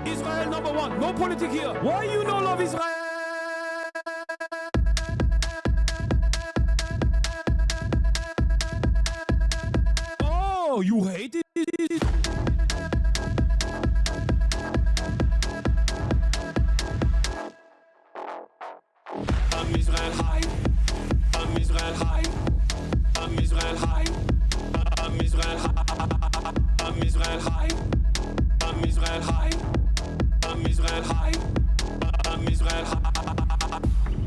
Israel number one. No politics here. Why you no love Israel? Oh, you hate it? I'm Israel high. I'm Israel high. I'm Israel high. I'm Israel high. I'm Israel high. I'm Israel high. I'm Israel high. I'm Israel high.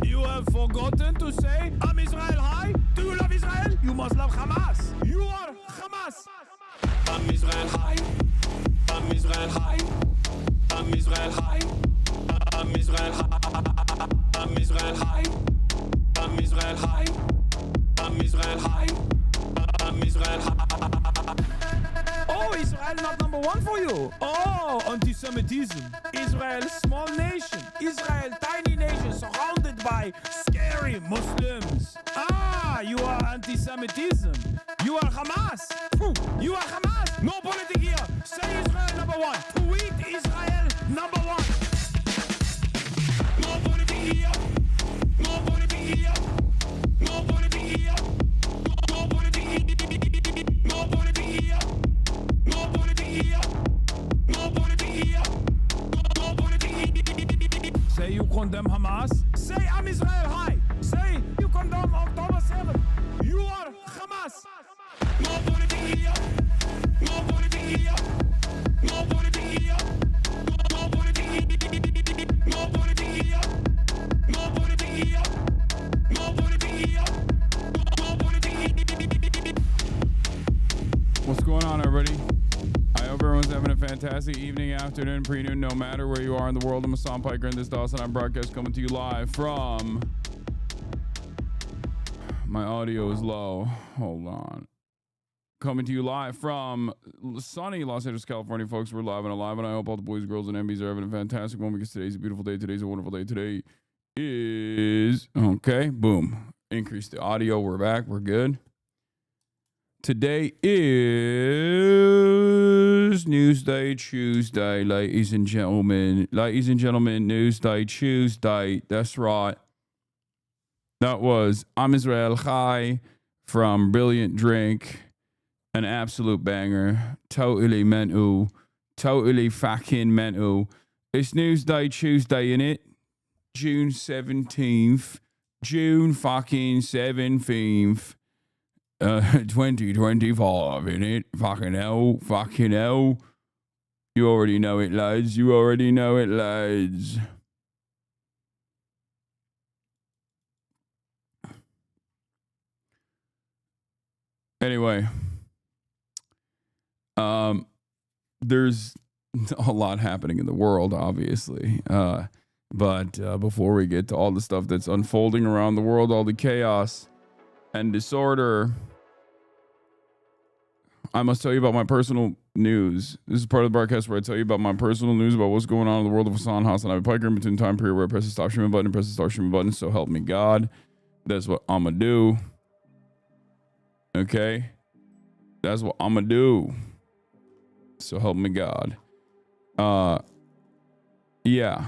You have forgotten to say I'm Israel high? Do you love Israel? You must love Hamas. You are Hamas. I'm Israel high. I'm Israel high. I'm Israel high. I'm Israel high. I'm Israel high. I'm Israel high. I'm Israel high. I'm Israel high. Oh, Israel not number one for you. Oh, anti-Semitism. Israel, small nation. Israel, tiny nation, surrounded by scary Muslims. Ah, you are anti-Semitism. You are Hamas. You are Hamas. No politics here. Say Israel number one. Tweet Israel number one. No politics here. No politics here. No politics here. No politics here. No politics here. No politics here. No politics here. No politics here. Say you condemn Hamas. Say I'm Israel high. Say you condemn October 7th. You are Hamas. No politics here. No politics here. No politics here. No politics here. No politics here. No politics here. No politics here. No politics here. What's going on, everybody? I hope everyone's having a fantastic evening, afternoon, pre-noon, no matter where you are in the world. I'm Hasan, Piker, and this is Hasan. I'm broadcast coming to you live from... My audio is low. Hold on. Coming to you live from sunny Los Angeles, California, folks. We're live and alive, and I hope all the boys, girls, and MBs are having a fantastic one because today's a beautiful day. Today's a wonderful day. Today is... Okay, boom. Increase the audio. We're back. We're good. Today is Newsday, Tuesday, ladies and gentlemen. Ladies and gentlemen, Newsday, Tuesday. That's right. That was I'm Israel High from Brilliant Drink. An absolute banger. Totally mental. Totally fucking mental. It's Newsday, Tuesday, innit? June 17th. June fucking 17th. 2025, innit? Fucking hell. Fucking hell. You already know it, lads. You already know it, lads. Anyway, there's a lot happening in the world, obviously. But before we get to all the stuff that's unfolding around the world, all the chaos and disorder, I must tell you about my personal news. This is part of the broadcast where I tell you about my personal news about what's going on in the world of Hasan, Hasanabi, Piker, in between the time period where I press the stop streaming button and press the start streaming button. So help me God. That's what I'm going to do. Okay? That's what I'm going to do. So help me God. Yeah.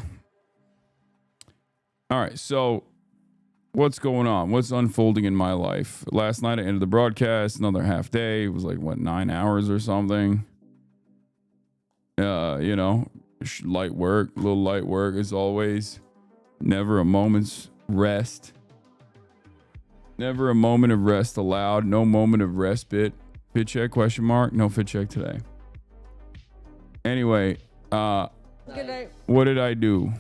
All right. So what's going on? What's unfolding in my life? Last night I ended the broadcast, another half day. It was like, what, 9 hours or something? You know, light work, little light work as always. Never a moment's rest. Never a moment of rest allowed. No moment of respite. Fit check, question mark? No fit check today. Anyway, what did I do?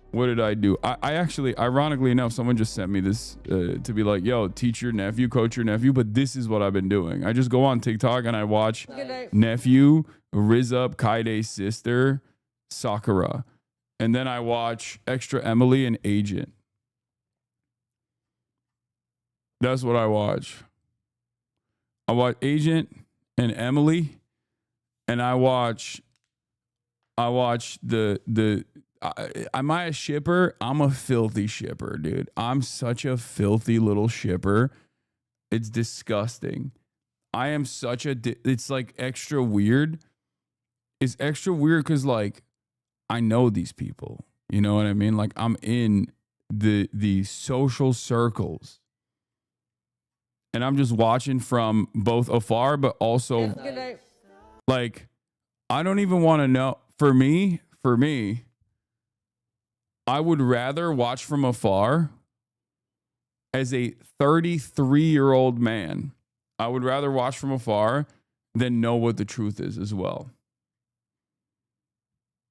What did I do? I actually, ironically enough, someone just sent me this to be like, yo, teach your nephew, coach your nephew. But this is what I've been doing. I just go on TikTok and I watch nephew, Rizup, Kaide's sister, Sakura. And then I watch Extra Emily and Agent. That's what I watch. I watch Agent and Emily, and I watch the am I a shipper? I'm a filthy shipper, dude. I'm such a filthy little shipper. It's disgusting. I am such a it's like extra weird. It's extra weird because like I know these people. You know what I mean? Like I'm in the social circles. And I'm just watching from both afar, but also like I don't even want to know. For me, I would rather watch from afar as a 33-year-old man. I would rather watch from afar than know what the truth is as well.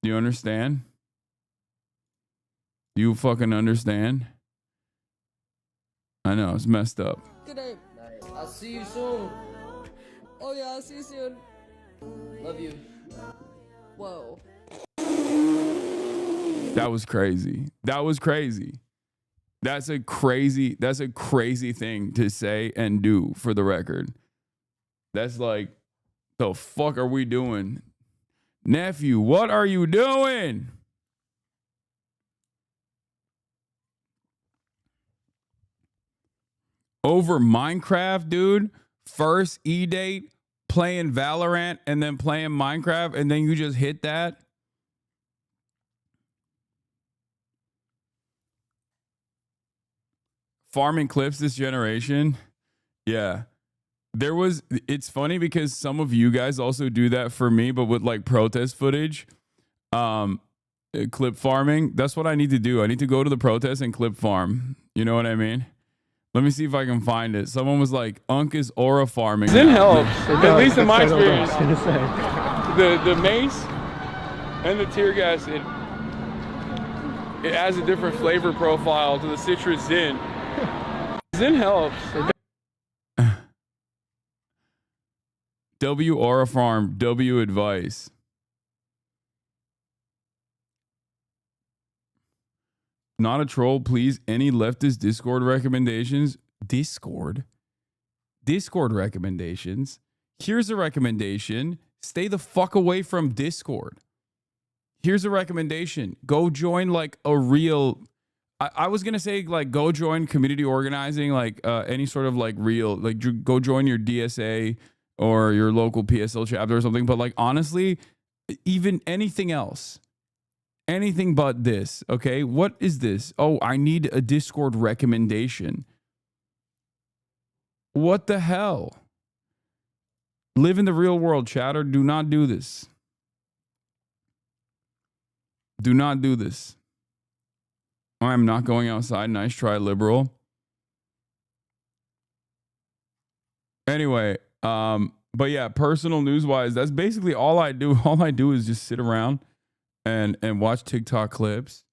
Do you understand? Do you fucking understand? I know, it's messed up. Good night. I'll see you soon. Oh yeah, I'll see you soon. Love you. Whoa. That was crazy. That was crazy. That's a crazy thing to say and do, for the record. That's like, the fuck are we doing? Nephew, what are you doing? Over Minecraft, dude? First E-date, playing Valorant, and then playing Minecraft, and then you just hit that? Farming clips this generation? Yeah. It's funny because some of you guys also do that for me, but with like protest footage, clip farming. That's what I need to do. I need to go to the protest and clip farm. You know what I mean? Let me see if I can find it. Someone was like, Unk is aura farming. It helps, at least in my experience. The mace and the tear gas, it adds a different flavor profile to the citrus Zin. Zin helps. W aura farm, W advice. Not a troll, please. Any leftist Discord recommendations? Discord recommendations. Here's a recommendation. Stay the fuck away from Discord. Here's a recommendation. Go join like a real... I was going to say like go join community organizing, like any sort of like real... Like go join your DSA or your local PSL chapter or something. But like honestly, even anything else... Anything but this, okay? What is this? Oh, I need a Discord recommendation. What the hell? Live in the real world, chatter. Do not do this. Do not do this. I'm not going outside. Nice try, liberal. Anyway, but yeah, personal news-wise, that's basically all I do. All I do is just sit around and watch TikTok clips.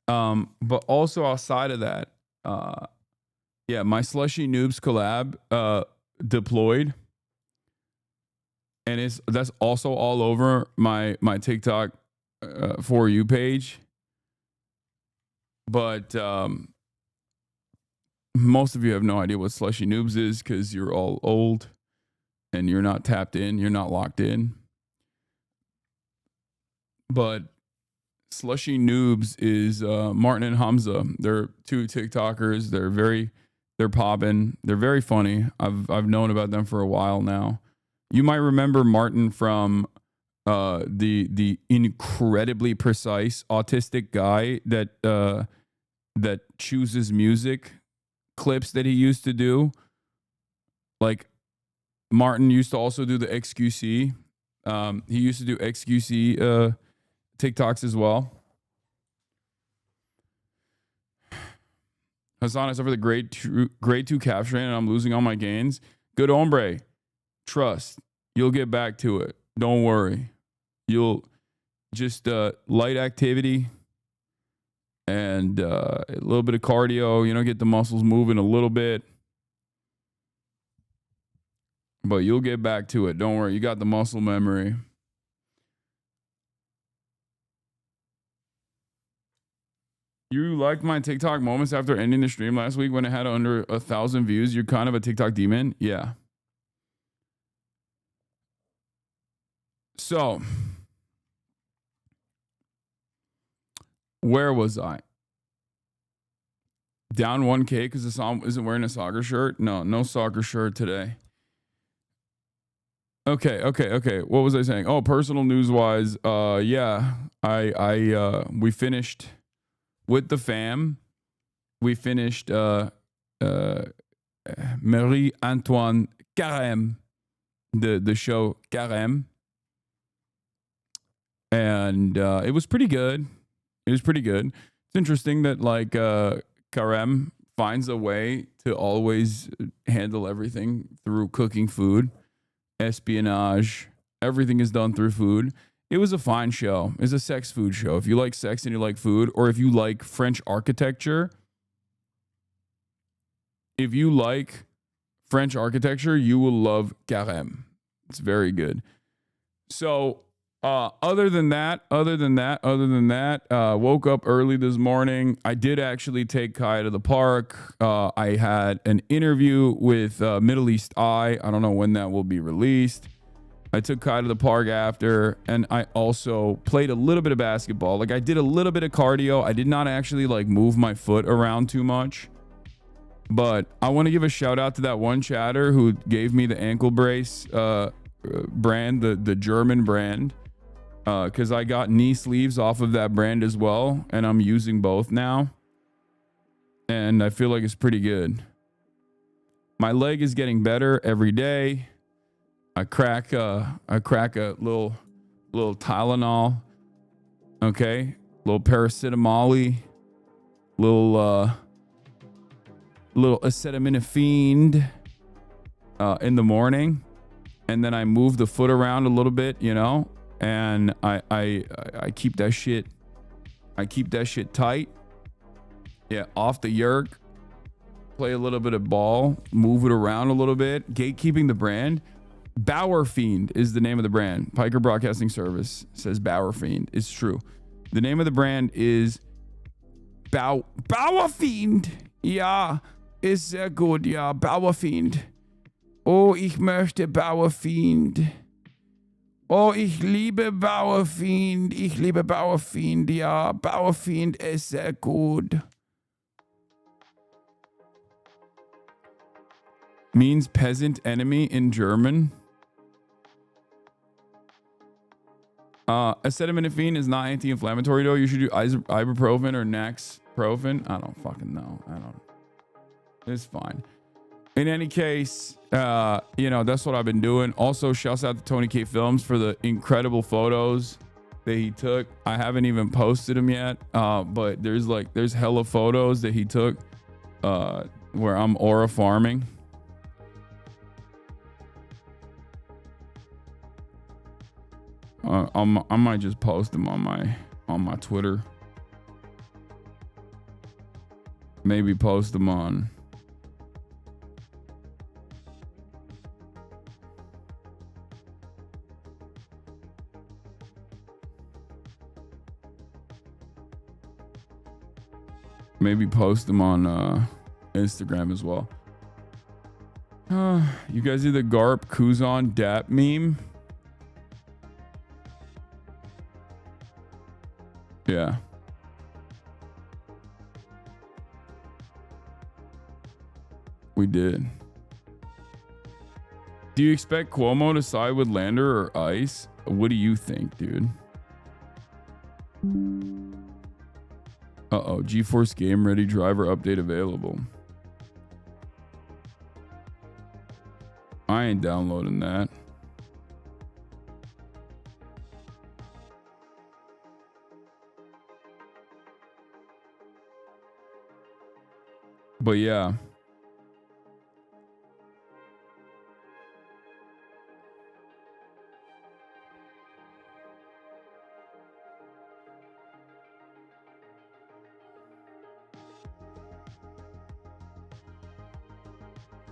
But also outside of that, yeah, my Slushy Noobs collab deployed. And that's also all over my TikTok For You page. But most of you have no idea what Slushy Noobs is because you're all old and you're not tapped in, you're not locked in. But Slushy Noobs is Martin and Hamza. They're two TikTokers. They're popping. They're very funny. I've known about them for a while now. You might remember Martin from the incredibly precise autistic guy that chooses music clips that he used to do. Like Martin used to also do the XQC. He used to do XQC TikToks as well. Hasan, it's over the grade 2 capturing and I'm losing all my gains. Good hombre. Trust. You'll get back to it. Don't worry. You'll just light activity and a little bit of cardio, get the muscles moving a little bit. But you'll get back to it. Don't worry. You got the muscle memory. You liked my TikTok moments after ending the stream last week when it had under 1,000 views. You're kind of a TikTok demon. Yeah. So, where was I? Down 1K because Hassan isn't wearing a soccer shirt? No soccer shirt today. Okay. What was I saying? Oh, personal news wise, yeah, we finished with the fam. We finished Marie Antoine Carême, the show Carême, and it was pretty good. It's interesting that like Carême finds a way to always handle everything through cooking food, espionage. Everything is done through food. It was a fine show. It's a sex food show. If you like sex and you like food, or if you like French architecture, you will love Carême. It's very good. So other than that, woke up early this morning. I did actually take Kai to the park. I had an interview with Middle East Eye. I don't know when that will be released. I took Kai to the park after, and I also played a little bit of basketball. Like I did a little bit of cardio. I did not actually like move my foot around too much. But I want to give a shout out to that one chatter who gave me the ankle brace brand, the German brand. Because I got knee sleeves off of that brand as well, and I'm using both now, and I feel like it's pretty good. My leg is getting better every day. I crack a little Tylenol, okay, little paracetamol, little acetaminophen in the morning, and then I move the foot around a little bit, you know. And I keep that shit tight. Yeah, off the yerk. Play a little bit of ball, move it around a little bit. Gatekeeping the brand. Bauer Fiend is the name of the brand. Piker Broadcasting Service says Bauer Fiend. It's true. The name of the brand is Bauer Fiend. Ja, ist sehr gut. Ja, Bauer Fiend. Oh, ich möchte Bauer Fiend. Oh, ich liebe Bauerfiend. Ja, Bauerfiend ist sehr gut. Means peasant enemy in German. Acetaminophen is not anti-inflammatory though. You should do ibuprofen or Naxprofen. I don't fucking know. It's fine. In any case, that's what I've been doing. Also, shouts out to Tony K Films for the incredible photos that he took. I haven't even posted them yet, but there's hella photos that he took where I'm aura farming. I might just post them on my Twitter. Maybe post them on. Maybe post them on Instagram as well. You guys see the Garp Kuzan Dap meme? Yeah. We did. Do you expect Cuomo to side with Lander or ICE? What do you think, dude? Uh-oh, GeForce Game Ready driver update available. I ain't downloading that. But yeah.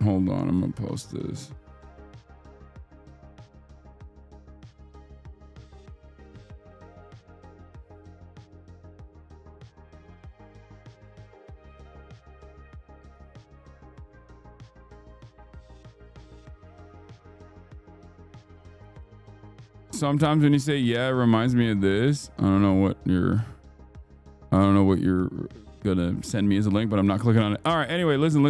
Hold on, I'm gonna post this. Sometimes when you say yeah, it reminds me of this. I don't know what you're gonna send me as a link, but I'm not clicking on it. All right, anyway, listen.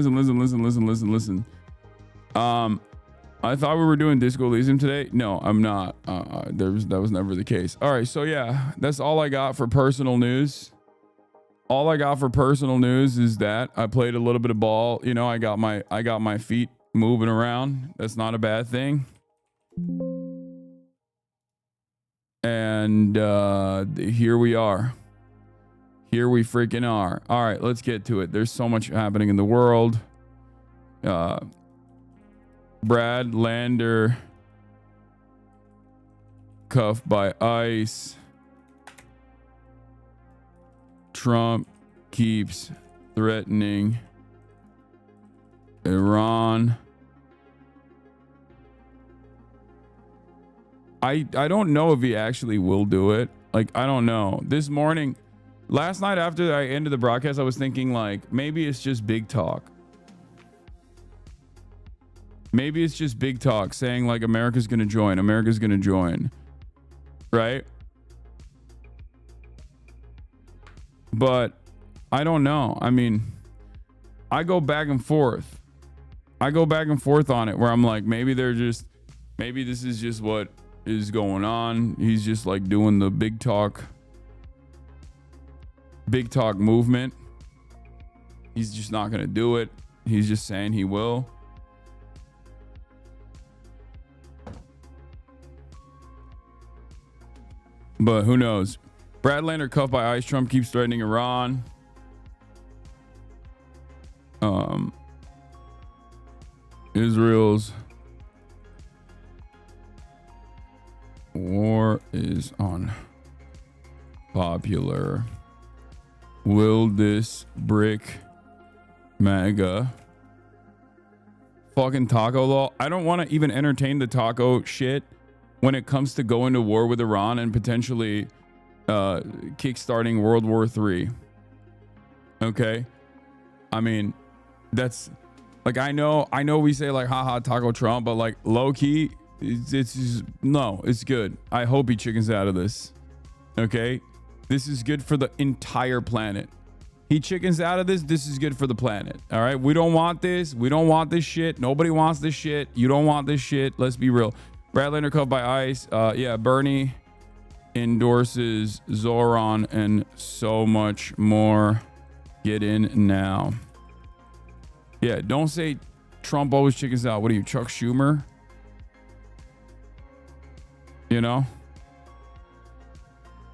I thought we were doing Disco Elysium today. No, I'm not. That was never the case. All right, so yeah, that's all I got for personal news. All I got for personal news is that I played a little bit of ball. You know, I got my feet moving around. That's not a bad thing. And here we are. Here we freaking are. All right, let's get to it. There's so much happening in the world. Brad Lander cuffed by ICE. Trump keeps threatening Iran. I don't know if he actually will do it. Like, I don't know. This morning, last night after I ended the broadcast, I was thinking like, maybe it's just big talk. Maybe it's just big talk saying like America's going to join. America's going to join. Right? But I don't know. I mean, I go back and forth. I go back and forth on it where I'm like, maybe this is just what is going on. He's just like doing the big talk movement. He's just not going to do it. He's just saying he will. But who knows? Brad Lander cuffed by ICE. Trump keeps threatening Iran. Israel's war is unpopular. Will this brick MAGA fucking taco law? I don't want to even entertain the taco shit when it comes to going to war with Iran and potentially kickstarting World War III. Okay? I mean, that's like, I know we say like, haha, taco Trump, but like low key, it's just, no, it's good. I hope he chickens out of this. Okay? This is good for the entire planet. He chickens out of this. This is good for the planet. All right? We don't want this. We don't want this shit. Nobody wants this shit. You don't want this shit. Let's be real. Brad Lander cuffed by ICE. Yeah, Bernie endorses Zoran and so much more. Get in now. Yeah, don't say Trump always chickens out. What are you, Chuck Schumer? You know?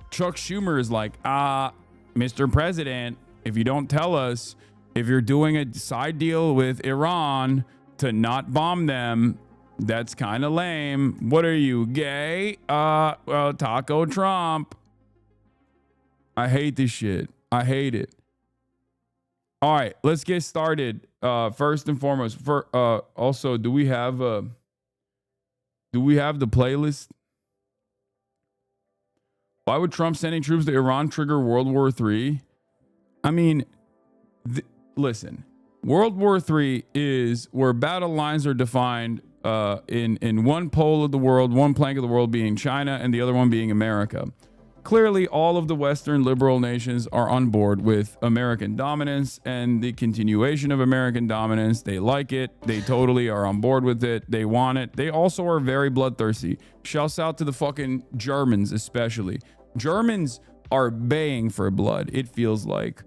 Chuck Schumer is like, Mr. President, if you don't tell us if you're doing a side deal with Iran to not bomb them, that's kind of lame. What are you, gay? Well, taco Trump. I hate this shit. I hate it. All right, let's get started. First and foremost, also, do we have the playlist? Why would Trump sending troops to Iran trigger World War III? I mean, listen, World War III is where battle lines are defined in one pole of the world, one plank of the world being China and the other one being America. Clearly, all of the Western liberal nations are on board with American dominance and the continuation of American dominance. They like it. They totally are on board with it. They want it. They also are very bloodthirsty. Shouts out to the fucking Germans, especially. Germans are baying for blood, it feels like.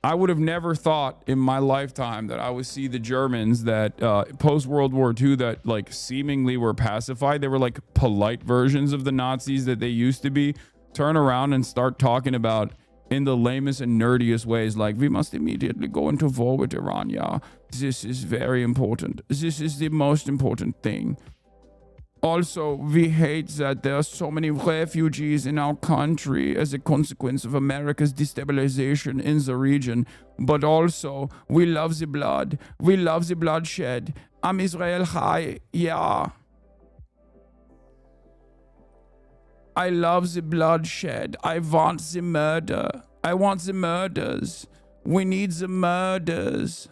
I would have never thought in my lifetime that I would see the Germans that post World War II that like seemingly were pacified. They were like polite versions of the Nazis that they used to be. Turn around and start talking about in the lamest and nerdiest ways, like, we must immediately go into war with Iran. Yeah, this is very important. This is the most important thing. Also, we hate that there are so many refugees in our country as a consequence of America's destabilization in the region. But also, we love the blood. We love the bloodshed. Israel Chai. Yeah. I love the bloodshed. I want the murder. I want the murders. We need the murders.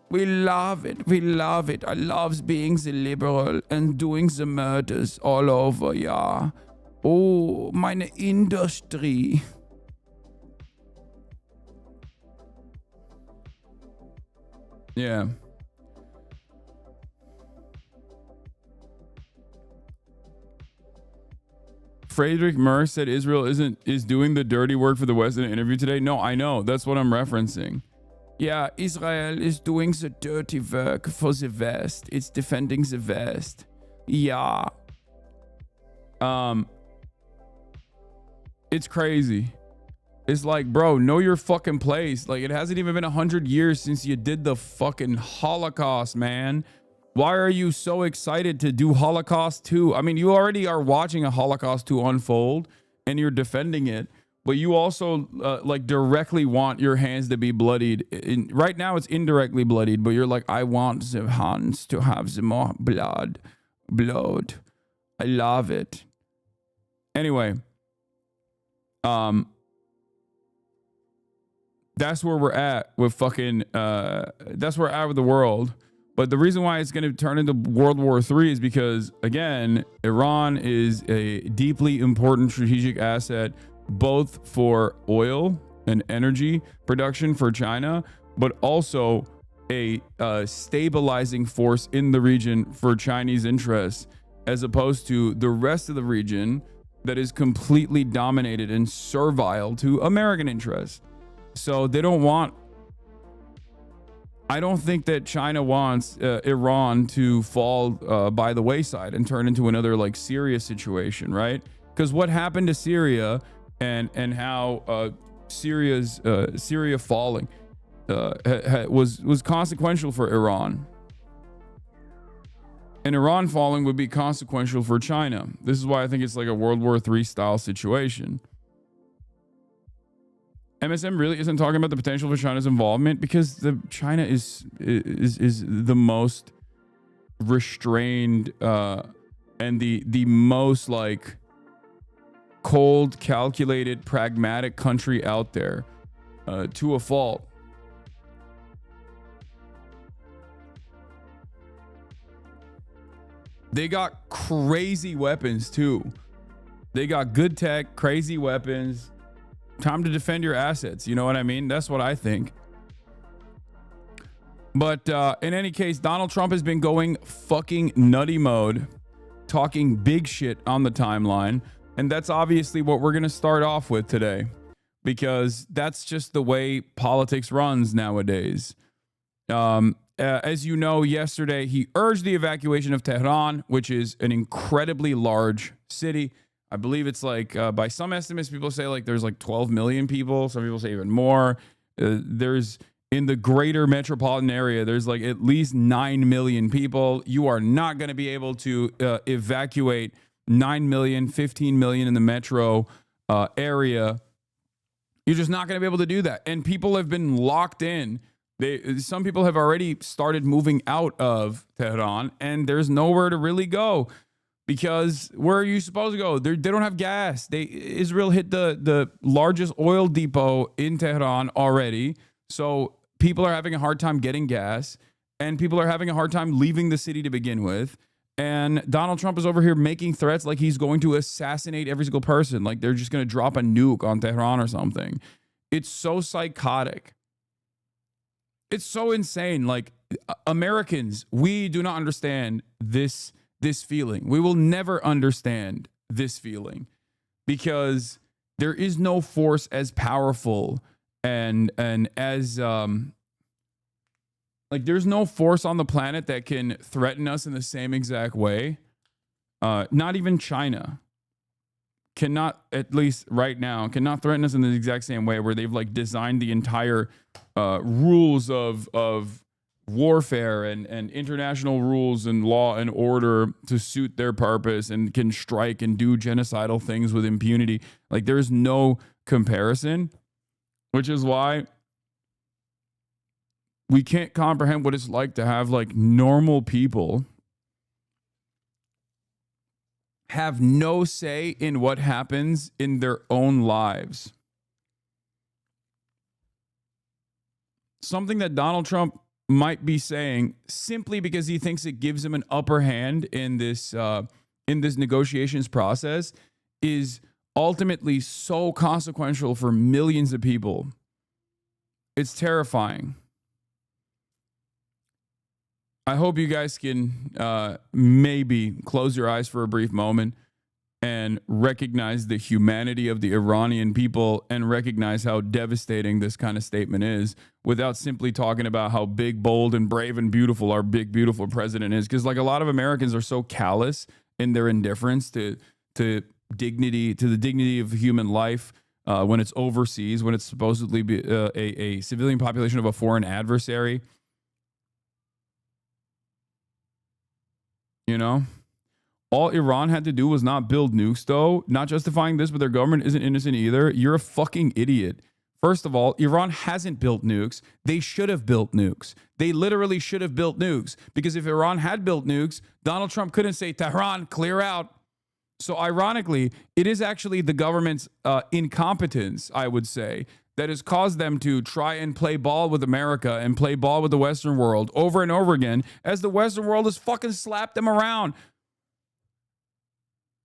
We love it. We love it. I love being the liberal and doing the murders all over, yeah. Oh, meine Industrie. Yeah. Friedrich Merz said Israel is doing the dirty work for the West in an interview today. No, I know. That's what I'm referencing. Yeah, Israel is doing the dirty work for the West. It's defending the West. Yeah. It's crazy. It's like, bro, know your fucking place. Like, it hasn't even been 100 years since you did the fucking Holocaust, man. Why are you so excited to do Holocaust 2? I mean, you already are watching a Holocaust 2 unfold and you're defending it, but you also like directly want your hands to be bloodied. Right now it's indirectly bloodied, but you're like, I want the hands to have the more blood. I love it. Anyway, that's where we're at with fucking, that's where we're at with the world. But the reason why it's going to turn into World War III is because, again, Iran is a deeply important strategic asset, both for oil and energy production for China, but also a stabilizing force in the region for Chinese interests, as opposed to the rest of the region that is completely dominated and servile to American interests. So they don't want, I don't think that China wants Iran to fall by the wayside and turn into another like Syria situation, right? Because what happened to Syria and how Syria falling was consequential for Iran. And Iran falling would be consequential for China. This is why I think it's like a World War III style situation. MSM really isn't talking about the potential for China's involvement because China is the most restrained and the most like cold, calculated, pragmatic country out there to a fault. They got crazy weapons too. They got good tech, crazy weapons. Time to defend your assets. You know what I mean? That's what I think. But in any case, Donald Trump has been going fucking nutty mode, talking big shit on the timeline. And that's obviously what we're going to start off with today, because that's just the way politics runs nowadays. As you know, yesterday, he urged the evacuation of Tehran, which is an incredibly large city. I believe it's like, by some estimates, people say like there's like 12 million people. Some people say even more. There's in the greater metropolitan area, there's like at least 9 million people. You are not going to be able to evacuate 9 million, 15 million in the metro area. You're just not going to be able to do that. And people have been locked in. Some people have already started moving out of Tehran, and there's nowhere to really go. Because where are you supposed to go? They don't have gas. Israel hit the largest oil depot in Tehran already. So people are having a hard time getting gas, and people are having a hard time leaving the city to begin with. And Donald Trump is over here making threats like he's going to assassinate every single person. Like they're just going to drop a nuke on Tehran or something. It's so psychotic. It's so insane. Like Americans, we do not understand this feeling. We will never understand this feeling because there is no force as powerful and as like there's no force on the planet that can threaten us in the same exact way. Not even China cannot, at least right now, cannot threaten us in the exact same way, where they've like designed the entire rules of warfare and international rules and law and order to suit their purpose and can strike and do genocidal things with impunity. Like there's no comparison, which is why we can't comprehend what it's like to have like normal people have no say in what happens in their own lives. Something that Donald Trump might be saying simply because he thinks it gives him an upper hand in this negotiations process is ultimately so consequential for millions of people. It's terrifying. I hope you guys can maybe close your eyes for a brief moment and recognize the humanity of the Iranian people and recognize how devastating this kind of statement is without simply talking about how big, bold, and brave and beautiful our big, beautiful president is. Because like a lot of Americans are so callous in their indifference to dignity, to the dignity of human life when it's overseas, when it's supposedly a civilian population of a foreign adversary. You know? All Iran had to do was not build nukes, though. Not justifying this, but their government isn't innocent either. You're a fucking idiot. First of all, Iran hasn't built nukes. They should have built nukes. They literally should have built nukes. Because if Iran had built nukes, Donald Trump couldn't say, Tehran, clear out. So ironically, it is actually the government's incompetence, I would say, that has caused them to try and play ball with America and play ball with the Western world over and over again, as the Western world has fucking slapped them around.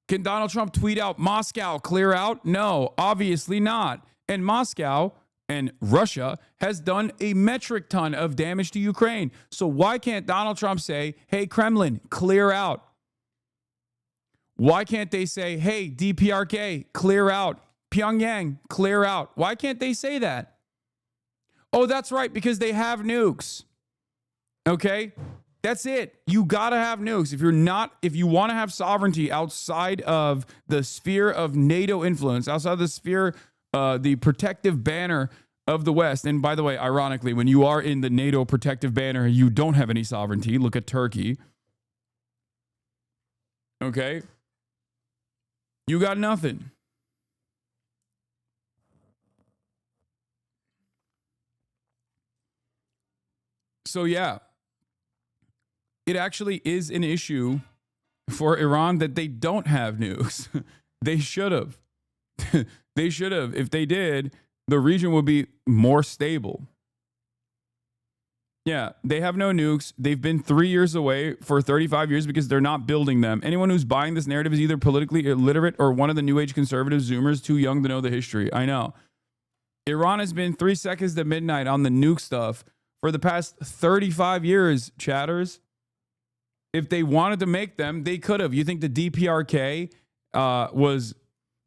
Can Donald Trump tweet out, Moscow, clear out? No, obviously not. And Moscow and Russia has done a metric ton of damage to Ukraine. So why can't Donald Trump say, hey, Kremlin, clear out? Why can't they say, hey, DPRK, clear out? Pyongyang, clear out? Why can't they say that? Oh, that's right, because they have nukes. Okay? That's it. You got to have nukes. If you want to have sovereignty outside of the sphere of NATO influence, outside of the sphere, the protective banner of the West. And by the way, ironically, when you are in the NATO protective banner, you don't have any sovereignty. Look at Turkey. Okay? You got nothing. So yeah. It actually is an issue for Iran that they don't have nukes. They should have. They should have. If they did, the region would be more stable. Yeah, they have no nukes. They've been 3 years away for 35 years because they're not building them. Anyone who's buying this narrative is either politically illiterate or one of the new age conservative Zoomers too young to know the history. I know. Iran has been 3 seconds to midnight on the nuke stuff for the past 35 years, chatters. If they wanted to make them, they could have. You think the DPRK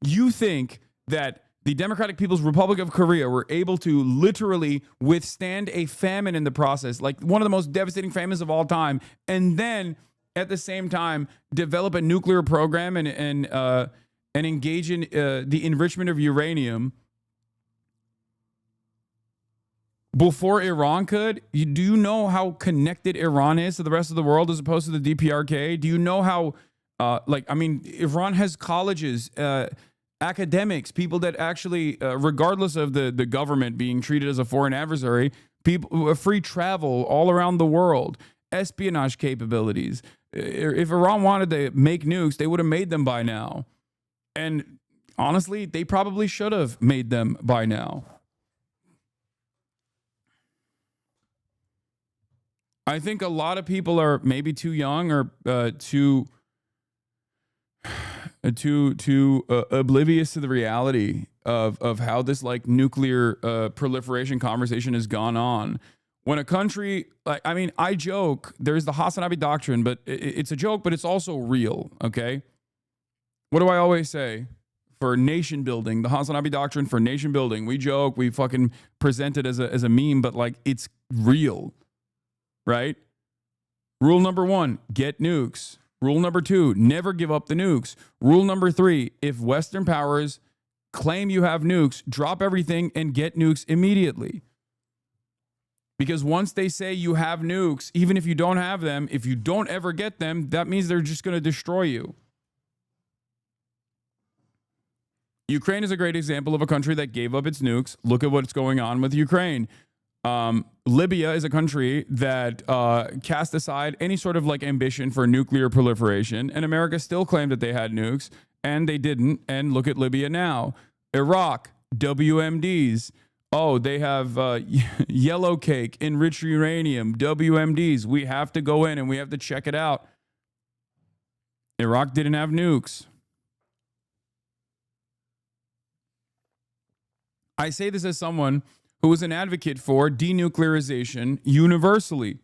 you think that the Democratic People's Republic of Korea were able to literally withstand a famine in the process, like one of the most devastating famines of all time, and then at the same time develop a nuclear program and engage in the enrichment of uranium before Iran could? Do you know how connected Iran is to the rest of the world as opposed to the DPRK? Do you know how, Iran has colleges, academics, people that actually, regardless of the government being treated as a foreign adversary, people, free travel all around the world, espionage capabilities. If Iran wanted to make nukes, they would have made them by now. And honestly, they probably should have made them by now. I think a lot of people are maybe too young or too oblivious to the reality of how this like nuclear proliferation conversation has gone on. When a country, I joke, there's the Hasanabi doctrine, but it's a joke, but it's also real, okay? What do I always say? For nation building, the Hasanabi doctrine for nation building, we joke, we fucking present it as a meme, but like it's real. Right? Rule number 1, get nukes. Rule number 2, never give up the nukes. Rule number 3, if Western powers claim you have nukes, drop everything and get nukes immediately. Because once they say you have nukes, even if you don't have them, if you don't ever get them, that means they're just going to destroy you. Ukraine is a great example of a country that gave up its nukes. Look at what's going on with Ukraine. Libya is a country that cast aside any sort of like ambition for nuclear proliferation, and America still claimed that they had nukes, and they didn't. And look at Libya now. Iraq, WMDs. Oh, they have yellow cake, enriched uranium, WMDs. We have to go in and we have to check it out. Iraq didn't have nukes. I say this as someone who was an advocate for denuclearization universally.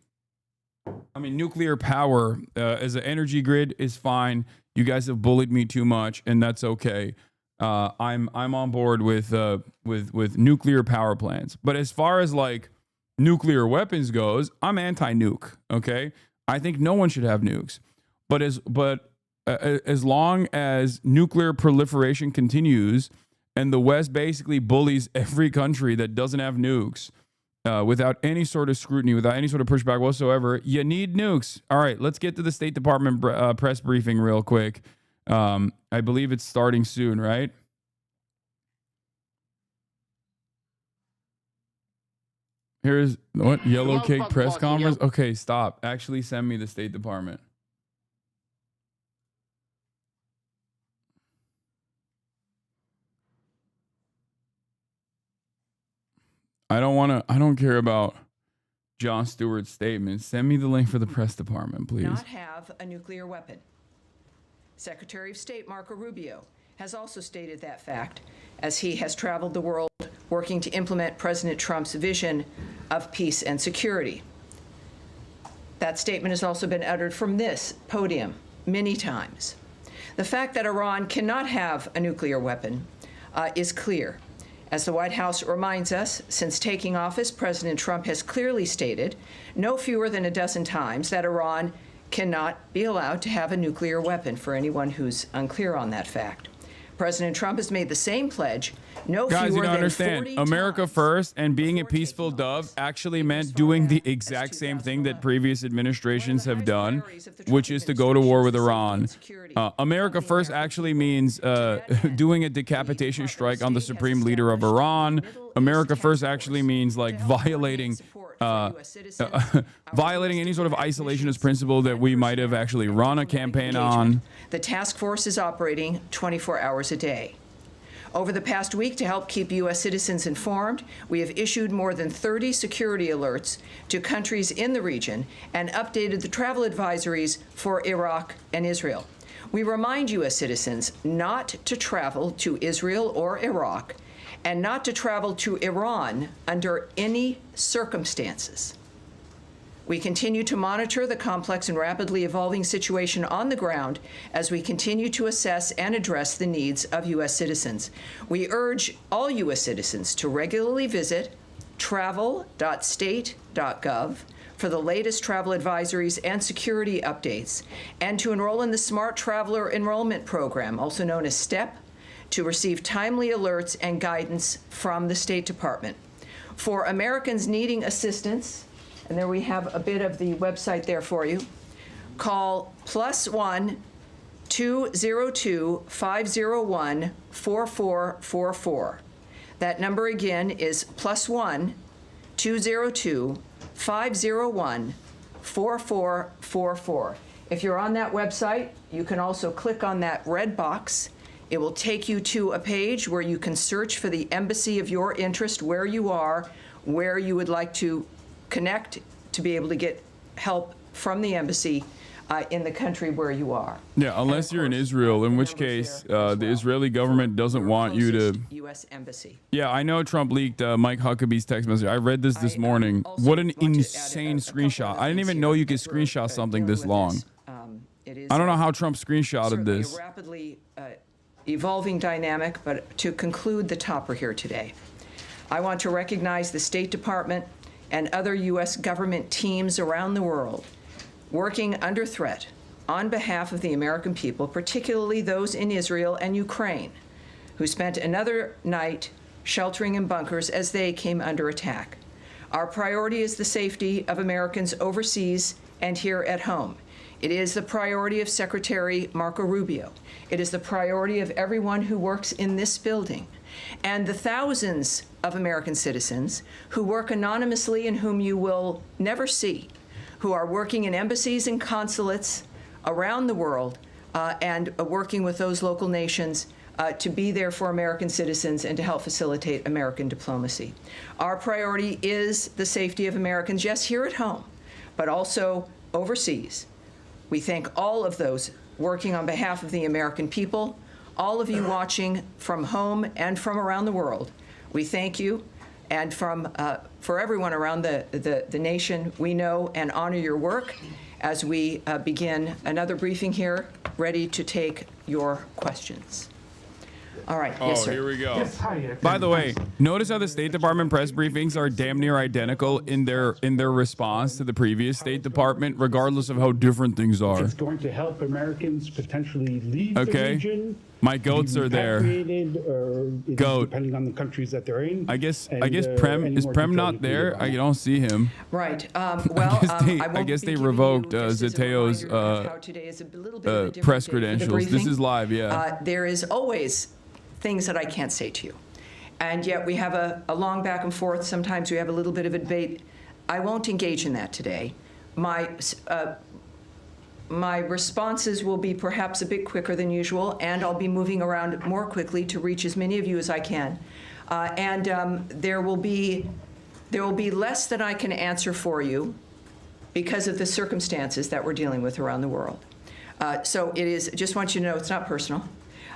I mean, nuclear power as an energy grid is fine. You guys have bullied me too much, and that's okay. I'm on board with nuclear power plants. But as far as like nuclear weapons goes, I'm anti-nuke. Okay, I think no one should have nukes. But as long as nuclear proliferation continues, and the West basically bullies every country that doesn't have nukes, without any sort of scrutiny, without any sort of pushback whatsoever, you need nukes. All right, let's get to the State Department press briefing real quick. I believe it's starting soon, right? Here's what? Yellow Cake press conference? Okay, stop. Actually send me the State Department. I don't care about Jon Stewart's statement. Send me the link for the press department, please. Not have a nuclear weapon. Secretary of State Marco Rubio has also stated that fact as he has traveled the world working to implement President Trump's vision of peace and security. That statement has also been uttered from this podium many times. The fact that Iran cannot have a nuclear weapon is clear. As the White House reminds us, since taking office, President Trump has clearly stated no fewer than a dozen times that Iran cannot be allowed to have a nuclear weapon, for anyone who's unclear on that fact. President Trump has made the same pledge no Guys, fewer you don't than understand. 40 America times first and being a before peaceful taking dove office. actually Even meant as far doing the back as exact same thing that 2011. previous administrations One have of the highest done, priorities of the Trump which is to go to war with Iran. administration is safety and security America of the first American actually people. means To that end, doing a the decapitation Department of strike on the State has supreme leader of established Iran. a Middle East America task first force actually means like to help coordinate violating support for US citizens, violating any sort of isolationist principle that we might have actually run a campaign engagement. on. The task force is operating 24 hours a day. Over the past week, to help keep U.S. citizens informed, we have issued more than 30 security alerts to countries in the region and updated the travel advisories for Iraq and Israel. We remind U.S. citizens not to travel to Israel or Iraq and not to travel to Iran under any circumstances. We continue to monitor the complex and rapidly evolving situation on the ground as we continue to assess and address the needs of U.S. citizens. We urge all U.S. citizens to regularly visit travel.state.gov for the latest travel advisories and security updates, and to enroll in the Smart Traveler Enrollment Program, also known as STEP, to receive timely alerts and guidance from the State Department. For Americans needing assistance, and there we have a bit of the website there for you. Call +1 202 501 4444. That number again is +1 202 501 4444. If you're on that website, you can also click on that red box. It will take you to a page where you can search for the embassy of your interest, where you are, where you would like to connect to be able to get help from the embassy in the country where you are. Yeah, unless you're in Israel, in which case the Israeli government doesn't want you to. U.S. embassy. Yeah, I know Trump leaked Mike Huckabee's text message. I read this I, morning. also What an want to add insane a couple screenshot. other I didn't things even know here you could as we're, screenshot something dealing this with long. It is, I don't know how Trump screenshotted certainly this. a rapidly evolving dynamic, but to conclude the topper here today, I want to recognize the State Department and other U.S. government teams around the world working under threat on behalf of the American people, particularly those in Israel and Ukraine, who spent another night sheltering in bunkers as they came under attack. Our priority is the safety of Americans overseas and here at home. It is the priority of Secretary Marco Rubio. It is the priority of everyone who works in this building, and the thousands of American citizens who work anonymously and whom you will never see, who are working in embassies and consulates around the world and working with those local nations to be there for American citizens and to help facilitate American diplomacy. Our priority is the safety of Americans, yes, here at home, but also overseas. We thank all of those working on behalf of the American people, all of you watching from home and from around the world. We thank you, and from for everyone around the nation, we know and honor your work as we begin another briefing here, ready to take your questions. All right. Yes, sir. Here we go. Yes, hi, By the way, notice how the State Department press briefings are damn near identical in their response to the previous State Department, regardless of how different things are. It's going to help Americans potentially leave the Okay. region. My goats are there. Repatriated, or Goat. depending on the countries that they're in. I guess And, Prem any is more Prem detail not you can there? get I on it. don't see him. Right. Well, I guess they revoked Zeteo's press credentials. This is live, yeah. There is always things that I can't say to you. And yet we have a long back and forth. Sometimes we have a little bit of a debate. I won't engage in that today. My responses will be perhaps a bit quicker than usual, and I'll be moving around more quickly to reach as many of you as I can. There will be less than I can answer for you because of the circumstances that we're dealing with around the world. So it is, just want you to know, it's not personal,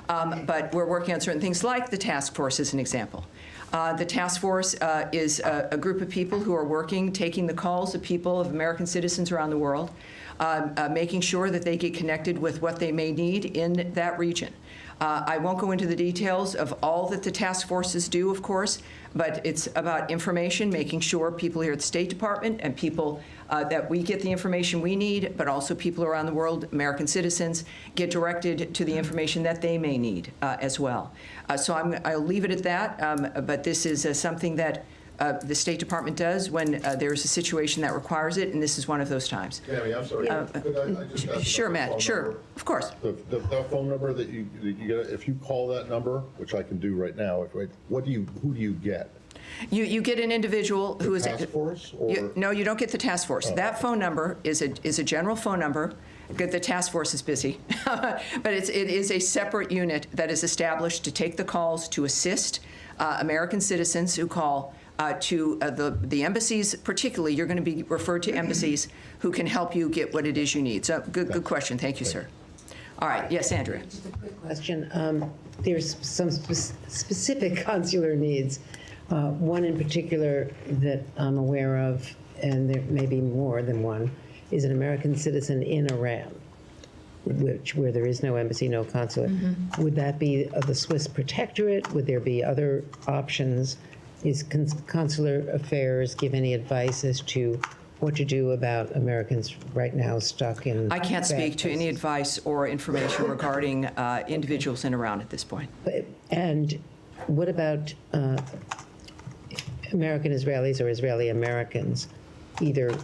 but we're working on certain things like the task force as an example. The task force is a group of people who are working, taking the calls of people, of American citizens around the world, making sure that they get connected with what they may need in that region. I won't go into the details of all that the task forces do, of course, but it's about information, making sure people here at the State Department and people that we get the information we need, but also people around the world, American citizens, get directed to the information that they may need as well. So I'll leave it at that, but this is something that the State Department does when there's a situation that requires it, and this is one of those times. Tammy, I'm sorry. Could I just ask Sure, about the Matt, phone sure, number? of course. The phone number that you get, if you call that number, which I can do right now, who do you get? You get an individual who is Task force, or? no, you don't get the task force. That phone number is a general phone number. The task force is busy, but it is a separate unit that is established to take the calls to assist American citizens who call to the embassies. Particularly, you're going to be referred to embassies who can help you get what it is you need. So good question. Thank you, sir. All right. Yes, Andrea. Just a quick question. There's some specific consular needs. One in particular that I'm aware of, and there may be more than one, is an American citizen in Iran, where there is no embassy, no consulate. Mm-hmm. Would that be the Swiss protectorate? Would there be other options? Is consular affairs give any advice as to what to do about Americans right now stuck in? I can't speak to any places? advice or information regarding individuals in Iran at this point. And what about American Israelis or Israeli Americans either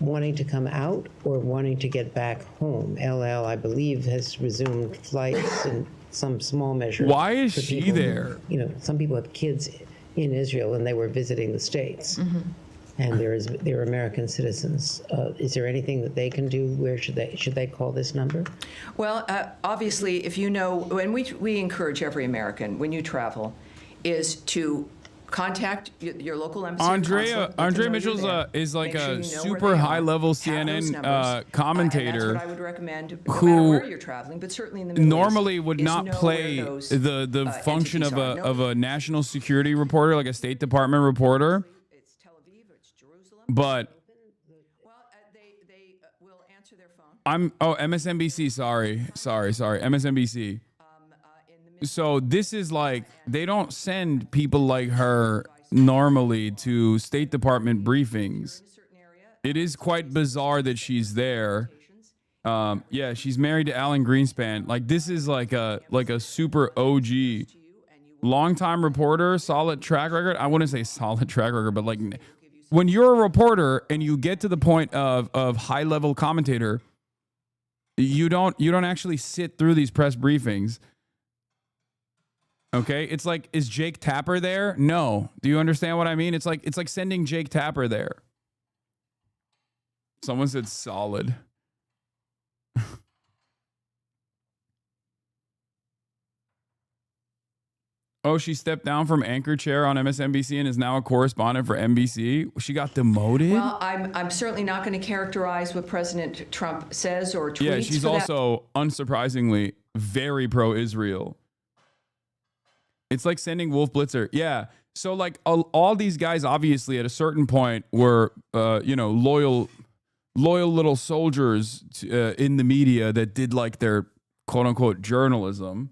wanting to come out or wanting to get back home? LL, I believe, has resumed flights in some small measure. Why is for she people there? You know, some people have kids in Israel and they were visiting the States. Mm-hmm. And they're American citizens. Is there anything that they can do? Where should they call this number? Well, obviously, if you know, and we encourage every American when you travel, is to contact your local embassy. Andrea Mitchell's is like a super high-level CNN commentator. And that's what I would recommend, no who matter where you're traveling, but certainly in the Middle normally East, would is not know play where those, the function entities are. of a national security reporter, like a State Department reporter. It's Tel Aviv, it's Jerusalem. But Well, they will answer their phone. MSNBC. Sorry, MSNBC. So this is like, they don't send people like her normally to State Department briefings. It is quite bizarre that she's there. Yeah, she's married to Alan Greenspan. Like, this is like a super OG, longtime reporter, solid track record. I wouldn't say solid track record, but like, when you're a reporter and you get to the point of high level commentator, you don't actually sit through these press briefings. Okay, it's like, is Jake Tapper there? No. Do you understand what I mean? It's like sending Jake Tapper there. Someone said solid. Oh, she stepped down from anchor chair on MSNBC and is now a correspondent for NBC. She got demoted? Well, I'm certainly not going to characterize what President Trump says or tweets. Yeah, she's also, unsurprisingly, very pro-Israel. It's like sending Wolf Blitzer. Yeah. So like all these guys obviously at a certain point were, loyal little soldiers in the media that did like their quote unquote journalism.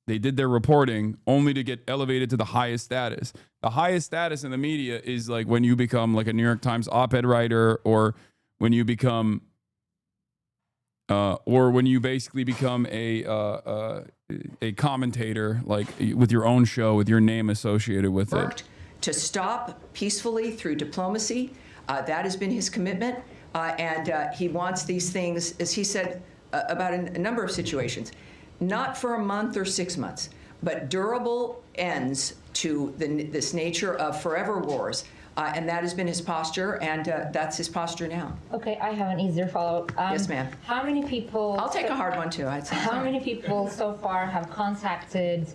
They did their reporting only to get elevated to the highest status. The highest status in the media is like when you become like a New York Times op-ed writer, or when you become, or when you basically become a commentator, like with your own show, with your name associated with it. To stop peacefully through diplomacy. That has been his commitment. And he wants these things, as he said, about a number of situations, not for a month or 6 months, but durable ends to this nature of forever wars. And that has been his posture, and that's his posture now. Okay, I have an easier follow-up. Yes, ma'am. How many people... I'll take a hard one, too. I'd say. How many people so far have contacted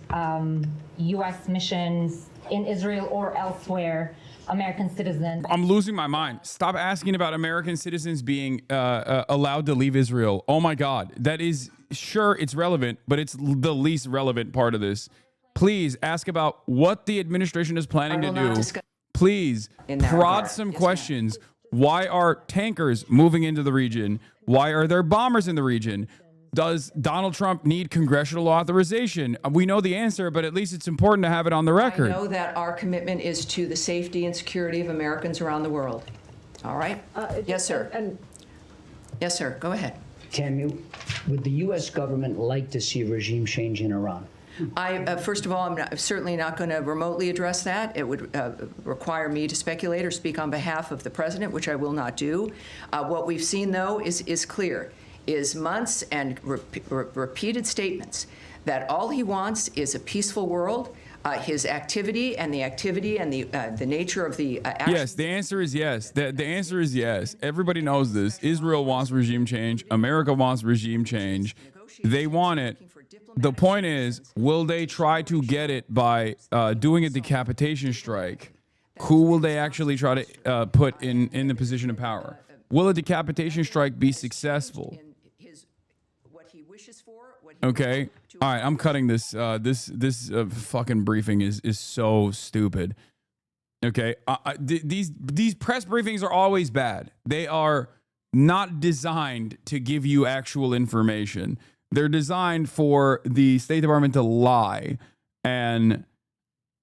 U.S. missions in Israel or elsewhere, American citizens? I'm losing my mind. Stop asking about American citizens being allowed to leave Israel. Oh, my God. That is... Sure, it's relevant, but it's the least relevant part of this. Please ask about what the administration is planning to do. Please prod some questions. Why are tankers moving into the region? Why are there bombers in the region? Does Donald Trump need congressional authorization? We know the answer, but at least it's important to have it on the record. I know that our commitment is to the safety and security of Americans around the world. All right? Yes, sir. Yes, sir. Go ahead. Tammy, would the U.S. government like to see a regime change in Iran? First of all, I'm certainly not going to remotely address that. It would require me to speculate or speak on behalf of the president, which I will not do. What we've seen, though, is clear, is months and repeated statements that all he wants is a peaceful world. His activity and the nature of the action. Yes, the answer is yes. The answer is yes. Everybody knows this. Israel wants regime change. America wants regime change. They want it. The point is, will they try to get it by doing a decapitation strike? Who will they actually try to put in the position of power? Will a decapitation strike be successful? Okay. All right. I'm cutting this. This fucking briefing is so stupid. Okay. These press briefings are always bad. They are not designed to give you actual information. They're designed for the State Department to lie. And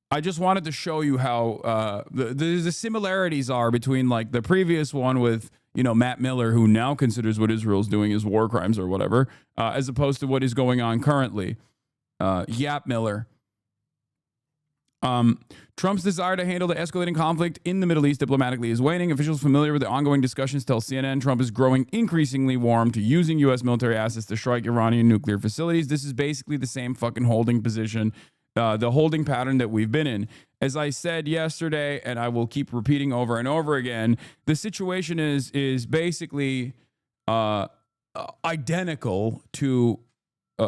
I just wanted to show you how the similarities are between like the previous one with, Matt Miller, who now considers what Israel's doing is war crimes or whatever, as opposed to what is going on currently. Yap Miller. Trump's desire to handle the escalating conflict in the Middle East diplomatically is waning. Officials familiar with the ongoing discussions tell CNN Trump is growing increasingly warm to using U.S. military assets to strike Iranian nuclear facilities. This is basically the same fucking holding position, the holding pattern that we've been in. As I said yesterday, and I will keep repeating over and over again, the situation is basically identical to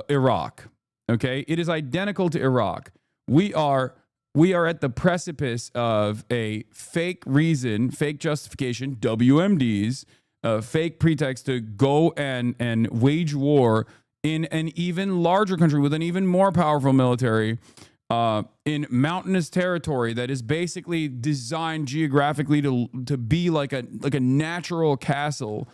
Iraq. Okay, it is identical to Iraq. We are at the precipice of a fake reason, fake justification, WMDs, fake pretext to go and wage war in an even larger country with an even more powerful military in mountainous territory that is basically designed geographically to be like a natural castle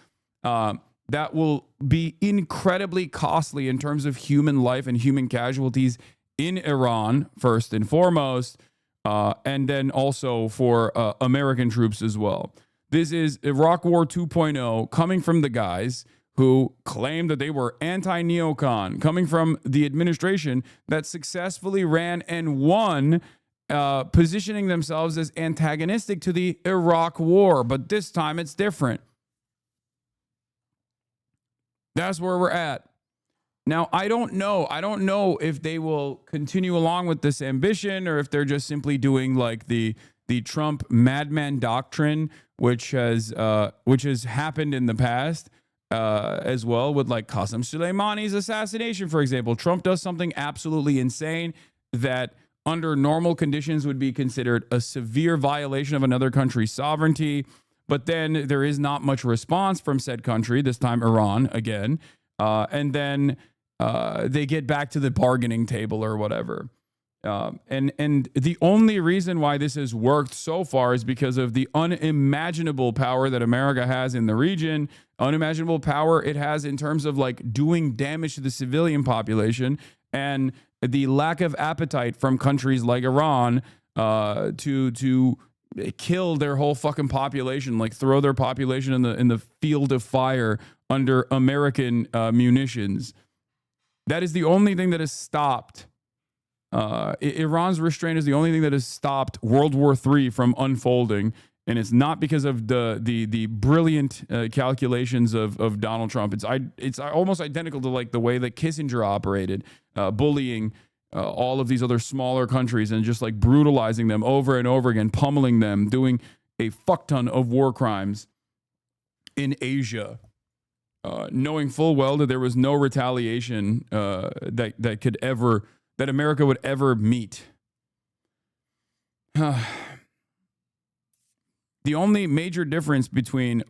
that will be incredibly costly in terms of human life and human casualties in Iran, first and foremost, and then also for American troops as well. This is Iraq War 2.0 coming from the guys who claimed that they were anti-neocon, coming from the administration that successfully ran and won, positioning themselves as antagonistic to the Iraq War. But this time it's different. That's where we're at. Now, I don't know if they will continue along with this ambition or if they're just simply doing like the Trump madman doctrine, which has happened in the past as well with like Qasem Soleimani's assassination, for example. Trump does something absolutely insane that under normal conditions would be considered a severe violation of another country's sovereignty. But then there is not much response from said country, this time Iran again. And then they get back to the bargaining table or whatever. And the only reason why this has worked so far is because of the unimaginable power that America has in the region, unimaginable power it has in terms of like doing damage to the civilian population, and the lack of appetite from countries like Iran to kill their whole fucking population, like throw their population in the field of fire under American munitions. That is the only thing that has stopped. Iran's restraint is the only thing that has stopped World War III from unfolding, and it's not because of the brilliant calculations of Donald Trump. It's almost identical to like the way that Kissinger operated, bullying all of these other smaller countries and just like brutalizing them over and over again, pummeling them, doing a fuck ton of war crimes in Asia, knowing full well that there was no retaliation that America would ever meet. The only major difference between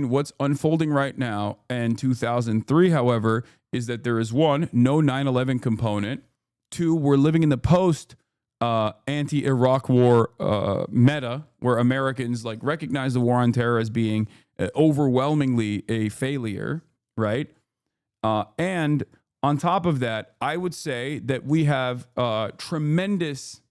what's unfolding right now and 2003, however, is that there is one, no 9/11 component. Two, we're living in the post anti-Iraq war meta, where Americans like recognize the war on terror as being overwhelmingly a failure, right? And on top of that, I would say that we have tremendous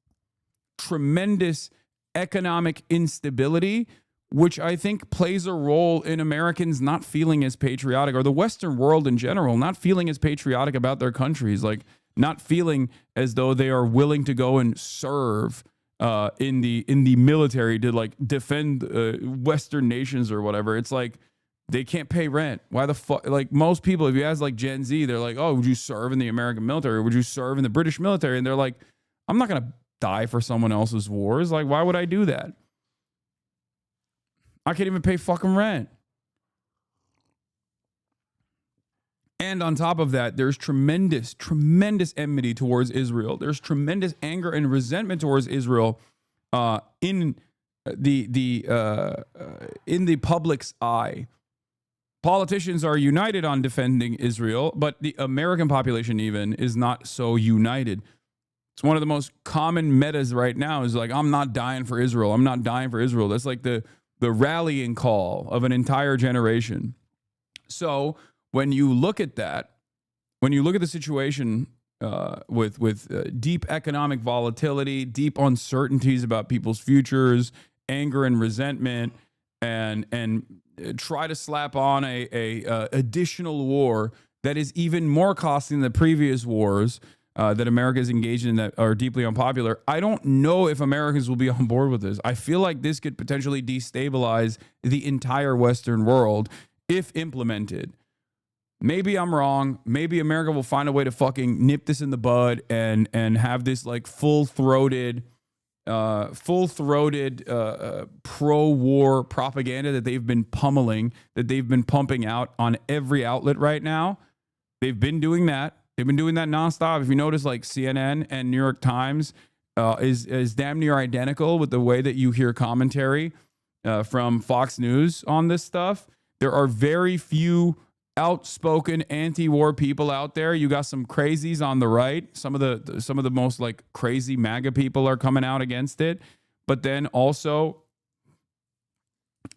economic instability, which I think plays a role in Americans not feeling as patriotic, or the Western world in general, not feeling as patriotic about their countries, like not feeling as though they are willing to go and serve in the military to like defend Western nations or whatever. It's like, they can't pay rent. Why the fuck? Like most people, if you ask like Gen Z, they're like, oh, would you serve in the American military? Or would you serve in the British military? And they're like, I'm not going to die for someone else's wars. Like, why would I do that? I can't even pay fucking rent. And on top of that, there's tremendous enmity towards Israel. There's tremendous anger and resentment towards Israel in the public's eye. Politicians are united on defending Israel, but the American population even is not so united. It's one of the most common metas right now is like, I'm not dying for Israel. I'm not dying for Israel. That's like the rallying call of an entire generation. So when you look at that, when you look at the situation with deep economic volatility, deep uncertainties about people's futures, anger and resentment, and try to slap on a additional war that is even more costly than the previous wars that America is engaged in that are deeply unpopular. I don't know if Americans will be on board with this. I feel like this could potentially destabilize the entire Western world if implemented. Maybe I'm wrong. Maybe America will find a way to fucking nip this in the bud and have this like full-throated pro-war propaganda that they've been pummeling, that they've been pumping out on every outlet right now. They've been doing that. They've been doing that nonstop. If you notice, like CNN and New York Times is damn near identical with the way that you hear commentary from Fox News on this stuff. There are very few outspoken anti-war people out there. You got some crazies on the right. Some of the most like crazy MAGA people are coming out against it. But then also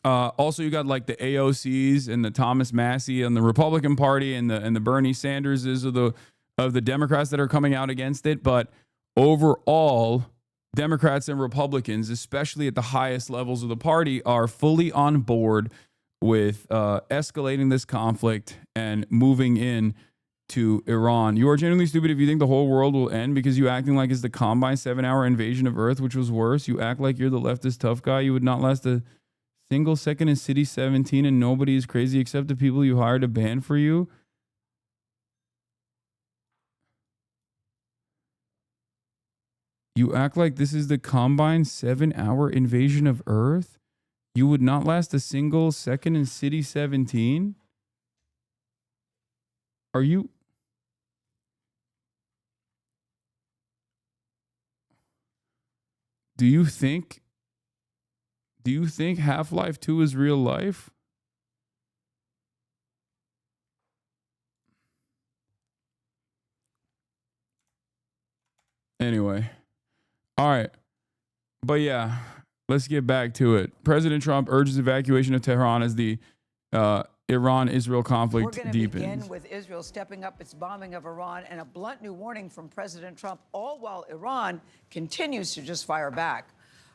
you got like the AOCs and the Thomas Massey and the Republican Party and the Bernie Sanderses of the Democrats that are coming out against it. But overall, Democrats and Republicans, especially at the highest levels of the party, are fully on board with escalating this conflict and moving in to Iran. You are genuinely stupid if you think the whole world will end because you acting like it's the combined 7-hour invasion of Earth, which was worse. You act like you're the leftist tough guy. You would not last a single second in City 17 and nobody is crazy except the people you hired to ban for you. You act like this is the combined 7-hour invasion of Earth? You would not last a single second in City 17? Are you... Do you think Half-Life 2 is real life? Anyway. All right. But yeah, let's get back to it. President Trump urges evacuation of Tehran as the Iran-Israel conflict We're going to deepens. begin with Israel stepping up its bombing of Iran and a blunt new warning from President Trump, all while Iran continues to just fire back.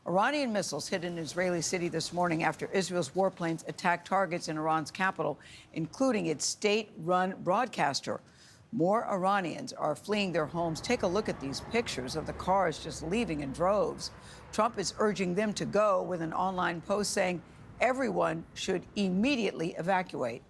Iranian missiles hit an Israeli city this morning after Israel's warplanes attacked targets in Iran's capital, including its state-run broadcaster. More Iranians are fleeing their homes. Take a look at these pictures of the cars just leaving in droves. Trump is urging them to go with an online post saying everyone should immediately evacuate.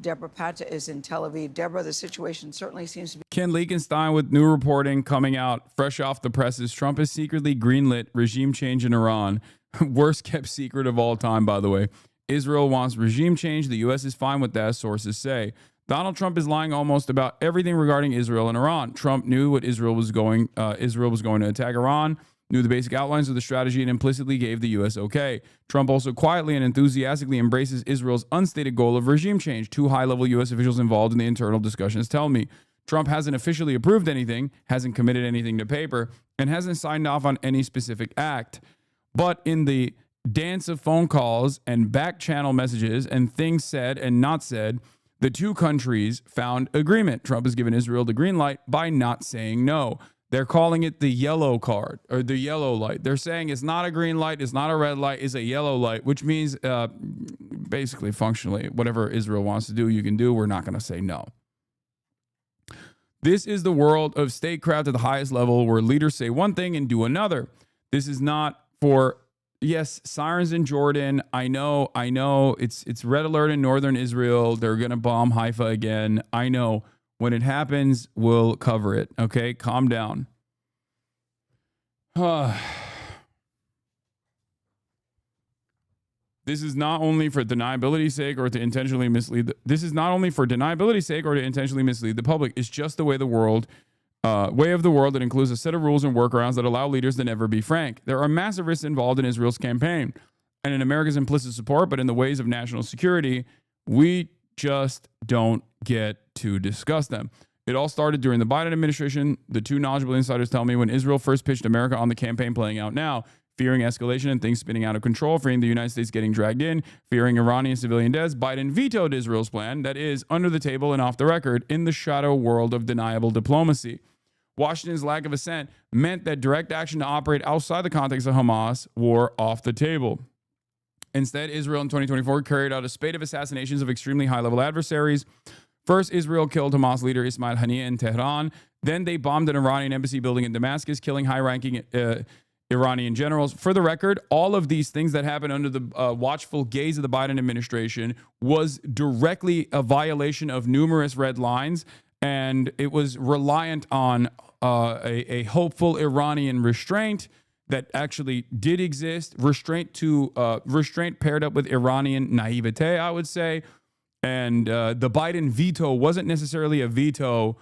Deborah Patta is in Tel Aviv. Deborah, the situation certainly seems to be... Ken Leakenstein with new reporting coming out fresh off the presses. Trump has secretly greenlit regime change in Iran. Worst kept secret of all time, by the way. Israel wants regime change. The U.S. is fine with that, sources say. Donald Trump is lying almost about everything regarding Israel and Iran. Trump knew what Israel was going to attack Iran, knew the basic outlines of the strategy, and implicitly gave the U.S. okay. Trump also quietly and enthusiastically embraces Israel's unstated goal of regime change. Two high-level U.S. officials involved in the internal discussions tell me. Trump hasn't officially approved anything, hasn't committed anything to paper, and hasn't signed off on any specific act. But in the dance of phone calls and back-channel messages and things said and not said, the two countries found agreement. Trump has given Israel the green light by not saying no. They're calling it the yellow card or the yellow light. They're saying it's not a green light, it's not a red light, it's a yellow light, which means basically functionally whatever Israel wants to do, you can do. We're not going to say no. This is the world of statecraft at the highest level where leaders say one thing and do another. This is not for... Yes, sirens in Jordan. I know. It's red alert in northern Israel. They're going to bomb Haifa again. I know. When it happens, we'll cover it. Okay? Calm down. This is not only for deniability's sake or to intentionally mislead. This is not only for deniability's sake or to intentionally mislead the public. It's just the way of the world that includes a set of rules and workarounds that allow leaders to never be frank. There are massive risks involved in Israel's campaign and in America's implicit support, but in the ways of national security, we just don't get to discuss them. It all started during the Biden administration. The two knowledgeable insiders tell me when Israel first pitched America on the campaign playing out now, fearing escalation and things spinning out of control, fearing the United States getting dragged in, fearing Iranian civilian deaths, Biden vetoed Israel's plan that is under the table and off the record in the shadow world of deniable diplomacy. Washington's lack of assent meant that direct action to operate outside the context of Hamas were off the table. Instead, Israel in 2024 carried out a spate of assassinations of extremely high-level adversaries. First, Israel killed Hamas leader Ismail Haniyeh in Tehran. Then they bombed an Iranian embassy building in Damascus, killing high-ranking Iranian generals. For the record, all of these things that happened under the watchful gaze of the Biden administration was directly a violation of numerous red lines, and it was reliant on a hopeful Iranian restraint that actually did exist. Restraint paired up with Iranian naivete, I would say. And the Biden veto wasn't necessarily a veto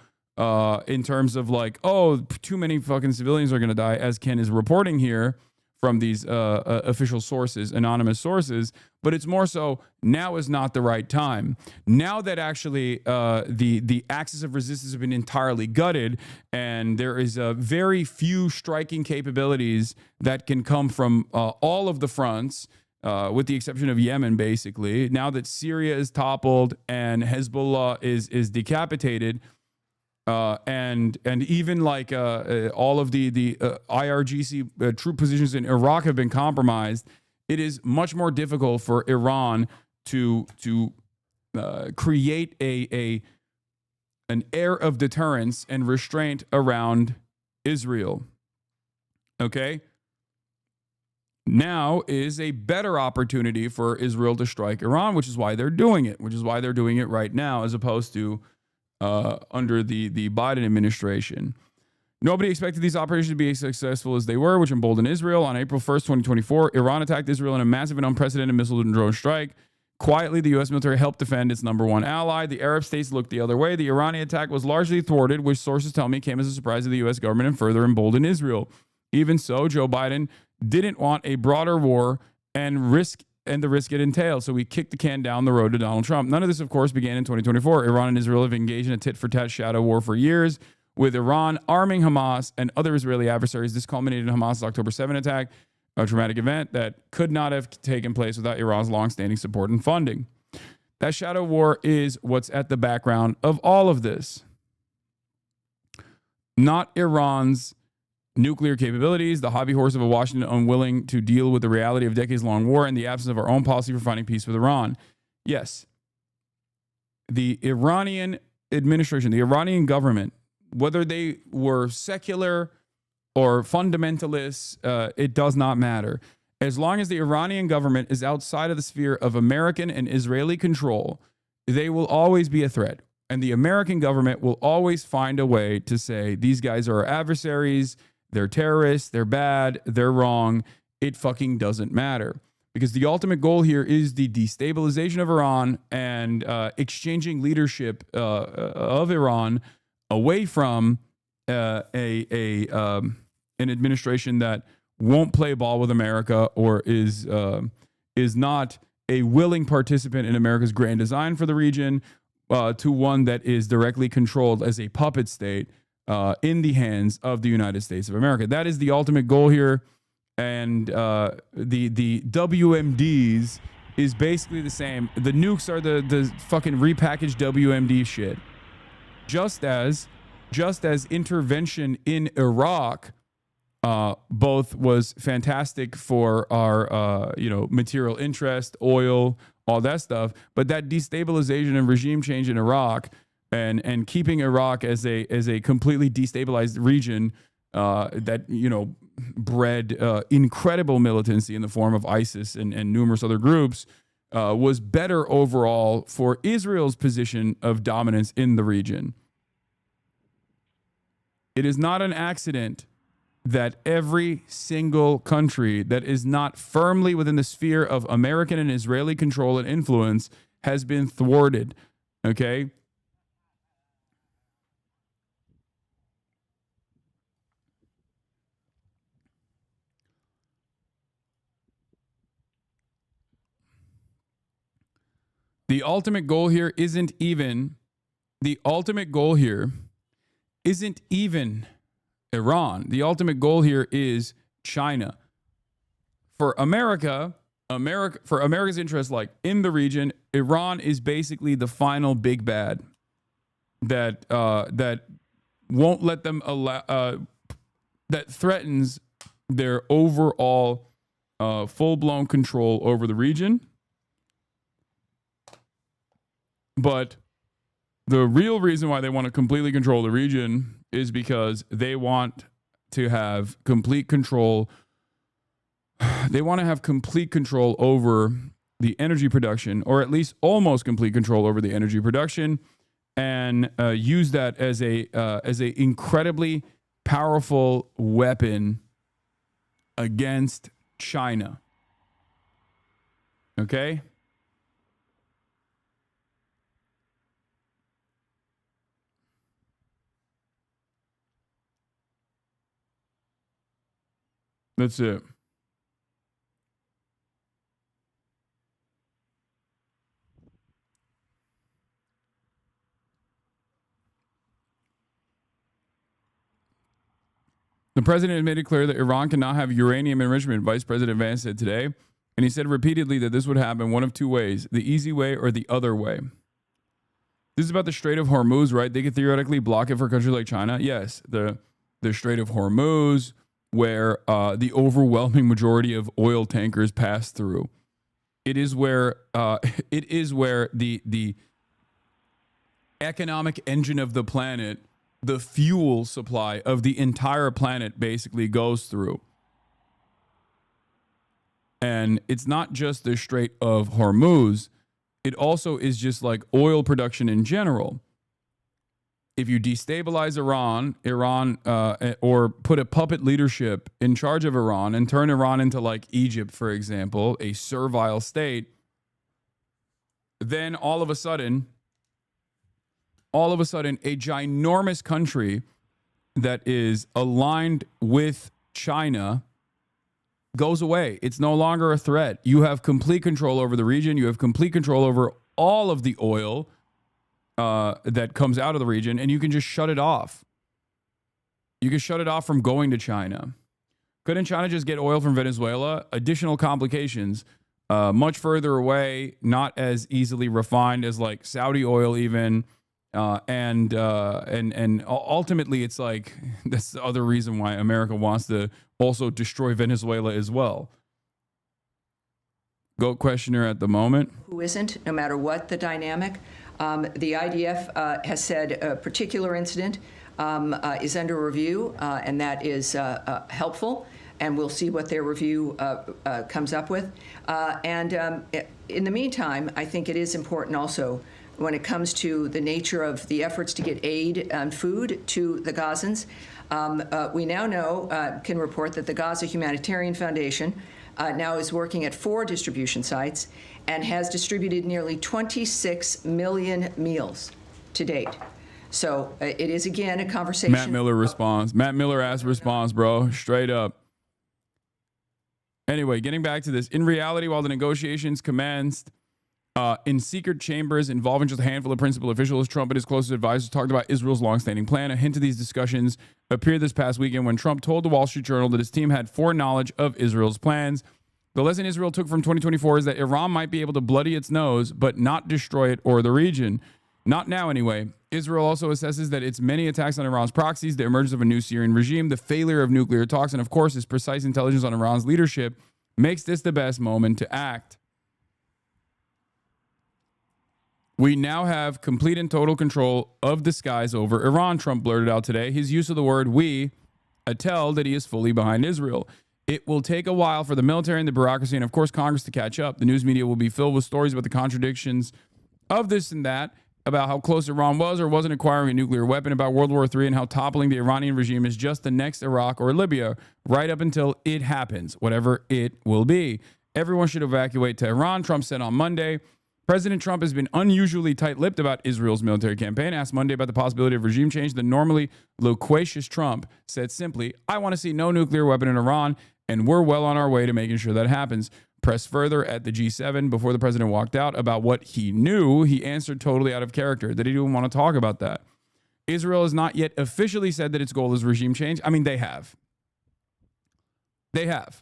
in terms of like, oh, too many fucking civilians are going to die, as Ken is reporting here from these official sources, anonymous sources. But it's more so now is not the right time. Now that actually the axis of resistance has been entirely gutted and there is very few striking capabilities that can come from all of the fronts, with the exception of Yemen, basically. Now that Syria is toppled and Hezbollah is decapitated, and even like all of the IRGC troop positions in Iraq have been compromised, it is much more difficult for Iran to create an air of deterrence and restraint around Israel. Okay? Now is a better opportunity for Israel to strike Iran, which is why they're doing it, right now, as opposed to under the Biden administration. Nobody expected these operations to be as successful as they were, which emboldened Israel. On April 1st, 2024, Iran attacked Israel in a massive and unprecedented missile and drone strike. Quietly, the U.S. military helped defend its number one ally. The Arab states looked the other way. The Iranian attack was largely thwarted, which sources tell me came as a surprise to the U.S. government and further emboldened Israel. Even so, Joe Biden didn't want a broader war and the risk it entailed, so we kicked the can down the road to Donald Trump. None of this, of course, began in 2024. Iran and Israel have engaged in a tit-for-tat shadow war for years. with Iran arming Hamas and other Israeli adversaries. This culminated in Hamas's October 7 attack, a traumatic event that could not have taken place without Iran's longstanding support and funding. That shadow war is what's at the background of all of this. Not Iran's nuclear capabilities, the hobby horse of a Washington unwilling to deal with the reality of decades-long war and the absence of our own policy for finding peace with Iran. Yes, the Iranian administration, the Iranian government, whether they were secular or fundamentalists, it does not matter. As long as the Iranian government is outside of the sphere of American and Israeli control, they will always be a threat. And the American government will always find a way to say, these guys are our adversaries, they're terrorists, they're bad, they're wrong. It fucking doesn't matter. Because the ultimate goal here is the destabilization of Iran and exchanging leadership of Iran away from an administration that won't play ball with America or is not a willing participant in America's grand design for the region, to one that is directly controlled as a puppet state in the hands of the United States of America. That is the ultimate goal here. And the WMDs is basically the same. The nukes are the fucking repackaged WMD shit. Just as intervention in Iraq both was fantastic for our material interest, oil, all that stuff, but that destabilization and regime change in Iraq and keeping Iraq as a completely destabilized region that bred incredible militancy in the form of ISIS and numerous other groups was better overall for Israel's position of dominance in the region. It is not an accident that every single country that is not firmly within the sphere of American and Israeli control and influence has been thwarted. Okay? The ultimate goal here isn't even Iran. The ultimate goal here is China. For America's interest, like in the region, Iran is basically the final big bad that won't let them allow, that threatens their overall full-blown control over the region. But the real reason why they want to completely control the region is because they want to have complete control. They want to have complete control over the energy production, or at least almost complete control over the energy production, and use that as a incredibly powerful weapon against China. Okay? That's it. The president made it clear that Iran cannot have uranium enrichment, Vice President Vance said today. And he said repeatedly that this would happen one of two ways, the easy way or the other way. This is about the Strait of Hormuz, right? They could theoretically block it for countries like China. Yes, the Strait of Hormuz, where the overwhelming majority of oil tankers pass through. It is where the economic engine of the planet, the fuel supply of the entire planet basically goes through. And it's not just the Strait of Hormuz. It also is just like oil production in general. If you destabilize Iran, or put a puppet leadership in charge of Iran and turn Iran into like Egypt, for example, a servile state, then all of a sudden, a ginormous country that is aligned with China goes away. It's no longer a threat. You have complete control over the region. You have complete control over all of the oil that comes out of the region, and you can just shut it off. You could shut it off from going to China. Couldn't China just get oil from Venezuela? Additional complications, much further away, not as easily refined as like Saudi oil even. And ultimately, it's like that's the other reason why America wants to also destroy Venezuela as well. GOAT questioner at the moment. Who isn't, no matter what the dynamic. The IDF has said a particular incident is under review, and that is helpful. And we'll see what their review comes up with. In the meantime, I think it is important also when it comes to the nature of the efforts to get aid and food to the Gazans. We now know, can report that the Gaza Humanitarian Foundation now is working at 4 distribution sites and has distributed nearly 26 million meals to date. So it is, again, a conversation. Matt Miller responds. Matt Miller ass response, bro. Straight up. Anyway, getting back to this. In reality, while the negotiations commenced in secret chambers involving just a handful of principal officials, Trump and his closest advisors talked about Israel's longstanding plan. A hint of these discussions appeared this past weekend when Trump told the Wall Street Journal that his team had foreknowledge of Israel's plans. The lesson Israel took from 2024 is that Iran might be able to bloody its nose, but not destroy it or the region. Not now, anyway. Israel also assesses that its many attacks on Iran's proxies, the emergence of a new Syrian regime, the failure of nuclear talks, and of course, its precise intelligence on Iran's leadership makes this the best moment to act. We now have complete and total control of the skies over Iran, Trump blurted out today. His use of the word we tell that he is fully behind Israel. It will take a while for the military and the bureaucracy and, of course, Congress to catch up. The news media will be filled with stories about the contradictions of this and that, about how close Iran was or wasn't acquiring a nuclear weapon, about World War III, and how toppling the Iranian regime is just the next Iraq or Libya, right up until it happens, whatever it will be. Everyone should evacuate to Iran, Trump said on Monday. President Trump has been unusually tight-lipped about Israel's military campaign. Asked Monday about the possibility of regime change, the normally loquacious Trump said simply, I want to see no nuclear weapon in Iran, and we're well on our way to making sure that happens. Pressed further at the G7 before the president walked out about what he knew, he answered totally out of character that he didn't want to talk about that. Israel has not yet officially said that its goal is regime change. I mean, they have. They have.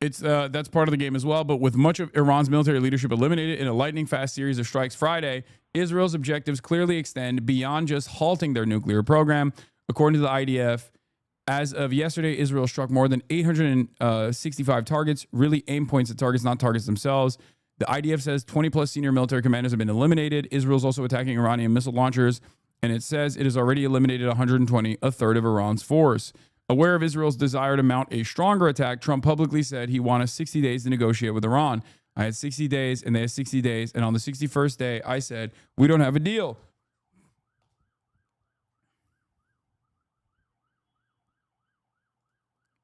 It's that's part of the game as well. But with much of Iran's military leadership eliminated in a lightning-fast series of strikes Friday, Israel's objectives clearly extend beyond just halting their nuclear program. According to the IDF, as of yesterday, Israel struck more than 865 targets, really aim points at targets, not targets themselves. The IDF says 20-plus senior military commanders have been eliminated. Israel's also attacking Iranian missile launchers, and it says it has already eliminated 120, a third of Iran's force. Aware of Israel's desire to mount a stronger attack, Trump publicly said he wanted 60 days to negotiate with Iran. I had 60 days, and they had 60 days, and on the 61st day, I said, we don't have a deal.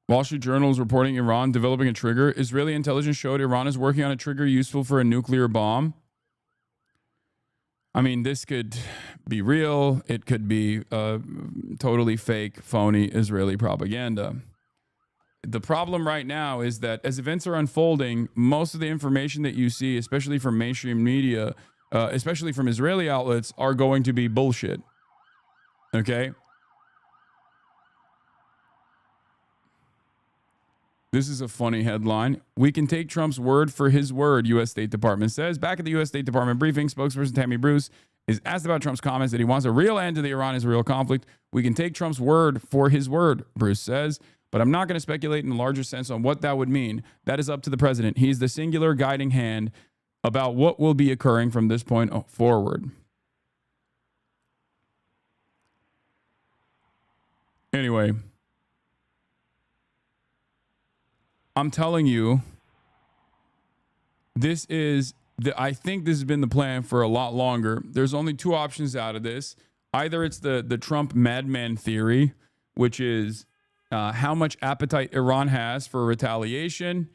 Wall Street Journal is reporting Iran developing a trigger. Israeli intelligence showed Iran is working on a trigger useful for a nuclear bomb. I mean, this could be real. It could be totally fake, phony Israeli propaganda. The problem right now is that as events are unfolding, most of the information that you see, especially from mainstream media, especially from Israeli outlets, are going to be bullshit. Okay? This is a funny headline. We can take Trump's word for his word, U.S. State Department says. Back at the U.S. State Department briefing, spokesperson Tammy Bruce is asked about Trump's comments that he wants a real end to the Iran-Israel conflict. We can take Trump's word for his word, Bruce says, but I'm not going to speculate in a larger sense on what that would mean. That is up to the president. He's the singular guiding hand about what will be occurring from this point forward. Anyway, I'm telling you, I think this has been the plan for a lot longer. There's only two options out of this. Either it's the Trump madman theory, which is how much appetite Iran has for retaliation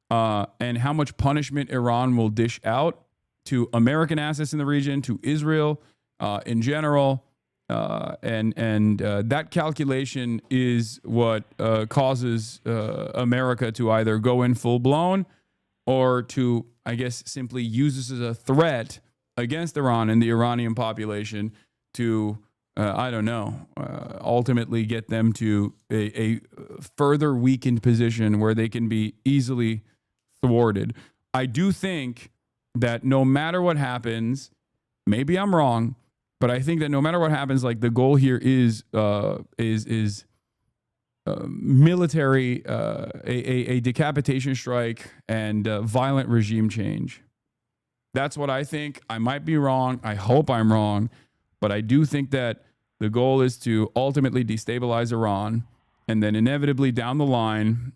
and how much punishment Iran will dish out to American assets in the region, to Israel in general. And that calculation is what causes America to either go in full blown or to, I guess, simply use this as a threat against Iran and the Iranian population to I don't know, ultimately get them to a further weakened position where they can be easily thwarted. I do think that no matter what happens, maybe I'm wrong, but I think that no matter what happens, like the goal here is military, a decapitation strike and violent regime change. That's what I think. I might be wrong. I hope I'm wrong, but I do think that the goal is to ultimately destabilize Iran and then inevitably down the line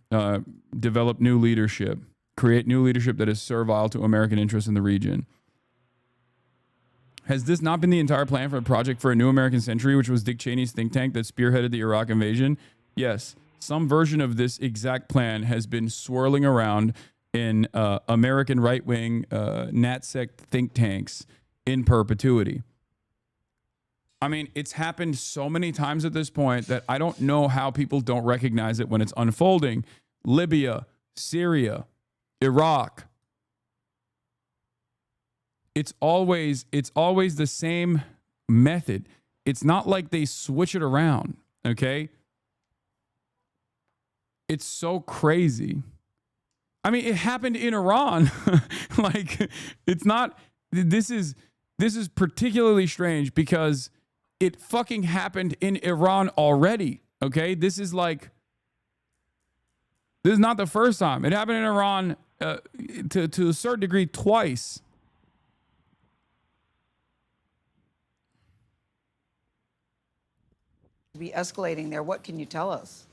develop new leadership, create new leadership that is servile to American interests in the region. Has this not been the entire plan for a project for a new American century, which was Dick Cheney's think tank that spearheaded the Iraq invasion? Yes, some version of this exact plan has been swirling around in American right-wing NatSec think tanks in perpetuity. I mean, it's happened so many times at this point that I don't know how people don't recognize it when it's unfolding. Libya, Syria, Iraq. It's always the same method. It's not like they switch it around, okay? It's so crazy. I mean, it happened in Iran. Like, it's not, this is particularly strange because it fucking happened in Iran already, okay? This is not the first time. It happened in Iran to a certain degree twice. Be escalating there. What can you tell us?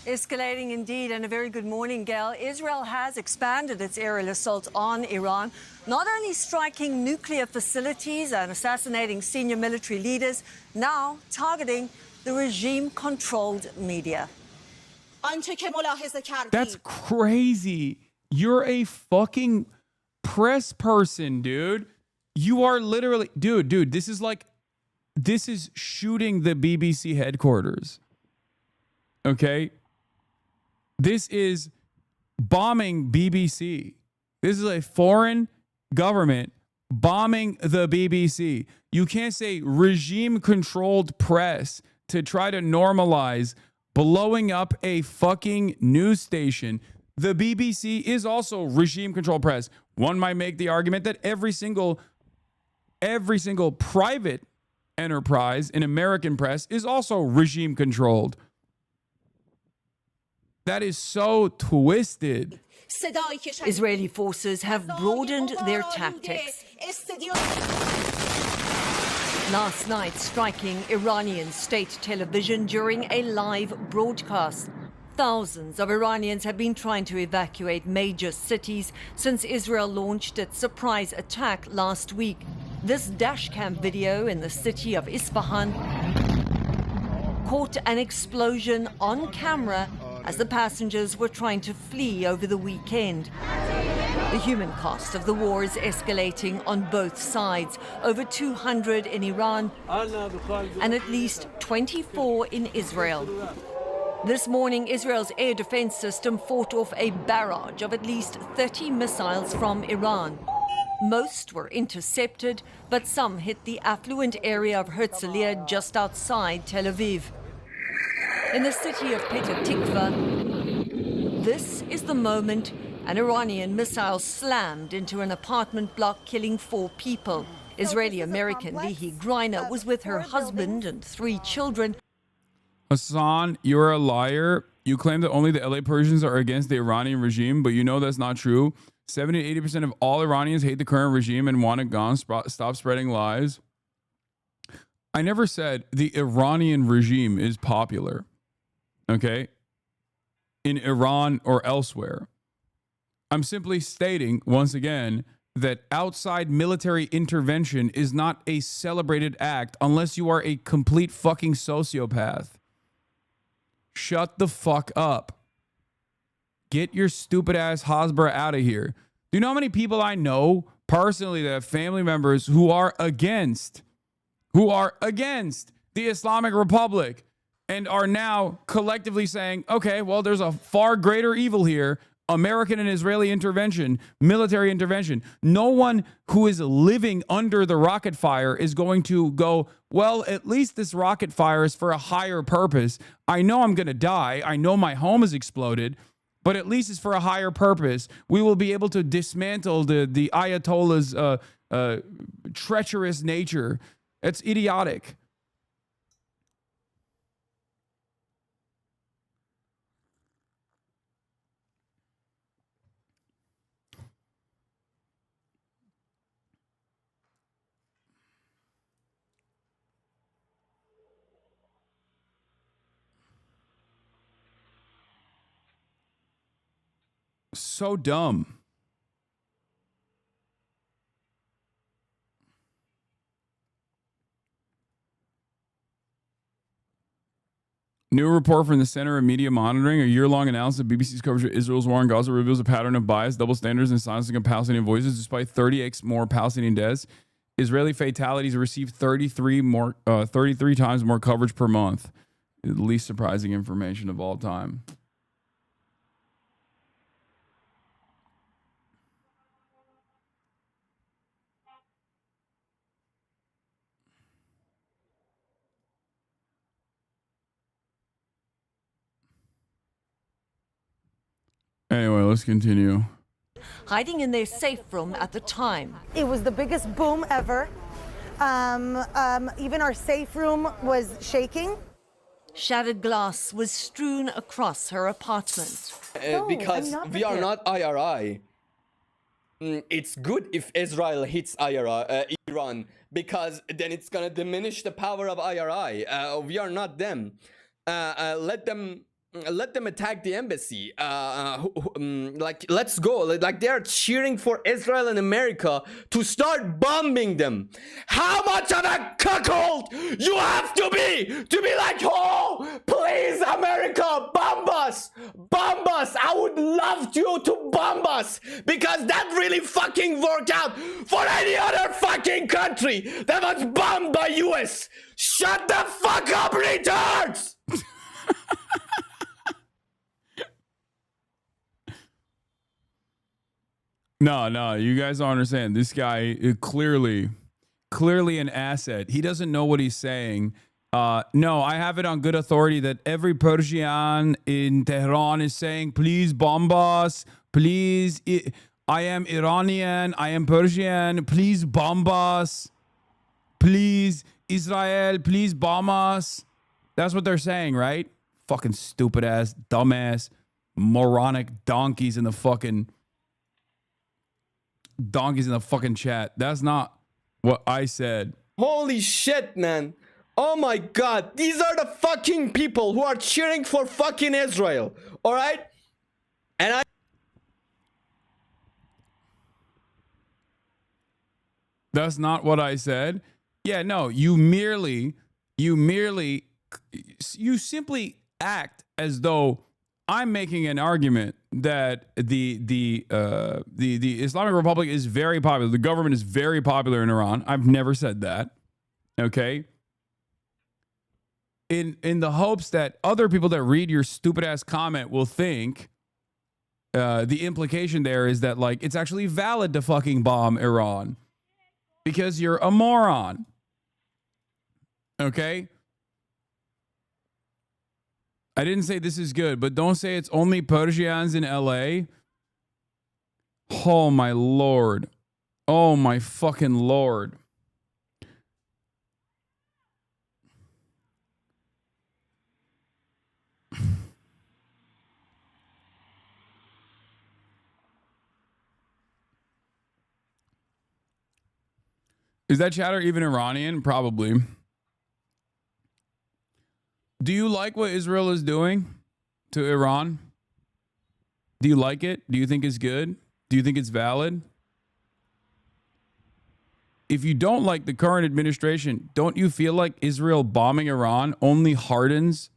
Escalating indeed, and a very good morning, Gail. Israel has expanded its aerial assault on Iran, not only striking nuclear facilities and assassinating senior military leaders, now targeting the regime-controlled media. That's crazy. You're a fucking press person, dude. You are literally, dude, this is shooting the BBC headquarters. Okay? This is bombing BBC. This is a foreign government bombing the BBC. You can't say regime-controlled press to try to normalize blowing up a fucking news station. The BBC is also regime-controlled press. One might make the argument that every single private enterprise in American press is also regime-controlled. That is so twisted. Israeli forces have broadened their tactics. Last night, striking Iranian state television during a live broadcast. Thousands of Iranians have been trying to evacuate major cities since Israel launched its surprise attack last week. This dashcam video in the city of Isfahan caught an explosion on camera as the passengers were trying to flee over the weekend. The human cost of the war is escalating on both sides. Over 200 in Iran and at least 24 in Israel. This morning, Israel's air defense system fought off a barrage of at least 30 missiles from Iran. Most were intercepted, but some hit the affluent area of Herzliya just outside Tel Aviv. In the city of Petah Tikva, this is the moment an Iranian missile slammed into an apartment block, killing 4 people. Israeli-American Lihi Greiner was with her husband and 3 children. Hasan, you're a liar. You claim that only the LA Persians are against the Iranian regime, but you know that's not true. 70 to 80% of all Iranians hate the current regime and want it gone. Stop spreading lies. I never said the Iranian regime is popular. Okay? In Iran or elsewhere. I'm simply stating, once again, that outside military intervention is not a celebrated act unless you are a complete fucking sociopath. Shut the fuck up. Get your stupid ass Hasbara out of here. Do you know how many people I know personally that have family members who are against the Islamic Republic and are now collectively saying, okay, well, there's a far greater evil here. American and Israeli intervention, military intervention. No one who is living under the rocket fire is going to go, well, at least this rocket fire is for a higher purpose. I know I'm going to die. I know my home has exploded, but at least it's for a higher purpose. We will be able to dismantle the Ayatollah's treacherous nature. It's idiotic. So dumb. New report from the Center of Media Monitoring, a year-long analysis of BBC's coverage of Israel's war in Gaza reveals a pattern of bias, double standards, and silencing of Palestinian voices. Despite 38 more Palestinian deaths, Israeli fatalities received 33 times more coverage per month. The least surprising information of all time. Anyway, let's continue. Hiding in their safe room at the time. It was the biggest boom ever. Even our safe room was shaking. Shattered glass was strewn across her apartment. Because we are not IRI. It's good if Israel hits Iran, because then it's gonna diminish the power of IRI. We are not them. Let them attack the embassy. Like, let's go. Like, they're cheering for Israel and America to start bombing them. How much of a cuckold you have to be like, oh, please, America, bomb us. Bomb us. I would love you to bomb us, because that really fucking worked out for any other fucking country that was bombed by US. Shut the fuck up, retards! No, you guys don't understand. This guy is clearly an asset. He doesn't know what he's saying. No, I have it on good authority that every Persian in Tehran is saying, please bomb us. Please, I am Iranian. I am Persian. Please bomb us. Please, Israel, please bomb us. That's what they're saying, right? Fucking stupid ass, dumbass, moronic donkeys in the fucking chat. That's not what I said. Holy shit, man. Oh my god. These are the fucking people who are cheering for fucking Israel. All right? And That's not what I said. Yeah, no, you simply act as though I'm making an argument that the Islamic Republic is very popular. The government is very popular in Iran. I've never said that. Okay. In the hopes that other people that read your stupid ass comment will think the implication there is that, like, it's actually valid to fucking bomb Iran because you're a moron. Okay. I didn't say this is good, but don't say it's only Persians in LA. Oh my Lord. Oh my fucking Lord. Is that chatter even Iranian? Probably. Do you like what Israel is doing to Iran? Do you like it? Do you think it's good? Do you think it's valid? If you don't like the current administration, don't you feel like Israel bombing Iran only hardens,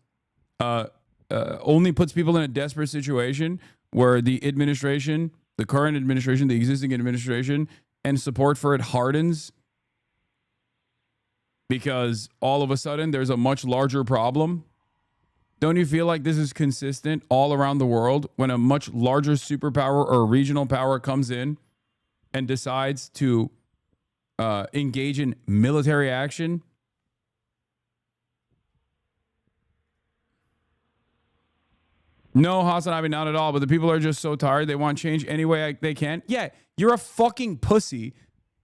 only puts people in a desperate situation where the administration, the current administration, the existing administration, and support for it hardens? Because all of a sudden there's a much larger problem. Don't you feel like this is consistent all around the world when a much larger superpower or regional power comes in and decides to engage in military action? No, Hasanabi, not at all. But the people are just so tired. They want change any way they can. Yeah, you're a fucking pussy.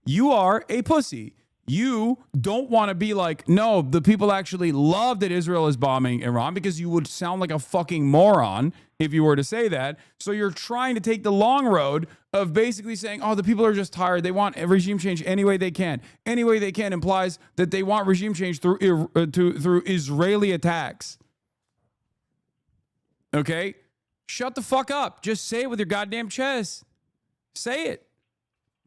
You are a pussy. You don't want to be like, no, the people actually love that Israel is bombing Iran, because you would sound like a fucking moron if you were to say that. So you're trying to take the long road of basically saying, oh, the people are just tired. They want regime change any way they can. Any way they can implies that they want regime change through Israeli attacks. Okay? Shut the fuck up. Just say it with your goddamn chest. Say it.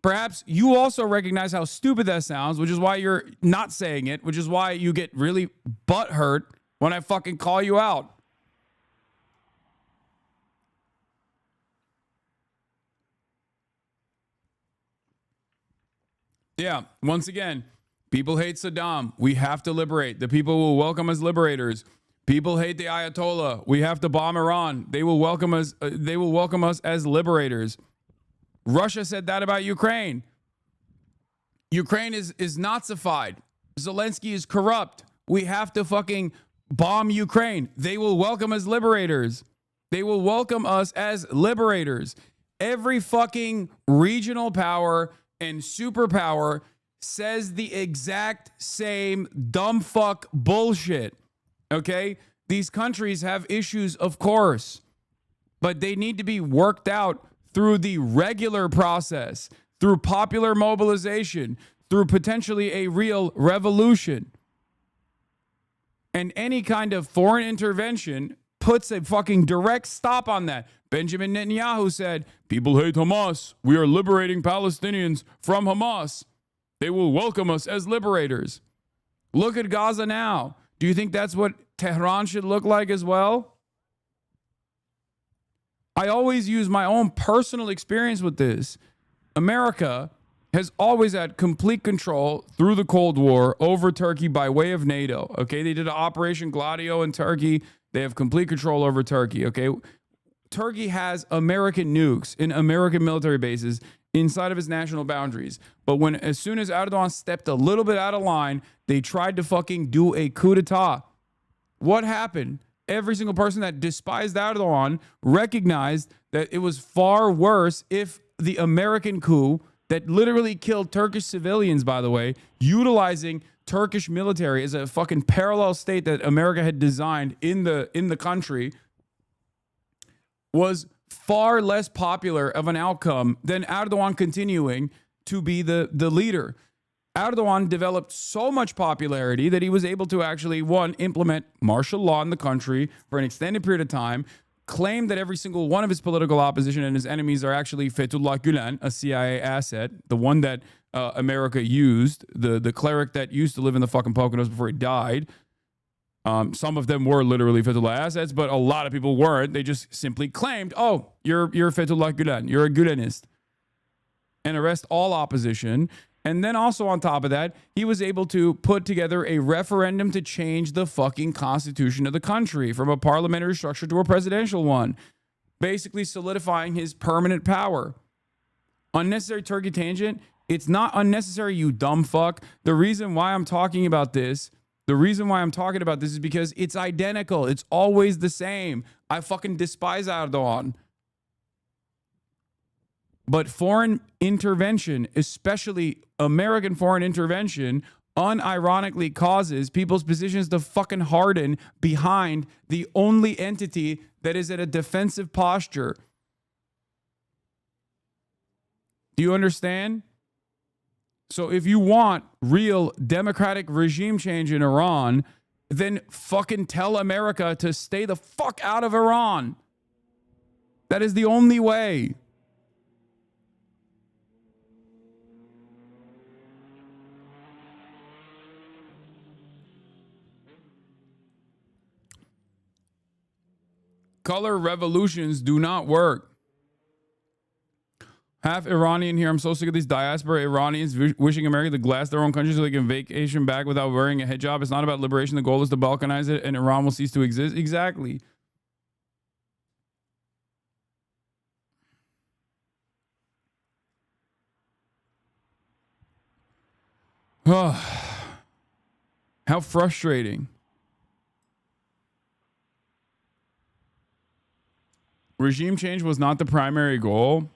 Perhaps you also recognize how stupid that sounds, which is why you're not saying it, which is why you get really butthurt when I fucking call you out. Yeah, once again, people hate Saddam. We have to liberate. The people will welcome as liberators. People hate the Ayatollah. We have to bomb Iran. They will welcome us. They will welcome us as liberators. Russia said that about Ukraine. Ukraine is Nazified. Zelensky is corrupt. We have to fucking bomb Ukraine. They will welcome as liberators. They will welcome us as liberators. Every fucking regional power and superpower says the exact same dumb fuck bullshit. Okay? These countries have issues, of course, but they need to be worked out through the regular process, through popular mobilization, through potentially a real revolution. And any kind of foreign intervention puts a fucking direct stop on that. Benjamin Netanyahu said, people hate Hamas. We are liberating Palestinians from Hamas. They will welcome us as liberators. Look at Gaza now. Do you think that's what Tehran should look like as well? I always use my own personal experience with this. America has always had complete control through the Cold War over Turkey by way of NATO. Okay, they did an Operation Gladio in Turkey. They have complete control over Turkey. Okay, Turkey has American nukes in American military bases inside of its national boundaries. But as soon as Erdogan stepped a little bit out of line, they tried to fucking do a coup d'etat. What happened? Every single person that despised Erdogan recognized that it was far worse if the American coup that literally killed Turkish civilians, by the way, utilizing Turkish military as a fucking parallel state that America had designed in the country, was far less popular of an outcome than Erdogan continuing to be the leader. Erdogan developed so much popularity that he was able to actually, one, implement martial law in the country for an extended period of time, claim that every single one of his political opposition and his enemies are actually Fethullah Gulen, a CIA asset, the one that America used, the cleric that used to live in the fucking Poconos before he died. Some of them were literally Fethullah assets, but a lot of people weren't. They just simply claimed, oh, you're Fethullah Gulen, you're a Gulenist, and arrest all opposition. And then also on top of that, he was able to put together a referendum to change the fucking constitution of the country from a parliamentary structure to a presidential one, basically solidifying his permanent power. Unnecessary Turkey tangent. It's not unnecessary, you dumb fuck. The reason why I'm talking about this is because it's identical. It's always the same. I fucking despise Erdogan. But foreign intervention, especially American foreign intervention, unironically causes people's positions to fucking harden behind the only entity that is at a defensive posture. Do you understand? So if you want real democratic regime change in Iran, then fucking tell America to stay the fuck out of Iran. That is the only way. Color revolutions do not work. Half Iranian here. I'm so sick of these diaspora Iranians wishing America to glass their own country so they can vacation back without wearing a hijab. It's not about liberation. The goal is to balkanize it and Iran will cease to exist. Exactly. How frustrating. Regime change was not the primary goal.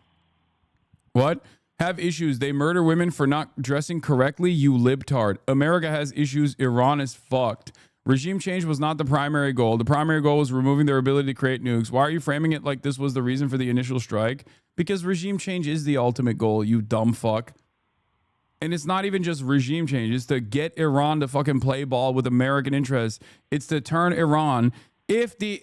What? Have issues. They murder women for not dressing correctly, you libtard. America has issues. Iran is fucked. Regime change was not the primary goal. The primary goal was removing their ability to create nukes. Why are you framing it like this was the reason for the initial strike? Because regime change is the ultimate goal, you dumb fuck. And it's not even just regime change. It's to get Iran to fucking play ball with American interests. It's to turn Iran. If the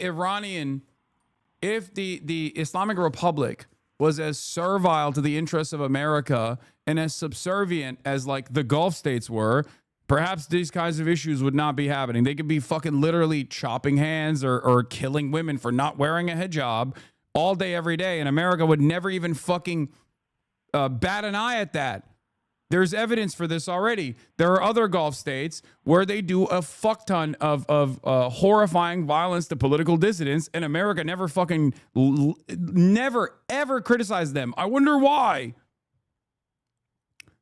Islamic Republic was as servile to the interests of America and as subservient as like the Gulf states were, perhaps these kinds of issues would not be happening. They could be fucking literally chopping hands or killing women for not wearing a hijab all day, every day. And America would never even fucking bat an eye at that. There's evidence for this already. There are other Gulf states where they do a fuck ton of horrifying violence to political dissidents, and America never fucking, never, ever criticized them. I wonder why.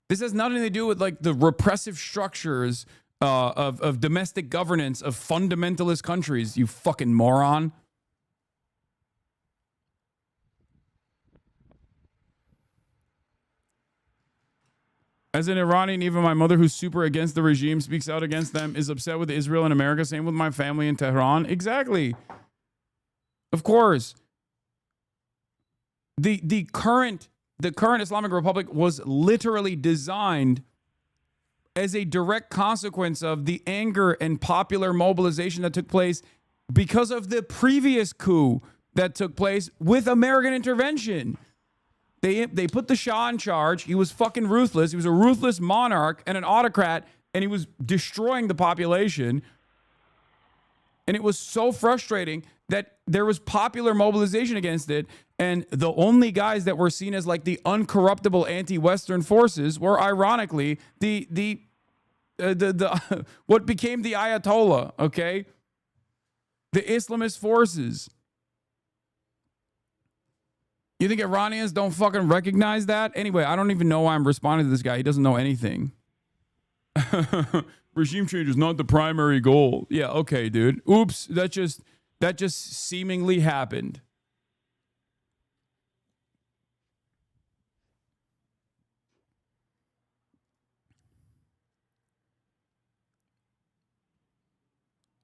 This has nothing to do with like the repressive structures of domestic governance of fundamentalist countries, you fucking moron. As an Iranian, even my mother, who's super against the regime, speaks out against them, is upset with Israel and America. Same with my family in Tehran. Exactly. Of course. The current Islamic Republic was literally designed as a direct consequence of the anger and popular mobilization that took place because of the previous coup that took place with American intervention. They put the Shah in charge. He was fucking ruthless. He was a ruthless monarch and an autocrat, and he was destroying the population. And it was so frustrating that there was popular mobilization against it, and the only guys that were seen as like the uncorruptible anti-Western forces were ironically the what became the Ayatollah, okay? The Islamist forces. You think Iranians don't fucking recognize that? Anyway, I don't even know why I'm responding to this guy. He doesn't know anything. Regime change is not the primary goal. Yeah, okay, dude. Oops, that just seemingly happened.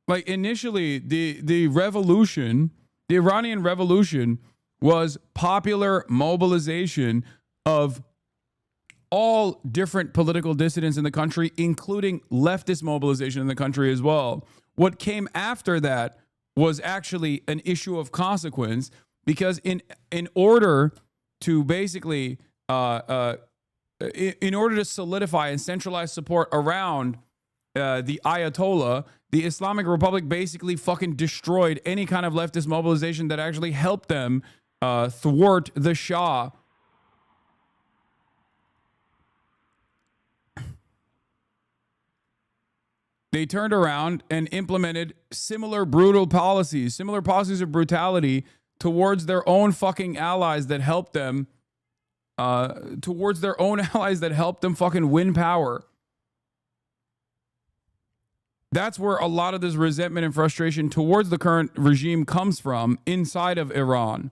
Like initially, the revolution, the Iranian revolution, was popular mobilization of all different political dissidents in the country, including leftist mobilization in the country as well. What came after that was actually an issue of consequence, because in order to basically, in order to solidify and centralize support around the Ayatollah, the Islamic Republic basically fucking destroyed any kind of leftist mobilization that actually helped them thwart the Shah. They turned around and implemented similar policies of brutality towards their own fucking allies that helped them, fucking win power. That's where a lot of this resentment and frustration towards the current regime comes from inside of Iran.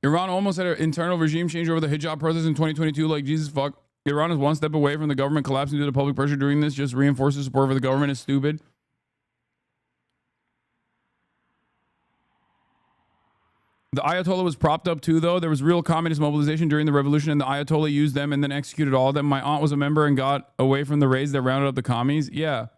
Iran almost had an internal regime change over the hijab protest in 2022. Like, Jesus fuck. Iran is one step away from the government collapsing due to public pressure. Doing this just reinforces support for the government is stupid. The Ayatollah was propped up too, though. There was real communist mobilization during the revolution, and the Ayatollah used them and then executed all of them. My aunt was a member and got away from the raids that rounded up the commies. Yeah.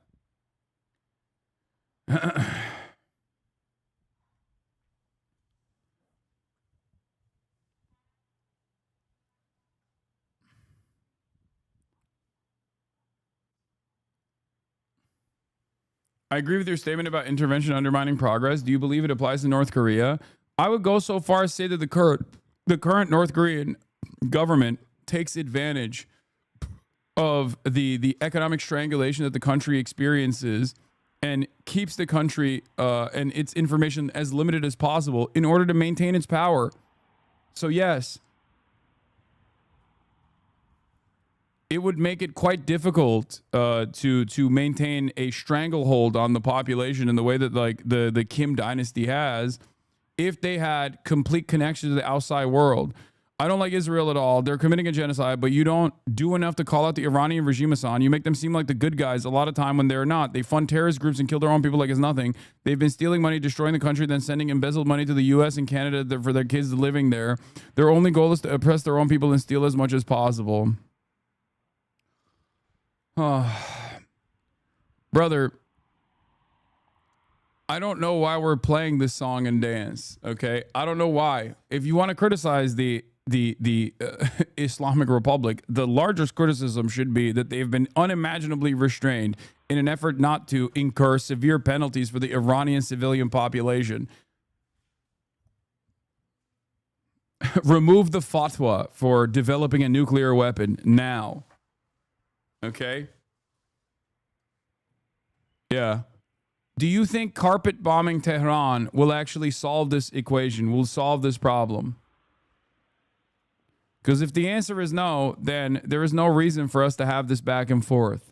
I agree with your statement about intervention undermining progress. Do you believe it applies to North Korea? I would go so far as to say that the current North Korean government takes advantage of the economic strangulation that the country experiences and keeps the country and its information as limited as possible in order to maintain its power. So yes, it would make it quite difficult to maintain a stranglehold on the population in the way that like the Kim dynasty has if they had complete connection to the outside world. I don't like Israel at all. They're committing a genocide, but you don't do enough to call out the Iranian regime, Hasan. You make them seem like the good guys a lot of time when they're not. They fund terrorist groups and kill their own people like it's nothing. They've been stealing money, destroying the country, then sending embezzled money to the U.S. and Canada for their kids living there. Their only goal is to oppress their own people and steal as much as possible. Brother, I don't know why we're playing this song and dance, okay? I don't know why. If you want to criticize the Islamic Republic, the largest criticism should be that they've been unimaginably restrained in an effort not to incur severe penalties for the Iranian civilian population. Remove the fatwa for developing a nuclear weapon now. Okay? Yeah. Do you think carpet bombing Tehran will actually solve this equation, will solve this problem? Because if the answer is no, then there is no reason for us to have this back and forth.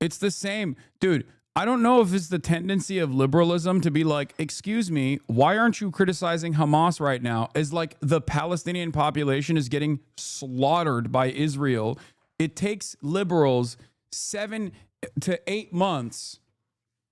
It's the same. Dude, I don't know if it's the tendency of liberalism to be like, excuse me, why aren't you criticizing Hamas right now? As like the Palestinian population is getting slaughtered by Israel. It takes liberals 7 to 8 months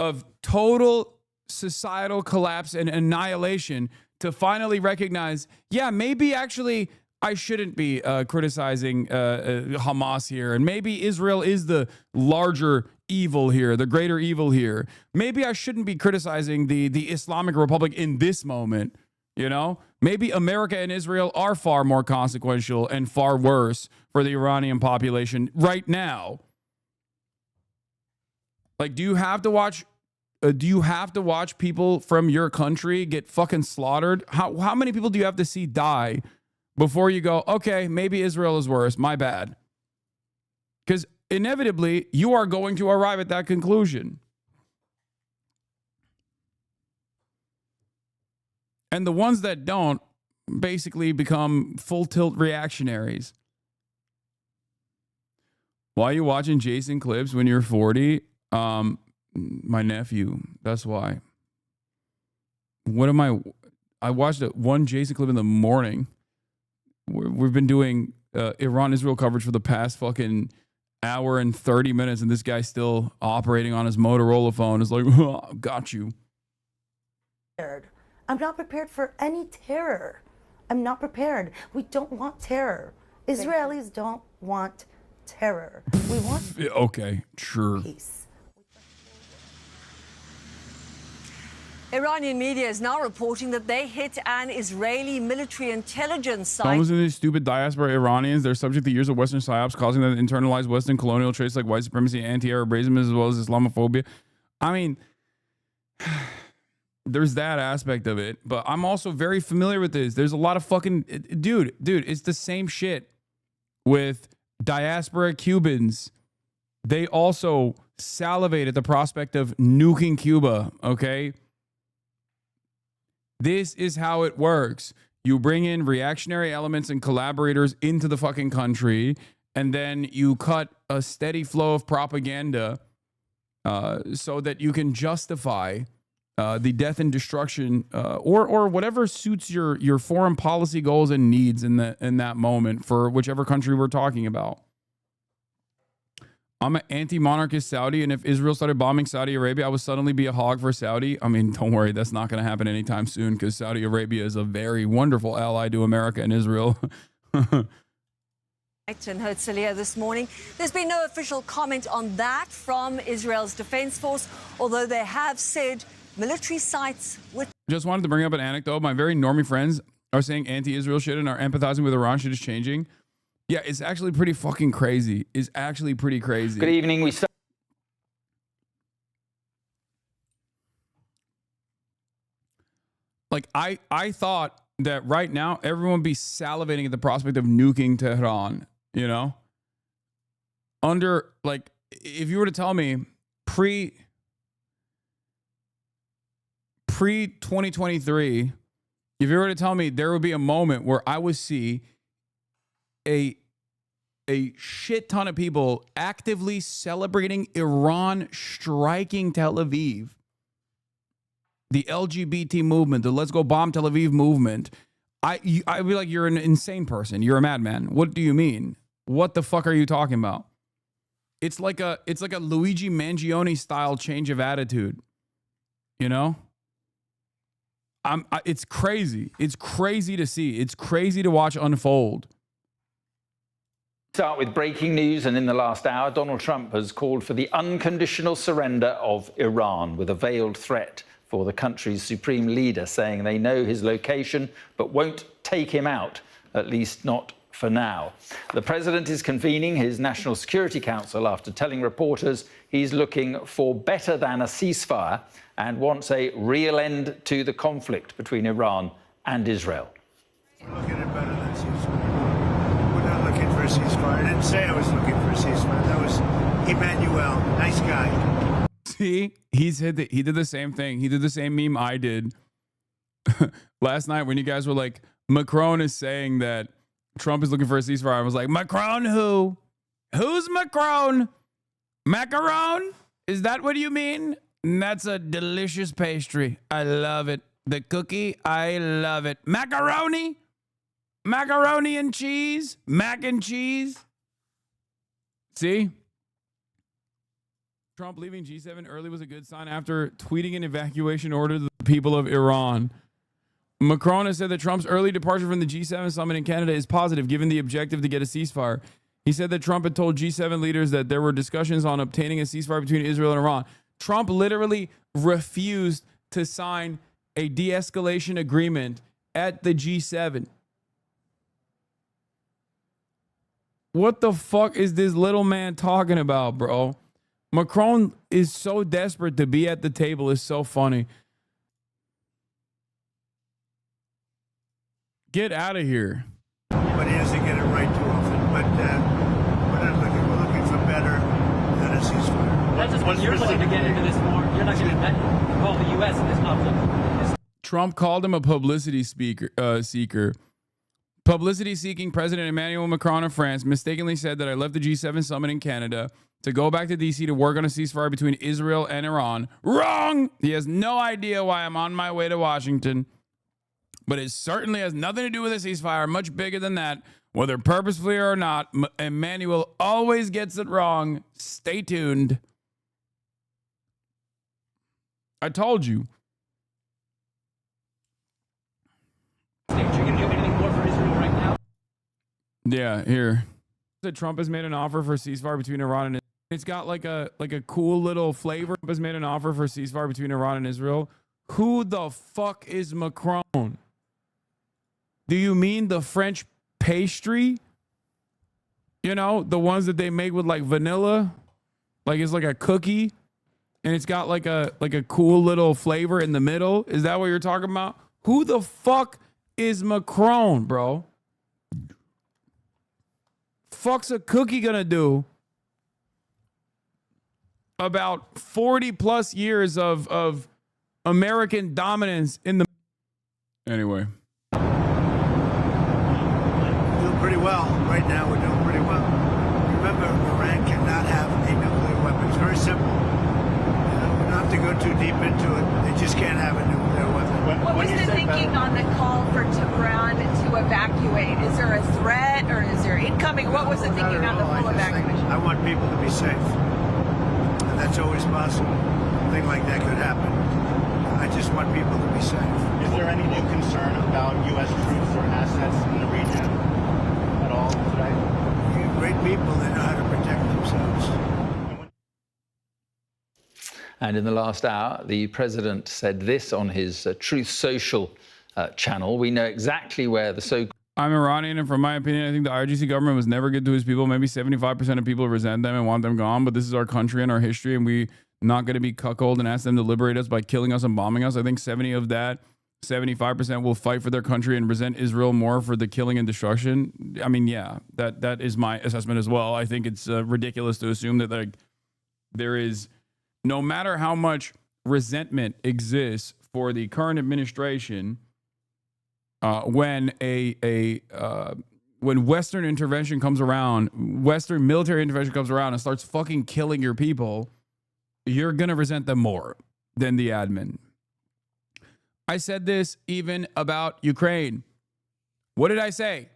of total societal collapse and annihilation to finally recognize, yeah, maybe actually I shouldn't be criticizing Hamas here. And maybe Israel is the larger evil here, the greater evil here. Maybe I shouldn't be criticizing the Islamic Republic in this moment, you know? Maybe America and Israel are far more consequential and far worse for the Iranian population right now. Like, do you have to watch people from your country get fucking slaughtered? How many people do you have to see die before you go, okay, maybe Israel is worse, my bad? Because inevitably, you are going to arrive at that conclusion. And the ones that don't basically become full tilt reactionaries. Why are you watching Jason clips when you're 40? My nephew, that's why. I watched one Jason clip in the morning. We've been doing Iran-Israel coverage for the past fucking hour and 30 minutes, and this guy's still operating on his Motorola phone. It's like, oh, got you. I'm not prepared for any terror. I'm not prepared. We don't want terror. Israelis don't want terror. We want okay, sure. peace. Iranian media is now reporting that they hit an Israeli military intelligence site. Those are these stupid diaspora Iranians. They're subject to years of Western psyops, causing them to internalize Western colonial traits like white supremacy, anti-Arab racism, as well as Islamophobia. I mean, there's that aspect of it, but I'm also very familiar with this. There's a lot of fucking... Dude, it's the same shit with diaspora Cubans. They also salivate at the prospect of nuking Cuba, okay? This is how it works. You bring in reactionary elements and collaborators into the fucking country, and then you cut a steady flow of propaganda so that you can justify the death and destruction or whatever suits your foreign policy goals and needs in that moment for whichever country we're talking about. I'm an anti-monarchist Saudi, and if Israel started bombing Saudi Arabia, I would suddenly be a hog for Saudi. I mean, don't worry, that's not going to happen anytime soon because Saudi Arabia is a very wonderful ally to America and Israel. In Herzliya this morning. There's been no official comment on that from Israel's Defense Force, although they have said military sites with... Just wanted to bring up an anecdote. My very normie friends are saying anti-Israel shit and are empathizing with Iran shit is changing. Yeah, it's actually pretty fucking crazy. It's actually pretty crazy. Good evening. We start. Like, I thought that right now everyone would be salivating at the prospect of nuking Tehran, you know? Under, like, if you were to tell me pre-2023, if you were to tell me there would be a moment where I would see a shit ton of people actively celebrating Iran striking Tel Aviv, the LGBT movement, the Let's Go Bomb Tel Aviv movement, I'd be like, you're an insane person. You're a madman. What do you mean? What the fuck are you talking about? It's like a Luigi Mangione style change of attitude. You know? It's crazy. It's crazy to see. It's crazy to watch unfold. Start with breaking news, and in the last hour, Donald Trump has called for the unconditional surrender of Iran with a veiled threat for the country's supreme leader, saying they know his location but won't take him out, at least not for now. The president is convening his National Security Council after telling reporters he's looking for better than a ceasefire and wants a real end to the conflict between Iran and Israel. We're looking at better than ceasefire. We're not looking for a ceasefire. I didn't say I was looking for a ceasefire. That was Emmanuel. Nice guy. See, he did the same thing. He did the same meme I did last night when you guys were like, Macron is saying that Trump is looking for a ceasefire. I was like, Macron who? Who's Macron? Macaron? Is that what you mean? That's a delicious pastry. I love it. The cookie, I love it. Macaroni? Macaroni and cheese? Mac and cheese? See? Trump leaving G7 early was a good sign after tweeting an evacuation order to the people of Iran. Macron has said that Trump's early departure from the G7 summit in Canada is positive, given the objective to get a ceasefire. He said that Trump had told G7 leaders that there were discussions on obtaining a ceasefire between Israel and Iran. Trump literally refused to sign a de-escalation agreement at the G7. What the fuck is this little man talking about, bro? Macron is so desperate to be at the table. It's so funny. Get out of here. But he doesn't get it right too often. But we're not looking. We're looking for better than a ceasefire. That's just when you're looking to get into this more. You're not going to involve the U.S. in this conflict. Trump called him a publicity seeker. Publicity-seeking President Emmanuel Macron of France mistakenly said that I left the G7 summit in Canada to go back to D.C. to work on a ceasefire between Israel and Iran. Wrong! He has no idea why I'm on my way to Washington. But it certainly has nothing to do with a ceasefire, much bigger than that. Whether purposefully or not, Emmanuel always gets it wrong. Stay tuned. I told you. Are you going to do anything more for Israel right now? Yeah, here. Trump has made an offer for a ceasefire between Iran and Israel. It's got like a cool little flavor. Trump has made an offer for a ceasefire between Iran and Israel. Who the fuck is Macron? Do you mean the French pastry? You know, the ones that they make with like vanilla? Like it's like a cookie and it's got like a cool little flavor in the middle? Is that what you're talking about? Who the fuck is Macron, bro? Fuck's a cookie gonna do about 40 plus years of American dominance in the... Anyway. We're doing pretty well. Right now, we're doing pretty well. Remember, Iran cannot have a nuclear weapon. It's very simple. We don't have to go too deep into it. They just can't have a nuclear weapon. What was the thinking on the call for Tehran to evacuate? Is there a threat or is there incoming? What was the thinking on the full evacuation? I want people to be safe. And that's always possible. A thing like that could happen. I just want people to be safe. Is there any new concern about U.S. troops or assets in the region at all today? Great people, they know how to protect themselves. And in the last hour, the president said this on his Truth Social channel. We know exactly where the so-called I'm Iranian, and from my opinion, I think the IRGC government was never good to his people. Maybe 75% of people resent them and want them gone, but this is our country and our history, and we not going to be cuckolded and ask them to liberate us by killing us and bombing us. I think 75% will fight for their country and resent Israel more for the killing and destruction. I mean, yeah, that is my assessment as well. I think it's ridiculous to assume that like there is, no matter how much resentment exists for the current administration, when Western intervention comes around, Western military intervention comes around and starts fucking killing your people, you're gonna resent them more than the admin. I said this even about Ukraine. What did I say?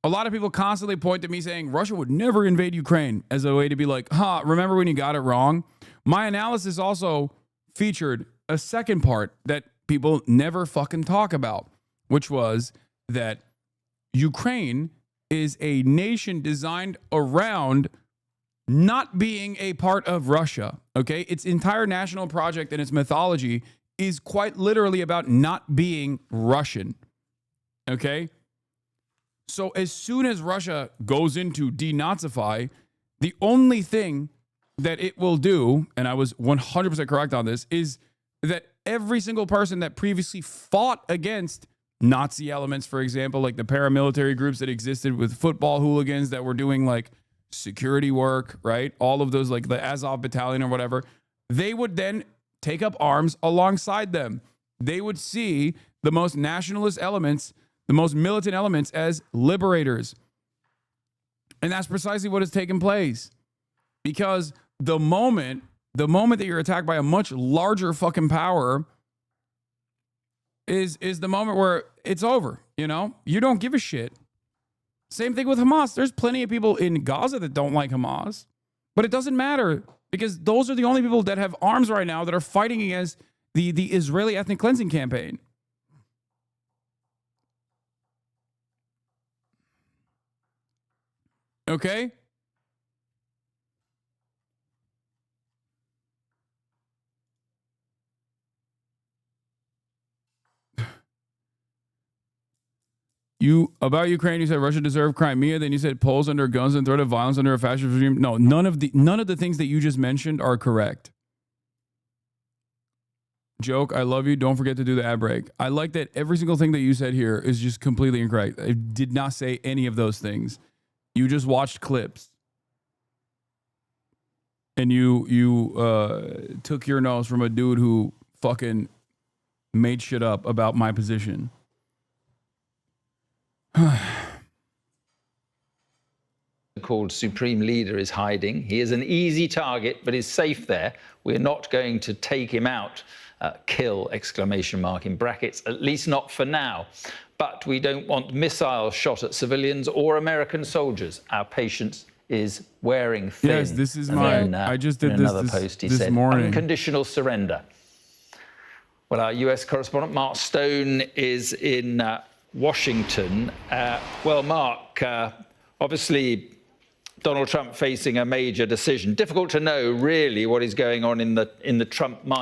A lot of people constantly point to me saying Russia would never invade Ukraine as a way to be like, remember when you got it wrong? My analysis also featured a second part that people never fucking talk about, which was that Ukraine is a nation designed around not being a part of Russia, okay? Its entire national project and its mythology is quite literally about not being Russian, okay? So as soon as Russia goes into denazify, the only thing that it will do, and I was 100% correct on this, is that every single person that previously fought against Nazi elements, for example, like the paramilitary groups that existed with football hooligans that were doing like security work, right? All of those, like the Azov battalion or whatever, they would then take up arms alongside them. They would see the most nationalist elements, the most militant elements as liberators. And that's precisely what has taken place. Because the moment that you're attacked by a much larger fucking power is the moment where it's over, you know? You don't give a shit. Same thing with Hamas. There's plenty of people in Gaza that don't like Hamas, but it doesn't matter because those are the only people that have arms right now that are fighting against the Israeli ethnic cleansing campaign. Okay? About Ukraine, you said Russia deserved Crimea. Then you said Poles under guns and threat of violence under a fascist regime. No, none of the things that you just mentioned are correct. Joke, I love you. Don't forget to do the ad break. I like that every single thing that you said here is just completely incorrect. I did not say any of those things. You just watched clips. And you took your nose from a dude who fucking made shit up about my position. called supreme leader is hiding. He is an easy target, but is safe there. We're not going to take him out. Kill, exclamation mark in brackets, at least not for now. But we don't want missiles shot at civilians or American soldiers. Our patience is wearing thin. Yes, this is I just did another post. He said, morning. Unconditional surrender. Well, our US correspondent Mark Stone is in Washington. Well, Mark, obviously Donald Trump facing a major decision. Difficult to know really what is going on in the Trump mind.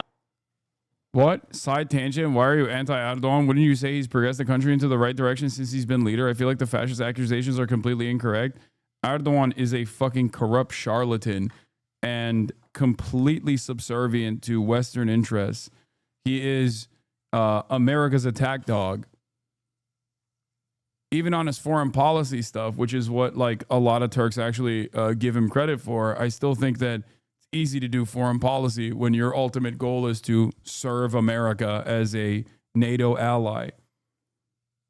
What? Side tangent? Why are you anti-Erdogan? Wouldn't you say he's progressed the country into the right direction since he's been leader? I feel like the fascist accusations are completely incorrect. Erdogan is a fucking corrupt charlatan and completely subservient to Western interests. He is America's attack dog. Even on his foreign policy stuff, which is what like a lot of Turks actually give him credit for, I still think that easy to do foreign policy when your ultimate goal is to serve America as a NATO ally.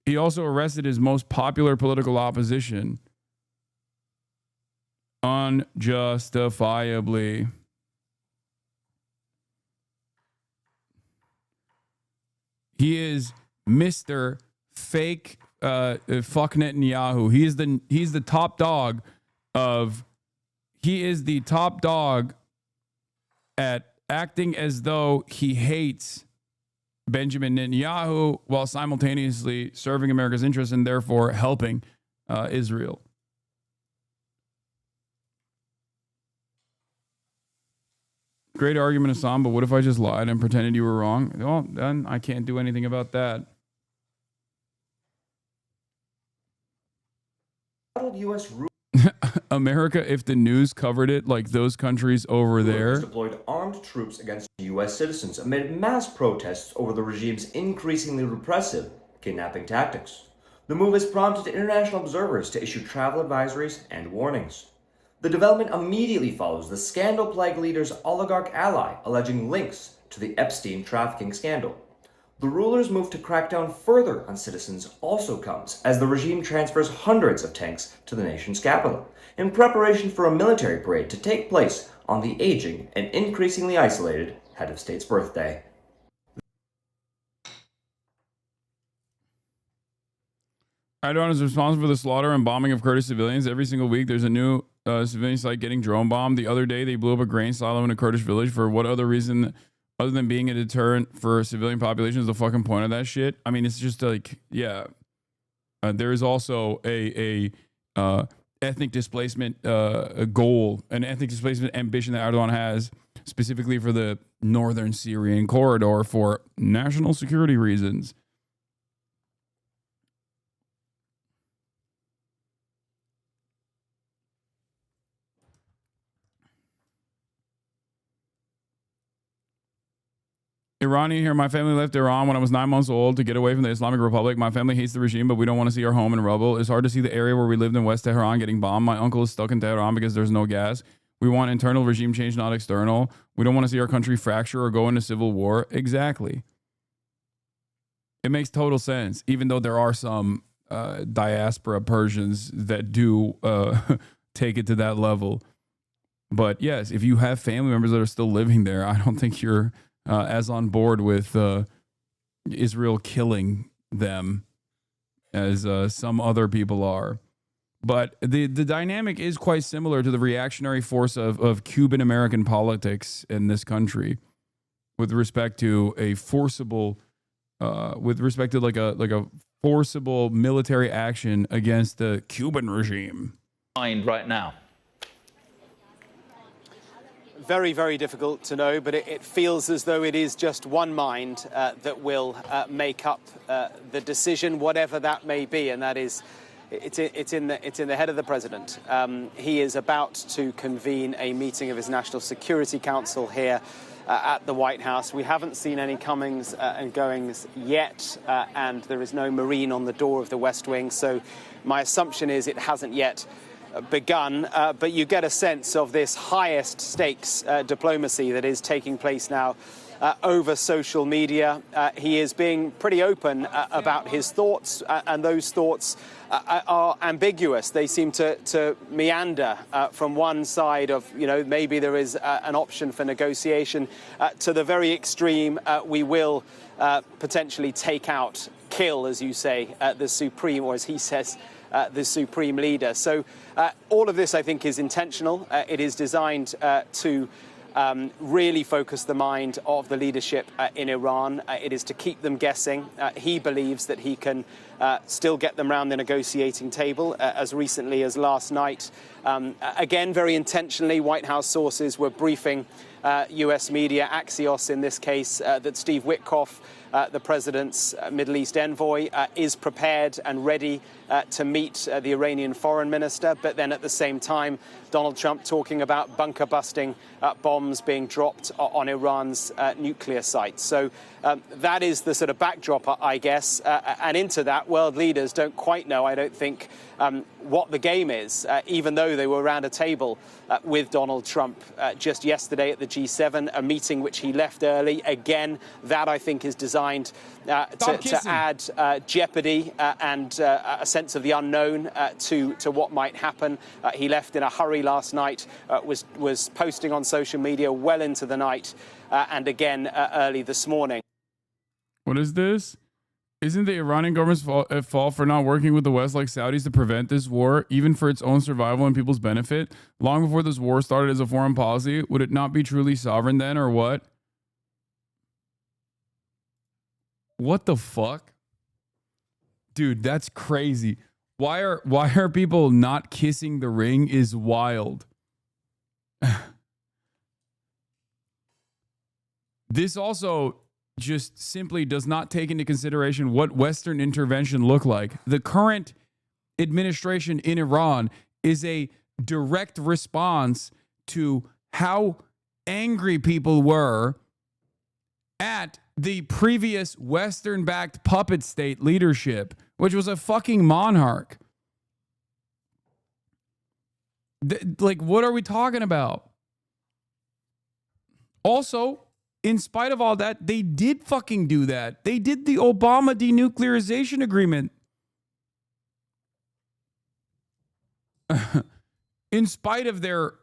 He also arrested his most popular political opposition unjustifiably. He is Mr. Fake fuck Netanyahu. He's the top dog of at acting as though he hates Benjamin Netanyahu while simultaneously serving America's interests and therefore helping Israel. Great argument, Hassan, but what if I just lied and pretended you were wrong? Well, then I can't do anything about that. embattled U.S. rulers America, if the news covered it like those countries over there. deployed armed troops against U.S. citizens amid mass protests over the regime's increasingly repressive kidnapping tactics. The move has prompted international observers to issue travel advisories and warnings. The development immediately follows the scandal-plagued leader's oligarch ally alleging links to the Epstein trafficking scandal. The ruler's move to crack down further on citizens also comes as the regime transfers hundreds of tanks to the nation's capital in preparation for a military parade to take place on the aging and increasingly isolated head of state's birthday. Erdogan is responsible for the slaughter and bombing of Kurdish civilians. Every single week, there's a new civilian site getting drone bombed. The other day, they blew up a grain silo in a Kurdish village. For what other reason other than being a deterrent for civilian population is the fucking point of that shit? I mean, it's just like, yeah. There is also a ethnic displacement goal, an ethnic displacement ambition that Erdogan has specifically for the northern Syrian corridor for national security reasons. Iranian here. My family left Iran when I was 9 months old to get away from the Islamic Republic. My family hates the regime, but we don't want to see our home in rubble. It's hard to see the area where we lived in West Tehran getting bombed. My uncle is stuck in Tehran because there's no gas. We want internal regime change, not external. We don't want to see our country fracture or go into civil war. Exactly. It makes total sense, even though there are some diaspora Persians that do take it to that level. But yes, if you have family members that are still living there, I don't think you're as on board with Israel killing them as some other people are. But the dynamic is quite similar to the reactionary force of Cuban-American politics in this country with respect to a forcible, like a forcible military action against the Cuban regime. Right now. Very, very difficult to know, but it feels as though it is just one mind that will make up the decision, whatever that may be, and that is, it's in the head of the president. He is about to convene a meeting of his National Security Council here at the White House. We haven't seen any comings and goings yet, and there is no Marine on the door of the West Wing, so my assumption is it hasn't yet begun, but you get a sense of this highest stakes diplomacy that is taking place now over social media. He is being pretty open about his thoughts, and those thoughts are ambiguous. They seem to meander from one side of, maybe there is an option for negotiation to the very extreme, we will potentially take out, kill, as you say, the supreme, or as he says, the supreme leader. So all of this, I think, is intentional. It is designed to really focus the mind of the leadership in Iran. It is to keep them guessing. He believes that he can still get them round the negotiating table. As recently as last night, again, very intentionally, White House sources were briefing U.S. media, Axios in this case, that Steve Witkoff, the president's Middle East envoy, is prepared and ready to meet the Iranian foreign minister. But then at the same time, Donald Trump talking about bunker busting bombs being dropped on Iran's nuclear sites. So that is the sort of backdrop, I guess. And into that, world leaders don't quite know, I don't think, what the game is, even though they were around a table with Donald Trump just yesterday at the G7, a meeting which he left early. Again, that I think is designed to add jeopardy and a sense of the unknown to what might happen. He left in a hurry last night, was posting on social media well into the night, and again early this morning. What is this? Isn't the Iranian government's fault for not working with the West like Saudis to prevent this war, even for its own survival and people's benefit? Long before this war started as a foreign policy, would it not be truly sovereign then, or what? What the fuck? Dude, that's crazy. Why are people not kissing the ring is wild. This also just simply does not take into consideration what Western intervention looked like. The current administration in Iran is a direct response to how angry people were at the previous Western-backed puppet state leadership, which was a fucking monarch. Like, what are we talking about? Also, in spite of all that, they did fucking do that. They did the Obama denuclearization agreement. In spite of their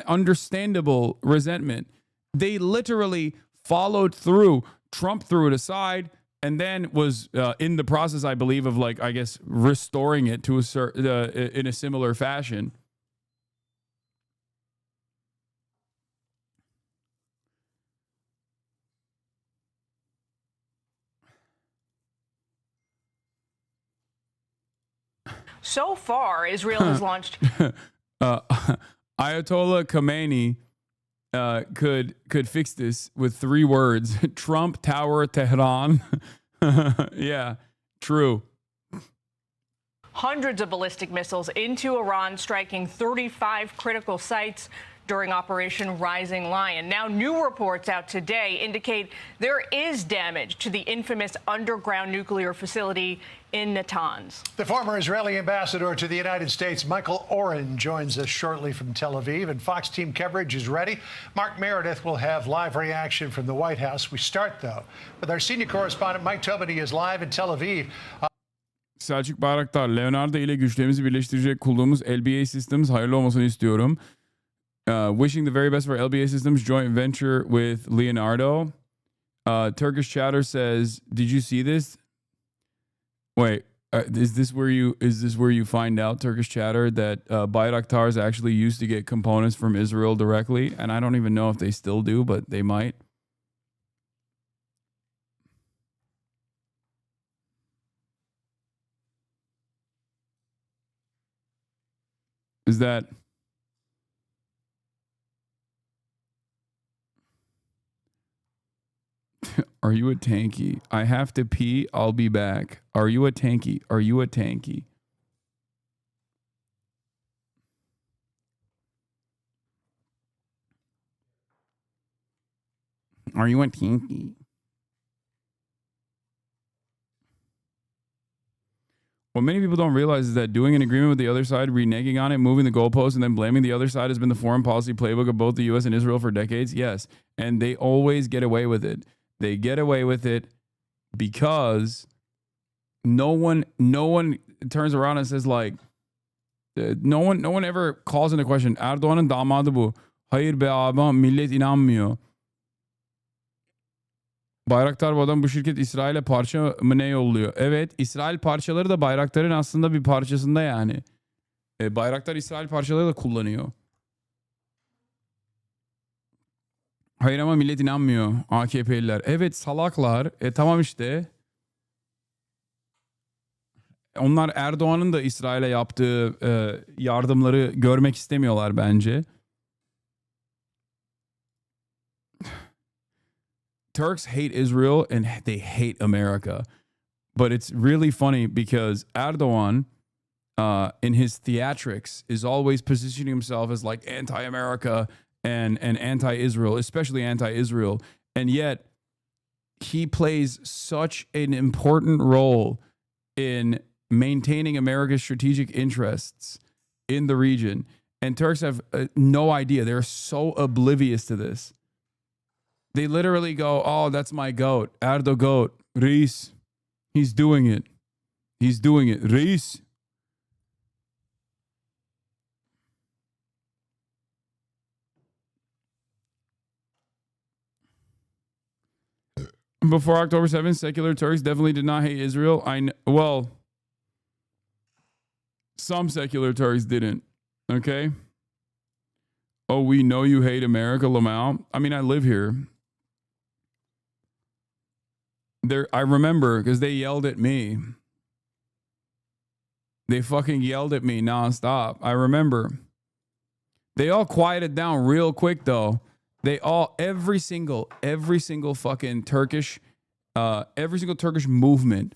understandable resentment, they literally followed through. Trump threw it aside and then was in the process, I believe, of like, I guess, restoring it to in a similar fashion. So far, Israel has launched. Ayatollah Khamenei could fix this with 3 words: Trump Tower Tehran. Yeah, true. Hundreds of ballistic missiles into Iran, striking 35 critical sites during Operation Rising Lion. Now, new reports out today indicate there is damage to the infamous underground nuclear facility in Natanz. The former Israeli ambassador to the United States, Michael Oren, joins us shortly from Tel Aviv, and Fox team coverage is ready. Mark Meredith will have live reaction from the White House. We start, though, with our senior correspondent, Mike Tobin. He is live in Tel Aviv. Selçuk Bayraktar, Leonardo ile güçlerimizi birleştirecek kulduğumuz LBA Systems hayırlı olmasını istiyorum. Wishing the very best for LBA Systems joint venture with Leonardo. Turkish chatter says, "Did you see this? Wait, is this where you find out, Turkish chatter, that Bayraktars actually used to get components from Israel directly? And I don't even know if they still do, but they might." Is that? Are you a tanky? I have to pee. I'll be back. Are you a tanky? Are you a tanky? Are you a tanky? What many people don't realize is that doing an agreement with the other side, reneging on it, moving the goalposts, and then blaming the other side has been the foreign policy playbook of both the U.S. and Israel for decades. Yes, and they always get away with it. They get away with it because no one turns around and says like, no one ever calls into question. Erdoğan'ın damadı bu. Hayır be abi, millet inanmıyor. Bayraktar bu adam bu şirket İsrail'e parça mı ne yolluyor? Evet, İsrail parçaları da Bayraktar'ın aslında bir parçasında yani. Bayraktar İsrail parçaları da kullanıyor. Hayır ama millet inanmıyor, AKP'liler. Evet, salaklar. Tamam işte. Onlar Erdoğan'ın da İsrail'e yaptığı yardımları görmek istemiyorlar bence. Turks hate Israel and they hate America. But it's really funny because Erdoğan, in his theatrics, is always positioning himself as like anti-America and anti-Israel, especially anti-Israel. And yet he plays such an important role in maintaining America's strategic interests in the region. And Turks have no idea. They're so oblivious to this. They literally go, "Oh, that's my goat. Erdo goat. Reis. He's doing it. He's doing it. Reis." Before October 7th, secular Turks definitely did not hate Israel. Well, some secular Turks didn't. Okay? Oh, we know you hate America, Lamau. I mean, I live here. I remember because they yelled at me. They fucking yelled at me nonstop. I remember. They all quieted down real quick though. Every single fucking Turkish, every single Turkish movement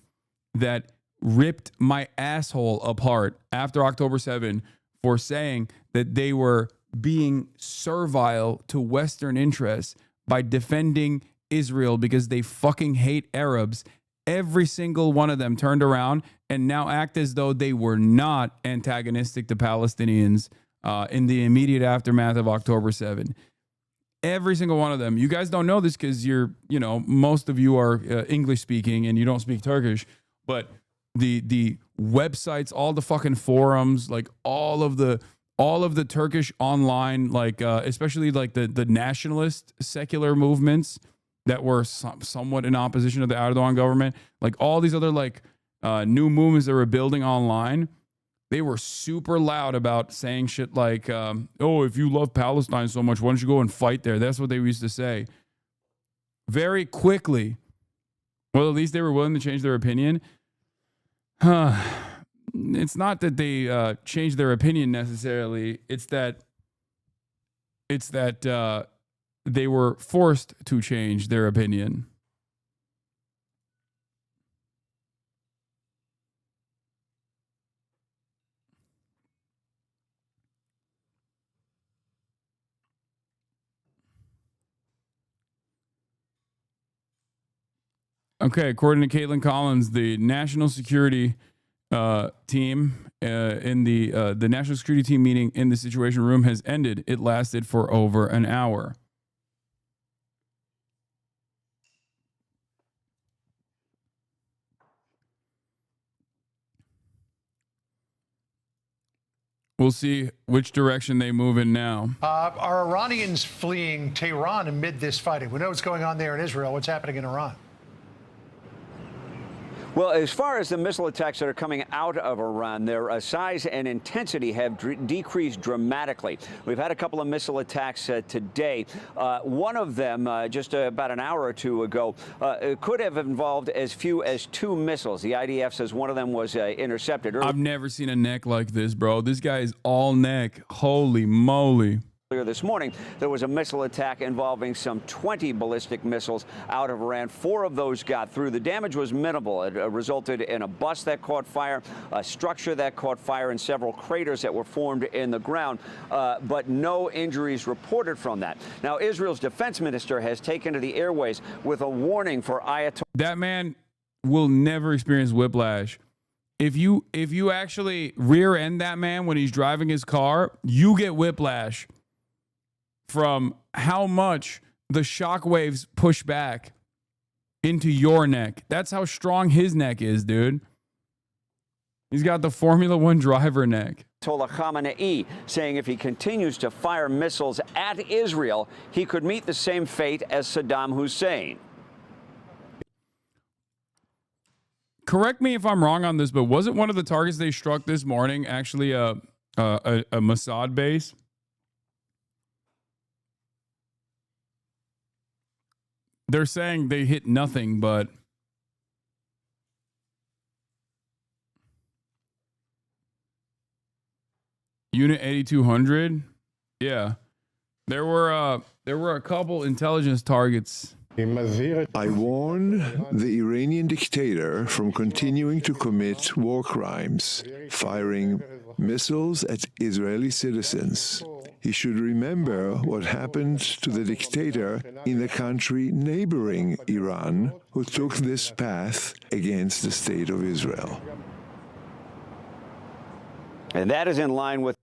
that ripped my asshole apart after October 7 for saying that they were being servile to Western interests by defending Israel because they fucking hate Arabs. Every single one of them turned around and now act as though they were not antagonistic to Palestinians in the immediate aftermath of October 7. Every single one of them. You guys don't know this because most of you are English speaking and you don't speak Turkish, but the websites, all the fucking forums, like all of the Turkish online, like especially like the nationalist secular movements that were somewhat in opposition to the Erdogan government, like all these other like new movements that were building online, they were super loud about saying shit like, oh, if you love Palestine so much, why don't you go and fight there? That's what they used to say. Very quickly, well, at least they were willing to change their opinion. It's not that they changed their opinion necessarily. It's that they were forced to change their opinion. Okay, according to Caitlin Collins, the national security team in the national security team meeting in the Situation Room has ended. It lasted for over an hour. We'll see which direction they move in now. Are Iranians fleeing Tehran amid this fighting? We know what's going on there in Israel. What's happening in Iran? Well, as far as the missile attacks that are coming out of Iran, their size and intensity have decreased dramatically. We've had a couple of missile attacks today. One of them, just about an hour or two ago, could have involved as few as 2 missiles. The IDF says one of them was intercepted. I've never seen a neck like this, bro. This guy is all neck. Holy moly. This morning, there was a missile attack involving some 20 ballistic missiles out of Iran. 4 of those got through. The damage was minimal. It resulted in a bus that caught fire, a structure that caught fire, and several craters that were formed in the ground, but no injuries reported from that. Now, Israel's defense minister has taken to the airways with a warning for Ayatollah. That man will never experience whiplash. If you actually rear end that man when he's driving his car, you get whiplash from how much the shock waves push back into your neck. That's how strong his neck is, dude. He's got the Formula One driver neck. Ayatollah Khamenei saying if he continues to fire missiles at Israel, he could meet the same fate as Saddam Hussein. Correct me if I'm wrong on this, but wasn't one of the targets they struck this morning actually a Mossad base? They're saying they hit nothing, but Unit 8200, yeah, there were a couple intelligence targets. I warn the Iranian dictator from continuing to commit war crimes, firing missiles at Israeli citizens. He should remember what happened to the dictator in the country neighboring Iran, who took this path against the state of Israel. And that is in line with...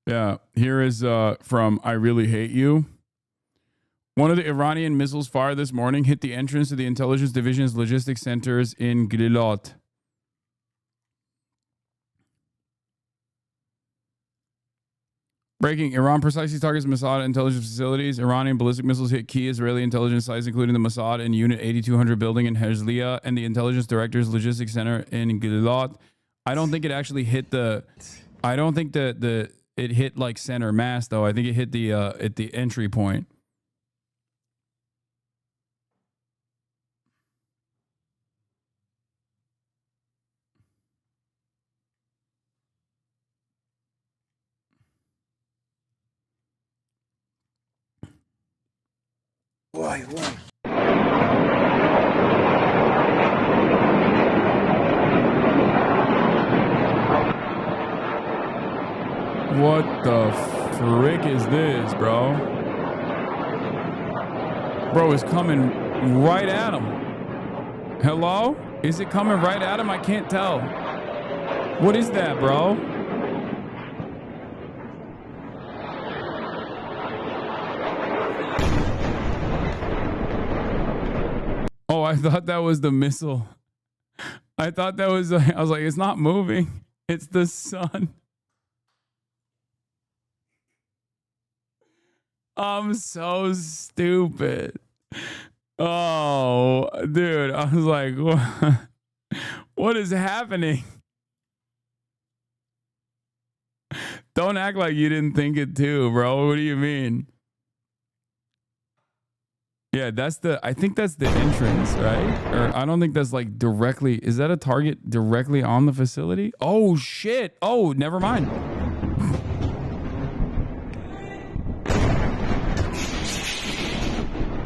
Yeah, here is from I Really Hate You. One of the Iranian missiles fired this morning hit the entrance to the intelligence division's logistics centers in Gilot. Breaking. Iran precisely targets Mossad intelligence facilities. Iranian ballistic missiles hit key Israeli intelligence sites, including the Mossad and Unit 8200 building in Herzliya and the intelligence director's logistics center in Gilot. I don't think it actually hit the... I don't think it hit like center mass, though. I think it hit the at the entry point. Why? what the frick is this, bro? Bro, it's coming right at him. Hello? Is it coming right at him? I can't tell. What is that, bro? Oh, I thought that was the missile. I thought that was, I was like, it's not moving. It's the sun. I'm so stupid. Oh, dude. I was like, what is happening? Don't act like you didn't think it too, bro. What do you mean? Yeah, I think that's the entrance, right? Or I don't think that's like directly. Is that a target directly on the facility? Oh, shit. Oh, never mind.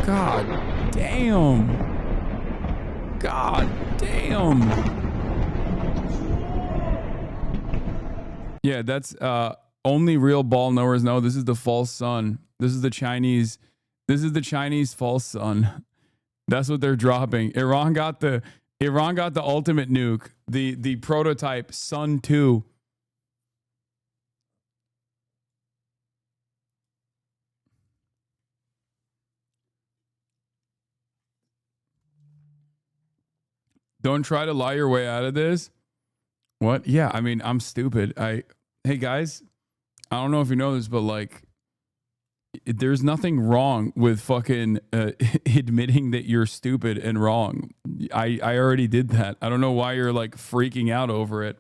God damn. God damn. Yeah, that's only real ball knowers know. This is the false sun. This is the Chinese false sun. That's what they're dropping. Iran got the ultimate nuke, the prototype Sun 2. Don't try to lie your way out of this. What? Yeah, I mean, I'm stupid. Hey guys, I don't know if you know this, but like, there's nothing wrong with fucking admitting that you're stupid and wrong. I already did that. I don't know why you're like freaking out over it.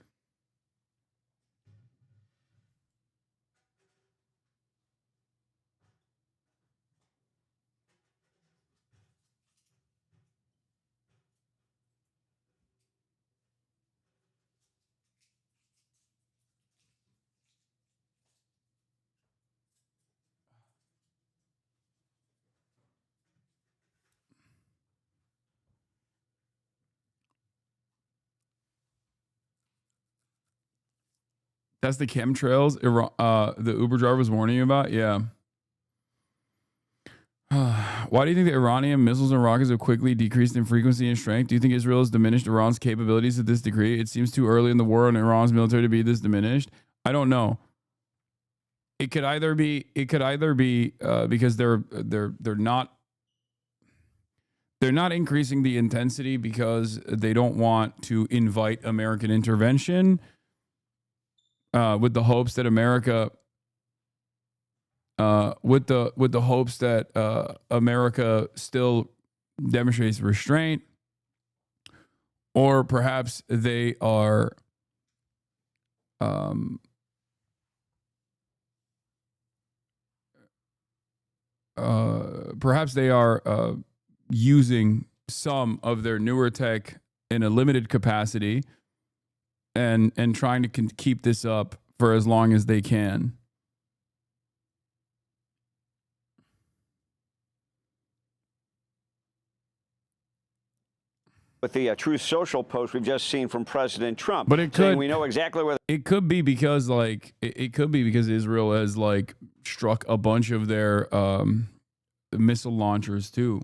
That's the chemtrails the Uber driver was warning you about? Yeah. Why do you think the Iranian missiles and rockets have quickly decreased in frequency and strength? Do you think Israel has diminished Iran's capabilities to this degree? It seems too early in the war on Iran's military to be this diminished. I don't know. It could either be because they're not increasing the intensity because they don't want to invite American intervention. With the hopes that America, America still demonstrates restraint, or perhaps they are, using some of their newer tech in a limited capacity. And trying to keep this up for as long as they can. With the Truth Social post we've just seen from President Trump, but it saying we know exactly where. It could be because it could be because Israel has like struck a bunch of their missile launchers too.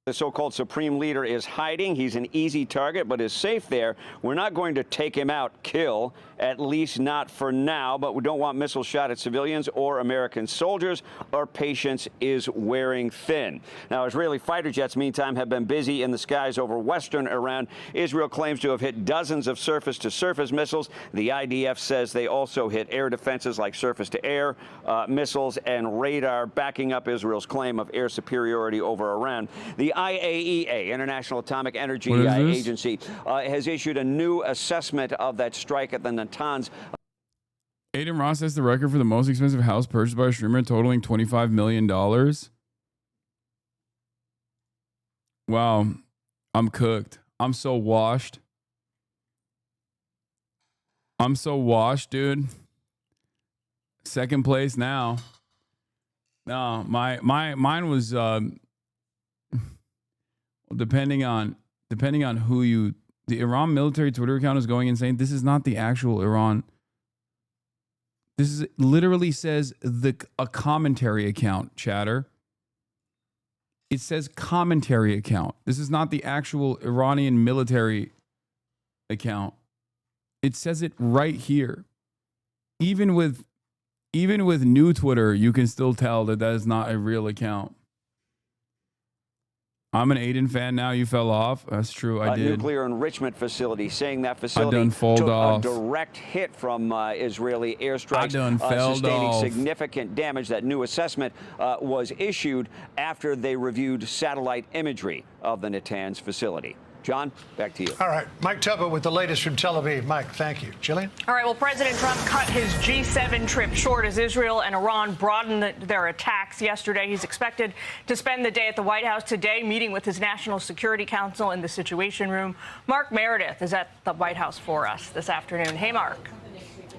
The so-called supreme leader is hiding. He's an easy target, but is safe there. We're not going to take him out, kill, at least not for now, but we don't want missiles shot at civilians or American soldiers. Our patience is wearing thin. Now, Israeli fighter jets, meantime, have been busy in the skies over western Iran. Israel claims to have hit dozens of surface-to-surface missiles. The IDF says they also hit air defenses like surface-to-air missiles and radar, backing up Israel's claim of air superiority over Iran. The IAEA, International Atomic Energy Agency, has issued a new assessment of that strike at the Natanz. Aiden Ross has the record for the most expensive house purchased by a streamer, totaling $25 million. Wow. I'm cooked. I'm so washed. Dude. Second place now. No, mine was depending on who the Iran military Twitter account is going insane. This is not the actual Iran This is literally says a commentary account, chatter. It says commentary account. This is not the actual Iranian military account. It says it right here. Even with new Twitter, you can still tell that is not a real account. I'm an Aiden fan now. You fell off. That's true. I did. Nuclear enrichment facility, saying that facility took a direct hit from Israeli airstrikes, sustaining significant damage. That new assessment was issued after they reviewed satellite imagery of the Natanz facility. John, back to you. All right. Mike Tubba with the latest from Tel Aviv. Mike, thank you. Jillian? All right. Well, President Trump cut his G7 trip short as Israel and Iran broadened their attacks yesterday. He's expected to spend the day at the White House today, meeting with his National Security Council in the Situation Room. Mark Meredith is at the White House for us this afternoon. Hey, Mark.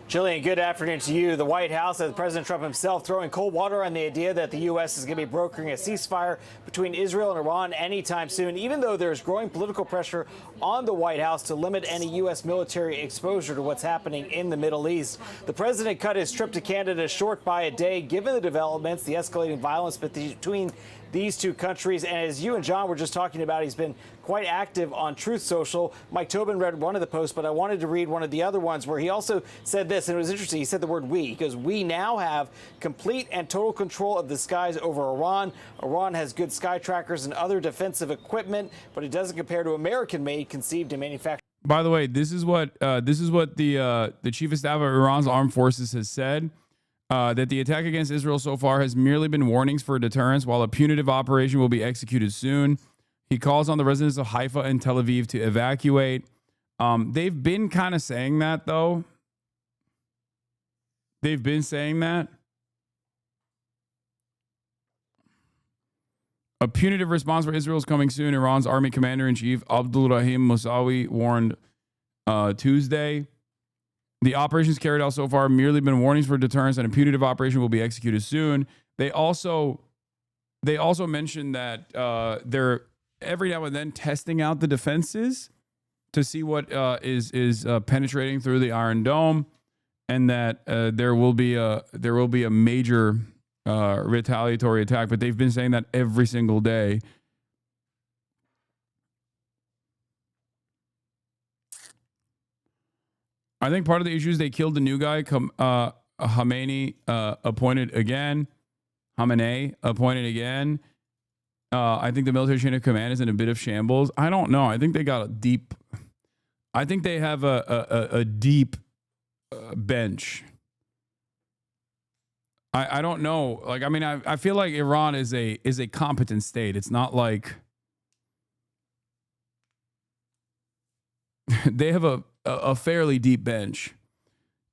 Jillian, good afternoon to you. The White House has President Trump himself throwing cold water on the idea that the U.S. is going to be brokering a ceasefire between Israel and Iran anytime soon, even though there's growing political pressure on the White House to limit any U.S. military exposure to what's happening in the Middle East. The president cut his trip to Canada short by a day, given the developments, the escalating violence between these two countries. And as you and John were just talking about, he's been quite active on Truth Social. Mike Tobin read one of the posts, but I wanted to read one of the other ones where he also said this, and it was interesting. He said the word we, because we now have complete and total control of the skies over Iran. Iran has good sky trackers and other defensive equipment, but it doesn't compare to American-made, conceived and manufactured. By the way, this is what the chief of staff of Iran's armed forces has said. That the attack against Israel so far has merely been warnings for deterrence, while a punitive operation will be executed soon. He calls on the residents of Haifa and Tel Aviv to evacuate. They've been kind of saying that, though. They've been saying that. A punitive response for Israel is coming soon. Iran's army commander-in-chief Abdul Rahim Musawi warned Tuesday. The operations carried out so far have merely been warnings for deterrence, and a punitive operation will be executed soon. They also mentioned that they're every now and then testing out the defenses to see what is penetrating through the Iron Dome, and that there will be a major retaliatory attack. But they've been saying that every single day. I think part of the issue is they killed the new guy, Khamenei appointed again. I think the military chain of command is in a bit of shambles. I don't know. I think they got a deep. I think they have a deep bench. I don't know. Like, I mean, I feel like Iran is a competent state. It's not like they have a fairly deep bench.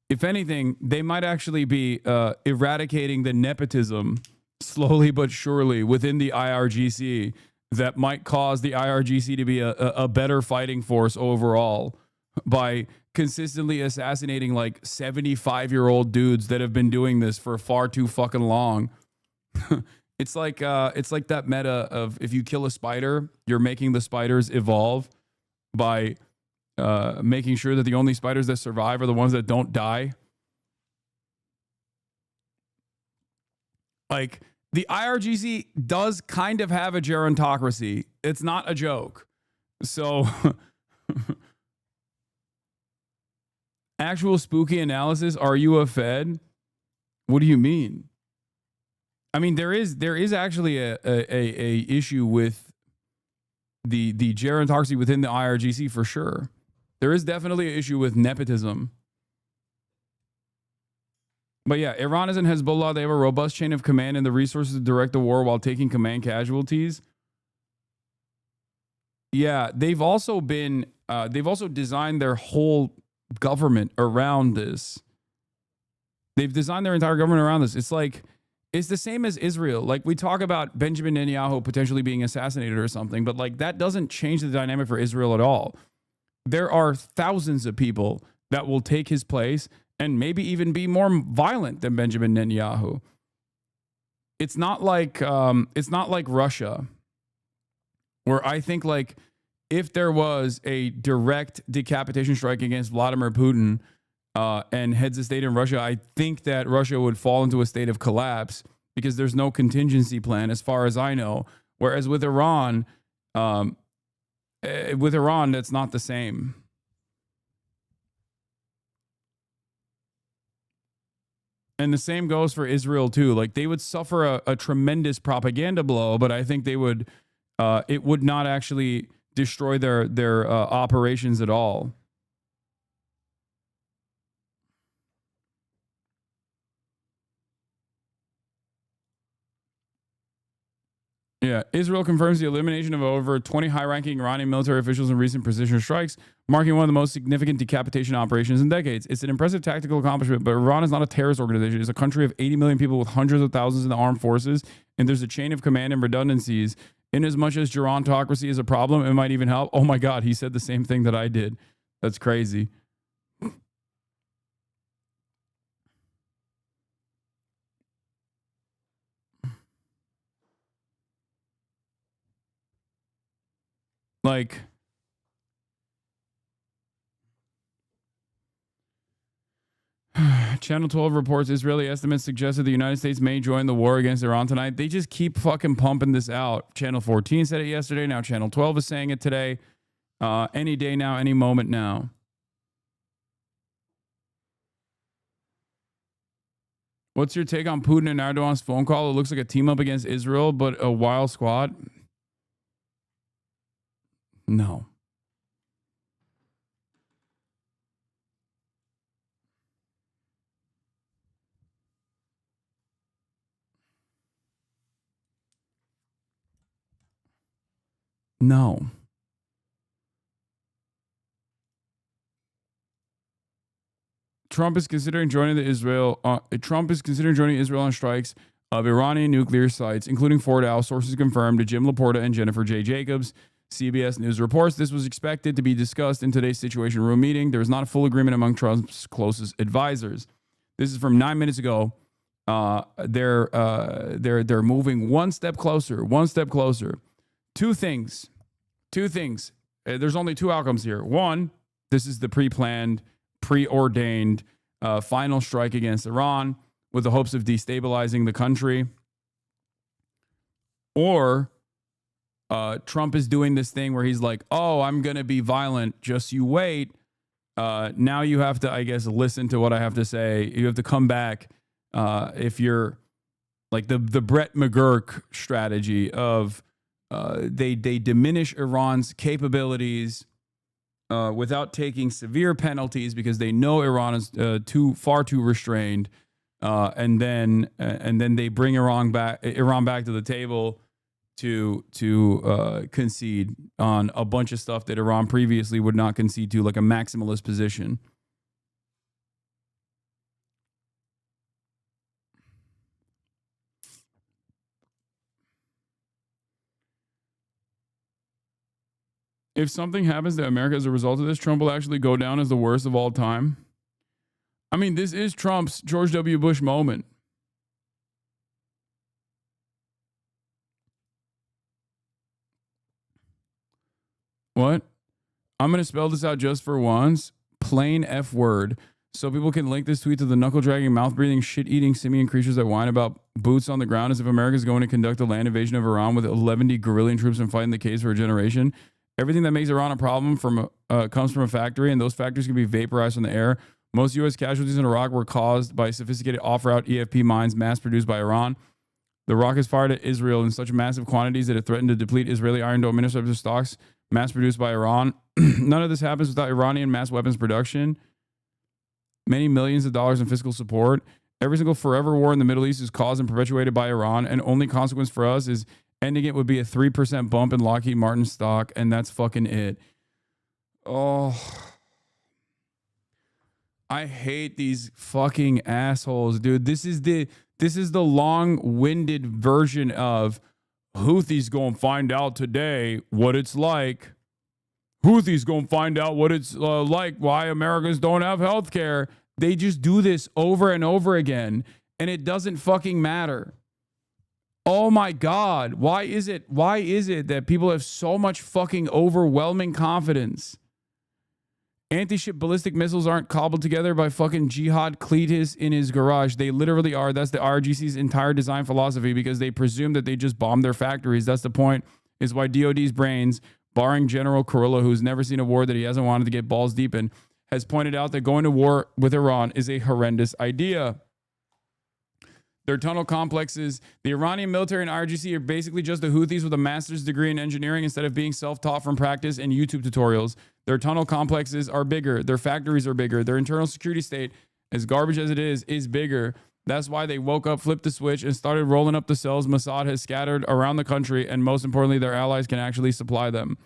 If anything, they might actually be eradicating the nepotism slowly but surely within the IRGC that might cause the IRGC to be a better fighting force overall by consistently assassinating like 75-year-old dudes that have been doing this for far too fucking long. It's like that meta of if you kill a spider, you're making the spiders evolve by making sure that the only spiders that survive are the ones that don't die. Like, the IRGC does kind of have a gerontocracy. It's not a joke. So, actual spooky analysis. Are you a Fed? What do you mean? I mean, there is actually a issue with the gerontocracy within the IRGC for sure. There is definitely an issue with nepotism. But yeah, Iran is in Hezbollah. They have a robust chain of command and the resources to direct the war while taking command casualties. Yeah, they've also designed their whole government around this. They've designed their entire government around this. It's the same as Israel. Like, we talk about Benjamin Netanyahu potentially being assassinated or something, but like that doesn't change the dynamic for Israel at all. There are thousands of people that will take his place and maybe even be more violent than Benjamin Netanyahu. It's not like Russia, where I think like if there was a direct decapitation strike against Vladimir Putin, and heads of state in Russia, I think that Russia would fall into a state of collapse because there's no contingency plan, as far as I know. Whereas with Iran, that's not the same. And the same goes for Israel too. Like, they would suffer a tremendous propaganda blow, but I think they would. It would not actually destroy their operations at all. Yeah, Israel confirms the elimination of over 20 high-ranking Iranian military officials in recent precision strikes, marking one of the most significant decapitation operations in decades. It's an impressive tactical accomplishment, but Iran is not a terrorist organization. It's a country of 80 million people with hundreds of thousands in the armed forces, and there's a chain of command and redundancies. In as much as gerontocracy is a problem, it might even help. Oh my God, he said the same thing that I did. That's crazy. Like, Channel 12 reports Israeli estimates suggested the United States may join the war against Iran tonight. They just keep fucking pumping this out. Channel 14 said it yesterday. Now Channel 12 is saying it today. Any day now, any moment now. What's your take on Putin and Erdogan's phone call? It looks like a team up against Israel, but a wild squad. No. No. Trump is considering joining Israel on strikes of Iranian nuclear sites, including Fort Al. Sources confirmed to Jim Laporta and Jennifer J. Jacobs. CBS News reports this was expected to be discussed in today's Situation Room meeting. There was not a full agreement among Trump's closest advisors. This is from 9 minutes ago. They're moving one step closer. Two things. There's only two outcomes here. One, this is the pre-planned, preordained final strike against Iran with the hopes of destabilizing the country. Or Trump is doing this thing where he's like, oh, I'm going to be violent. Just you wait. Now you have to, I guess, listen to what I have to say. You have to come back if you're like the Brett McGurk strategy of they diminish Iran's capabilities without taking severe penalties because they know Iran is far too restrained, and then they bring Iran back to the table to concede on a bunch of stuff that Iran previously would not concede to, like a maximalist position. If something happens to America as a result of this, Trump will actually go down as the worst of all time. I mean, this is Trump's George W. Bush moment. What? I'm going to spell this out just for once. Plain F word. So people can link this tweet to the knuckle-dragging, mouth-breathing, shit-eating simian creatures that whine about boots on the ground as if America is going to conduct a land invasion of Iran with 11 guerrillian troops and fighting the case for a generation. Everything that makes Iran a problem comes from a factory, and those factories can be vaporized from the air. Most U.S. casualties in Iraq were caused by sophisticated off-route EFP mines mass-produced by Iran. The rockets fired at Israel in such massive quantities that it threatened to deplete Israeli Iron Dome interceptor stocks mass-produced by Iran. None of this happens without Iranian mass weapons production. Many millions of dollars in fiscal support. Every single forever war in the Middle East is caused and perpetuated by Iran, and only consequence for us is ending it would be a 3% bump in Lockheed Martin stock, and that's fucking it. Oh, I hate these fucking assholes, dude. This is the long-winded version of Houthis gonna find out today what it's like. Houthis gonna find out what it's like, why Americans don't have health care. They just do this over and over again, and it doesn't fucking matter. Oh my God. Why is it that people have so much fucking overwhelming confidence Anti-ship ballistic missiles aren't cobbled together by fucking Jihad Cletus in his garage. They literally are. That's the RGC's entire design philosophy, because they presume that they just bomb their factories. That's the point, is why DOD's brains, barring General Kurilla, who's never seen a war that he hasn't wanted to get balls deep in, has pointed out that going to war with Iran is a horrendous idea. Their tunnel complexes, the Iranian military and IRGC are basically just the Houthis with a master's degree in engineering instead of being self-taught from practice and YouTube tutorials. Their tunnel complexes are bigger. Their factories are bigger. Their internal security state, as garbage as it is bigger. That's why they woke up, flipped the switch, and started rolling up the cells Mossad has scattered around the country, and most importantly, their allies can actually supply them.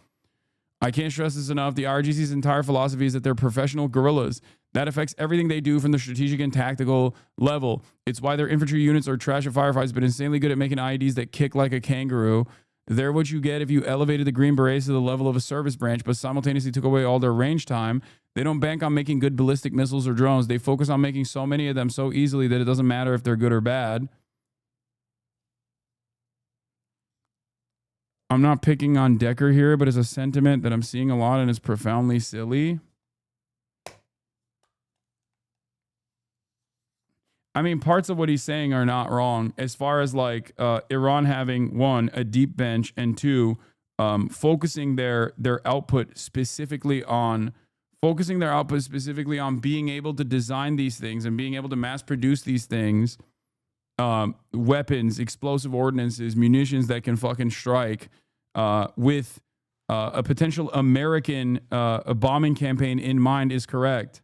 I can't stress this enough. The IRGC's entire philosophy is that they're professional guerrillas. That affects everything they do from the strategic and tactical level. It's why their infantry units are trash at firefights, but insanely good at making IEDs that kick like a kangaroo. They're what you get if you elevated the Green Berets to the level of a service branch, but simultaneously took away all their range time. They don't bank on making good ballistic missiles or drones. They focus on making so many of them so easily that it doesn't matter if they're good or bad. I'm not picking on Decker here, but it's a sentiment that I'm seeing a lot and it's profoundly silly. I mean, parts of what he's saying are not wrong as far as like Iran having, one, a deep bench, and two, focusing their output specifically on being able to design these things and being able to mass produce these things, weapons, explosive ordinances, munitions that can fucking strike with a potential American bombing campaign in mind is correct.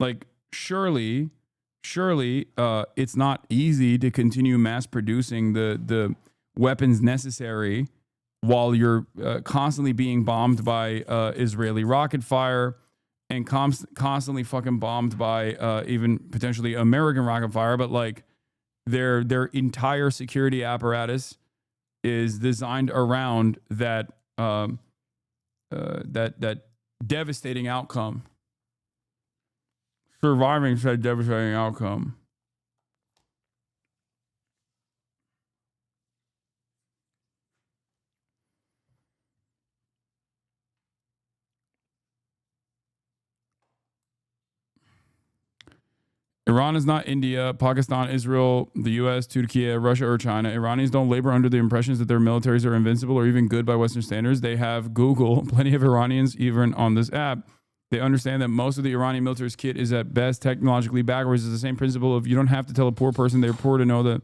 Like, surely, it's not easy to continue mass producing the weapons necessary while you're constantly being bombed by Israeli rocket fire and constantly fucking bombed by even potentially American rocket fire. But like their entire security apparatus is designed around that that devastating outcome. Surviving said devastating outcome. Iran is not India, Pakistan, Israel, the US, Turkey, Russia, or China. Iranians don't labor under the impressions that their militaries are invincible or even good by Western standards. They have Google, plenty of Iranians even on this app. They understand that most of the Iranian military's kit is at best technologically backwards. It's the same principle of you don't have to tell a poor person they're poor to know that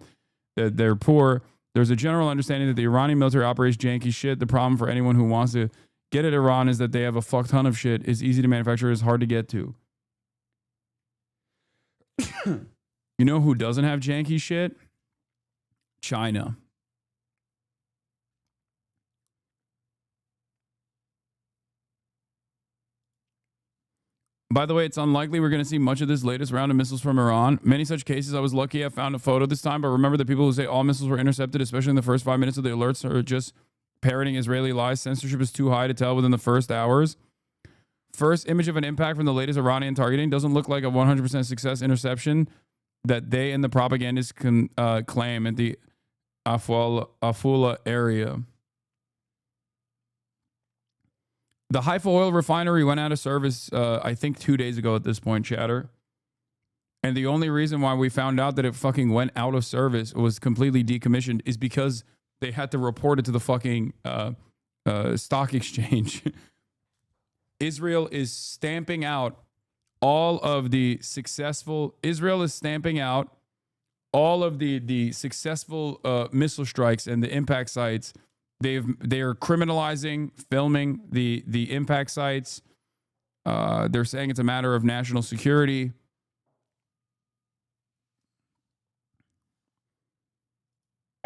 they're poor. There's a general understanding that the Iranian military operates janky shit. The problem for anyone who wants to get at Iran is that they have a fuck ton of shit. It's easy to manufacture. It's hard to get to. You know who doesn't have janky shit? China. By the way, it's unlikely we're going to see much of this latest round of missiles from Iran. Many such cases, I was lucky I found a photo this time, but remember the people who say all missiles were intercepted, especially in the first 5 minutes of the alerts, are just parroting Israeli lies. Censorship is too high to tell within the first hours. First image of an impact from the latest Iranian targeting doesn't look like a 100% success interception that they and the propagandists can claim at the Afula area. The Haifa oil refinery went out of service, I think 2 days ago at this point, chatter. And the only reason why we found out that it fucking went out of service, was completely decommissioned, is because they had to report it to the fucking stock exchange. Israel is stamping out all of the successful missile strikes and the impact sites. They are criminalizing filming the impact sites. They're saying it's a matter of national security.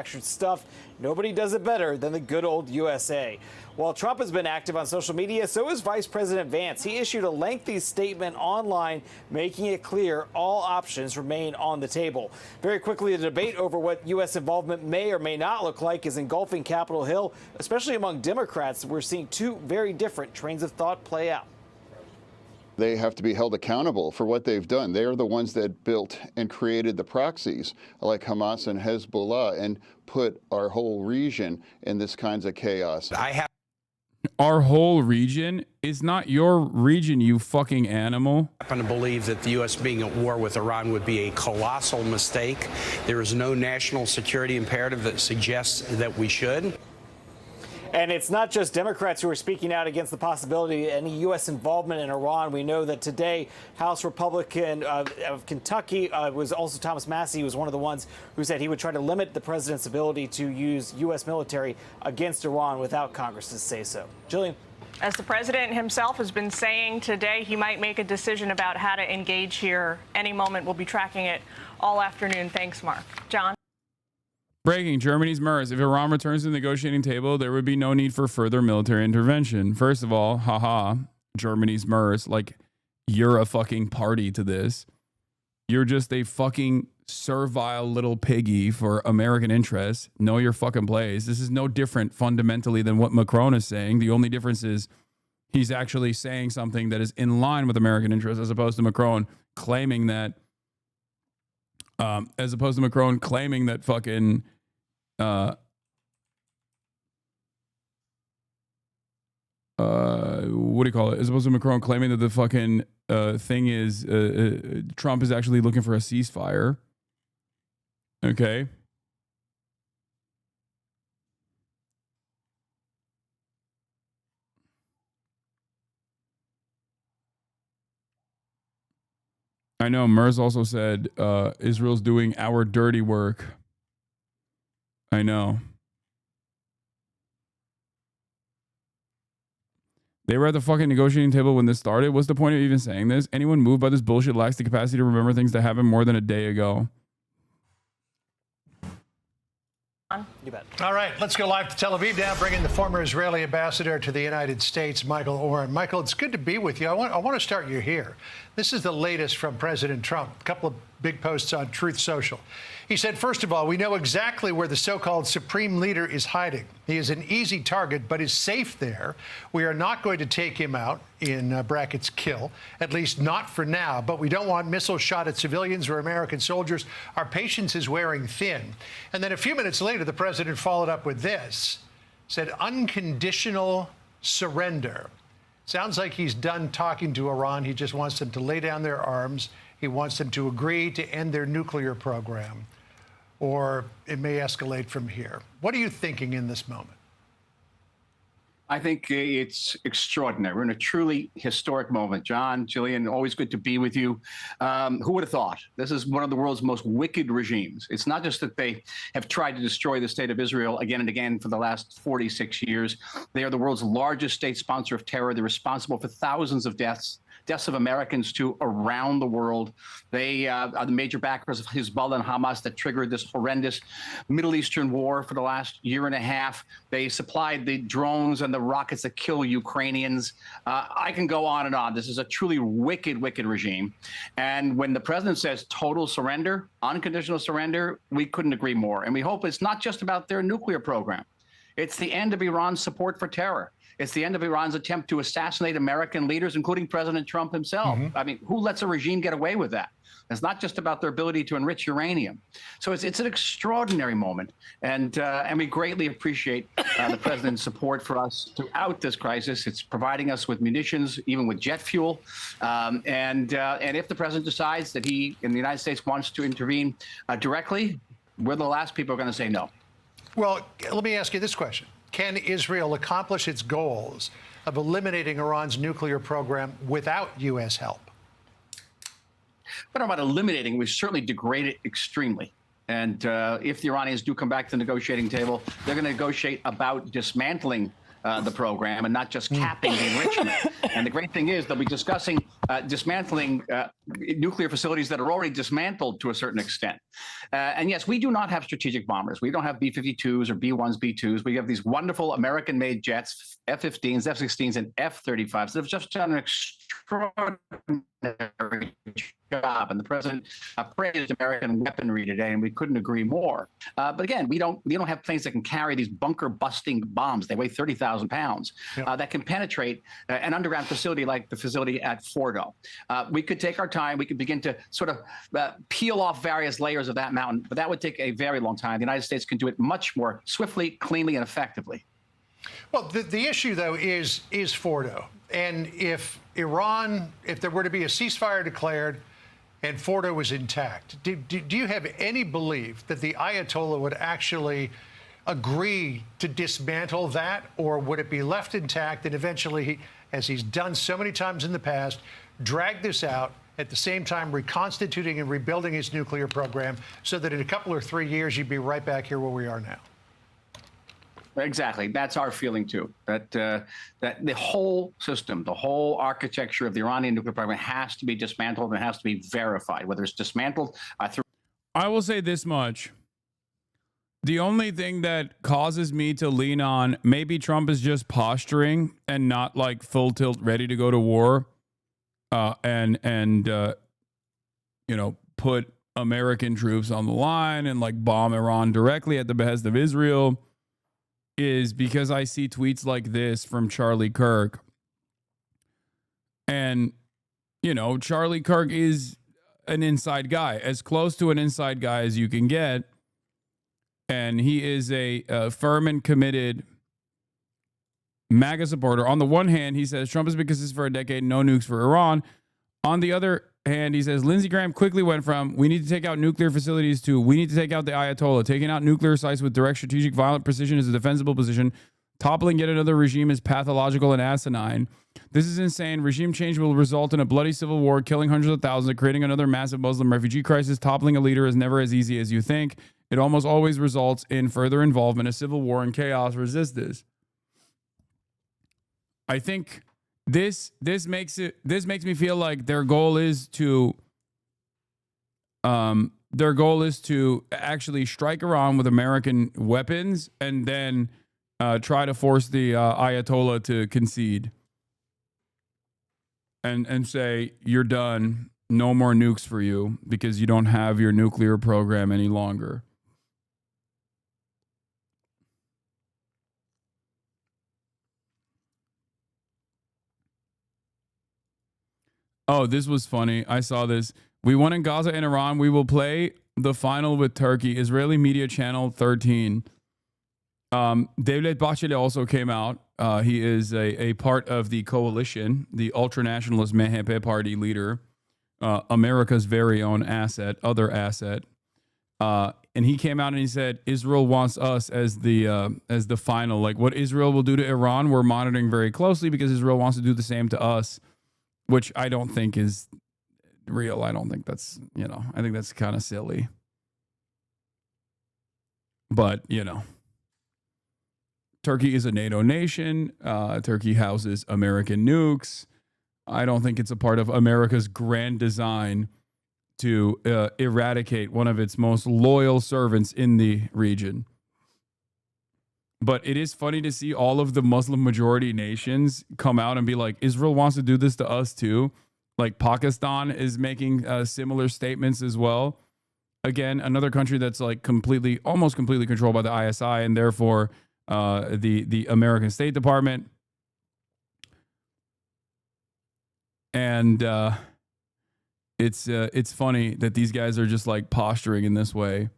stuff. Nobody does it better than the good old USA. While Trump has been active on social media, so is Vice President Vance. He issued a lengthy statement online making it clear all options remain on the table. Very quickly, the debate over what U.S. involvement may or may not look like is engulfing Capitol Hill, especially among Democrats. We're seeing two very different trains of thought play out. They have to be held accountable for what they've done. They are the ones that built and created the proxies like Hamas and Hezbollah and put our whole region in this kinds of chaos. Our whole region is not your region, you fucking animal. I happen to believe that the U.S. being at war with Iran would be a colossal mistake. There is no national security imperative that suggests that we should. And it's not just Democrats who are speaking out against the possibility of any U.S. involvement in Iran. We know that today, House Republican of Kentucky was also Thomas Massie, was one of the ones who said he would try to limit the president's ability to use U.S. military against Iran without Congress's say so. Jillian. As the president himself has been saying today, he might make a decision about how to engage here any moment. We'll be tracking it all afternoon. Thanks, Mark. John. Breaking Germany's MERS. If Iran returns to the negotiating table, there would be no need for further military intervention. First of all, haha, Germany's MERS. Like, you're a fucking party to this. You're just a fucking servile little piggy for American interests. Know your fucking place. This is no different fundamentally than what Macron is saying. The only difference is he's actually saying something that is in line with American interests as opposed to Macron claiming that fucking what do you call it? As opposed to Macron claiming that the fucking thing is Trump is actually looking for a ceasefire. Okay. I know Merz also said Israel's doing our dirty work. I know. They were at the fucking negotiating table when this started. What's the point of even saying this? Anyone moved by this bullshit lacks the capacity to remember things that happened more than a day ago. You bet. All right, let's go live to Tel Aviv now, bringing the former Israeli ambassador to the United States, Michael Oren. Michael, it's good to be with you. I want to start you here. This is the latest from President Trump. A couple of big posts on Truth Social. He said, first of all, we know exactly where the so-called supreme leader is hiding. He is an easy target, but is safe there. We are not going to take him out, in brackets, kill, at least not for now. But we don't want missiles shot at civilians or American soldiers. Our patience is wearing thin. And then a few minutes later, the president followed up with this, said unconditional surrender. Sounds like he's done talking to Iran. He just wants them to lay down their arms. He wants them to agree to end their nuclear program, or it may escalate from here. What are you thinking in this moment? I think it's extraordinary. We're in a truly historic moment. John, Jillian, always good to be with you. Who would have thought? This is one of the world's most wicked regimes. It's not just that they have tried to destroy the state of Israel again and again for the last 46 years. They are the world's largest state sponsor of terror. They're responsible for thousands of deaths of Americans too around the world. They are the major backers of Hezbollah and Hamas that triggered this horrendous Middle Eastern war for the last year and a half. They supplied the drones and the rockets that kill Ukrainians. I can go on and on. This is a truly wicked, wicked regime. And when the president says total surrender, unconditional surrender, we couldn't agree more. And we hope it's not just about their nuclear program. It's the end of Iran's support for terror. It's the end of Iran's attempt to assassinate American leaders, including President Trump himself. I mean, who lets a regime get away with that? It's not just about their ability to enrich uranium. So it's an extraordinary moment. And we greatly appreciate the president's support for us throughout this crisis. It's providing us with munitions, even with jet fuel. And if the president decides that he, in the United States, wants to intervene directly, we're the last people who are going to say no. Well, let me ask you this question. Can Israel accomplish its goals of eliminating Iran's nuclear program without U.S. help? But about eliminating, we certainly degrade it extremely. And if the Iranians do come back to the negotiating table, they're going to negotiate about dismantling the program and not just capping the enrichment. And the great thing is they'll be discussing dismantling nuclear facilities that are already dismantled to a certain extent. And yes, we do not have strategic bombers. We don't have B-52s or B-1s, B-2s. We have these wonderful American-made jets, F-15s, F-16s, and F-35s that have just done an extraordinary job. And the president praised American weaponry today, and we couldn't agree more. But again, we don't have planes that can carry these bunker-busting bombs. They weigh 30,000 pounds that can penetrate an underground facility like the facility at Fordo. We could take our time. We could begin to sort of peel off various layers of that mountain, but that would take a very long time. The United States can do it much more swiftly, cleanly, and effectively. Well, the issue, though, is Fordo. And if there were to be a ceasefire declared and Fordo was intact, do you have any belief that the Ayatollah would actually agree to dismantle that, or would it be left intact and eventually, as he's done so many times in the past, drag this out, at the same time reconstituting and rebuilding his nuclear program so that in a couple or 3 years you'd be right back here where we are now? Exactly. That's our feeling, too, that the whole system, the whole architecture of the Iranian nuclear program has to be dismantled and has to be verified, whether it's dismantled through. I will say this much. The only thing that causes me to lean on maybe Trump is just posturing and not like full tilt ready to go to war and put American troops on the line and like bomb Iran directly at the behest of Israel is because I see tweets like this from Charlie Kirk. And, Charlie Kirk is an inside guy, as close to an inside guy as you can get. And he is a firm and committed MAGA supporter. On the one hand, he says Trump has been consistent for a decade, no nukes for Iran. On the other hand, he says Lindsey Graham quickly went from we need to take out nuclear facilities to we need to take out the Ayatollah. Taking out nuclear sites with direct strategic violent precision is a defensible position. Toppling yet another regime is pathological and asinine. This is insane. Regime change will result in a bloody civil war, killing hundreds of thousands, creating another massive Muslim refugee crisis. Toppling a leader is never as easy as you think. It almost always results in further involvement, a civil war, and chaos. Resist this. I think this makes me feel like their goal is to actually strike Iran with American weapons and then try to force the Ayatollah to concede and say you're done, no more nukes for you because you don't have your nuclear program any longer. Oh, this was funny. I saw this. We won in Gaza and Iran. We will play the final with Turkey. Israeli media channel 13. Devlet Bahçeli also came out. He is a part of the coalition, the ultranationalist MHP party leader, America's very own other asset. And he came out and he said, Israel wants us as the final. Like what Israel will do to Iran, we're monitoring very closely because Israel wants to do the same to us. Which I don't think is real. I don't think that's, I think that's kind of silly. But, Turkey is a NATO nation. Turkey houses American nukes. I don't think it's a part of America's grand design to eradicate one of its most loyal servants in the region. But it is funny to see all of the Muslim majority nations come out and be like, Israel wants to do this to us too. Like Pakistan is making similar statements as well. Again, another country that's like almost completely controlled by the ISI and therefore the American State Department. And it's funny that these guys are just like posturing in this way.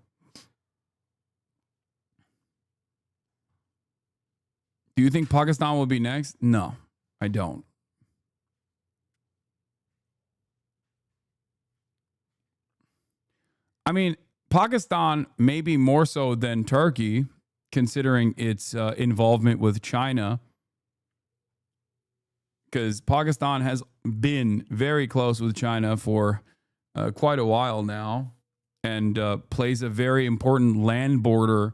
Do you think Pakistan will be next? No, I don't. I mean, Pakistan maybe more so than Turkey, considering its involvement with China, because Pakistan has been very close with China for quite a while now and plays a very important land border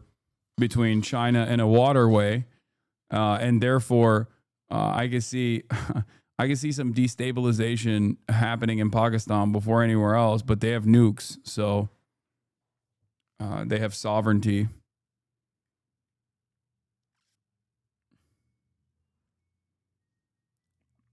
between China and a waterway. and therefore I can see I can see some destabilization happening in Pakistan before anywhere else. But they have nukes, so they have sovereignty.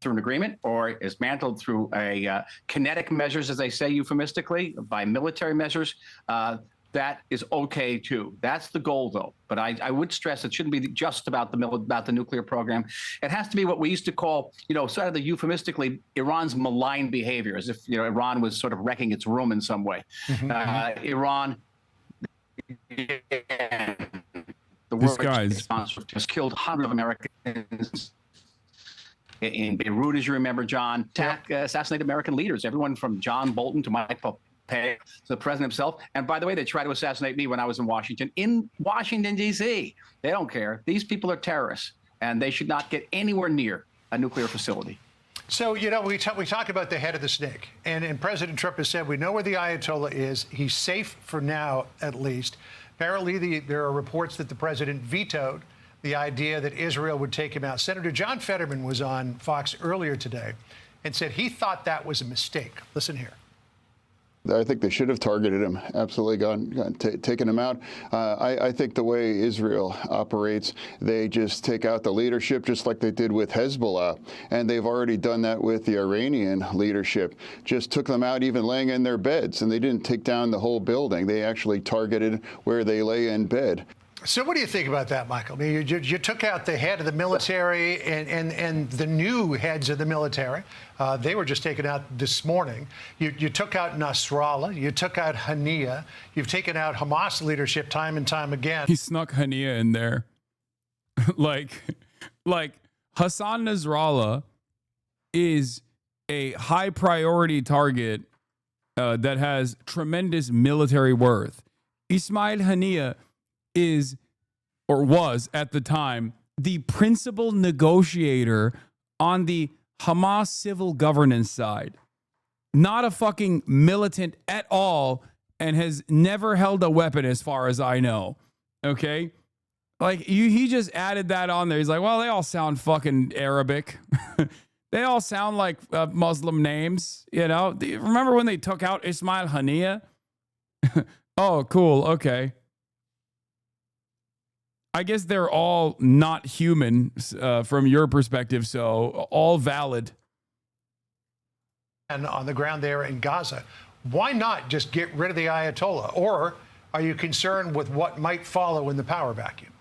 Through an agreement, or is mantled through a kinetic measures, as they say euphemistically, by military measures, that is okay too. That's the goal, though. But I would stress it shouldn't be just about the nuclear program. It has to be what we used to call, sort of the euphemistically, Iran's malign behavior, as if Iran was sort of wrecking its room in some way. Iran. This guy's just killed hundreds of Americans. In Beirut, as you remember, John, assassinated American leaders, everyone from John Bolton to Mike Pompeo, to the president himself. And by the way, they tried to assassinate me when I was in Washington, D.C. They don't care. These people are terrorists, and they should not get anywhere near a nuclear facility. So, we talk about the head of the snake, and President Trump has said we know where the Ayatollah is. He's safe for now, at least. Apparently, there are reports that the president vetoed the idea that Israel would take him out. Senator John Fetterman was on Fox earlier today and said he thought that was a mistake. Listen here. I think they should have targeted him, absolutely taken him out. I think the way Israel operates, they just take out the leadership just like they did with Hezbollah. And they've already done that with the Iranian leadership. Just took them out even laying in their beds. And they didn't take down the whole building. They actually targeted where they lay in bed. So what do you think about that, Michael? I mean, you took out the head of the military and the new heads of the military. They were just taken out this morning. You took out Nasrallah. You took out Haniyeh. You've taken out Hamas leadership time and time again. He snuck Haniyeh in there. like Hassan Nasrallah is a high priority target that has tremendous military worth. Ismail Haniyeh is, or was at the time, the principal negotiator on the Hamas civil governance side. Not a fucking militant at all, and has never held a weapon as far as I know. Okay? Like, he just added that on there. He's like, well, they all sound fucking Arabic. They all sound like Muslim names, Remember when they took out Ismail Haniyeh? Oh, cool. Okay. I guess they're all not human from your perspective, so all valid. And on the ground there in Gaza, why not just get rid of the Ayatollah? Or are you concerned with what might follow in the power vacuum?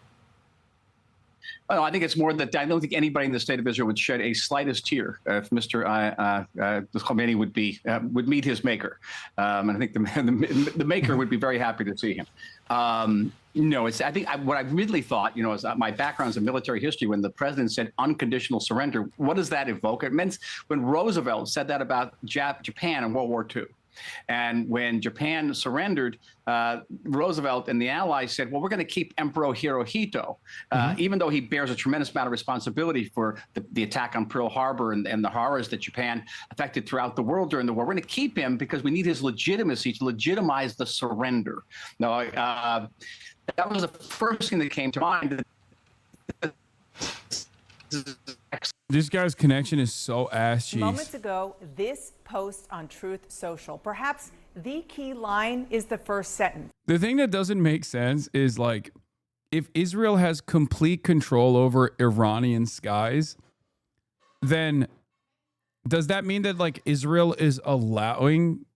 Well, I think it's more that I don't think anybody in the state of Israel would shed a slightest tear if Mr. Khomeini would meet his maker. And I think the maker would be very happy to see him. I think what I really thought, is my background is in military history. When the president said unconditional surrender, what does that evoke? It meant when Roosevelt said that about Japan in World War II. And when Japan surrendered, Roosevelt and the Allies said, well, we're going to keep Emperor Hirohito, even though he bears a tremendous amount of responsibility for the attack on Pearl Harbor and the horrors that Japan affected throughout the world during the war. We're going to keep him because we need his legitimacy to legitimize the surrender. Now, that was the first thing that came to mind. This guy's connection is so ass cheese. Moments ago, this post on Truth Social. Perhaps the key line is the first sentence. The thing that doesn't make sense is, like, if Israel has complete control over Iranian skies, then does that mean that, like, Israel is allowing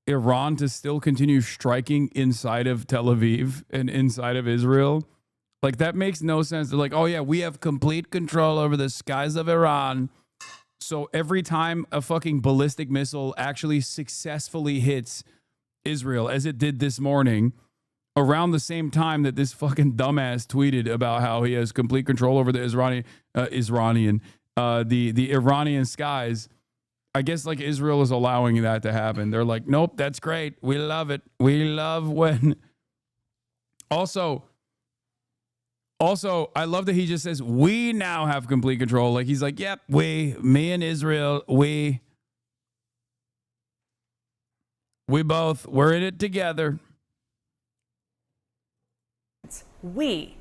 Iran to still continue striking inside of Tel Aviv and inside of Israel? Like, that makes no sense. They're like, oh yeah, we have complete control over the skies of Iran. So every time a fucking ballistic missile actually successfully hits Israel, as it did this morning, around the same time that this fucking dumbass tweeted about how he has complete control over the the Iranian skies, I guess, like, Israel is allowing that to happen. They're like, nope, that's great. We love it. We love when. Also, I love that he just says, we now have complete control. Like, he's like, yep, me and Israel, we're in it together. We.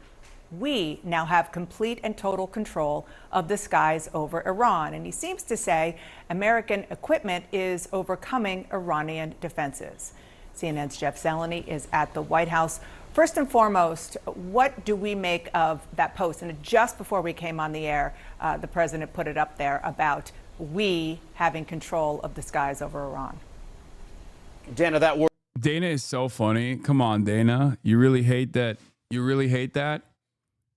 we now have complete and total control of the skies over Iran. And he seems to say American equipment is overcoming Iranian defenses. CNN's Jeff Zeleny is at the White House. First and foremost, what do we make of that post? And just before we came on the air, the president put it up there about we having control of the skies over Iran. Dana, that word. Dana is so funny. Come on, Dana. You really hate that. You really hate that.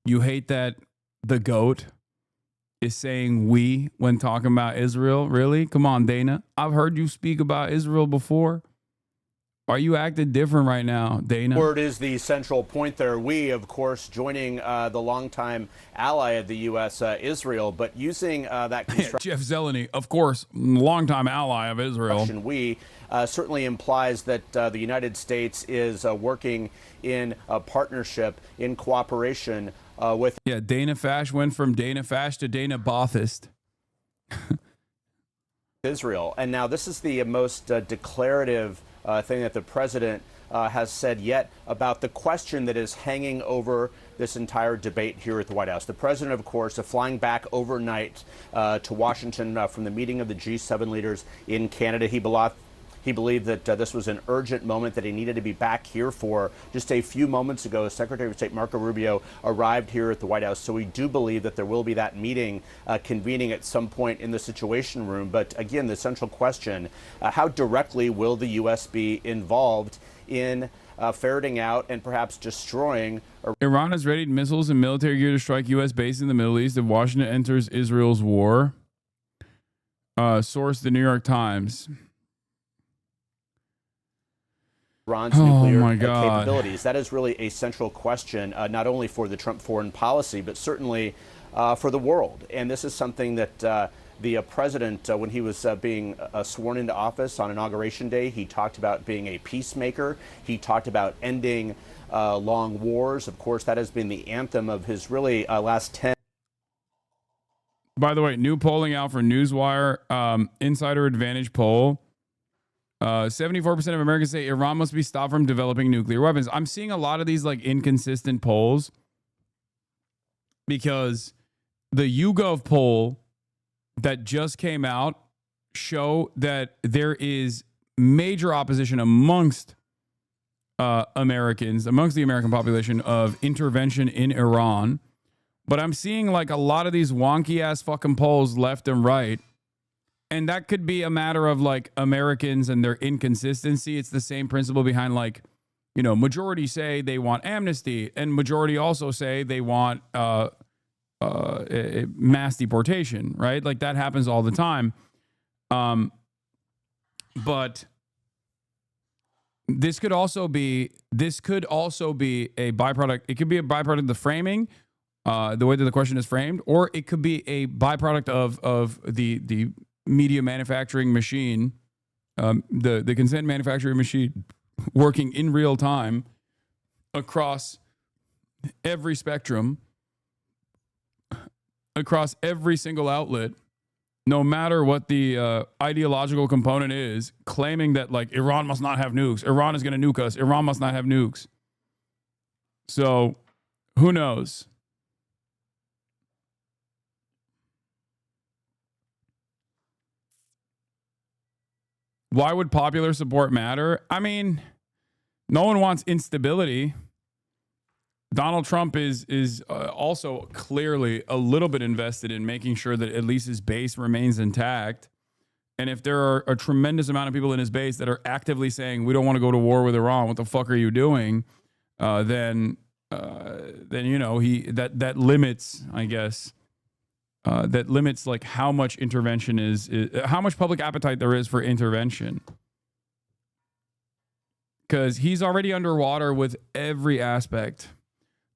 You hate that the GOAT is saying we when talking about Israel. Really? Come on, Dana. I've heard you speak about Israel before. Are you acting different right now, Dana? Word is the central point there. We, of course, joining the longtime ally of the U.S., Israel, but using that construction. Jeff Zeleny, of course, longtime ally of Israel. We certainly implies that the United States is working in a partnership, in cooperation with. Yeah, Dana Fash went from Dana Fash to Dana Bothist. Israel. And now this is the most declarative thing that the president has said yet about the question that is hanging over this entire debate here at the White House. The president, of course, flying back overnight to Washington from the meeting of the G7 leaders in Canada. He believed that this was an urgent moment that he needed to be back here for. Just a few moments ago, Secretary of State Marco Rubio arrived here at the White House. So we do believe that there will be that meeting convening at some point in the Situation Room. But again, the central question, how directly will the U.S. be involved in ferreting out and perhaps destroying? Iran has readied missiles and military gear to strike U.S. bases in the Middle East if Washington enters Israel's war. Source, the New York Times. Iran's nuclear capabilities. That is really a central question, not only for the Trump foreign policy, but certainly for the world. And this is something that the president, when he was being sworn into office on Inauguration Day, he talked about being a peacemaker. He talked about ending long wars. Of course, that has been the anthem of his really last 10. By the way, new polling out for Newswire, Insider Advantage poll. 74% of Americans say Iran must be stopped from developing nuclear weapons. I'm seeing a lot of these like inconsistent polls because the YouGov poll that just came out show that there is major opposition amongst Americans, amongst the American population of intervention in Iran. But I'm seeing like a lot of these wonky ass fucking polls left and right. And that could be a matter of like Americans and their inconsistency. It's the same principle behind like, you know, majority say they want amnesty and majority also say they want mass deportation, right? Like that happens all the time. But this could also be a byproduct. It could be a byproduct of the framing, the way that the question is framed, or it could be a byproduct of the media manufacturing machine, the consent manufacturing machine working in real time across every spectrum, across every single outlet, no matter what the ideological component is, claiming that like Iran must not have nukes, Iran is going to nuke us, Iran must not have nukes. So who knows? Why would popular support matter? I mean, no one wants instability. Donald Trump is also clearly a little bit invested in making sure that at least his base remains intact. And if there are a tremendous amount of people in his base that are actively saying, we don't want to go to war with Iran, what the fuck are you doing? Then you know, that limits, I guess, that limits like how much intervention is how much public appetite there is for intervention. Because he's already underwater with every aspect.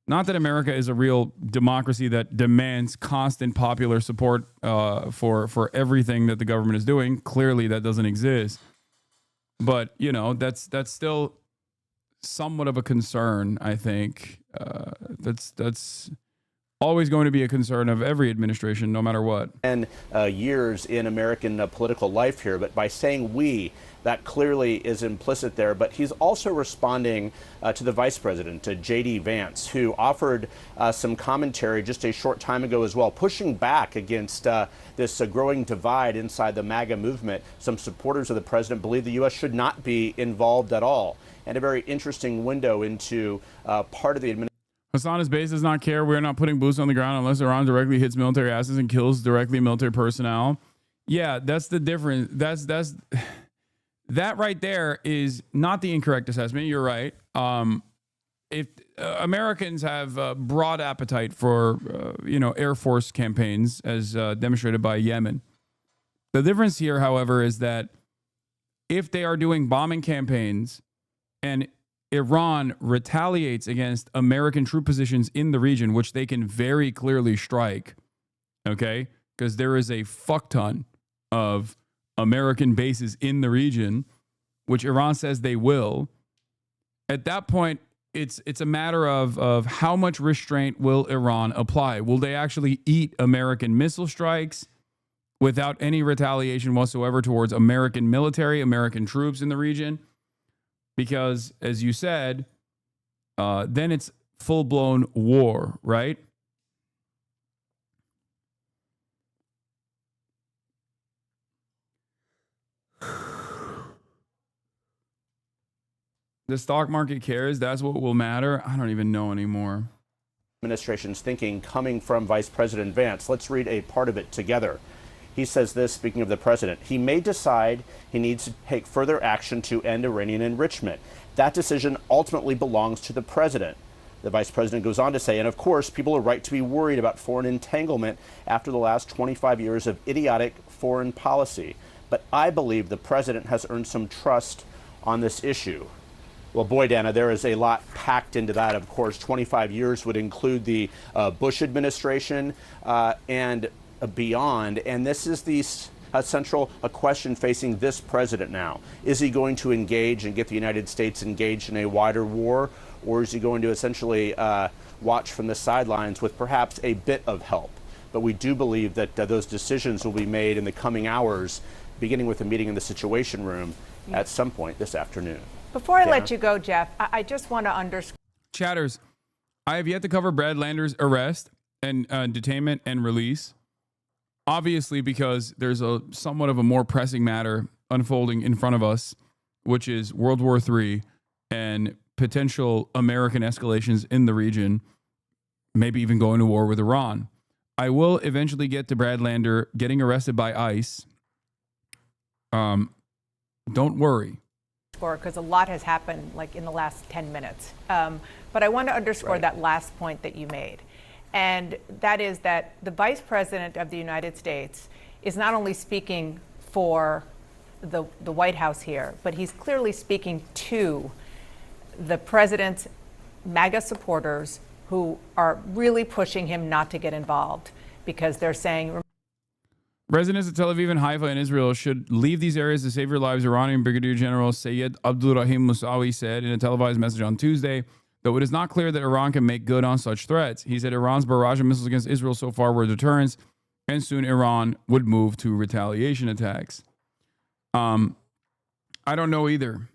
Not that America is a real democracy that demands constant popular support for everything that the government is doing. Clearly, that doesn't exist. But you know, that's still somewhat of a concern. I think that's always going to be a concern of every administration, no matter what. And years in American political life here, but by saying we, that clearly is implicit there. But he's also responding to the vice president, to J.D. Vance, who offered some commentary just a short time ago as well, pushing back against this growing divide inside the MAGA movement. Some supporters of the president believe the U.S. should not be involved at all. And a very interesting window into part of the administration. Hassan's base does not care. We're not putting boots on the ground unless Iran directly hits military assets and kills directly military personnel. Yeah, that's the difference. That right there is not the incorrect assessment. You're right. If Americans have a broad appetite for, Air Force campaigns as demonstrated by Yemen. The difference here, however, is that if they are doing bombing campaigns and Iran retaliates against American troop positions in the region, which they can very clearly strike, okay? Because there is a fuck ton of American bases in the region, which Iran says they will. At that point, it's a matter of how much restraint will Iran apply? Will they actually eat American missile strikes without any retaliation whatsoever towards American military, American troops in the region? Because, as you said, then it's full-blown war, right? The stock market cares. That's what will matter. I don't even know anymore. Administration's thinking coming from Vice President Vance. Let's read a part of it together. He says this, speaking of the president, he may decide he needs to take further action to end Iranian enrichment. That decision ultimately belongs to the president. The vice president goes on to say, and of course, people are right to be worried about foreign entanglement after the last 25 years of idiotic foreign policy. But I believe the president has earned some trust on this issue. Well, boy, Dana, there is a lot packed into that. Of course, 25 years would include the Bush administration and beyond. And this is the central question facing this president now. Is he going to engage and get the United States engaged in a wider war? Or is he going to essentially watch from the sidelines with perhaps a bit of help? But we do believe that those decisions will be made in the coming hours, beginning with a meeting in the Situation Room at some point this afternoon. Before I let you go, Jeff, I just want to underscore. Chatters, I have yet to cover Brad Lander's arrest and detainment and release. Obviously, because there's a somewhat of a more pressing matter unfolding in front of us, which is World War III and potential American escalations in the region, maybe even going to war with Iran. I will eventually get to Brad Lander getting arrested by ICE. Don't worry. Because a lot has happened like in the last 10 minutes. But I want to underscore that last point that you made. And that is that the Vice President of the United States is not only speaking for the White House here, but he's clearly speaking to the president's MAGA supporters who are really pushing him not to get involved because they're saying... Residents of Tel Aviv and Haifa in Israel should leave these areas to save your lives, Iranian Brigadier General Sayed Abdulrahim Musawi said in a televised message on Tuesday, though it is not clear that Iran can make good on such threats. He said Iran's barrage of missiles against Israel so far were deterrents, and soon Iran would move to retaliation attacks. I don't know either.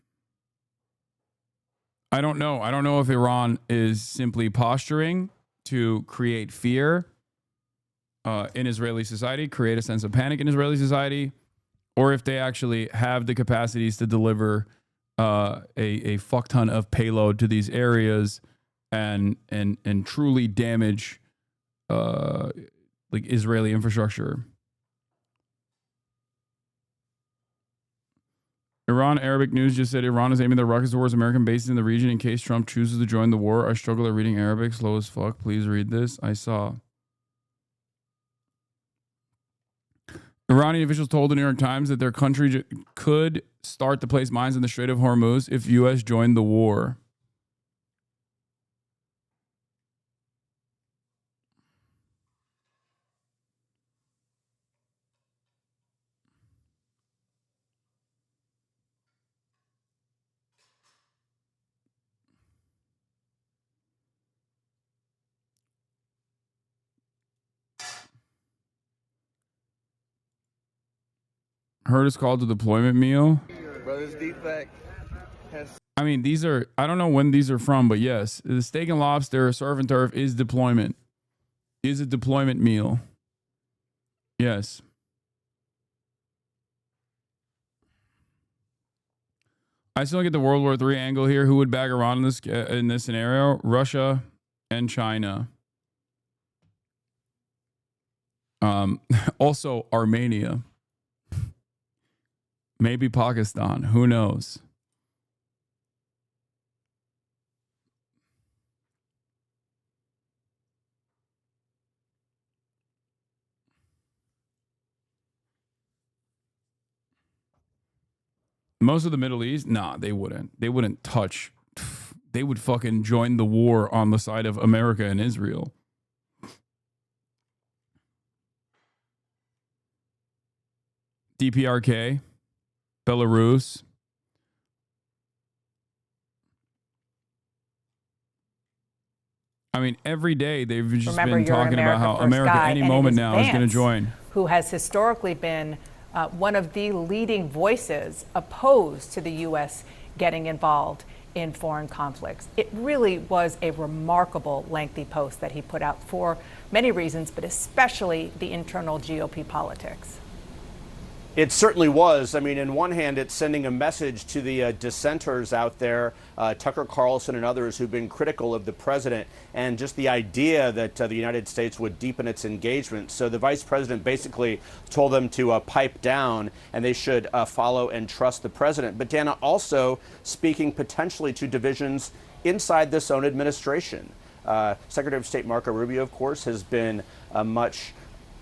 I don't know. I don't know if Iran is simply posturing to create fear in Israeli society, create a sense of panic in Israeli society, or if they actually have the capacities to deliver a fuck ton of payload to these areas and truly damage like Israeli infrastructure. Iran Arabic News just said Iran is aiming their rockets towards American bases in the region in case Trump chooses to join the war. I struggle at reading Arabic, slow as fuck. Please read this. I saw. Iranian officials told the New York Times that their country could start to place mines in the Strait of Hormuz if U.S. joined the war. Heard it's called the deployment meal. Brothers defect. I mean, these are, I don't know when these are from, but yes, the steak and lobster, surf and turf is deployment. Is a deployment meal. Yes. I still get the World War III angle here. Who would back Iran in this scenario? Russia and China. Also Armenia. Maybe Pakistan. Who knows? Most of the Middle East, nah, they wouldn't. They wouldn't touch. They would fucking join the war on the side of America and Israel. DPRK, Belarus. I mean, every day they've just been talking about how America any moment now is going to join. Who has historically been one of the leading voices opposed to the U.S. getting involved in foreign conflicts. It really was a remarkable, lengthy post that he put out for many reasons, but especially the internal GOP politics. It certainly was. I mean, in one hand, it's sending a message to the dissenters out there, Tucker Carlson and others who've been critical of the president, and just the idea that the United States would deepen its engagement. So the vice president basically told them to pipe down, and they should follow and trust the president. But Dana, also speaking potentially to divisions inside this own administration. Secretary of State Marco Rubio, of course, has been much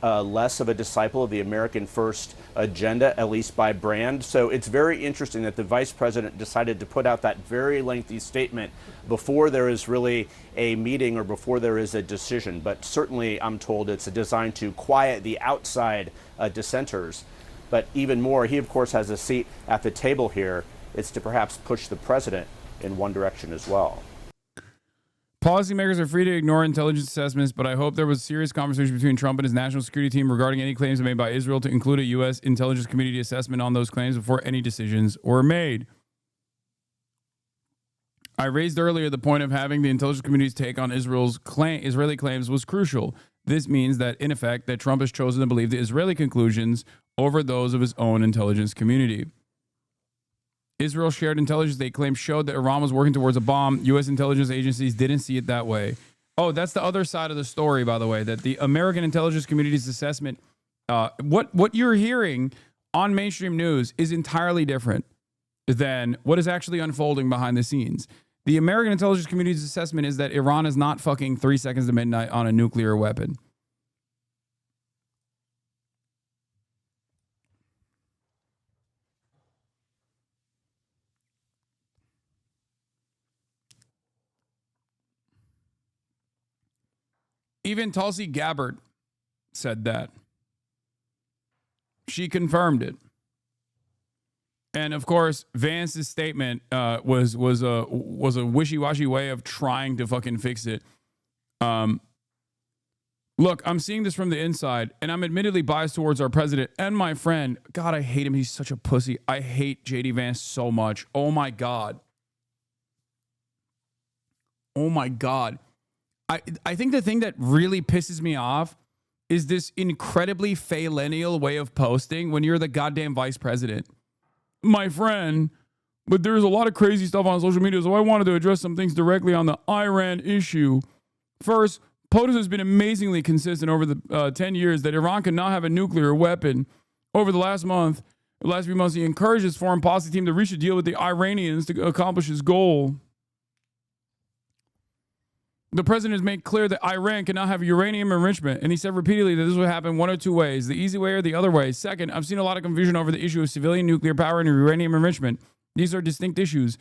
less of a disciple of the American First agenda, at least by brand. So it's very interesting that the vice president decided to put out that very lengthy statement before there is really a meeting or before there is a decision. But certainly, I'm told it's designed to quiet the outside dissenters. But even more, he, of course, has a seat at the table here. It's to perhaps push the president in one direction as well. Policymakers are free to ignore intelligence assessments, but I hope there was serious conversation between Trump and his national security team regarding any claims made by Israel to include a U.S. intelligence community assessment on those claims before any decisions were made. I raised earlier the point of having the intelligence community's take on Israeli claims was crucial. This means that, in effect, that Trump has chosen to believe the Israeli conclusions over those of his own intelligence community. Israel shared intelligence they claimed showed that Iran was working towards a bomb. U.S. intelligence agencies didn't see it that way. Oh, that's the other side of the story, by the way, that the American intelligence community's assessment, what you're hearing on mainstream news is entirely different than what is actually unfolding behind the scenes. The American intelligence community's assessment is that Iran is not fucking 3 seconds to midnight on a nuclear weapon. Even Tulsi Gabbard said that. She confirmed it. And of course, Vance's statement was a wishy-washy way of trying to fucking fix it. Look, I'm seeing this from the inside, and I'm admittedly biased towards our president and my friend. God, I hate him. He's such a pussy. I hate JD Vance so much. Oh my God. Oh my God. I think the thing that really pisses me off is this incredibly millennial way of posting when you're the goddamn vice president. My friend, but there's a lot of crazy stuff on social media, so I wanted to address some things directly on the Iran issue. First, POTUS has been amazingly consistent over the 10 years that Iran cannot have a nuclear weapon. Over the last few months, he encouraged his foreign policy team to reach a deal with the Iranians to accomplish his goal. The president has made clear that Iran cannot have uranium enrichment, and he said repeatedly that this would happen one of two ways, the easy way or the other way. Second, I've seen a lot of confusion over the issue of civilian nuclear power and uranium enrichment. These are distinct issues.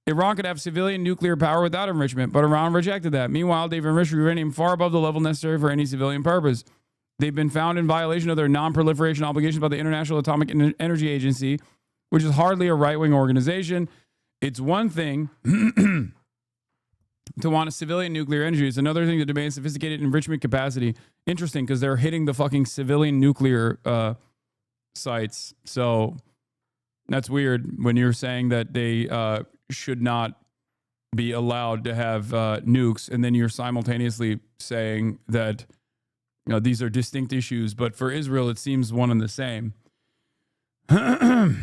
Iran could have civilian nuclear power without enrichment, but Iran rejected that. Meanwhile, they've enriched uranium far above the level necessary for any civilian purpose. They've been found in violation of their non-proliferation obligations by the International Atomic Energy Agency, which is hardly a right-wing organization. It's one thing to want a civilian nuclear energy. It's another thing to demand sophisticated enrichment capacity. Interesting, because they're hitting the fucking civilian nuclear sites. So that's weird when you're saying that they should not be allowed to have nukes, and then you're simultaneously saying that these are distinct issues. But for Israel, it seems one and the same. And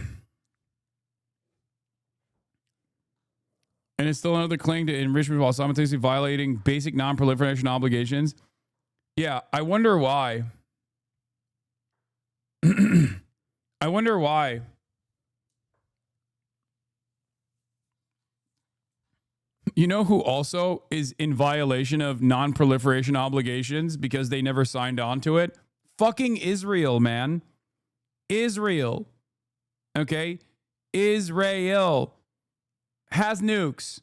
it's still another claim to enrichment while simultaneously violating basic non-proliferation obligations. Yeah, I wonder why. I wonder why. You know who also is in violation of non-proliferation obligations because they never signed on to it? Fucking Israel, man. Israel. Okay? Israel has nukes,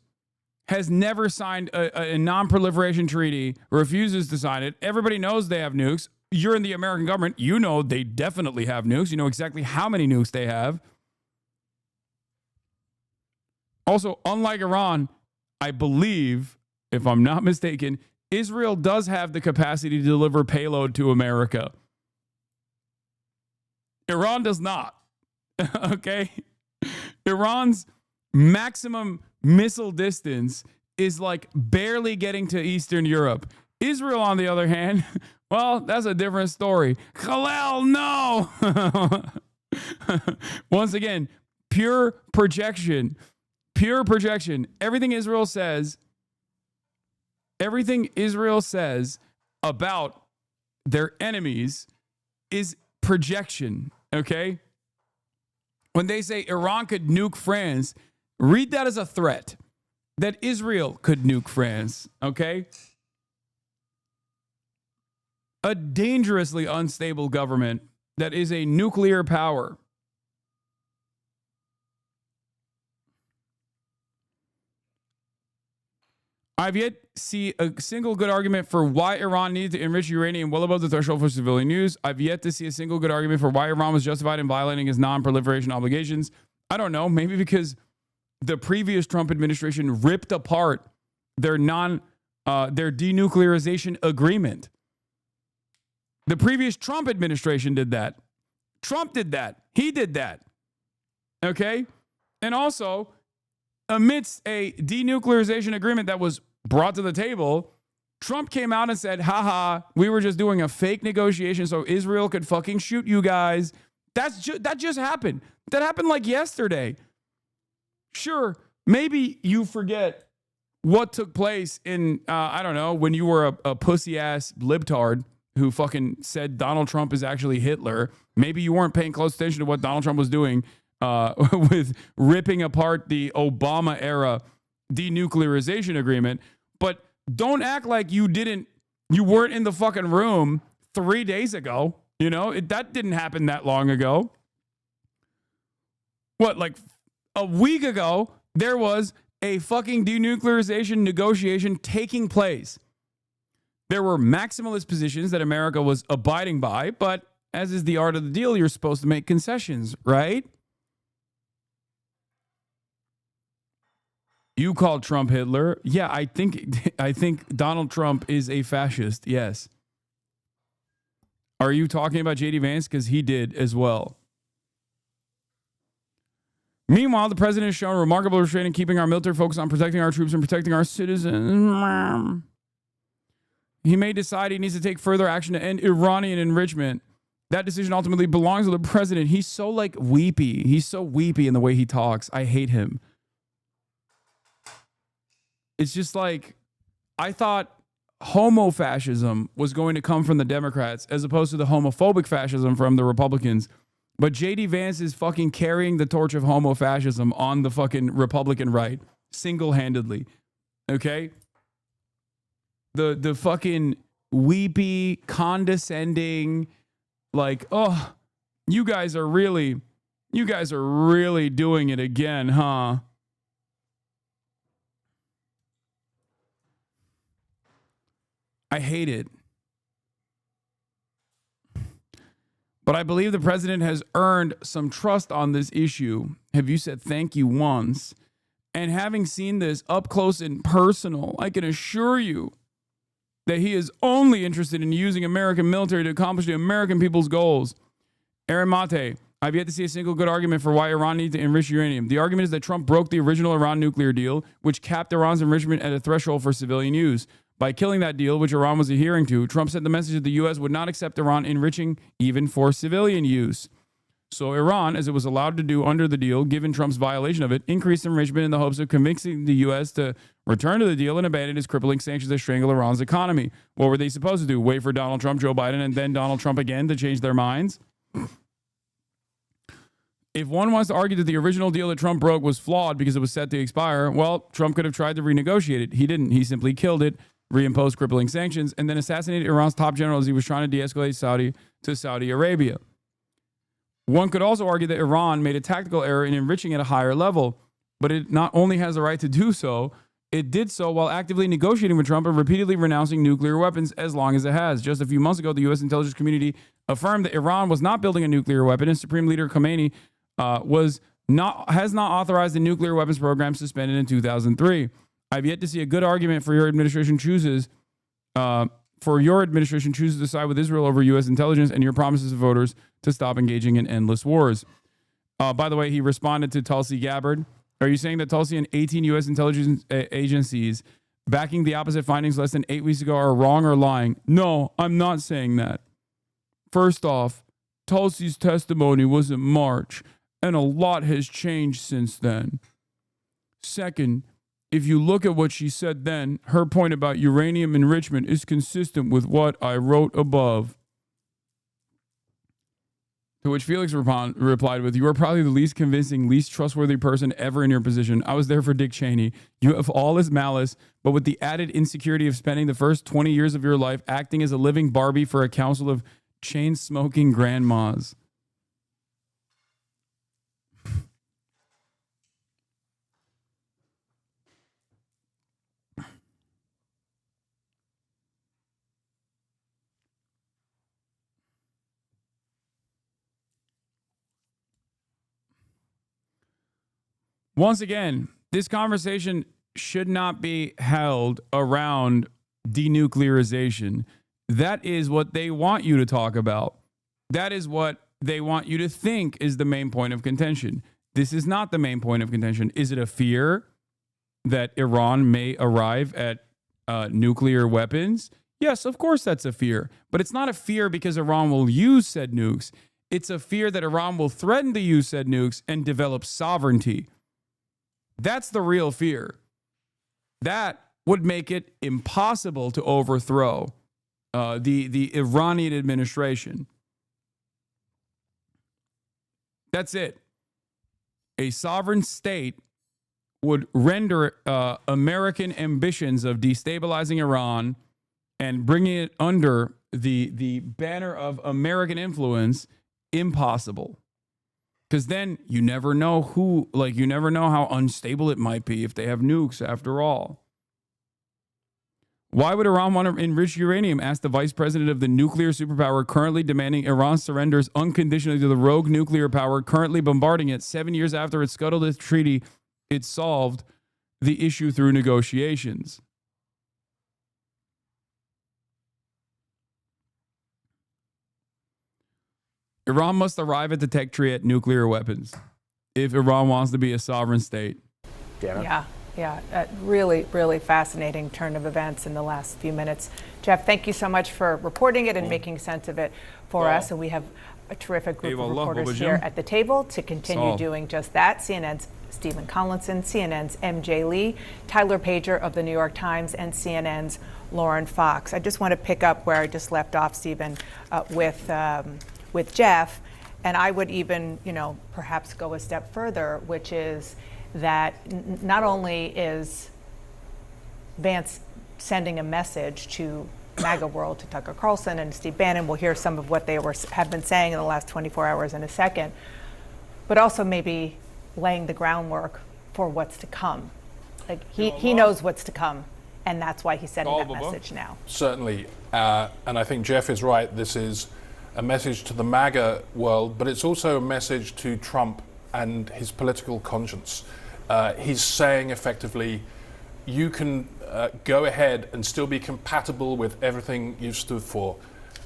has never signed a non-proliferation treaty, refuses to sign it. Everybody knows they have nukes. You're in the American government. You know they definitely have nukes. You know exactly how many nukes they have. Also, unlike Iran, I believe, if I'm not mistaken, Israel does have the capacity to deliver payload to America. Iran does not. Okay? Iran's maximum missile distance is like barely getting to Eastern Europe. Israel, on the other hand, well, that's a different story. Khalil, no! Once again, pure projection. Pure projection. Everything Israel says about their enemies is projection, okay? When they say Iran could nuke France, read that as a threat that Israel could nuke France, okay? A dangerously unstable government that is a nuclear power. I've yet to see a single good argument for why Iran needed to enrich uranium well above the threshold for civilian use. I've yet to see a single good argument for why Iran was justified in violating its non-proliferation obligations. I don't know, maybe because the previous Trump administration ripped apart their denuclearization agreement. The previous Trump administration did that. Trump did that. He did that. Okay? And also, amidst a denuclearization agreement that was brought to the table, Trump came out and said, haha, we were just doing a fake negotiation so Israel could fucking shoot you guys. That just happened. That happened like yesterday. Sure, maybe you forget what took place in, I don't know, when you were a pussy-ass libtard who fucking said Donald Trump is actually Hitler. Maybe you weren't paying close attention to what Donald Trump was doing with ripping apart the Obama-era denuclearization agreement. But don't act like you weren't in the fucking room 3 days ago. You know, that didn't happen that long ago. What, like a week ago, there was a fucking denuclearization negotiation taking place. There were maximalist positions that America was abiding by, but as is the art of the deal, you're supposed to make concessions, right? You called Trump Hitler. Yeah, I think Donald Trump is a fascist. Yes. Are you talking about JD Vance? Because he did as well. Meanwhile, the president has shown remarkable restraint in keeping our military focused on protecting our troops and protecting our citizens. He may decide he needs to take further action to end Iranian enrichment. That decision ultimately belongs to the president. He's so like weepy. He's so weepy in the way he talks. I hate him. It's just like, I thought homo-fascism was going to come from the Democrats as opposed to the homophobic fascism from the Republicans. But JD Vance is fucking carrying the torch of homo-fascism on the fucking Republican right, single-handedly. Okay? The fucking weepy, condescending, like, oh, you guys are really doing it again, huh? I hate it. But I believe the president has earned some trust on this issue. Have you said thank you once? And having seen this up close and personal, I can assure you that he is only interested in using American military to accomplish the American people's goals. Aaron Mate, I've yet to see a single good argument for why Iran needs to enrich uranium. The argument is that Trump broke the original Iran nuclear deal, which capped Iran's enrichment at a threshold for civilian use. By killing that deal, which Iran was adhering to, Trump sent the message that the U.S. would not accept Iran enriching even for civilian use. So Iran, as it was allowed to do under the deal, given Trump's violation of it, increased enrichment in the hopes of convincing the U.S. to return to the deal and abandon its crippling sanctions that strangle Iran's economy. What were they supposed to do? Wait for Donald Trump, Joe Biden, and then Donald Trump again to change their minds? If one wants to argue that the original deal that Trump broke was flawed because it was set to expire, well, Trump could have tried to renegotiate it. He didn't. He simply killed it, reimposed crippling sanctions, and then assassinated Iran's top general as he was trying to de-escalate Saudi Arabia. One could also argue that Iran made a tactical error in enriching at a higher level, but it not only has the right to do so, it did so while actively negotiating with Trump and repeatedly renouncing nuclear weapons as long as it has. Just a few months ago, the U.S. intelligence community affirmed that Iran was not building a nuclear weapon, and Supreme Leader Khomeini has not authorized the nuclear weapons program suspended in 2003. I've yet to see a good argument for your administration chooses to side with Israel over U.S. intelligence and your promises to voters to stop engaging in endless wars. By the way, he responded to Tulsi Gabbard. Are you saying that Tulsi and 18 U.S. intelligence agencies backing the opposite findings less than 8 weeks ago are wrong or lying? No, I'm not saying that. First off, Tulsi's testimony was in March, and a lot has changed since then. Second, if you look at what she said then, her point about uranium enrichment is consistent with what I wrote above. To which Felix replied with, you are probably the least convincing, least trustworthy person ever in your position. I was there for Dick Cheney. You have all his malice, but with the added insecurity of spending the first 20 years of your life acting as a living Barbie for a council of chain-smoking grandmas. Once again, this conversation should not be held around denuclearization. That is what they want you to talk about. That is what they want you to think is the main point of contention. This is not the main point of contention. Is it a fear that Iran may arrive at nuclear weapons? Yes, of course that's a fear. But it's not a fear because Iran will use said nukes. It's a fear that Iran will threaten to use said nukes and develop sovereignty. That's the real fear. That would make it impossible to overthrow the Iranian administration. That's it. A sovereign state would render American ambitions of destabilizing Iran and bringing it under the banner of American influence impossible. Because then you never know you never know how unstable it might be if they have nukes after all. Why would Iran want to enrich uranium? Asked the vice president of the nuclear superpower currently demanding Iran surrenders unconditionally to the rogue nuclear power currently bombarding it. 7 years after it scuttled its treaty, it solved the issue through negotiations. Iran must arrive at the tech tree at nuclear weapons if Iran wants to be a sovereign state. Yeah. Really, really fascinating turn of events in the last few minutes. Jeff, thank you so much for reporting it and making sense of it for us. And we have a terrific group of reporters here at the table to continue doing just that. CNN's Stephen Collinson, CNN's MJ Lee, Tyler Pager of the New York Times, and CNN's Lauren Fox. I just want to pick up where I just left off, Stephen, with Jeff, and I would even, perhaps go a step further, which is that not only is Vance sending a message to MAGA world, to Tucker Carlson and Steve Bannon, we'll hear some of what they have been saying in the last 24 hours in a second, but also maybe laying the groundwork for what's to come. Like he knows what's to come, and that's why he's sending that message now. Certainly, and I think Jeff is right. This is a message to the MAGA world, but it's also a message to Trump and his political conscience. He's saying effectively, you can go ahead and still be compatible with everything you've stood for.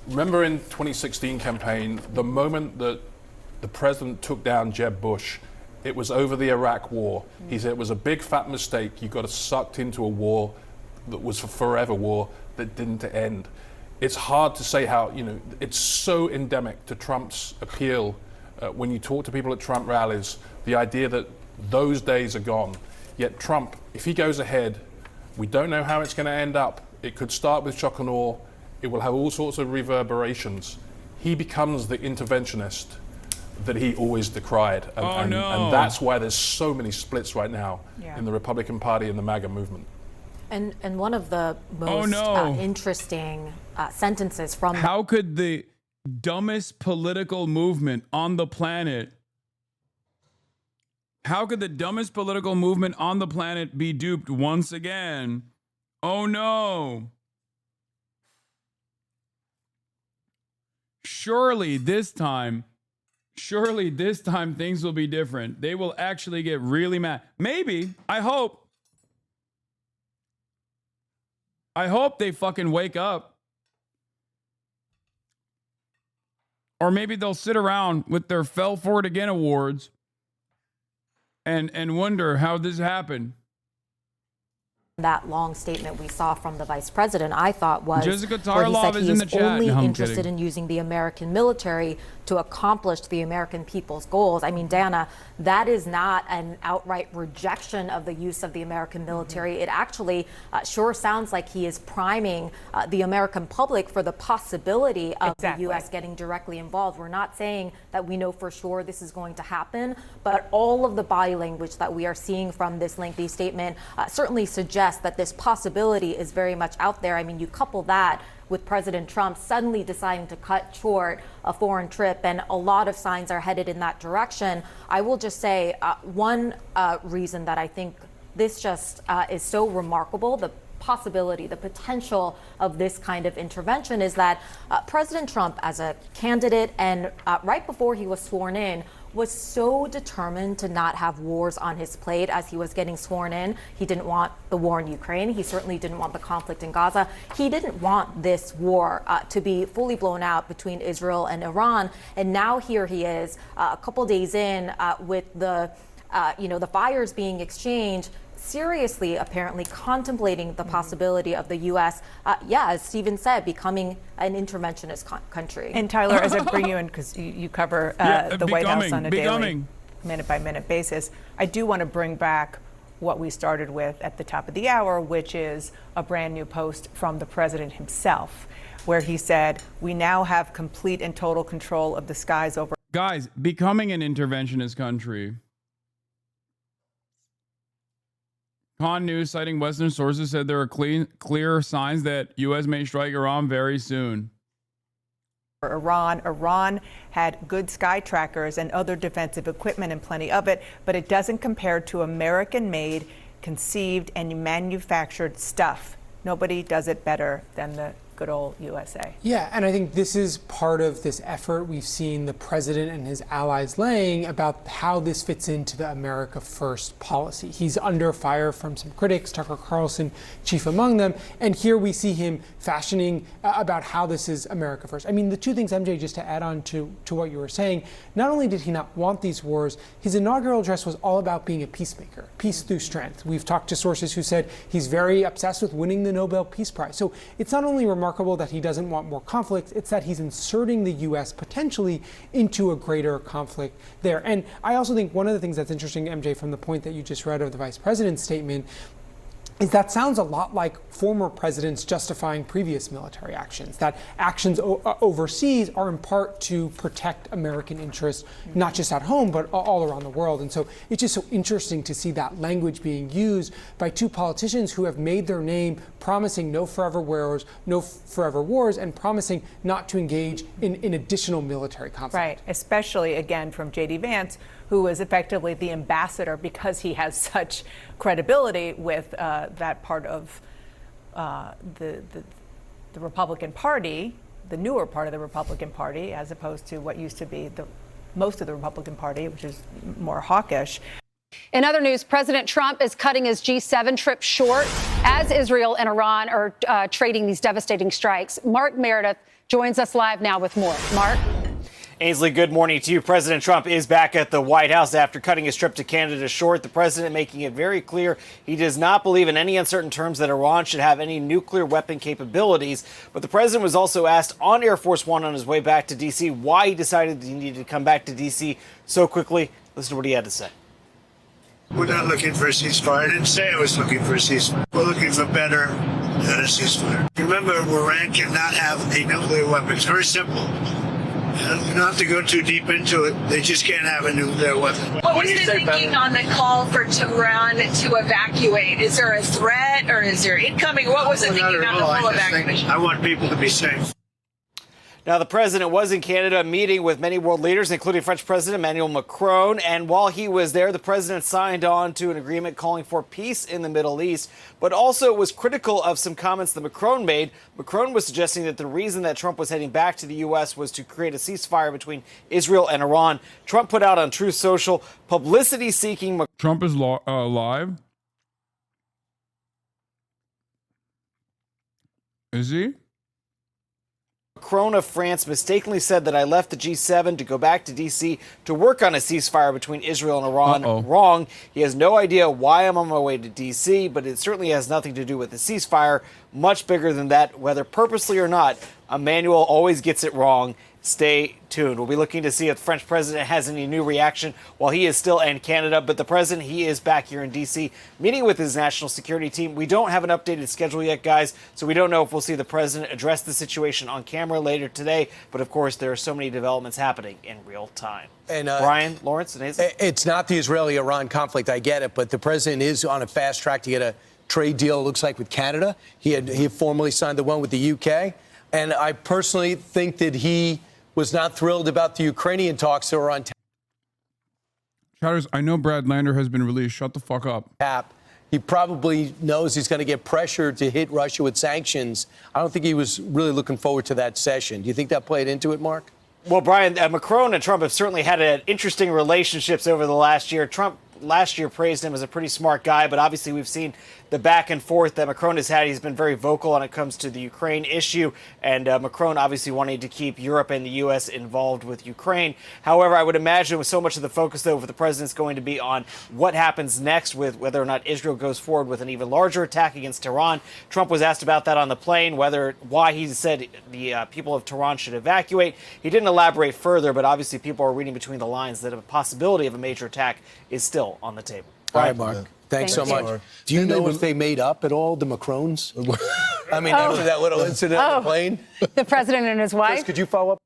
Remember in 2016 campaign, the moment that the president took down Jeb Bush, it was over the Iraq war. He said it was a big fat mistake. You got us sucked into a war that was a forever war that didn't end. It's hard to say how, it's so endemic to Trump's appeal. When you talk to people at Trump rallies, the idea that those days are gone. Yet Trump, if he goes ahead, we don't know how it's going to end up. It could start with shock and awe. It will have all sorts of reverberations. He becomes the interventionist that he always decried. And that's why there's so many splits right now in the Republican Party and the MAGA movement. And one of the most interesting sentences from... How could the dumbest political movement on the planet... How could the dumbest political movement on the planet be duped once again? Oh no. Surely this time things will be different. They will actually get really mad. Maybe, I hope they fucking wake up. Or maybe they'll sit around with their Fell For It Again awards and wonder how this happened. That long statement we saw from the vice president, I thought was Jessica where he said Tarlov is he in is the chat. only No, I'm interested kidding. in using the American military to accomplish the American people's goals. I mean, Dana, that is not an outright rejection of the use of the American military. It actually sure sounds like he is priming the American public for the possibility of the U.S. getting directly involved. We're not saying that we know for sure this is going to happen, but all of the body language that we are seeing from this lengthy statement certainly suggests that this possibility is very much out there. I mean, you couple that with President Trump suddenly deciding to cut short a foreign trip, and a lot of signs are headed in that direction. I will just say one reason that I think this just is so remarkable, the possibility, the potential of this kind of intervention, is that President Trump, as a candidate and right before he was sworn in, was so determined to not have wars on his plate as he was getting sworn in. He didn't want the war in Ukraine. He certainly didn't want the conflict in Gaza. He didn't want this war to be fully blown out between Israel and Iran. And now here he is, a couple days in, with the fires being exchanged, seriously, apparently contemplating the possibility of the U.S., as Stephen said, becoming an interventionist country. And Tyler, as I bring you in, because you cover the White House on a daily, minute-by-minute basis, I do want to bring back what we started with at the top of the hour, which is a brand new post from the president himself, where he said, "We now have complete and total control of the skies over..." Guys, becoming an interventionist country. Con News, citing Western sources, said there are clear signs that U.S. may strike Iran very soon. Iran had good sky trackers and other defensive equipment and plenty of it, but it doesn't compare to American-made, conceived, and manufactured stuff. Nobody does it better than the good old USA. Yeah, and I think this is part of this effort we've seen the president and his allies laying about how this fits into the America First policy. He's under fire from some critics, Tucker Carlson chief among them, and here we see him fashioning about how this is America First. I mean, the two things, MJ, just to add on to what you were saying, not only did he not want these wars, his inaugural address was all about being a peacemaker, peace through strength. We've talked to sources who said he's very obsessed with winning the Nobel Peace Prize. So it's not only remarkable that he doesn't want more conflict, it's that he's inserting the U.S. potentially into a greater conflict there. And I also think one of the things that's interesting, MJ, from the point that you just read of the vice president's statement, is that sounds a lot like former presidents justifying previous military actions, that actions overseas are in part to protect American interests, not just at home, but all around the world. And so it's just so interesting to see that language being used by two politicians who have made their name promising no forever wars, and promising not to engage in additional military conflict. Right, especially, again, from J.D. Vance, who is effectively the ambassador because he has such credibility with that part of the Republican Party, the newer part of the Republican Party, as opposed to what used to be most of the Republican Party, which is more hawkish. In other news, President Trump is cutting his G7 trip short as Israel and Iran are trading these devastating strikes. Mark Meredith joins us live now with more. Mark? Ainsley, good morning to you. President Trump is back at the White House after cutting his trip to Canada short. The president making it very clear he does not believe in any uncertain terms that Iran should have any nuclear weapon capabilities. But the president was also asked on Air Force One on his way back to D.C. why he decided he needed to come back to D.C. so quickly. Listen to what he had to say. We're not looking for a ceasefire. I didn't say I was looking for a ceasefire. We're looking for better than a ceasefire. Remember, Iran cannot have a nuclear weapon. It's very simple. You don't have to go too deep into it. They just can't have a nuclear weapon. What was the thinking on the call for Tehran to evacuate? Is there a threat or is there incoming? What was the thinking on the full evacuation? I want people to be safe. Now, the president was in Canada meeting with many world leaders, including French President Emmanuel Macron. And while he was there, the president signed on to an agreement calling for peace in the Middle East, but also was critical of some comments that Macron made. Macron was suggesting that the reason that Trump was heading back to the U.S. was to create a ceasefire between Israel and Iran. Trump put out on Truth Social, publicity-seeking... Trump is live? Is he? Macron of France mistakenly said that I left the G7 to go back to D.C. to work on a ceasefire between Israel and Iran. Wrong. He has no idea why I'm on my way to D.C., but it certainly has nothing to do with the ceasefire. Much bigger than that, whether purposely or not. Emmanuel always gets it wrong. Stay tuned. We'll be looking to see if the French president has any new reaction while he is still in Canada. But the president, he is back here in D.C. meeting with his national security team. We don't have an updated schedule yet, guys, so we don't know if we'll see the president address the situation on camera later today. But, of course, there are so many developments happening in real time. And Brian, Lawrence, and Hasan? It's not the Israeli-Iran conflict. I get it. But the president is on a fast track to get a trade deal, it looks like, with Canada. He had formally signed the one with the U.K. And I personally think that he was not thrilled about the Ukrainian talks that were on Chatters, I know Brad Lander has been released. Shut the fuck up. tap. He probably knows he's going to get pressured to hit Russia with sanctions. I don't think he was really looking forward to that session. Do you think that played into it, Mark? Well, Brian, Macron and Trump have certainly had interesting relationships over the last year. Trump last year praised him as a pretty smart guy, but obviously we've seen the back and forth that Macron has had. He's been very vocal when it comes to the Ukraine issue, and Macron obviously wanting to keep Europe and the U.S. involved with Ukraine. However, I would imagine with so much of the focus, though, for the president's going to be on what happens next with whether or not Israel goes forward with an even larger attack against Tehran. Trump was asked about that on the plane, why he said the people of Tehran should evacuate. He didn't elaborate further, but obviously people are reading between the lines that a possibility of a major attack is still on the table. All right, Mark. Thanks so much. Do you know if they made up at all, the Macrons? I mean, after that little incident on the plane? The president and his wife? Chris, could you follow up?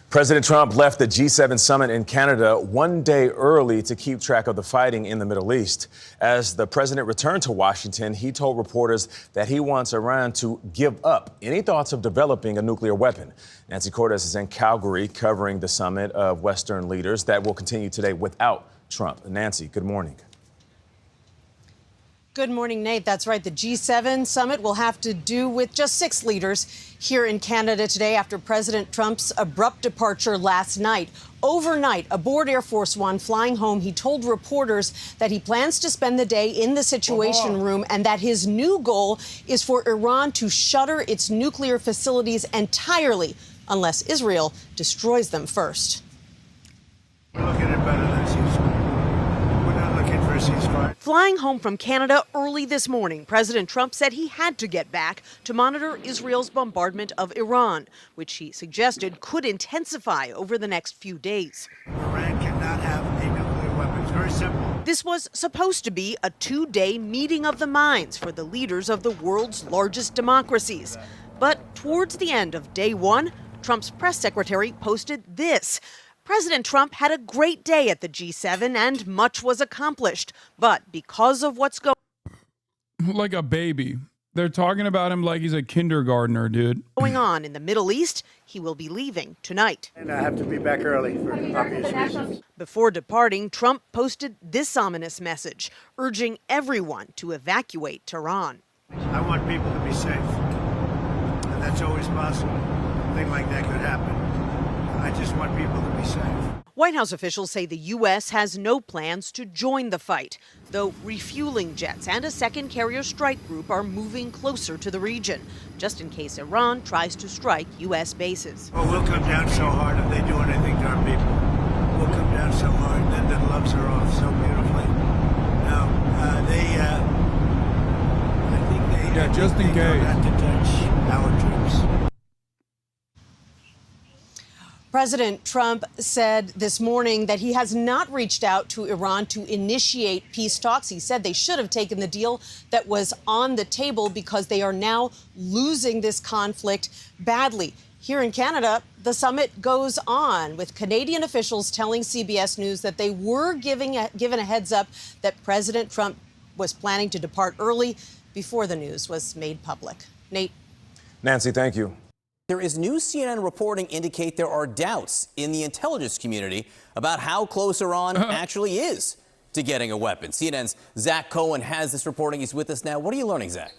President Trump left the G7 summit in Canada one day early to keep track of the fighting in the Middle East. As the president returned to Washington, he told reporters that he wants Iran to give up any thoughts of developing a nuclear weapon. Nancy Cordes is in Calgary covering the summit of Western leaders that will continue today without Trump. Nancy, good morning. Good morning, Nate. That's right. The G7 summit will have to do with just 6 leaders here in Canada today after President Trump's abrupt departure last night. Overnight, aboard Air Force One, flying home, he told reporters that he plans to spend the day in the Situation Room and that his new goal is for Iran to shutter its nuclear facilities entirely unless Israel destroys them first. We're looking at better than ceasefire. We're not looking for a ceasefire. Flying home from Canada early this morning, President Trump said he had to get back to monitor Israel's bombardment of Iran, which he suggested could intensify over the next few days. Iran cannot have a nuclear weapon. It's very simple. This was supposed to be a 2-day meeting of the minds for the leaders of the world's largest democracies. But towards the end of day one, Trump's press secretary posted this. President Trump had a great day at the G7 and much was accomplished. But because of what's going Like a baby. They're talking about him like he's a kindergartner, dude. on in the Middle East, he will be leaving tonight. And I have to be back early for obvious reasons. Before departing, Trump posted this ominous message, urging everyone to evacuate Tehran. I want people to be safe. And that's always possible. A thing like that could happen. I just want people to be safe. White House officials say the U.S. has no plans to join the fight, though refueling jets and a second carrier strike group are moving closer to the region, just in case Iran tries to strike U.S. bases. Well, we'll come down so hard if they do anything to our people. We'll come down so hard, then the gloves are off so beautifully. Now, just in case. Don't have to touch our troops. President Trump said this morning that he has not reached out to Iran to initiate peace talks. He said they should have taken the deal that was on the table because they are now losing this conflict badly. Here in Canada, the summit goes on, with Canadian officials telling CBS News that they were given a heads up that President Trump was planning to depart early before the news was made public. Nate. Nancy, thank you. There is new CNN reporting indicate there are doubts in the intelligence community about how close Iran actually is to getting a weapon. CNN's Zach Cohen has this reporting. He's with us now. What are you learning, Zach?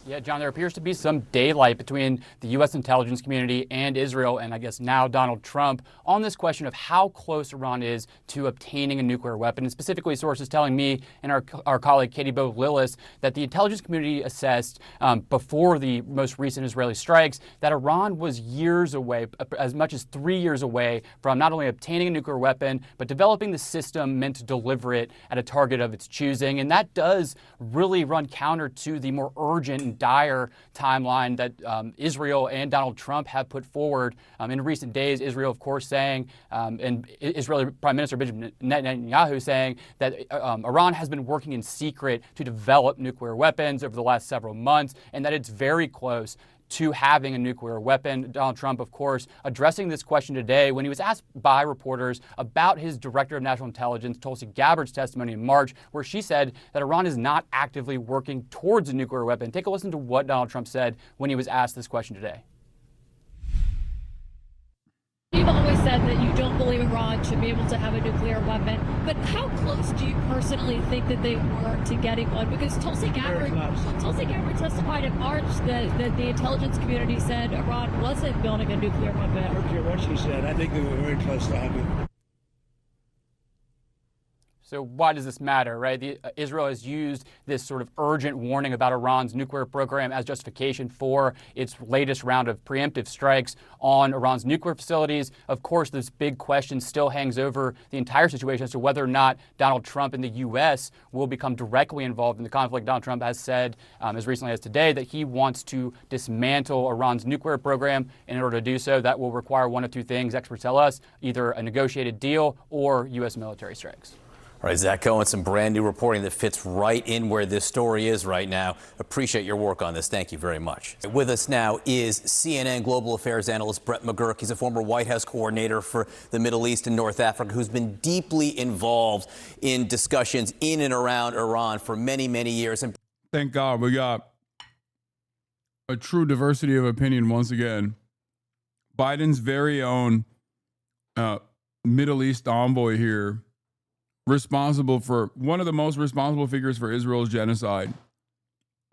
Yeah, John, there appears to be some daylight between the U.S. intelligence community and Israel, and I guess now Donald Trump, on this question of how close Iran is to obtaining a nuclear weapon. And specifically, sources telling me and our colleague Katie Bo-Lillis that the intelligence community assessed before the most recent Israeli strikes that Iran was years away, as much as 3 years away, from not only obtaining a nuclear weapon, but developing the system meant to deliver it at a target of its choosing. And that does really run counter to the more urgent and dire timeline that Israel and Donald Trump have put forward in recent days. Israel, of course, saying, and Israeli Prime Minister Benjamin Netanyahu saying that Iran has been working in secret to develop nuclear weapons over the last several months, and that it's very close to having a nuclear weapon. Donald Trump, of course, addressing this question today when he was asked by reporters about his Director of National Intelligence, Tulsi Gabbard's testimony in March, where she said that Iran is not actively working towards a nuclear weapon. Take a listen to what Donald Trump said when he was asked this question today. You've always said that you don't believe Iran should be able to have a nuclear weapon, but how close do you personally think that they were to getting one? Because Tulsi Gabbard testified in March that the intelligence community said Iran wasn't building a nuclear weapon. I don't care what she said. I think they were very close to having it. So why does this matter, right? Israel has used this sort of urgent warning about Iran's nuclear program as justification for its latest round of preemptive strikes on Iran's nuclear facilities. Of course, this big question still hangs over the entire situation as to whether or not Donald Trump and the U.S. will become directly involved in the conflict. Donald Trump has said as recently as today that he wants to dismantle Iran's nuclear program. In order to do so, that will require one of two things, experts tell us, either a negotiated deal or U.S. military strikes. All right, Zach Cohen, some brand new reporting that fits right in where this story is right now. Appreciate your work on this. Thank you very much. With us now is CNN Global Affairs analyst Brett McGurk. He's a former White House coordinator for the Middle East and North Africa, who's been deeply involved in discussions in and around Iran for many, many years. And thank God we got a true diversity of opinion once again. Biden's very own Middle East envoy here, responsible for one of the most responsible figures for Israel's genocide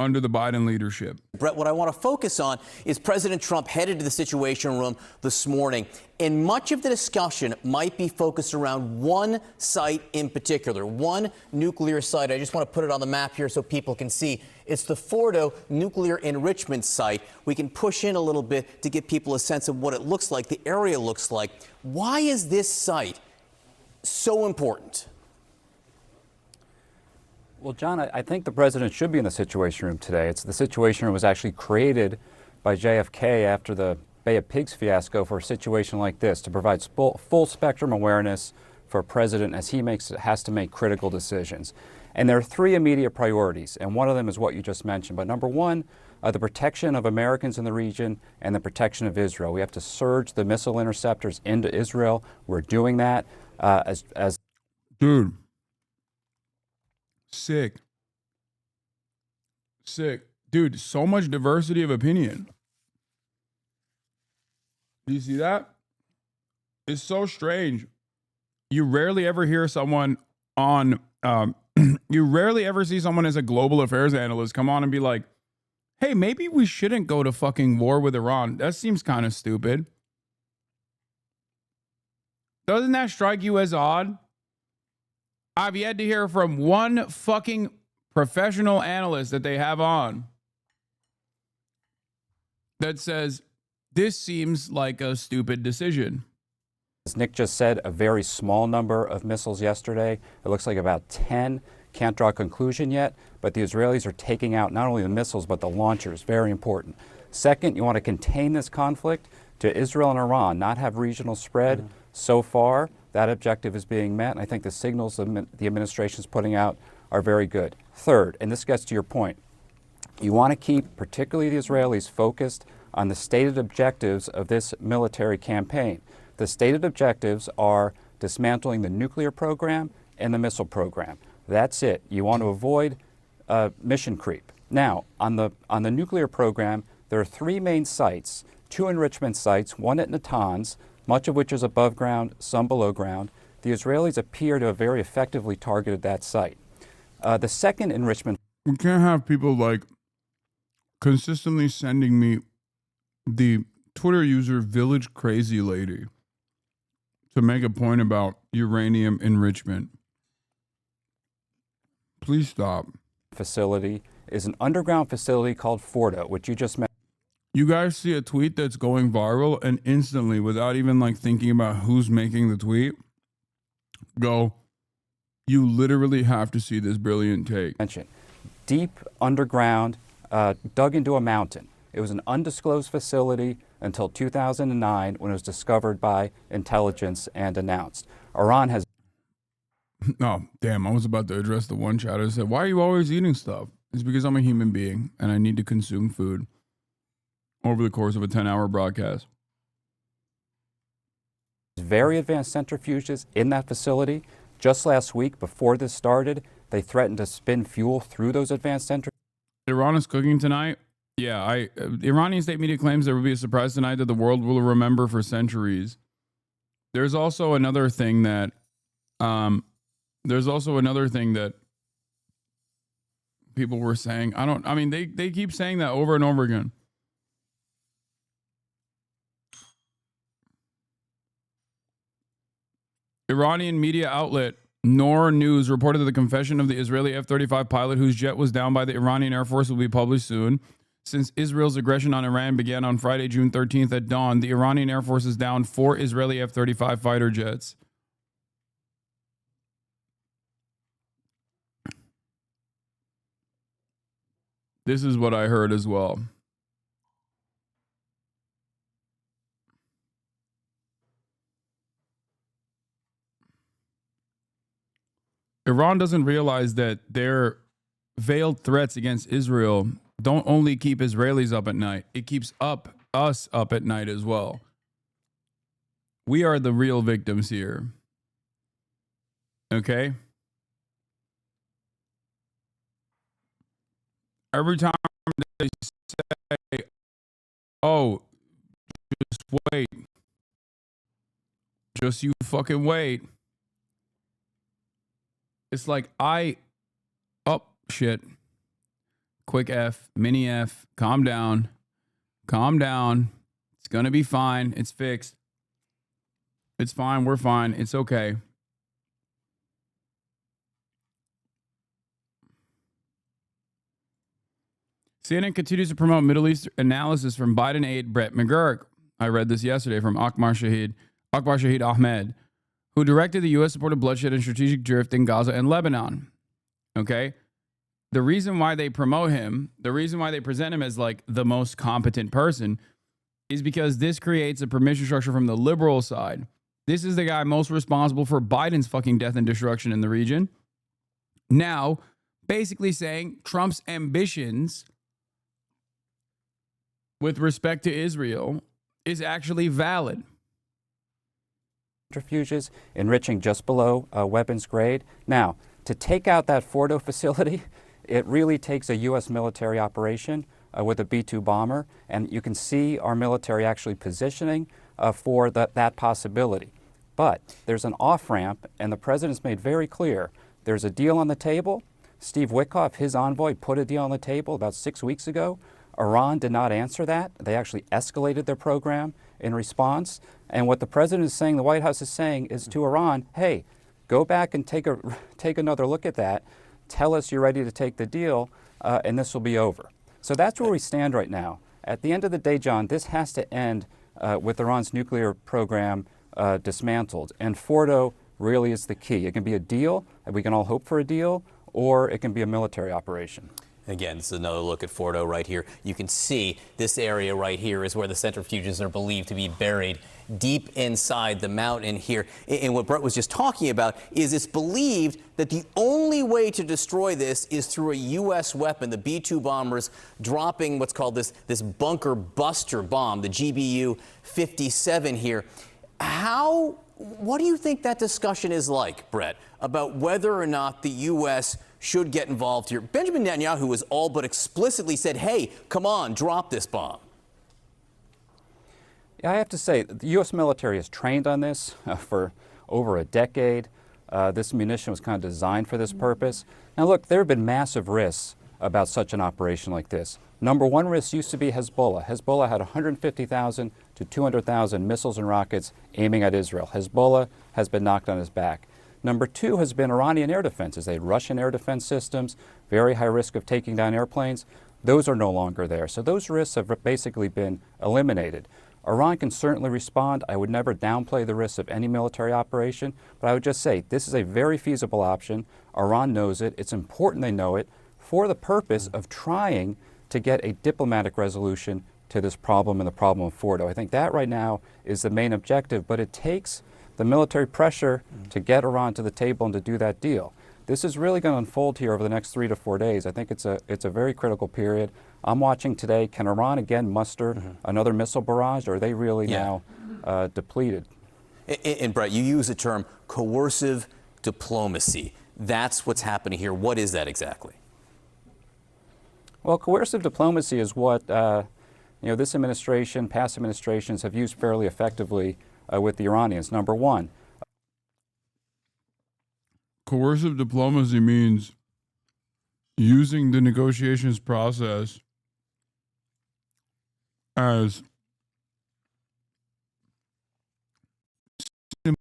under the Biden leadership. Brett, what I want to focus on is President Trump headed to the Situation Room this morning, and much of the discussion might be focused around one site in particular, one nuclear site. I just want to put it on the map here so people can see. It's the Fordo nuclear enrichment site. We can push in a little bit to give people a sense of what it looks like, the area looks like. Why is this site so important? Well, John, I think the president should be in the Situation Room today. The Situation Room was actually created by JFK after the Bay of Pigs fiasco for a situation like this, to provide full spectrum awareness for a president as he has to make critical decisions. And there are three immediate priorities, and one of them is what you just mentioned. But number one, the protection of Americans in the region and the protection of Israel. We have to surge the missile interceptors into Israel. We're doing that Dude. Sick. Dude, so much diversity of opinion. Do you see that? It's so strange. You rarely ever hear someone on, you rarely ever see someone as a global affairs analyst come on and be like, hey, maybe we shouldn't go to fucking war with Iran. That seems kind of stupid. Doesn't that strike you as odd? I've yet to hear from one fucking professional analyst that they have on that says this seems like a stupid decision. As Nick just said, a very small number of missiles yesterday. It looks like about 10. Can't draw a conclusion yet, but the Israelis are taking out not only the missiles, but the launchers. Very important. Second, you want to contain this conflict to Israel and Iran, not have regional spread. So far, that objective is being met, and I think the signals the administration is putting out are very good. Third, and this gets to your point, you want to keep particularly the Israelis focused on the stated objectives of this military campaign. The stated objectives are dismantling the nuclear program and the missile program. That's it. You want to avoid mission creep. Now, on the nuclear program, there are 3 main sites, 2 enrichment sites, one at Natanz, much of which is above ground, some below ground. The Israelis appear to have very effectively targeted that site. The second enrichment... We can't have people like consistently sending me the Twitter user Village Crazy Lady to make a point about uranium enrichment. Please stop. Facility is an underground facility called Fordo, which you just mentioned. You guys see a tweet that's going viral and instantly, without even like thinking about who's making the tweet, go, you literally have to see this brilliant take. Deep underground, dug into a mountain. It was an undisclosed facility until 2009 when it was discovered by intelligence and announced. Iran has... Oh, damn, I was about to address the one chat. I said, why are you always eating stuff? It's because I'm a human being and I need to consume food over the course of a 10-hour broadcast. Very advanced centrifuges in that facility. Just last week, before this started, they threatened to spin fuel through those advanced centrifuges. Iran is cooking tonight. Yeah, Iranian state media claims there will be a surprise tonight that the world will remember for centuries. There's also another thing that, people were saying. They keep saying that over and over again. Iranian media outlet Noor News reported that the confession of the Israeli F-35 pilot whose jet was downed by the Iranian Air Force will be published soon. Since Israel's aggression on Iran began on Friday, June 13th at dawn, the Iranian Air Force has downed 4 Israeli F-35 fighter jets. This is what I heard as well. Iran doesn't realize that their veiled threats against Israel don't only keep Israelis up at night, it keeps us up at night as well. We are the real victims here. Okay? Every time they say, oh, just wait. Just you fucking wait. It's like shit. Quick F, mini F, calm down. Calm down. It's going to be fine. It's fixed. It's fine. We're fine. It's okay. CNN continues to promote Middle East analysis from Biden aide Brett McGurk. I read this yesterday from Akbar Shahid Ahmed, who directed the U.S.-supported bloodshed and strategic drift in Gaza and Lebanon. Okay? The reason why they promote him, the reason why they present him as like the most competent person is because this creates a permission structure from the liberal side. This is the guy most responsible for Biden's fucking death and destruction in the region. Now, basically saying Trump's ambitions with respect to Israel is actually valid. Centrifuges enriching just below weapons grade. Now, to take out that Fordo facility, it really takes a U.S. military operation with a B-2 bomber, and you can see our military actually positioning for that possibility. But there's an off-ramp, and the president's made very clear there's a deal on the table. Steve Witkoff, his envoy, put a deal on the table about 6 weeks ago. Iran did not answer that. They actually escalated their program in response. And what the president is saying, the White House is saying, is to Iran, hey, go back and take another look at that. Tell us you're ready to take the deal, and this will be over. So that's where we stand right now. At the end of the day, John, this has to end with Iran's nuclear program dismantled. And Fordo really is the key. It can be a deal, and we can all hope for a deal, or it can be a military operation. Again, this is another look at Fordo right here. You can see this area right here is where the centrifuges are believed to be buried deep inside the mountain here. And what Brett was just talking about is it's believed that the only way to destroy this is through a U.S. weapon, the B-2 bombers dropping what's called this bunker buster bomb, the GBU-57 here. What do you think that discussion is like, Brett, about whether or not the U.S. should get involved here? Benjamin Netanyahu has all but explicitly said, hey, come on, drop this bomb. Yeah, I have to say, the U.S. military has trained on this for over a decade. This munition was kind of designed for this purpose. Now, look, there have been massive risks about such an operation like this. Number one risk used to be Hezbollah. Hezbollah had 150,000 to 200,000 missiles and rockets aiming at Israel. Hezbollah has been knocked on his back. Number two has been Iranian air defenses. They had Russian air defense systems, very high risk of taking down airplanes. Those are no longer there. So those risks have basically been eliminated. Iran can certainly respond. I would never downplay the risks of any military operation, but I would just say this is a very feasible option. Iran knows it. It's important they know it for the purpose of trying to get a diplomatic resolution to this problem and the problem of Fordo. I think that right now is the main objective, but it takes the military pressure to get Iran to the table and to do that deal. This is really going to unfold here over the next 3 to 4 days. I think it's a very critical period. I'm watching today, can Iran again muster another missile barrage, or are they really now depleted? And Brett, you use the term coercive diplomacy. That's what's happening here. What is that exactly? Well, coercive diplomacy is what this administration, past administrations have used fairly effectively with the Iranians. Number one, coercive diplomacy means using the negotiations process as simply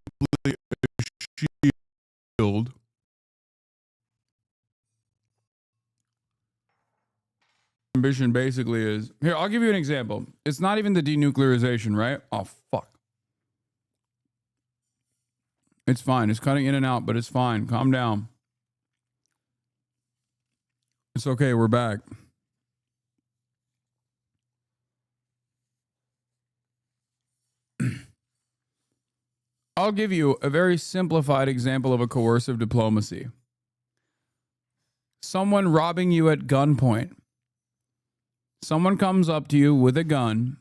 a shield ambition basically is, here, I'll give you an example. It's not even the denuclearization, right? Oh, fuck. It's fine. It's cutting in and out, but it's fine. Calm down. It's okay. We're back. I'll give you a very simplified example of a coercive diplomacy. Someone robbing you at gunpoint. Someone comes up to you with a gun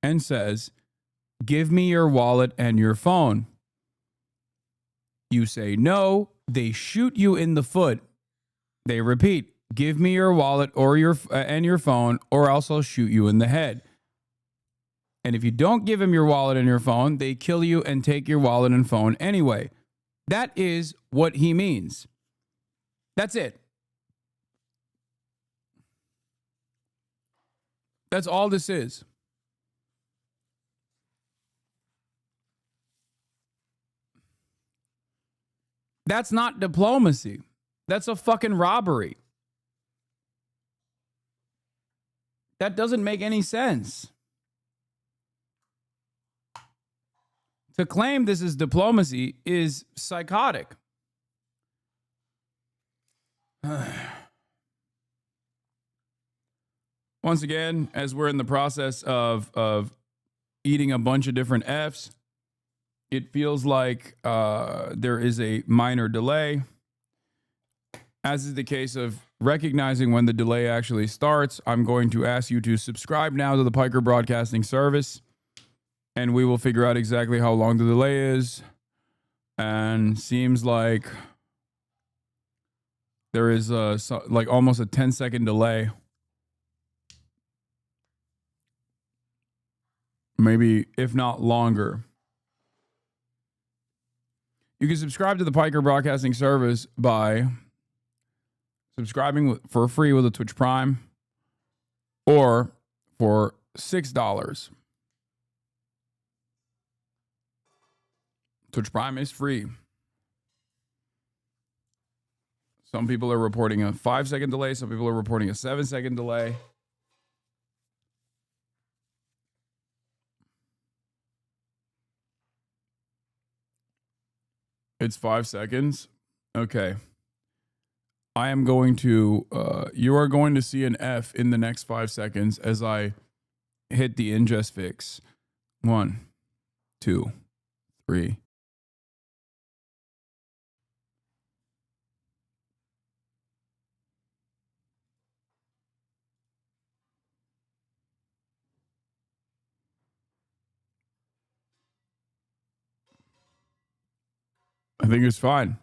and says, "Give me your wallet and your phone." You say no, they shoot you in the foot. They repeat, "Give me your wallet or your phone, or else I'll shoot you in the head." And if you don't give him your wallet and your phone, they kill you and take your wallet and phone anyway. That is what he means. That's it. That's all this is. That's not diplomacy. That's a fucking robbery. That doesn't make any sense. To claim this is diplomacy is psychotic. Once again, as we're in the process of eating a bunch of different Fs, it feels like there is a minor delay. As is the case of recognizing when the delay actually starts, I'm going to ask you to subscribe now to the Piker Broadcasting Service, and we will figure out exactly how long the delay is. And seems like there is like almost a 10-second delay. Maybe, if not longer. You can subscribe to the Piker Broadcasting Service by subscribing for free with a Twitch Prime. or for $6. Twitch Prime is free. Some people are reporting a 5-second delay. Some people are reporting a 7-second delay. It's 5 seconds. Okay. I am going to, you are going to see an F in the next 5 seconds as I hit the ingest fix. 1, 2, 3. I think it's fine.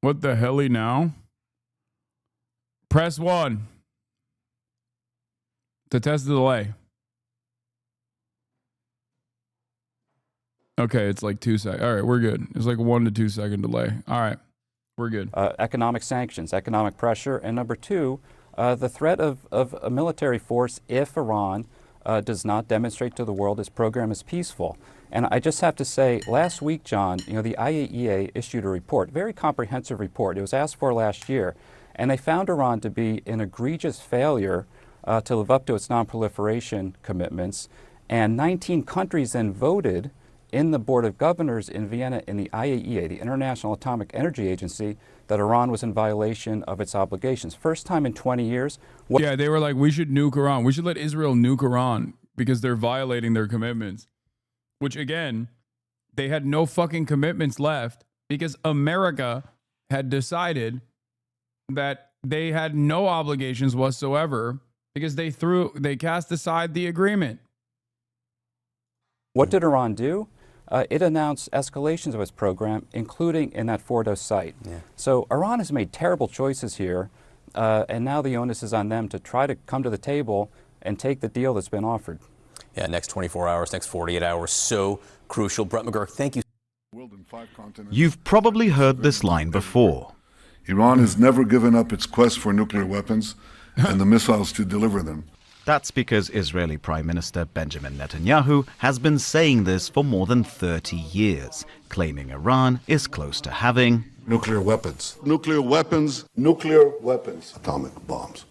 What the helly now? Press 1 to test the delay. Okay, it's like 2 seconds. All right, we're good. It's like 1 to 2 second delay. All right, we're good. Economic sanctions, economic pressure, and number 2, the threat of a military force if Iran does not demonstrate to the world its program is peaceful. And I just have to say, last week, John, the IAEA issued a report, very comprehensive report. It was asked for last year, and they found Iran to be an egregious failure to live up to its non-proliferation commitments. And 19 countries then voted in the Board of Governors in Vienna in the IAEA, the International Atomic Energy Agency, that Iran was in violation of its obligations. First time in 20 years. Yeah, they were like, we should nuke Iran. We should let Israel nuke Iran because they're violating their commitments. Which, again, they had no fucking commitments left because America had decided that they had no obligations whatsoever because they cast aside the agreement. What did Iran do? It announced escalations of its program, including in that Fordo site. Yeah. So Iran has made terrible choices here, and now the onus is on them to try to come to the table and take the deal that's been offered. Yeah, next 24 hours, next 48 hours, so crucial. Brett McGurk, thank you. You've probably heard this line before. Iran has never given up its quest for nuclear weapons and the missiles to deliver them. That's because Israeli Prime Minister Benjamin Netanyahu has been saying this for more than 30 years, claiming Iran is close to having nuclear weapons. Nuclear weapons. Nuclear weapons. Atomic bombs.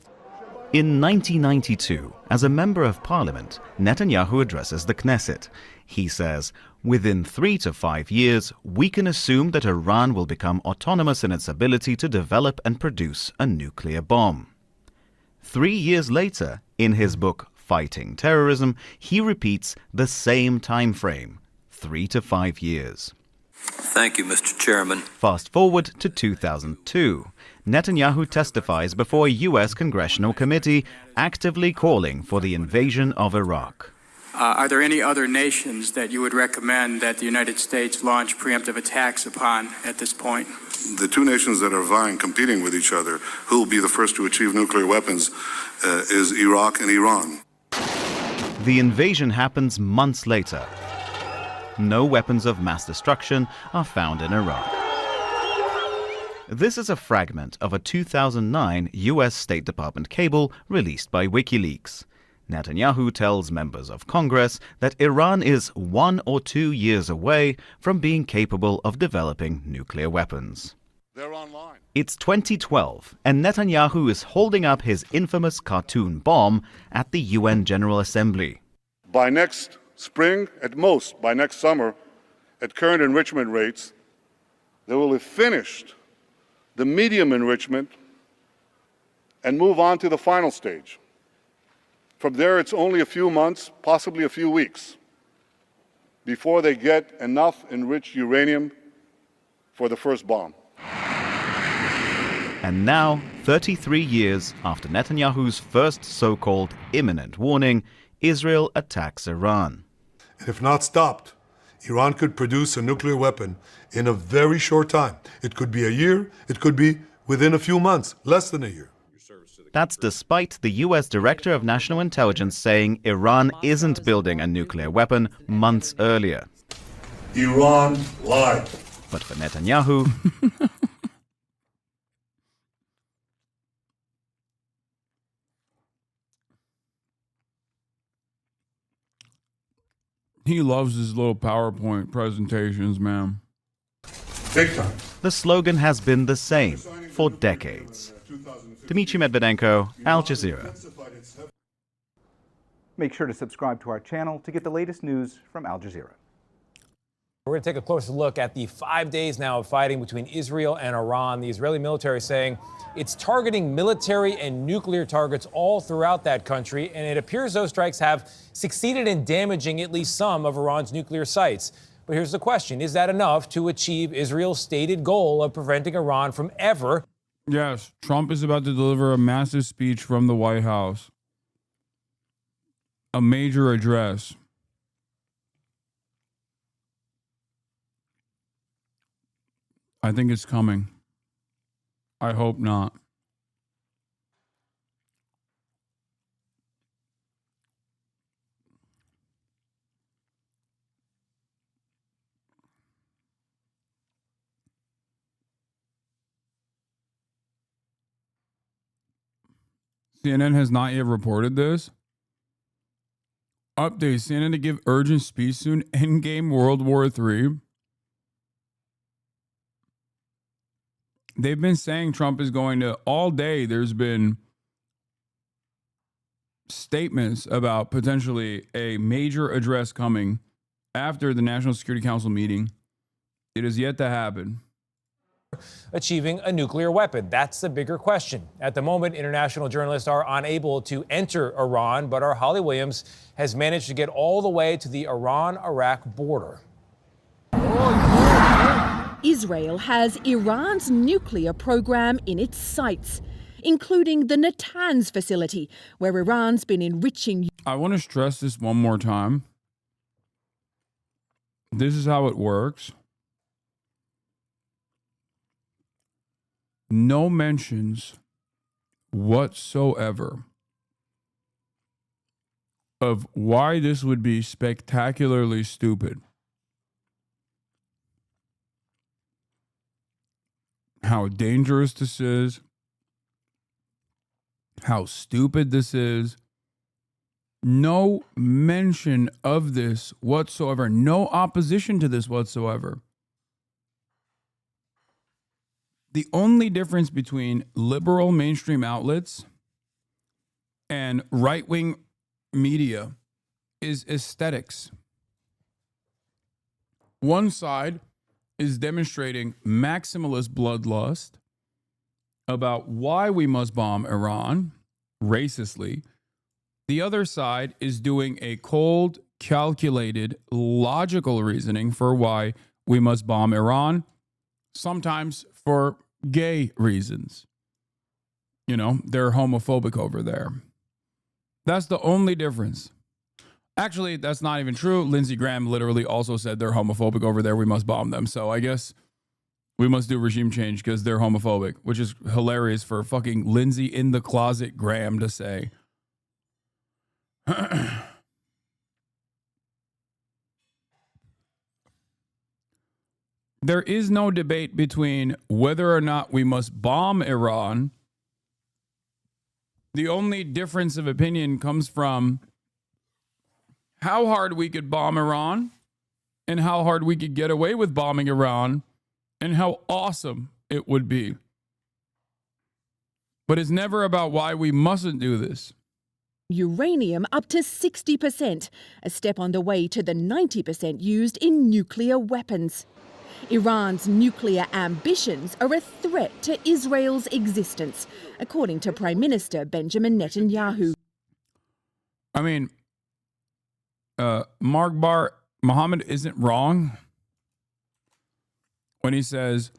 In 1992, as a member of parliament, Netanyahu addresses the Knesset. He says, within 3 to 5 years, we can assume that Iran will become autonomous in its ability to develop and produce a nuclear bomb. 3 years later, in his book Fighting Terrorism, he repeats the same time frame, 3 to 5 years. Thank you, Mr. Chairman. Fast forward to 2002. Netanyahu testifies before a U.S. congressional committee actively calling for the invasion of Iraq. Are there any other nations that you would recommend that the United States launch preemptive attacks upon at this point? The two nations that are vying, competing with each other, who will be the first to achieve nuclear weapons, is Iraq and Iran. The invasion happens months later. No weapons of mass destruction are found in Iraq. This is a fragment of a 2009 U.S. State Department cable released by WikiLeaks. Netanyahu tells members of Congress that Iran is 1 or 2 years away from being capable of developing nuclear weapons. They're online. It's 2012, and Netanyahu is holding up his infamous cartoon bomb at the UN General Assembly. By next spring, at most by next summer, at current enrichment rates, they will have finished the medium enrichment and move on to the final stage. From there, it's only a few months, possibly a few weeks, before they get enough enriched uranium for the first bomb. And now, 33 years after Netanyahu's first so-called imminent warning, Israel attacks Iran. And if not stopped, Iran could produce a nuclear weapon in a very short time. It could be a year, it could be within a few months, less than a year. That's despite the U.S. Director of National Intelligence saying Iran isn't building a nuclear weapon months earlier. Iran lied. But for Netanyahu, he loves his little PowerPoint presentations, man. Big time. the slogan has been the same for decades. Dmitry Medvedenko, Al Jazeera. Make sure to subscribe to our channel to get the latest news from Al Jazeera. We're going to take a closer look at the 5 days now of fighting between Israel and Iran. The Israeli military saying it's targeting military and nuclear targets all throughout that country, and it appears those strikes have succeeded in damaging at least some of Iran's nuclear sites. But here's the question. Is that enough to achieve Israel's stated goal of preventing Iran from ever? Yes, Trump is about to deliver a massive speech from the White House. A major address. I think it's coming. I hope not. CNN has not yet reported this. Update, CNN to give urgent speech soon. Endgame World War III. They've been saying Trump is going to, all day there's been statements about potentially a major address coming after the National Security Council meeting. It is yet to happen. Achieving a nuclear weapon? That's the bigger question. At the moment, international journalists are unable to enter Iran, but our Holly Williams has managed to get all the way to the Iran-Iraq border. Israel has Iran's nuclear program in its sights, including the Natanz facility, where Iran's been enriching. I want to stress this one more time. This is how it works. No mentions whatsoever of why this would be spectacularly stupid. How dangerous this is. How stupid this is. No mention of this whatsoever. No opposition to this whatsoever. The only difference between liberal mainstream outlets and right-wing media is aesthetics. One side is demonstrating maximalist bloodlust about why we must bomb Iran racistly. The other side is doing a cold, calculated, logical reasoning for why we must bomb Iran, sometimes for gay reasons. You know, they're homophobic over there. That's the only difference. Actually, that's not even true. Lindsey Graham literally also said they're homophobic over there. We must bomb them. So I guess we must do regime change because they're homophobic, which is hilarious for fucking Lindsey in the closet Graham to say. There is no debate between whether or not we must bomb Iran. The only difference of opinion comes from how hard we could bomb Iran and how hard we could get away with bombing Iran and how awesome it would be. But it's never about why we mustn't do this. Uranium up to 60%, a step on the way to the 90% used in nuclear weapons. Iran's nuclear ambitions are a threat to Israel's existence, according to Prime Minister Benjamin Netanyahu. I mean, Mark Bar Mohammed isn't wrong when he says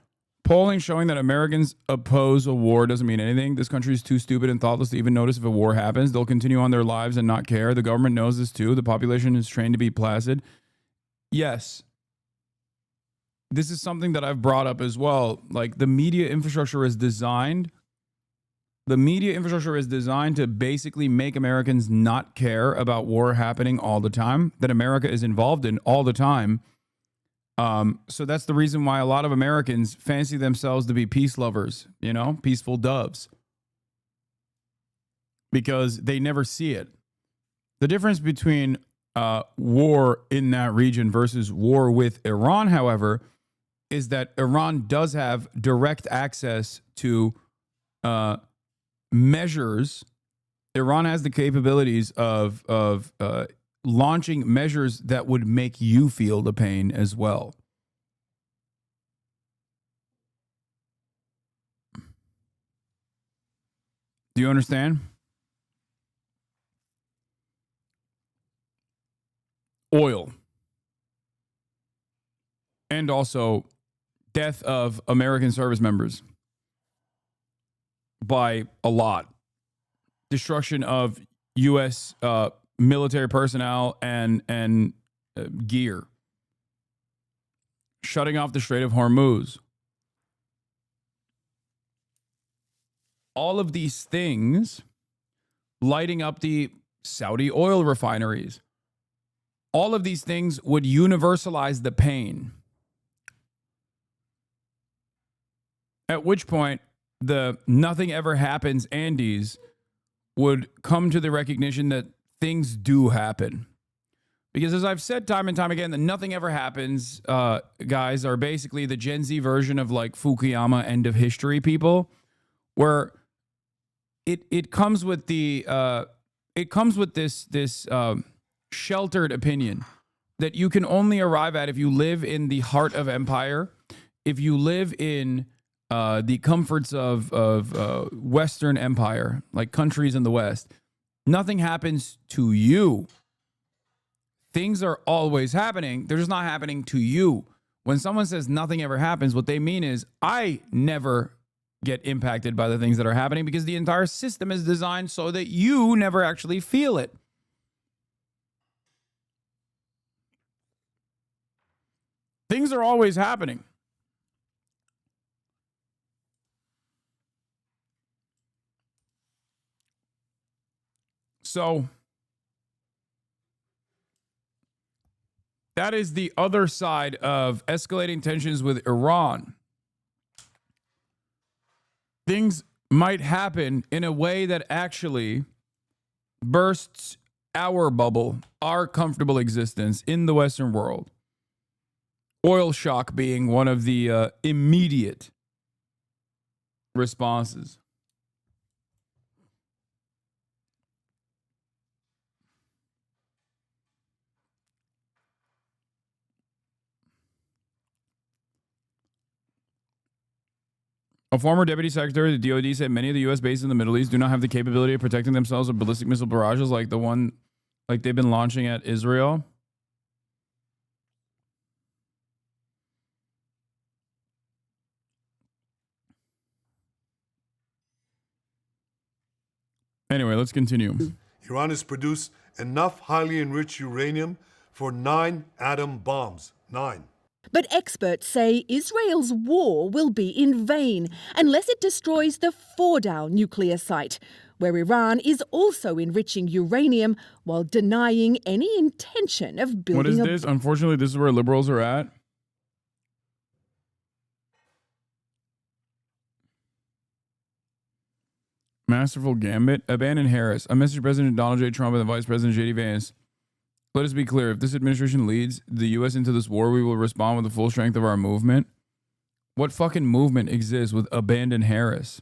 polling showing that Americans oppose a war doesn't mean anything. This country is too stupid and thoughtless to even notice if a war happens. They'll continue on their lives and not care. The government knows this too. The population is trained to be placid. Yes. This is something that I've brought up as well. Like, the media infrastructure is designed The media infrastructure is designed to basically make Americans not care about war happening all the time, that America is involved in all the time. So that's the reason why a lot of Americans fancy themselves to be peace lovers, you know, peaceful doves, because they never see it. The difference between war in that region versus war with Iran, however, is that Iran does have direct access to measures. Iran has the capabilities of launching measures that would make you feel the pain as well. Do you understand? Oil. And also death of American service members by a lot. Destruction of U.S. Military personnel and gear. Shutting off the Strait of Hormuz. All of these things, lighting up the Saudi oil refineries. All of these things would universalize the pain. At which point, the nothing ever happens Andes would come to the recognition that things do happen. Because as I've said time and time again, the nothing ever happens guys are basically the Gen Z version of like Fukuyama end of history people, where it comes with the this sheltered opinion that you can only arrive at if you live in the heart of empire, if you live in the comforts of Western empire, like countries in the West. Nothing happens to you. Things are always happening. They're just not happening to you. When someone says nothing ever happens, what they mean is I never get impacted by the things that are happening because the entire system is designed so that you never actually feel it. Things are always happening. So that is the other side of escalating tensions with Iran. Things might happen in a way that actually bursts our bubble, our comfortable existence in the Western world. Oil shock being one of the immediate responses. A former deputy secretary of the DoD said many of the U.S. bases in the Middle East do not have the capability of protecting themselves with ballistic missile barrages like the one like they've been launching at Israel. Anyway, let's continue. Iran has produced enough highly enriched uranium for 9 atom bombs. 9. But experts say Israel's war will be in vain unless it destroys the Fordow nuclear site, where Iran is also enriching uranium while denying any intention of building. What is this? Unfortunately, this is where liberals are at. Masterful gambit. Abandon Harris. I messaged President Donald J. Trump and the Vice President J.D. Vance. Let us be clear. If this administration leads the U.S. into this war, we will respond with the full strength of our movement. What fucking movement exists with Abandon Harris?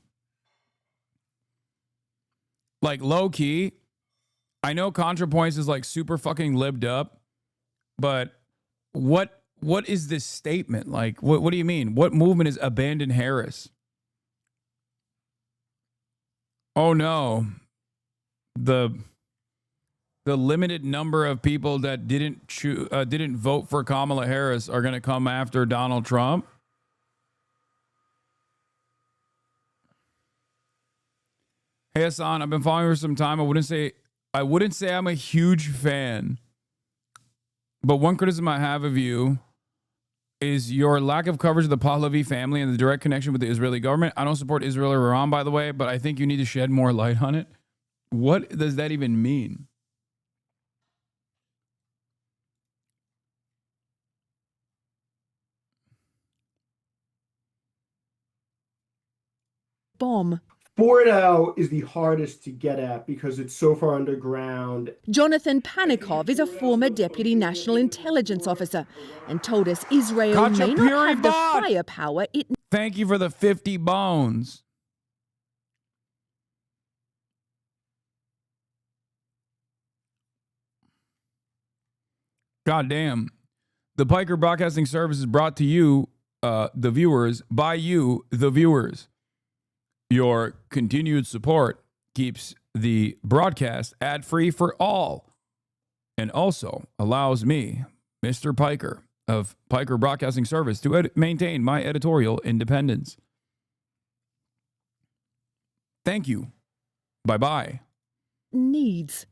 Like, low-key, I know ContraPoints is like super fucking libbed up, but what is this statement? Like, what do you mean? What movement is Abandon Harris? Oh no, the limited number of people that didn't vote for Kamala Harris are going to come after Donald Trump. Hey Hasan, I've been following you for some time. I wouldn't say I'm a huge fan, but one criticism I have of you is your lack of coverage of the Pahlavi family and the direct connection with the Israeli government. I don't support Israel or Iran, by the way, but I think you need to shed more light on it. What does that even mean? Bomb. Bordeaux is the hardest to get at because it's so far underground. Jonathan Panikov is a former deputy national intelligence officer and told us Israel may not have the firepower it. Thank you for the 50 bones. God damn. The Piker Broadcasting Service is brought to you, the viewers, by you, the viewers. Your continued support keeps the broadcast ad-free for all and also allows me, Mr. Piker of Piker Broadcasting Service, to maintain my editorial independence. Thank you. Bye-bye. Needs.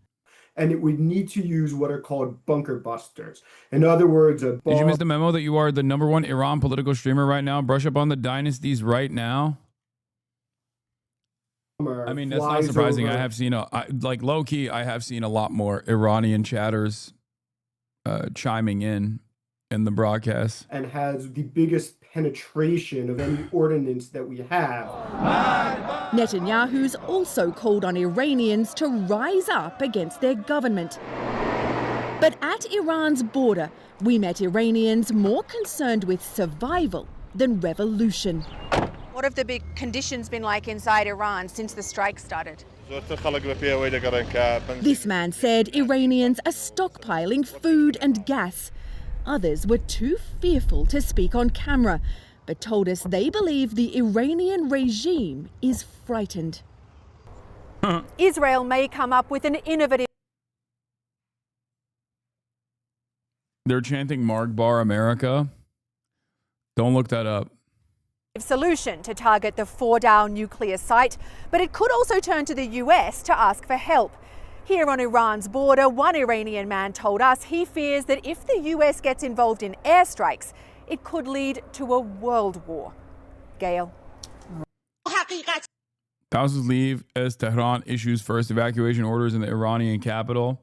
And it would need to use what are called bunker busters. In other words, Did you miss the memo that you are the #1 Iran political streamer right now? Brush up on the dynasties right now. I mean, that's not surprising. I have seen low key, I have seen a lot more Iranian chatters chiming in the broadcast. And has the biggest penetration of any ordinance that we have. Netanyahu's also called on Iranians to rise up against their government. But at Iran's border, we met Iranians more concerned with survival than revolution. What have the big conditions been like inside Iran since the strike started? This man said Iranians are stockpiling food and gas. Others were too fearful to speak on camera, but told us they believe the Iranian regime is frightened. Israel may come up with an innovative They're chanting Mark Bar America. Don't look that up. solution to target the Fordow nuclear site, but it could also turn to the US to ask for help. Here on Iran's border, one Iranian man told us he fears that if the US gets involved in airstrikes, it could lead to a world war. Gail. Thousands leave as Tehran issues first evacuation orders in the Iranian capital.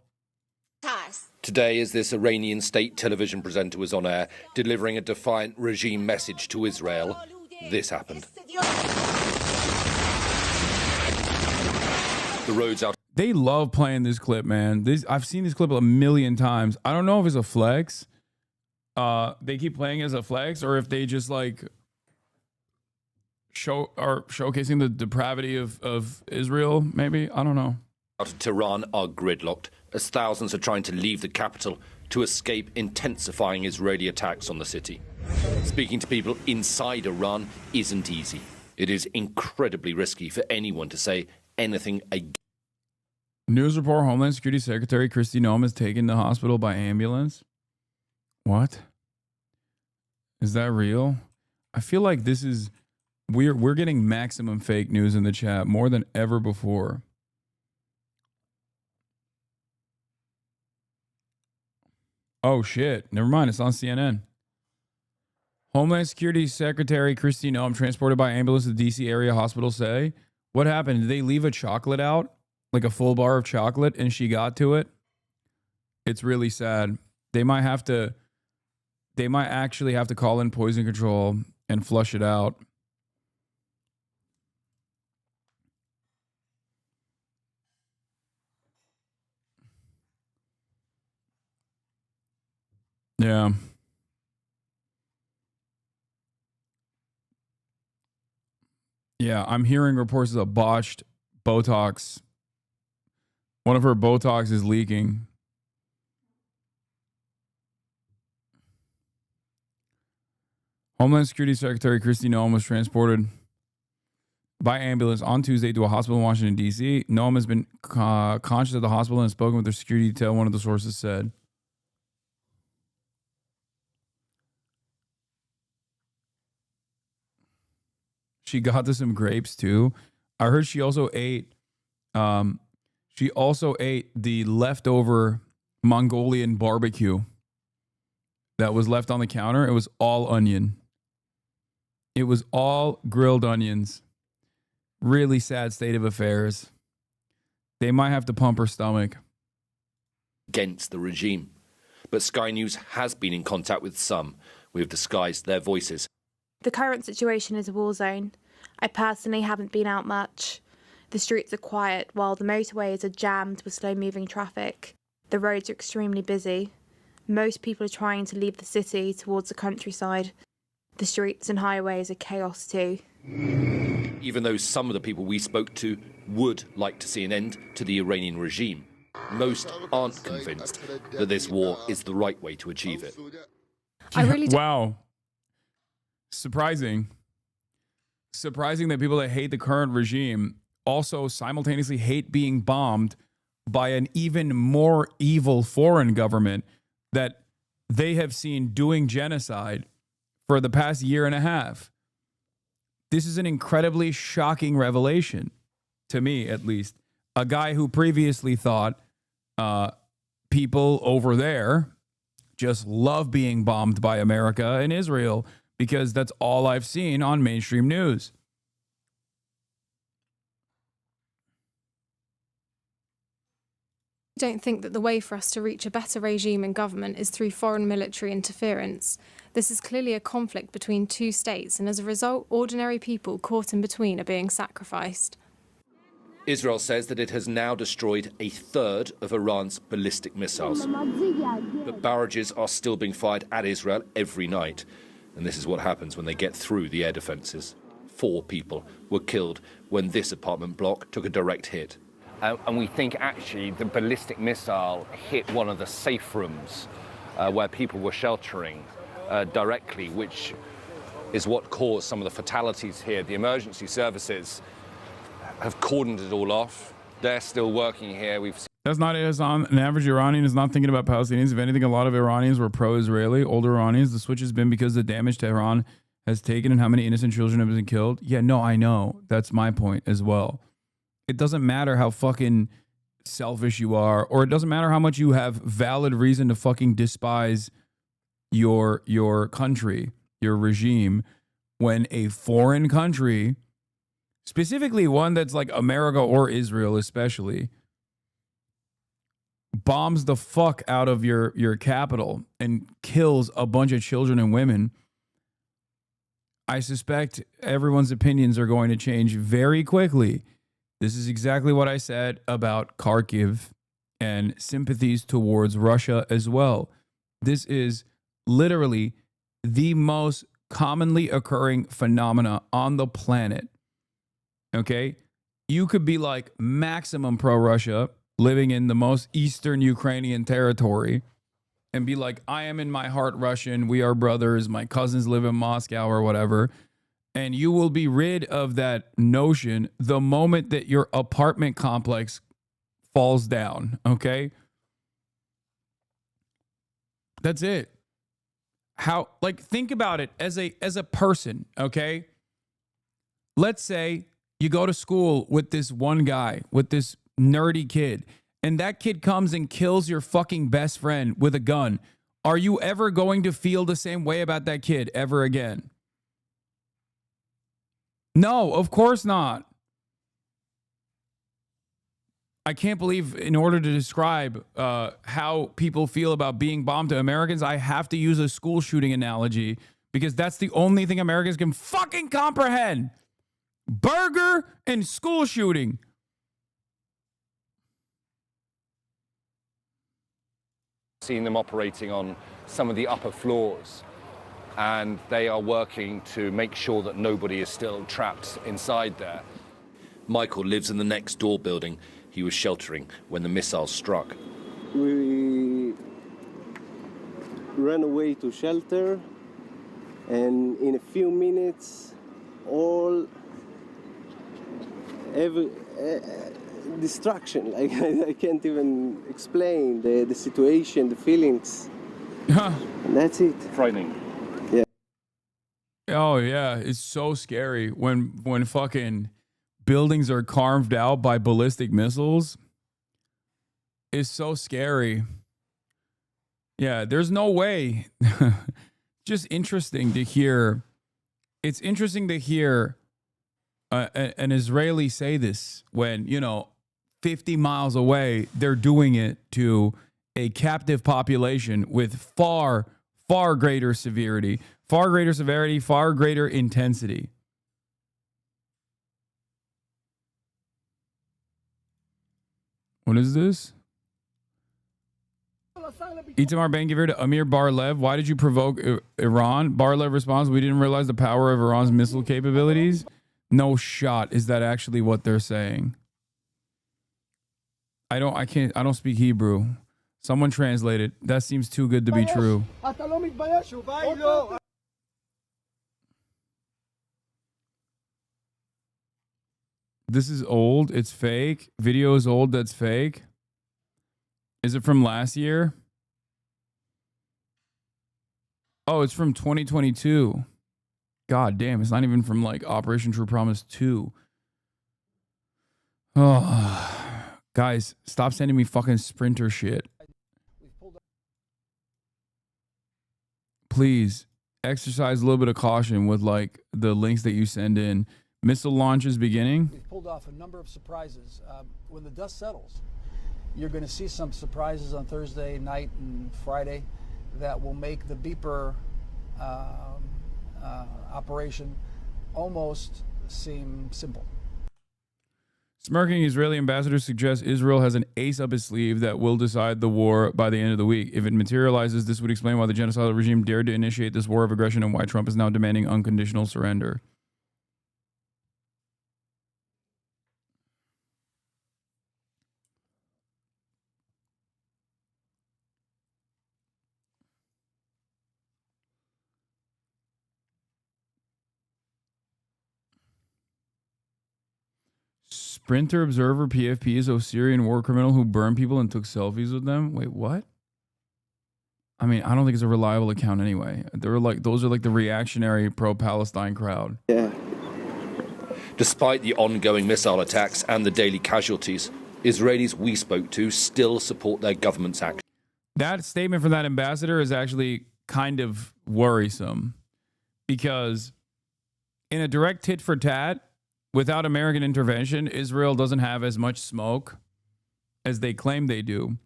Today, as this Iranian state television presenter was on air, delivering a defiant regime message to Israel, this happened. The roads out. They love playing this clip, man. I've seen this clip a million times. I don't know if it's a flex. They keep playing as a flex, or if they just like showcasing the depravity of Israel. Maybe, I don't know. Out of Tehran are gridlocked as thousands are trying to leave the capital to escape intensifying Israeli attacks on the city. Speaking to people inside Iran isn't easy. It is incredibly risky for anyone to say anything against. News report: Homeland Security Secretary Kristi Noem is taken to hospital by ambulance. What? Is that real? I feel like this is we're getting maximum fake news in the chat more than ever before. Oh shit! Never mind. It's on CNN. Homeland Security Secretary Kristi Noem transported by ambulance to the D.C. area hospital. Say, what happened? Did they leave a chocolate out, like a full bar of chocolate, and she got to it? It's really sad. They might actually have to call in poison control and flush it out. Yeah. Yeah, I'm hearing reports of a botched Botox. One of her Botox is leaking. Homeland Security Secretary Kristi Noem was transported by ambulance on Tuesday to a hospital in Washington, D.C. Noem has been conscious at the hospital and has spoken with their security detail, one of the sources said. She got to some grapes too. I heard she also ate the leftover Mongolian barbecue that was left on the counter, it was all onion. It was all grilled onions. Really sad state of affairs. They might have to pump her stomach. Against the regime. But Sky News has been in contact with some who have disguised their voices. The current situation is a war zone. I personally haven't been out much. The streets are quiet while the motorways are jammed with slow-moving traffic. The roads are extremely busy. Most people are trying to leave the city towards the countryside. The streets and highways are chaos too. Even though some of the people we spoke to would like to see an end to the Iranian regime, most aren't convinced that this war is the right way to achieve it. I really Wow. Surprising that people that hate the current regime also simultaneously hate being bombed by an even more evil foreign government that they have seen doing genocide for the past year and a half. This is an incredibly shocking revelation, to me at least. A guy who previously thought people over there just love being bombed by America and Israel because that's all I've seen on mainstream news. I don't think that the way for us to reach a better regime and government is through foreign military interference. This is clearly a conflict between two states, and as a result, ordinary people caught in between are being sacrificed. Israel says that it has now destroyed a third of Iran's ballistic missiles. But barrages are still being fired at Israel every night. And this is what happens when they get through the air defenses. 4 people were killed when this apartment block took a direct hit. And we think actually the ballistic missile hit one of the safe rooms where people were sheltering directly, which is what caused some of the fatalities here. The emergency services have cordoned it all off. They're still working here. That's not it, Hasan. An average Iranian is not thinking about Palestinians. If anything, a lot of Iranians were pro-Israeli, older Iranians. The switch has been because the damage Tehran has taken and how many innocent children have been killed. Yeah, no, I know. That's my point as well. It doesn't matter how fucking selfish you are, or it doesn't matter how much you have valid reason to fucking despise your country, your regime, when a foreign country, specifically one that's like America or Israel especially, bombs the fuck out of your capital and kills a bunch of children and women. I suspect everyone's opinions are going to change very quickly. This is exactly what I said about Kharkiv and sympathies towards Russia as well. This is literally the most commonly occurring phenomena on the planet. Okay? You could be like maximum pro-Russia, living in the most eastern Ukrainian territory, and be like, I am in my heart Russian, we are brothers, my cousins live in Moscow or whatever. And you will be rid of that notion the moment that your apartment complex falls down, okay? That's it. How, like, think about it as a person, okay? Let's say you go to school with this one guy, with this nerdy kid, and that kid comes and kills your fucking best friend with a gun. Are you ever going to feel the same way about that kid ever again? No, of course not. I can't believe in order to describe how people feel about being bombed to Americans, I have to use a school shooting analogy because that's the only thing Americans can fucking comprehend. Burger and school shooting. Seen them operating on some of the upper floors, and they are working to make sure that nobody is still trapped inside there. Michael lives in the next door building. He was sheltering when the missile struck. We ran away to shelter, and in a few minutes, destruction. Like I can't even explain the situation, the feelings. And that's it. Frightening. Yeah. Oh yeah, it's so scary when fucking buildings are carved out by ballistic missiles. It's so scary. Yeah, there's no way. Just interesting to hear. It's interesting to hear an Israeli say this when, 50 miles away, they're doing it to a captive population with far, far greater severity, far greater intensity. What is this? Itamar Ben-Gvir to Amir Bar-Lev. Why did you provoke Iran? Bar-Lev responds, we didn't realize the power of Iran's missile capabilities. No shot. Is that actually what they're saying? I don't speak Hebrew. Someone translate it. That seems too good to be true. This is old. It's fake. Video is old. That's fake. Is it from last year? Oh, it's from 2022. God damn, it's not even from like Operation True Promise 2. Oh, guys, stop sending me fucking Sprinter shit. Please exercise a little bit of caution with like the links that you send in. Missile launches beginning. We've pulled off a number of surprises. When the dust settles, you're going to see some surprises on Thursday night and Friday that will make the beeper operation almost seem simple. Smirking Israeli ambassador suggests Israel has an ace up its sleeve that will decide the war by the end of the week. If it materializes, this would explain why the genocidal regime dared to initiate this war of aggression and why Trump is now demanding unconditional surrender. Sprinter Observer PFP is a Syrian war criminal who burned people and took selfies with them. Wait, what? I mean, I don't think it's a reliable account anyway. Those are like the reactionary pro-Palestine crowd. Yeah. Despite the ongoing missile attacks and the daily casualties, Israelis we spoke to still support their government's action. That statement from that ambassador is actually kind of worrisome because in a direct tit for tat, without American intervention, Israel doesn't have as much smoke as they claim they do.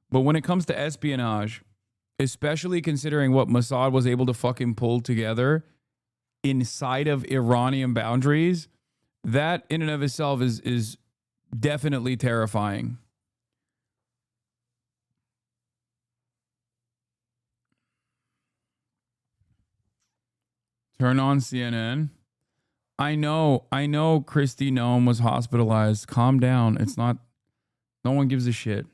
But when it comes to espionage, especially considering what Mossad was able to fucking pull together inside of Iranian boundaries, that in and of itself is definitely terrifying. Turn on CNN. I know Christy Nome was hospitalized. Calm down. It's not, no one gives a shit.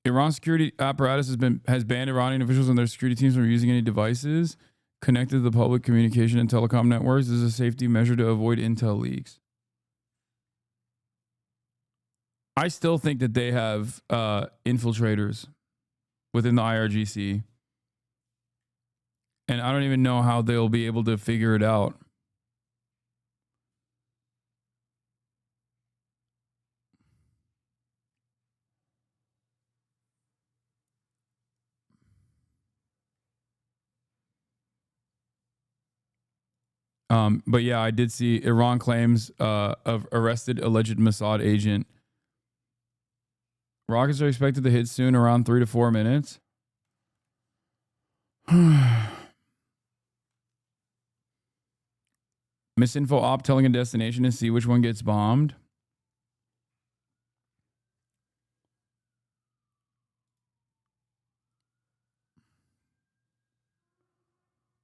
Iran's security apparatus has banned Iranian officials and their security teams from using any devices connected to the public communication and telecom networks. This is a safety measure to avoid intel leaks. I still think that they have infiltrators within the IRGC. And I don't even know how they'll be able to figure it out. But yeah, I did see Iran claims of arrested alleged Mossad agent. Rockets are expected to hit soon, around 3 to 4 minutes. Misinfo op telling a destination to see which one gets bombed.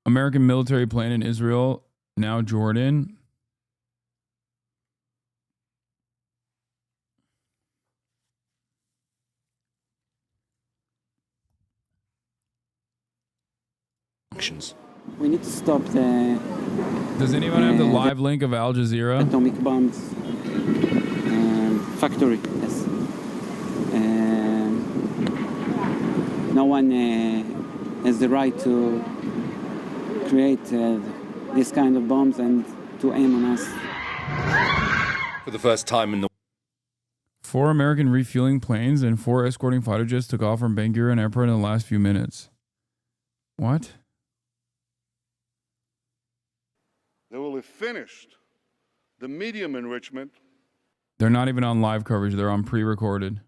American military plane in Israel, now Jordan. We need to stop the... Does anyone have the live link of Al Jazeera? Atomic bombs factory, yes. No one has the right to create this kind of bombs and to aim on us. For the first time in the 4 American refueling planes and 4 escorting fighter jets took off from Ben Gurion Airport in the last few minutes. What? They will have finished the medium enrichment. They're not even on live coverage. They're on pre-recorded.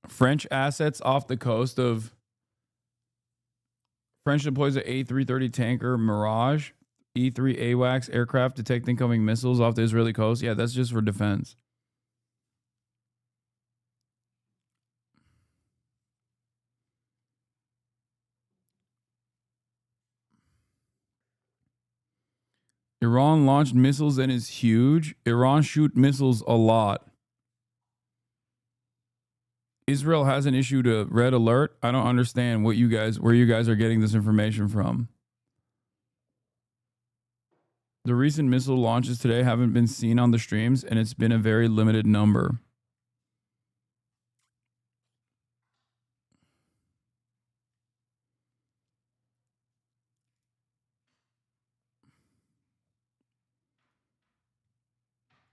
French assets off the coast of... French deploys a A330 tanker Mirage E3 AWACS aircraft detect incoming missiles off the Israeli coast. Yeah, that's just for defense. Iran launched missiles and is huge. Iran shoot missiles a lot. Israel hasn't issued a red alert. I don't understand where you guys are getting this information from. The recent missile launches today haven't been seen on the streams, and it's been a very limited number.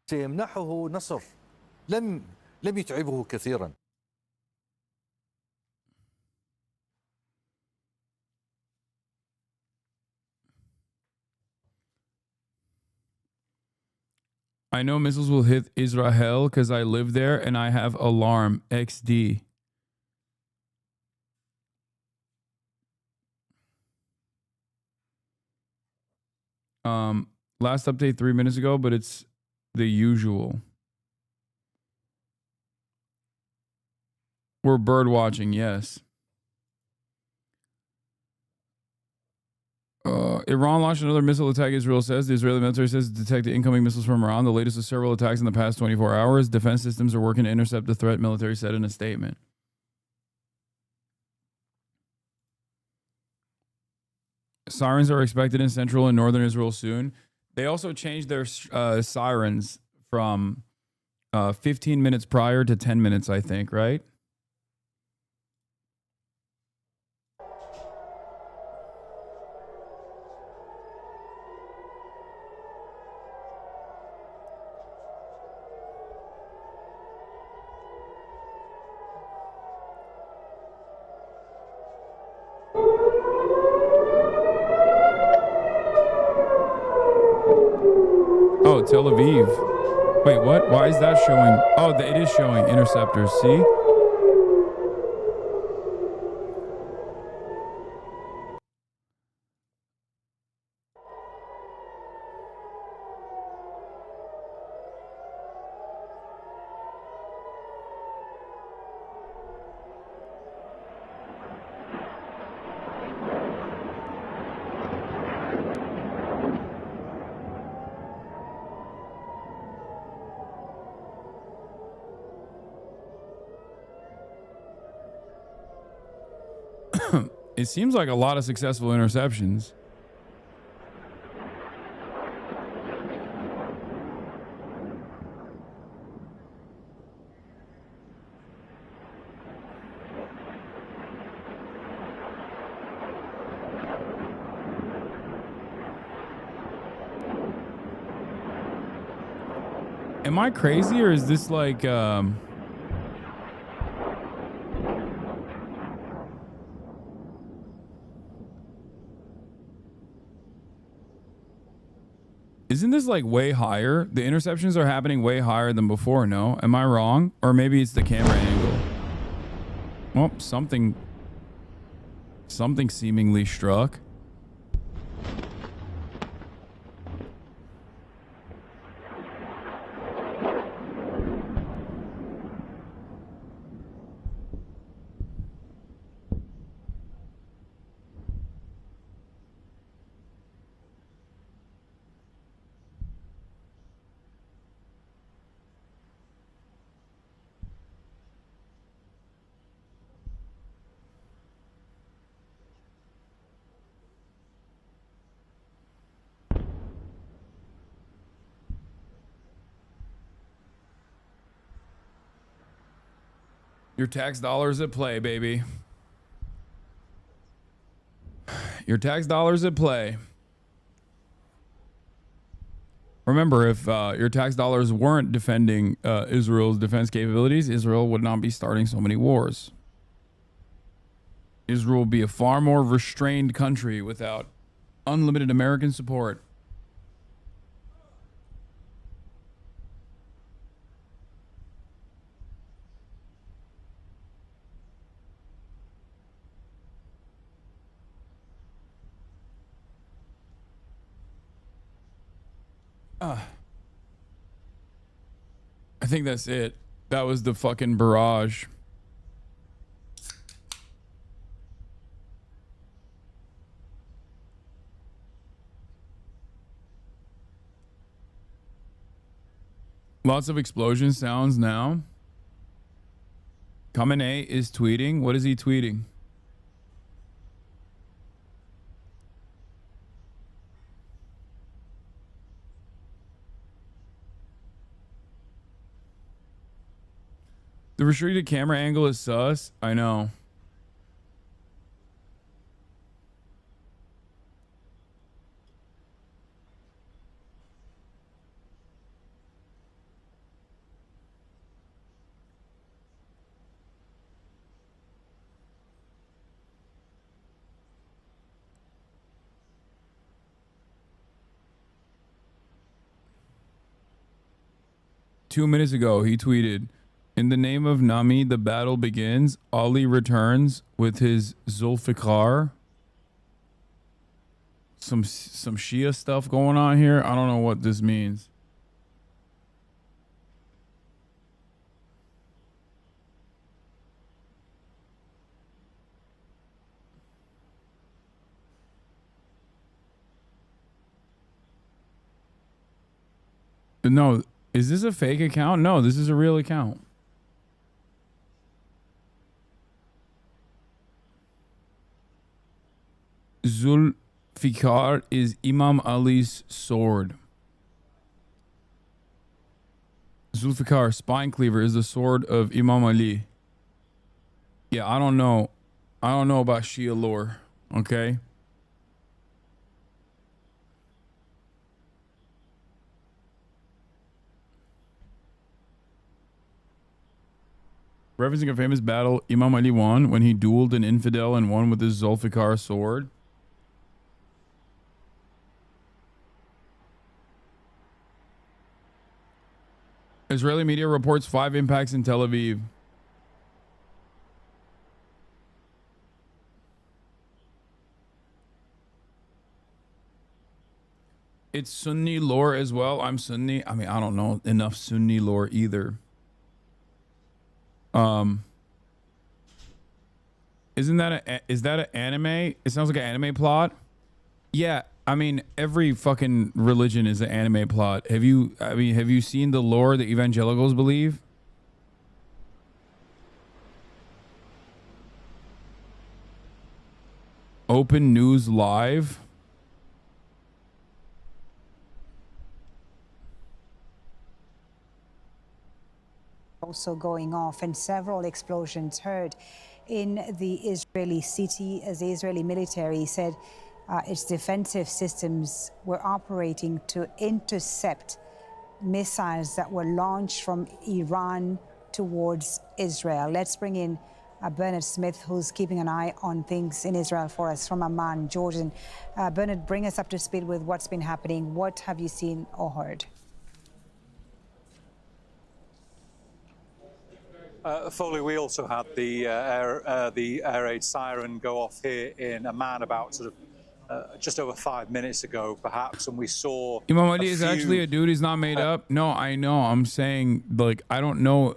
سيمنحه نصر لم يتعبه كثيرا. I know missiles will hit Israel because I live there and I have alarm XD. Last update 3 minutes ago, but it's the usual. We're bird watching, yes. Iran launched another missile attack, Israel says. The Israeli military says it detected incoming missiles from Iran. The latest of several attacks in the past 24 hours. Defense systems are working to intercept the threat, military said in a statement. Sirens are expected in central and northern Israel soon. They also changed their sirens from 15 minutes prior to 10 minutes, I think, right? Oh, Tel Aviv. Wait, what? Why is that showing? Oh, it is showing interceptors. See? It seems like a lot of successful interceptions. Am I crazy or is this like isn't this like way higher? The interceptions are happening way higher than before, no? Am I wrong? Or maybe it's the camera angle. Oh, something seemingly struck. Your tax dollars at play, baby. Your tax dollars at play. Remember, if your tax dollars weren't defending Israel's defense capabilities, Israel would not be starting so many wars. Israel would be a far more restrained country without unlimited American support. I think that's it. That was the fucking barrage. Lots of explosion sounds now. Khamenei is tweeting. What is he tweeting? The restricted camera angle is sus. I know. Two minutes ago, he tweeted, "In the name of Nami, the battle begins. Ali returns with his Zulfikar." Some Shia stuff going on here. I don't know what this means. No, is this a fake account? No, this is a real account. Zulfikar is Imam Ali's sword. Zulfikar, spine cleaver, is the sword of Imam Ali. Yeah, I don't know. I don't know about Shia lore. Okay. Referencing a famous battle Imam Ali won when he dueled an infidel and won with his Zulfikar sword. Israeli media reports 5 impacts in Tel Aviv. It's Sunni lore as well. I'm Sunni. I mean, I don't know enough Sunni lore either. Is that an anime? It sounds like an anime plot. Yeah, I mean, every fucking religion is an anime plot. Have you seen the lore that evangelicals believe? Open News Live. Also going off, and several explosions heard in the Israeli city as the Israeli military said its defensive systems were operating to intercept missiles that were launched from Iran towards Israel. Let's bring in Bernard Smith, who's keeping an eye on things in Israel for us from Amman, Jordan. Bernard, bring us up to speed with what's been happening. What have you seen or heard? Foley, we also had the air raid siren go off here in Amman about sort of just over 5 minutes ago, perhaps, and we saw Imam Ali is actually a dude. He's not made up. No, I know. I'm saying, like, I don't know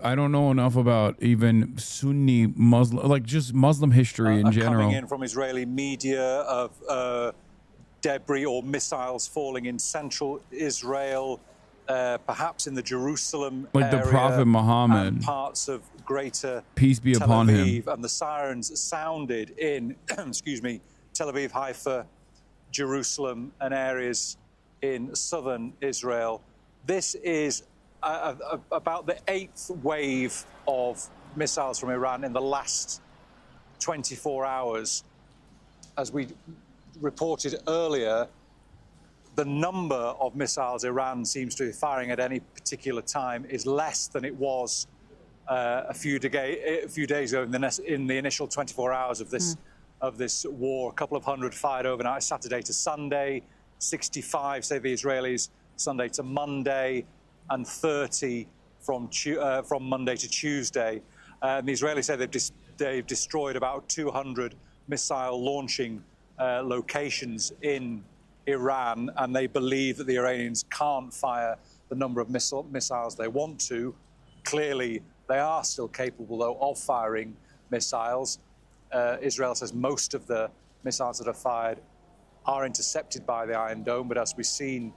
enough about even Sunni Muslim, like just Muslim history in general. Coming in from Israeli media of debris or missiles falling in central Israel. Perhaps in the Jerusalem like area, the Prophet Muhammad, and parts of greater peace be Tel upon Aviv, him. and the sirens sounded in excuse me, Tel Aviv, Haifa, Jerusalem, and areas in southern Israel. This is about the 8th wave of missiles from Iran in the last 24 hours. As we reported earlier, the number of missiles Iran seems to be firing at any particular time is less than it was a few days ago in the initial 24 hours of this war. A couple of hundred fired overnight, Saturday to Sunday, 65, say the Israelis, Sunday to Monday, and 30 from Monday to Tuesday. The Israelis say they've destroyed about 200 missile launching locations in Iran, and they believe that the Iranians can't fire the number of missiles they want to. Clearly, they are still capable, though, of firing missiles. Israel says most of the missiles that are fired are intercepted by the Iron Dome, but as we've seen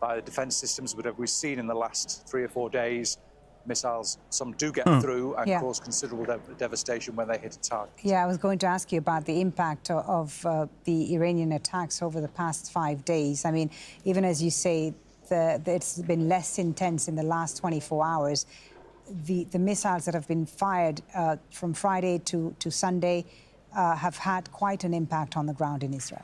by the defense systems, but as we've seen in the last 3 or 4 days, missiles, some do get through and cause considerable devastation when they hit a target. Yeah, I was going to ask you about the impact of the Iranian attacks over the past 5 days. I mean, even as you say, it's been less intense in the last 24 hours. The missiles that have been fired from Friday to Sunday have had quite an impact on the ground in Israel.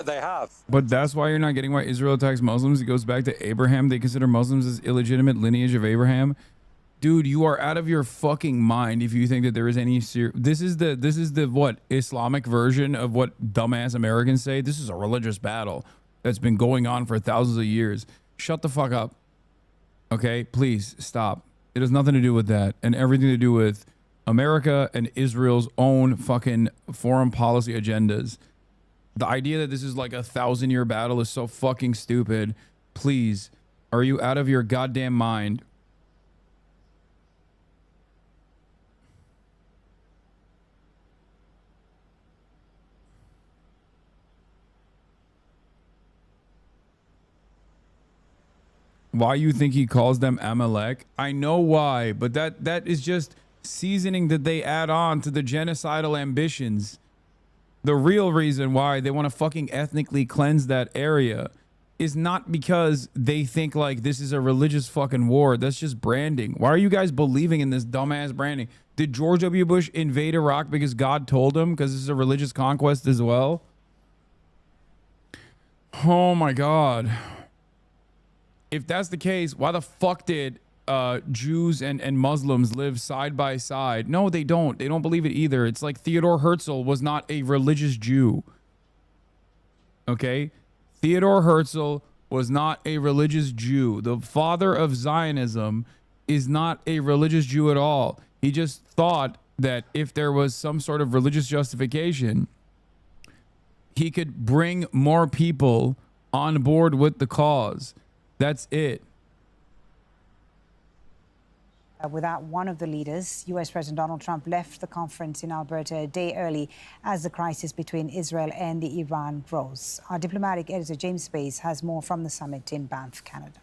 They have. But that's why you're not getting why Israel attacks Muslims. It goes back to Abraham. They consider Muslims as illegitimate lineage of Abraham. Dude, you are out of your fucking mind if you think that there is any this is the what Islamic version of what dumbass Americans say. This is a religious battle that's been going on for thousands of years. Shut the fuck up. Okay, please stop. It has nothing to do with that and everything to do with America and Israel's own fucking foreign policy agendas. The idea that this is like a 1,000-year battle is so fucking stupid. Please, are you out of your goddamn mind? Why you think he calls them Amalek? I know why, but that is just seasoning that they add on to the genocidal ambitions. The real reason why they want to fucking ethnically cleanse that area is not because they think like this is a religious fucking war. That's just branding. Why are you guys believing in this dumbass branding? Did George W. Bush invade Iraq because God told him? Because this is a religious conquest as well? Oh my God. If that's the case, why the fuck did Jews and Muslims live side by side? No, they don't. They don't believe it either. It's like Theodore Herzl was not a religious Jew. Okay? Theodore Herzl was not a religious Jew. The father of Zionism is not a religious Jew at all. He just thought that if there was some sort of religious justification, he could bring more people on board with the cause. That's it. Without one of the leaders, U.S. President Donald Trump left the conference in Alberta a day early as the crisis between Israel and Iran grows. Our diplomatic editor, James Bays, has more from the summit in Banff, Canada.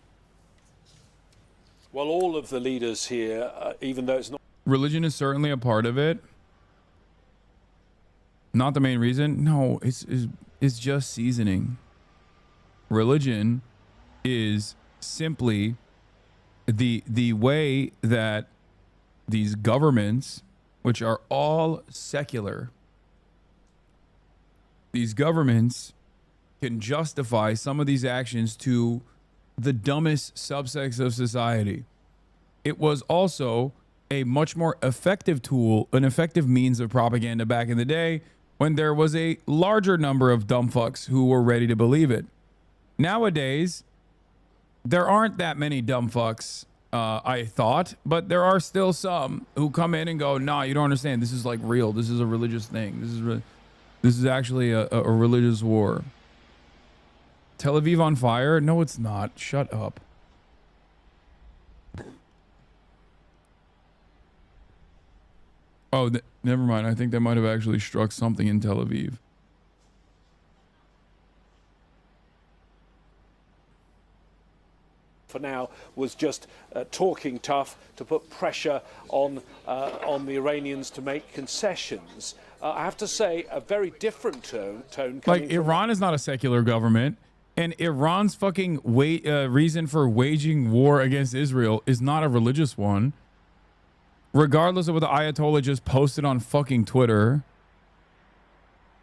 Well, all of the leaders here, even though it's not... Religion is certainly a part of it. Not the main reason. No, it's just seasoning. Religion is simply the way that these governments, which are all secular, these governments can justify some of these actions to the dumbest subsects of society. It was also a much more effective tool, an effective means of propaganda back in the day when there was a larger number of dumb fucks who were ready to believe it. Nowadays, there aren't that many dumb fucks, I thought, but there are still some who come in and go, nah, you don't understand. This is like real. This is a religious thing. This is actually a religious war. Tel Aviv on fire? No, it's not. Shut up. Oh, never mind. I think they might have actually struck something in Tel Aviv. for now was just talking tough to put pressure on the Iranians to make concessions. I have to say, a very different tone. Like, Iran is not a secular government, and Iran's fucking reason for waging war against Israel is not a religious one. regardless of what the Ayatollah just posted on fucking Twitter.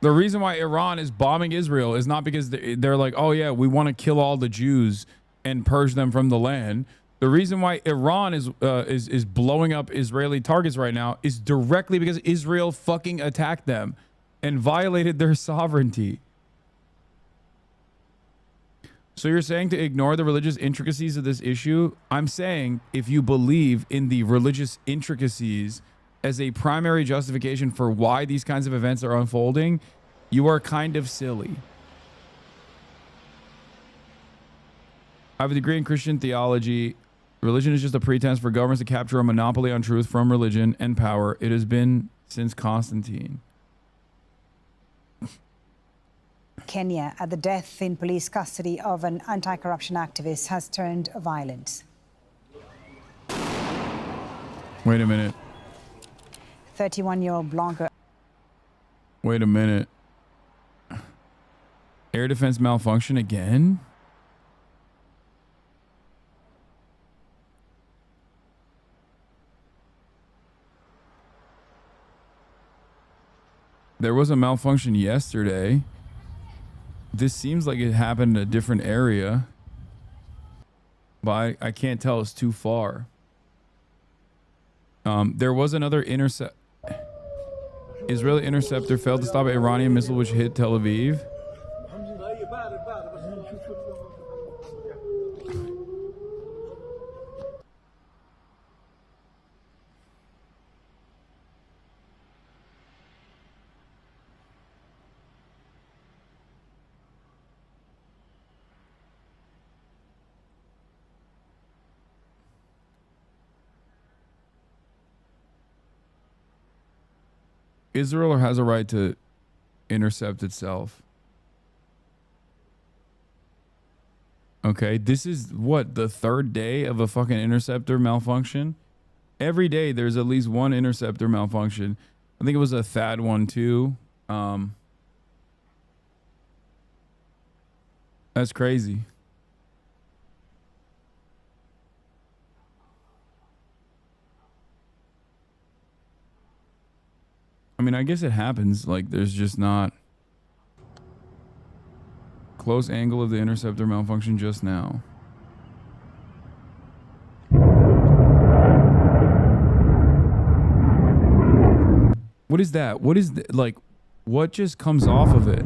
The reason why Iran is bombing Israel is not because they're like, oh yeah, we want to kill all the Jews and purge them from the land. The reason why Iran is blowing up Israeli targets right now is directly because Israel fucking attacked them and violated their sovereignty. So you're saying to ignore the religious intricacies of this issue? I'm saying if you believe in the religious intricacies as a primary justification for why these kinds of events are unfolding, you are kind of silly. I have a degree in Christian theology. Religion is just a pretense for governments to capture a monopoly on truth from religion and power. It has been since Constantine. Kenya, the death in police custody of an anti-corruption activist has turned violent. Wait a minute. 31-year-old blogger. Wait a minute. Air defense malfunction again? There was a malfunction yesterday. This seems like it happened in a different area, but I can't tell. It's too far. There was another Israeli interceptor failed to stop an Iranian missile which hit Tel Aviv. Israel has a right to intercept itself. Okay, this is what, the third day of a fucking interceptor malfunction? Every day there's at least one interceptor malfunction. I think it was a THAAD one too. That's crazy. I mean, I guess it happens. Like, there's just not close angle of the interceptor malfunction just now. What is that? What is like, what just comes off of it?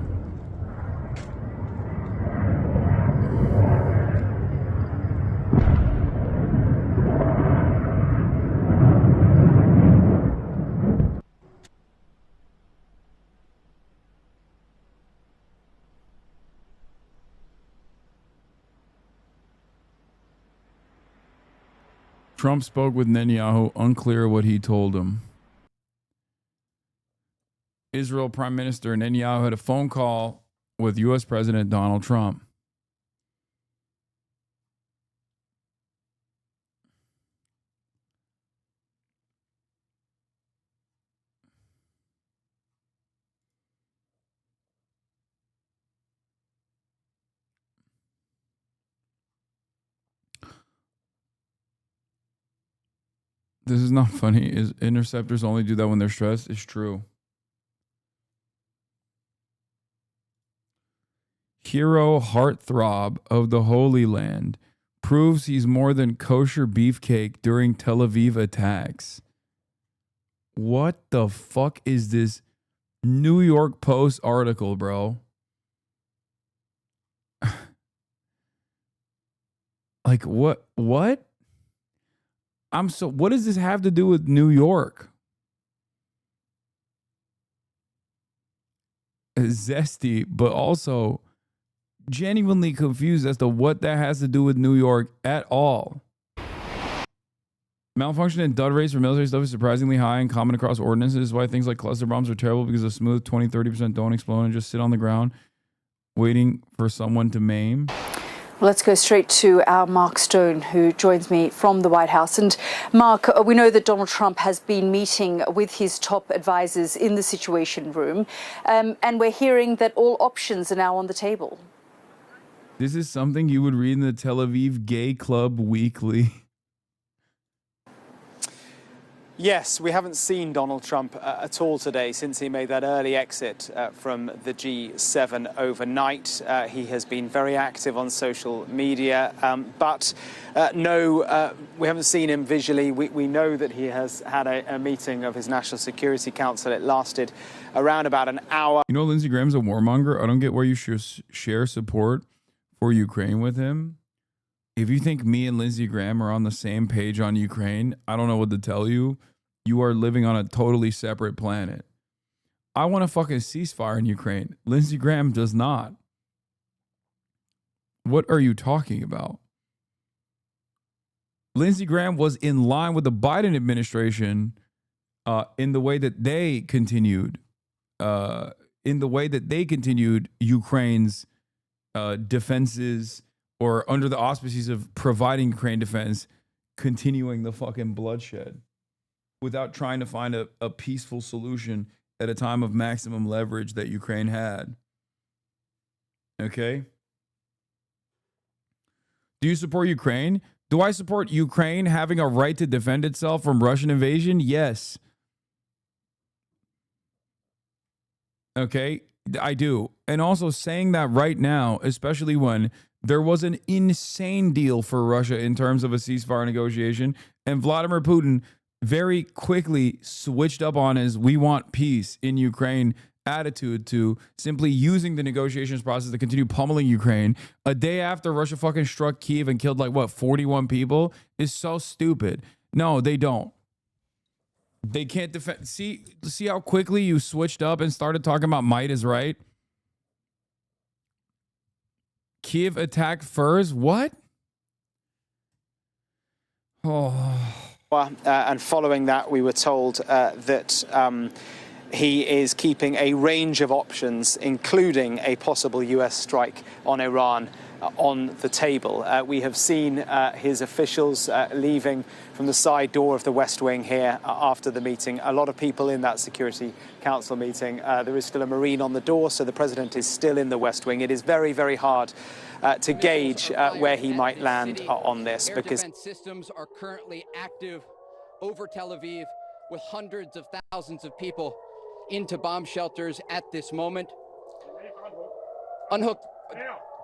Trump spoke with Netanyahu, unclear what he told him. Israel Prime Minister Netanyahu had a phone call with U.S. President Donald Trump. This is not funny. Is interceptors only do that when they're stressed? It's true. Hero heartthrob of the Holy Land proves he's more than kosher beefcake during Tel Aviv attacks. What the fuck is this New York Post article, bro? Like, what? What? What does this have to do with New York? Zesty, but also genuinely confused as to what that has to do with New York at all. Malfunction and dud rates for military stuff is surprisingly high and common across ordnances. This is why things like cluster bombs are terrible, because a smooth 20-30% don't explode and just sit on the ground waiting for someone to maim. Let's go straight to our Mark Stone, who joins me from the White House. And Mark, we know that Donald Trump has been meeting with his top advisors in the Situation Room, and we're hearing that all options are now on the table. This is something you would read in the Tel Aviv Gay Club Weekly. Yes, we haven't seen Donald Trump at all today since he made that early exit from the G7 overnight. He has been very active on social media, but no, we haven't seen him visually. We know that he has had a meeting of his National Security Council. It lasted around about an hour. You know, Lindsey Graham's a warmonger. I don't get why you should share support for Ukraine with him. If you think me and Lindsey Graham are on the same page on Ukraine, I don't know what to tell you. You are living on a totally separate planet. I want a fucking ceasefire in Ukraine. Lindsey Graham does not. What are you talking about? Lindsey Graham was in line with the Biden administration in the way that they continued Ukraine's defenses, or under the auspices of providing Ukraine defense, continuing the fucking bloodshed without trying to find a peaceful solution at a time of maximum leverage that Ukraine had. Okay? Do you support Ukraine? Do I support Ukraine having a right to defend itself from Russian invasion? Yes. Okay, I do. And also saying that right now, especially when there was an insane deal for Russia in terms of a ceasefire negotiation, and Vladimir Putin very quickly switched up on his "we want peace in Ukraine" attitude to simply using the negotiations process to continue pummeling Ukraine a day after Russia fucking struck Kyiv and killed 41 people is so stupid. No, they don't. They can't defend. See how quickly you switched up and started talking about might is right? Kyiv attacked first? What? Oh. And following that, we were told that he is keeping a range of options, including a possible U.S. strike on Iran, on the table. We have seen his officials leaving from the side door of the West Wing here after the meeting. A lot of people in that Security Council meeting. There is still a Marine on the door, so the president is still in the West Wing. It is very, very hard to gauge where he might land on this, because defense systems are currently active over Tel Aviv, with hundreds of thousands of people into bomb shelters at this moment. Unhook.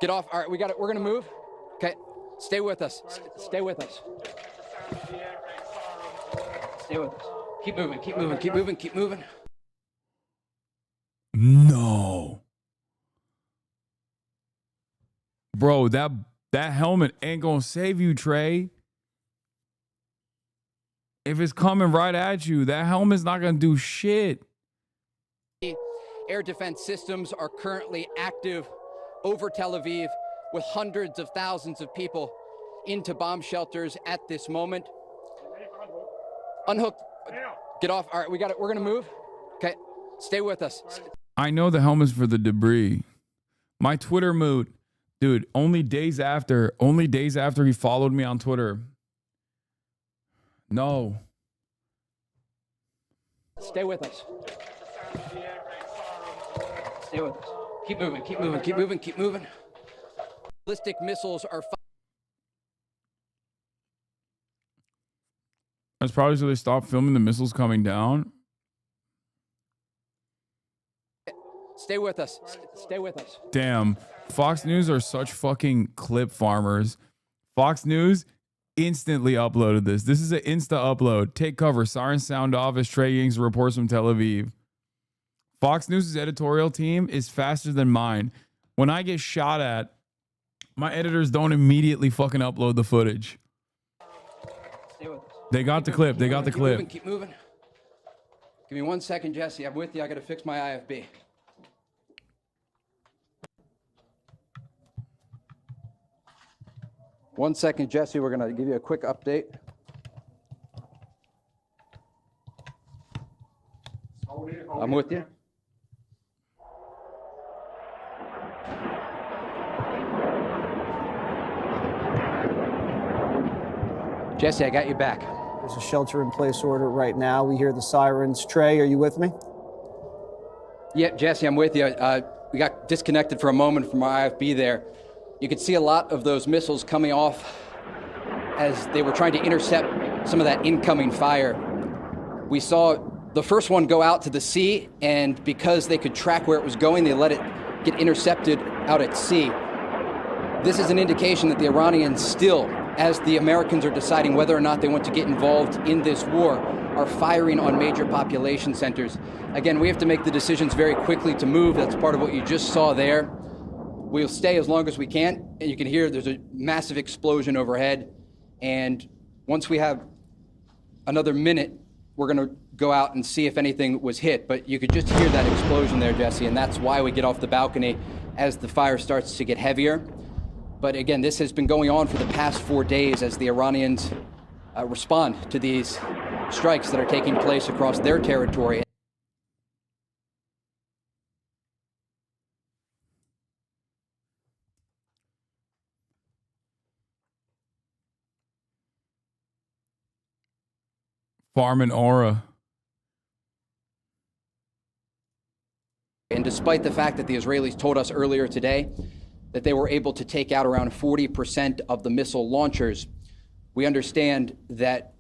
Get off. All right, we got it. We're going to move. Okay. Stay with us. Stay with us. Stay with us. Keep moving. Keep moving. Keep moving. Keep moving. No. Bro, that helmet ain't going to save you, Trey. If it's coming right at you, that helmet's not going to do shit. Air defense systems are currently active over Tel Aviv, with hundreds of thousands of people into bomb shelters at this moment. Unhook. Get off. All right, we got it. We're going to move. Okay. Stay with us. I know the helmet's for the debris. My Twitter mood, dude, only days after he followed me on Twitter. No. Stay with us. Stay with us. Keep moving, keep moving, keep moving, keep moving. Ballistic missiles are That's probably so they stopped filming the missiles coming down. Stay with us. Stay with us. Damn. Fox News are such fucking clip farmers. Fox News instantly uploaded this. This is an Insta upload. Take cover. Sirens sound off as Trey Ying's reports from Tel Aviv. Fox News' editorial team is faster than mine. When I get shot at, my editors don't immediately fucking upload the footage. Stay with us. They got the clip. They got the clip. Keep moving. Give me 1 second, Jesse. I'm with you. I got to fix my IFB. One second, Jesse. We're going to give you a quick update. I'm with you. Jesse, I got you back. There's a shelter-in-place order right now. We hear the sirens. Trey, are you with me? Yeah, Jesse, I'm with you. We got disconnected for a moment from our IFB there. You could see a lot of those missiles coming off as they were trying to intercept some of that incoming fire. We saw the first one go out to the sea, and because they could track where it was going, they let it get intercepted out at sea. This is an indication that the Iranians still, as the Americans are deciding whether or not they want to get involved in this war, are firing on major population centers. Again, we have to make the decisions very quickly to move. That's part of what you just saw there. We'll stay as long as we can, and you can hear there's a massive explosion overhead. And once we have another minute, we're going to go out and see if anything was hit. But you could just hear that explosion there, Jesse, and that's why we get off the balcony as the fire starts to get heavier. But again, this has been going on for the past 4 days as the Iranians respond to these strikes that are taking place across their territory. Farm and Aura. And despite the fact that the Israelis told us earlier today that they were able to take out around 40% of the missile launchers, we understand that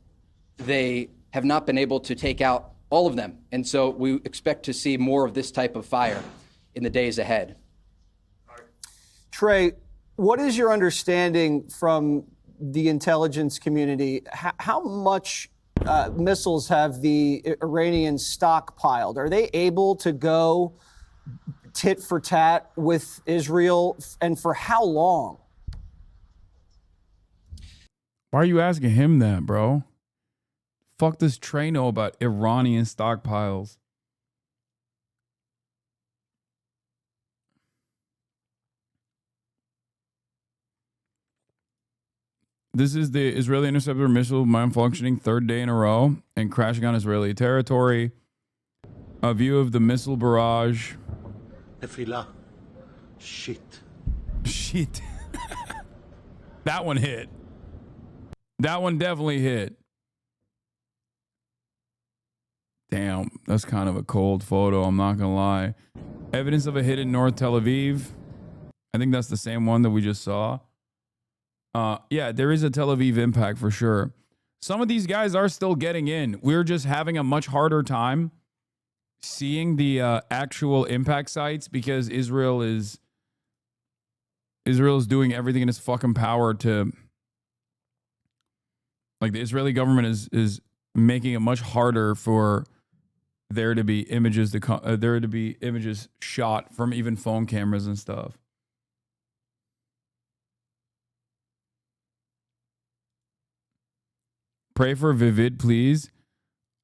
they have not been able to take out all of them. And so we expect to see more of this type of fire in the days ahead. Trey, what is your understanding from the intelligence community? How much missiles have the Iranians stockpiled? Are they able to go tit for tat with Israel, and for how long? Why are you asking him that, bro? Fuck does Trey know about Iranian stockpiles? This is the Israeli interceptor missile malfunctioning third day in a row and crashing on Israeli territory. A view of the missile barrage. Tefillah. Shit. Shit. That one hit. That one definitely hit. Damn, that's kind of a cold photo, I'm not gonna lie. Evidence of a hit in North Tel Aviv. I think that's the same one that we just saw. Yeah, there is a Tel Aviv impact for sure. Some of these guys are still getting in. We're just having a much harder time seeing the actual impact sites because Israel is doing everything in its fucking power to, like, the Israeli government is making it much harder for there to be images shot from even phone cameras and stuff. Pray for Vivid, please.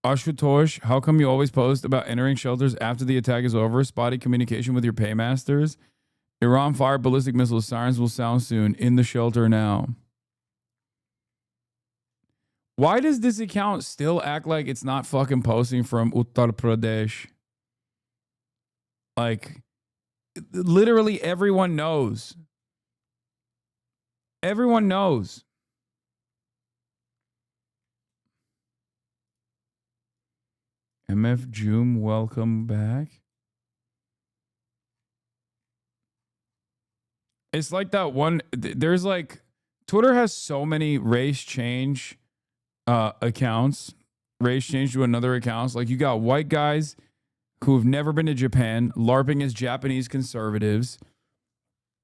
Ashutosh, how come you always post about entering shelters after the attack is over? Spotty communication with your paymasters. Iran fired ballistic missiles. Sirens will sound soon. In the shelter now. Why does this account still act like it's not fucking posting from Uttar Pradesh? Like, literally everyone knows. Everyone knows. MF Joom, welcome back. It's like that one. There's like, Twitter has so many race change accounts, race change to another accounts. Like, you got white guys who have never been to Japan LARPing as Japanese conservatives.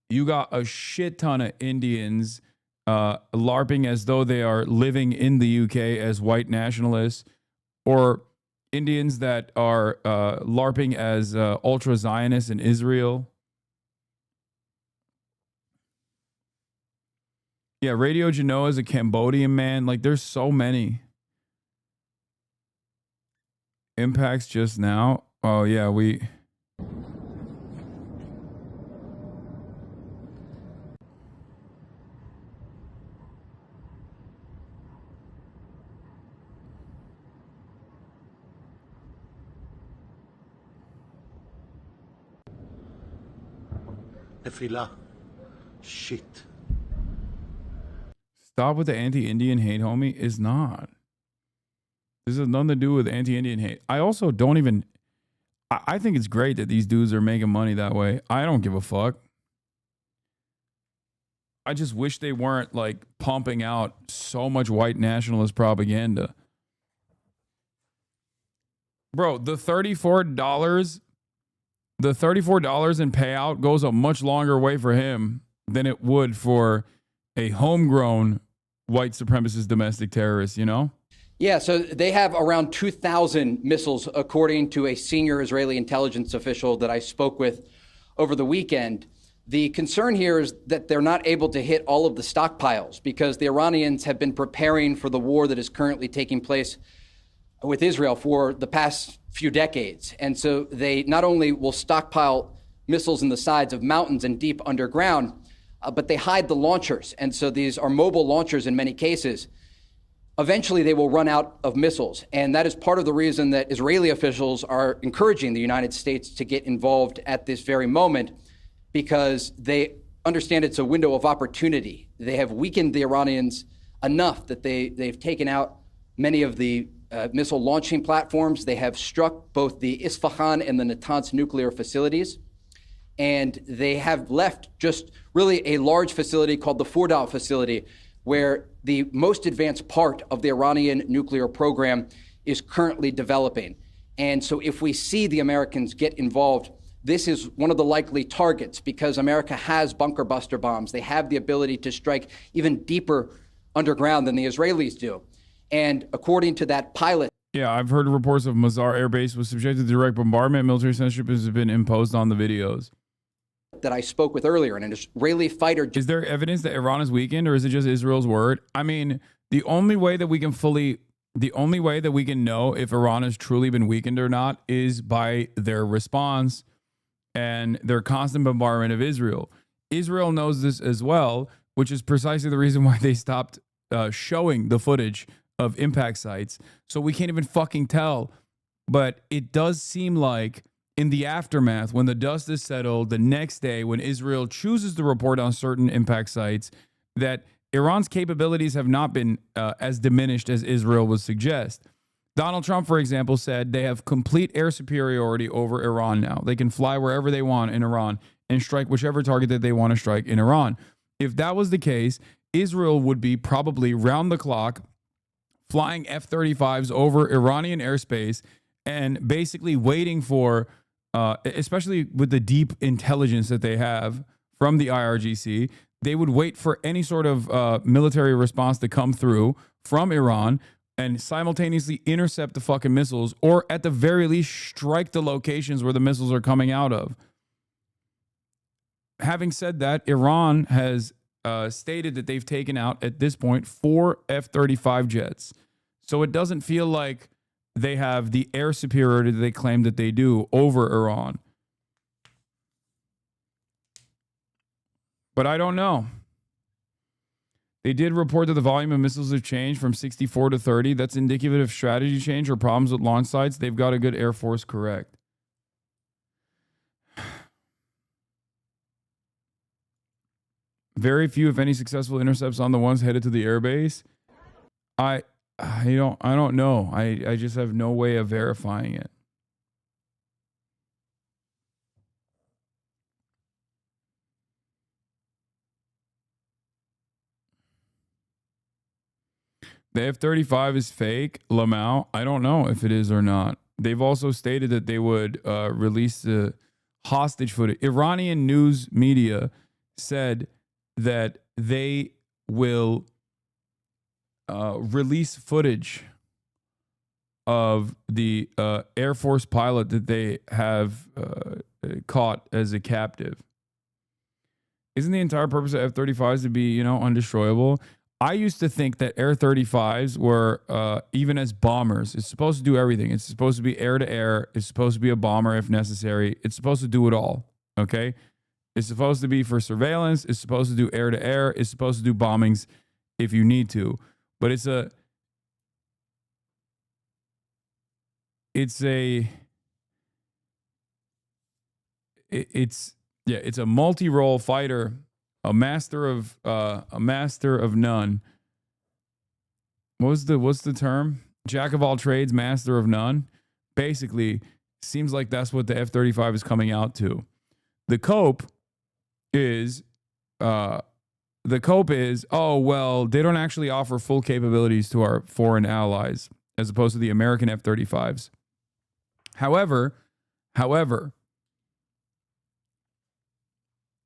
You got a shit ton of Indians LARPing as though they are living in the UK as white nationalists, or Indians that are LARPing as ultra Zionists in Israel. Yeah, Radio Genoa is a Cambodian man. Like, there's so many impacts just now. Oh, yeah, we... Tefillah. Shit. Stop with the anti-Indian hate, homie. Is not. This has nothing to do with anti-Indian hate. I also don't even... I think it's great that these dudes are making money that way. I don't give a fuck. I just wish they weren't, like, pumping out so much white nationalist propaganda. Bro, the $34 in payout goes a much longer way for him than it would for a homegrown white supremacist domestic terrorist, you know? Yeah, so they have around 2,000 missiles, according to a senior Israeli intelligence official that I spoke with over the weekend. The concern here is that they're not able to hit all of the stockpiles because the Iranians have been preparing for the war that is currently taking place with Israel for the past few decades. And so they not only will stockpile missiles in the sides of mountains and deep underground, but they hide the launchers. And so these are mobile launchers in many cases. Eventually, they will run out of missiles. And that is part of the reason that Israeli officials are encouraging the United States to get involved at this very moment, because they understand it's a window of opportunity. They have weakened the Iranians enough that they've taken out many of the missile launching platforms. They have struck both the Isfahan and the Natanz nuclear facilities. And they have left just really a large facility called the Fordow facility, where the most advanced part of the Iranian nuclear program is currently developing. And so if we see the Americans get involved, this is one of the likely targets, because America has bunker buster bombs. They have the ability to strike even deeper underground than the Israelis do. And according to that pilot, yeah, I've heard reports of Mazar Air Base was subjected to direct bombardment. Military censorship has been imposed on the videos that I spoke with earlier, an Israeli fighter. Is there evidence that Iran is weakened, or is it just Israel's word? I mean, the only way that we can know if Iran has truly been weakened or not is by their response and their constant bombardment of Israel. Israel knows this as well, which is precisely the reason why they stopped showing the footage of impact sites. So we can't even fucking tell. But it does seem like in the aftermath, when the dust is settled, the next day when Israel chooses to report on certain impact sites, that Iran's capabilities have not been as diminished as Israel would suggest. Donald Trump, for example, said they have complete air superiority over Iran now. They can fly wherever they want in Iran and strike whichever target that they want to strike in Iran. If that was the case, Israel would be probably round the clock flying F-35s over Iranian airspace and basically waiting for, especially with the deep intelligence that they have from the IRGC, they would wait for any sort of military response to come through from Iran and simultaneously intercept the fucking missiles, or at the very least strike the locations where the missiles are coming out of. Having said that, Iran has stated that they've taken out, at this point, 4 F-35 jets. So it doesn't feel like they have the air superiority that they claim that they do over Iran. But I don't know. They did report that the volume of missiles have changed from 64 to 30. That's indicative of strategy change or problems with launch sites. They've got a good Air Force, correct. Very few, if any, successful intercepts on the ones headed to the airbase. I don't know. I just have no way of verifying it. The F-35 is fake, Lamau. I don't know if it is or not. They've also stated that they would release the hostage footage. Iranian news media said that they will release footage of the Air Force pilot that they have caught as a captive. Isn't the entire purpose of F-35s to be, undestroyable? I used to think that Air-35s were, even as bombers, it's supposed to do everything. It's supposed to be air-to-air. It's supposed to be a bomber if necessary. It's supposed to do it all, okay? It's supposed to be for surveillance. It's supposed to do air-to-air. It's supposed to do bombings if you need to. But it's a multi-role fighter, a master of none. What's the term? Jack of all trades, master of none. Basically, seems like that's what the F-35 is coming out to. The cope is, oh, well, they don't actually offer full capabilities to our foreign allies, as opposed to the American F-35s. However,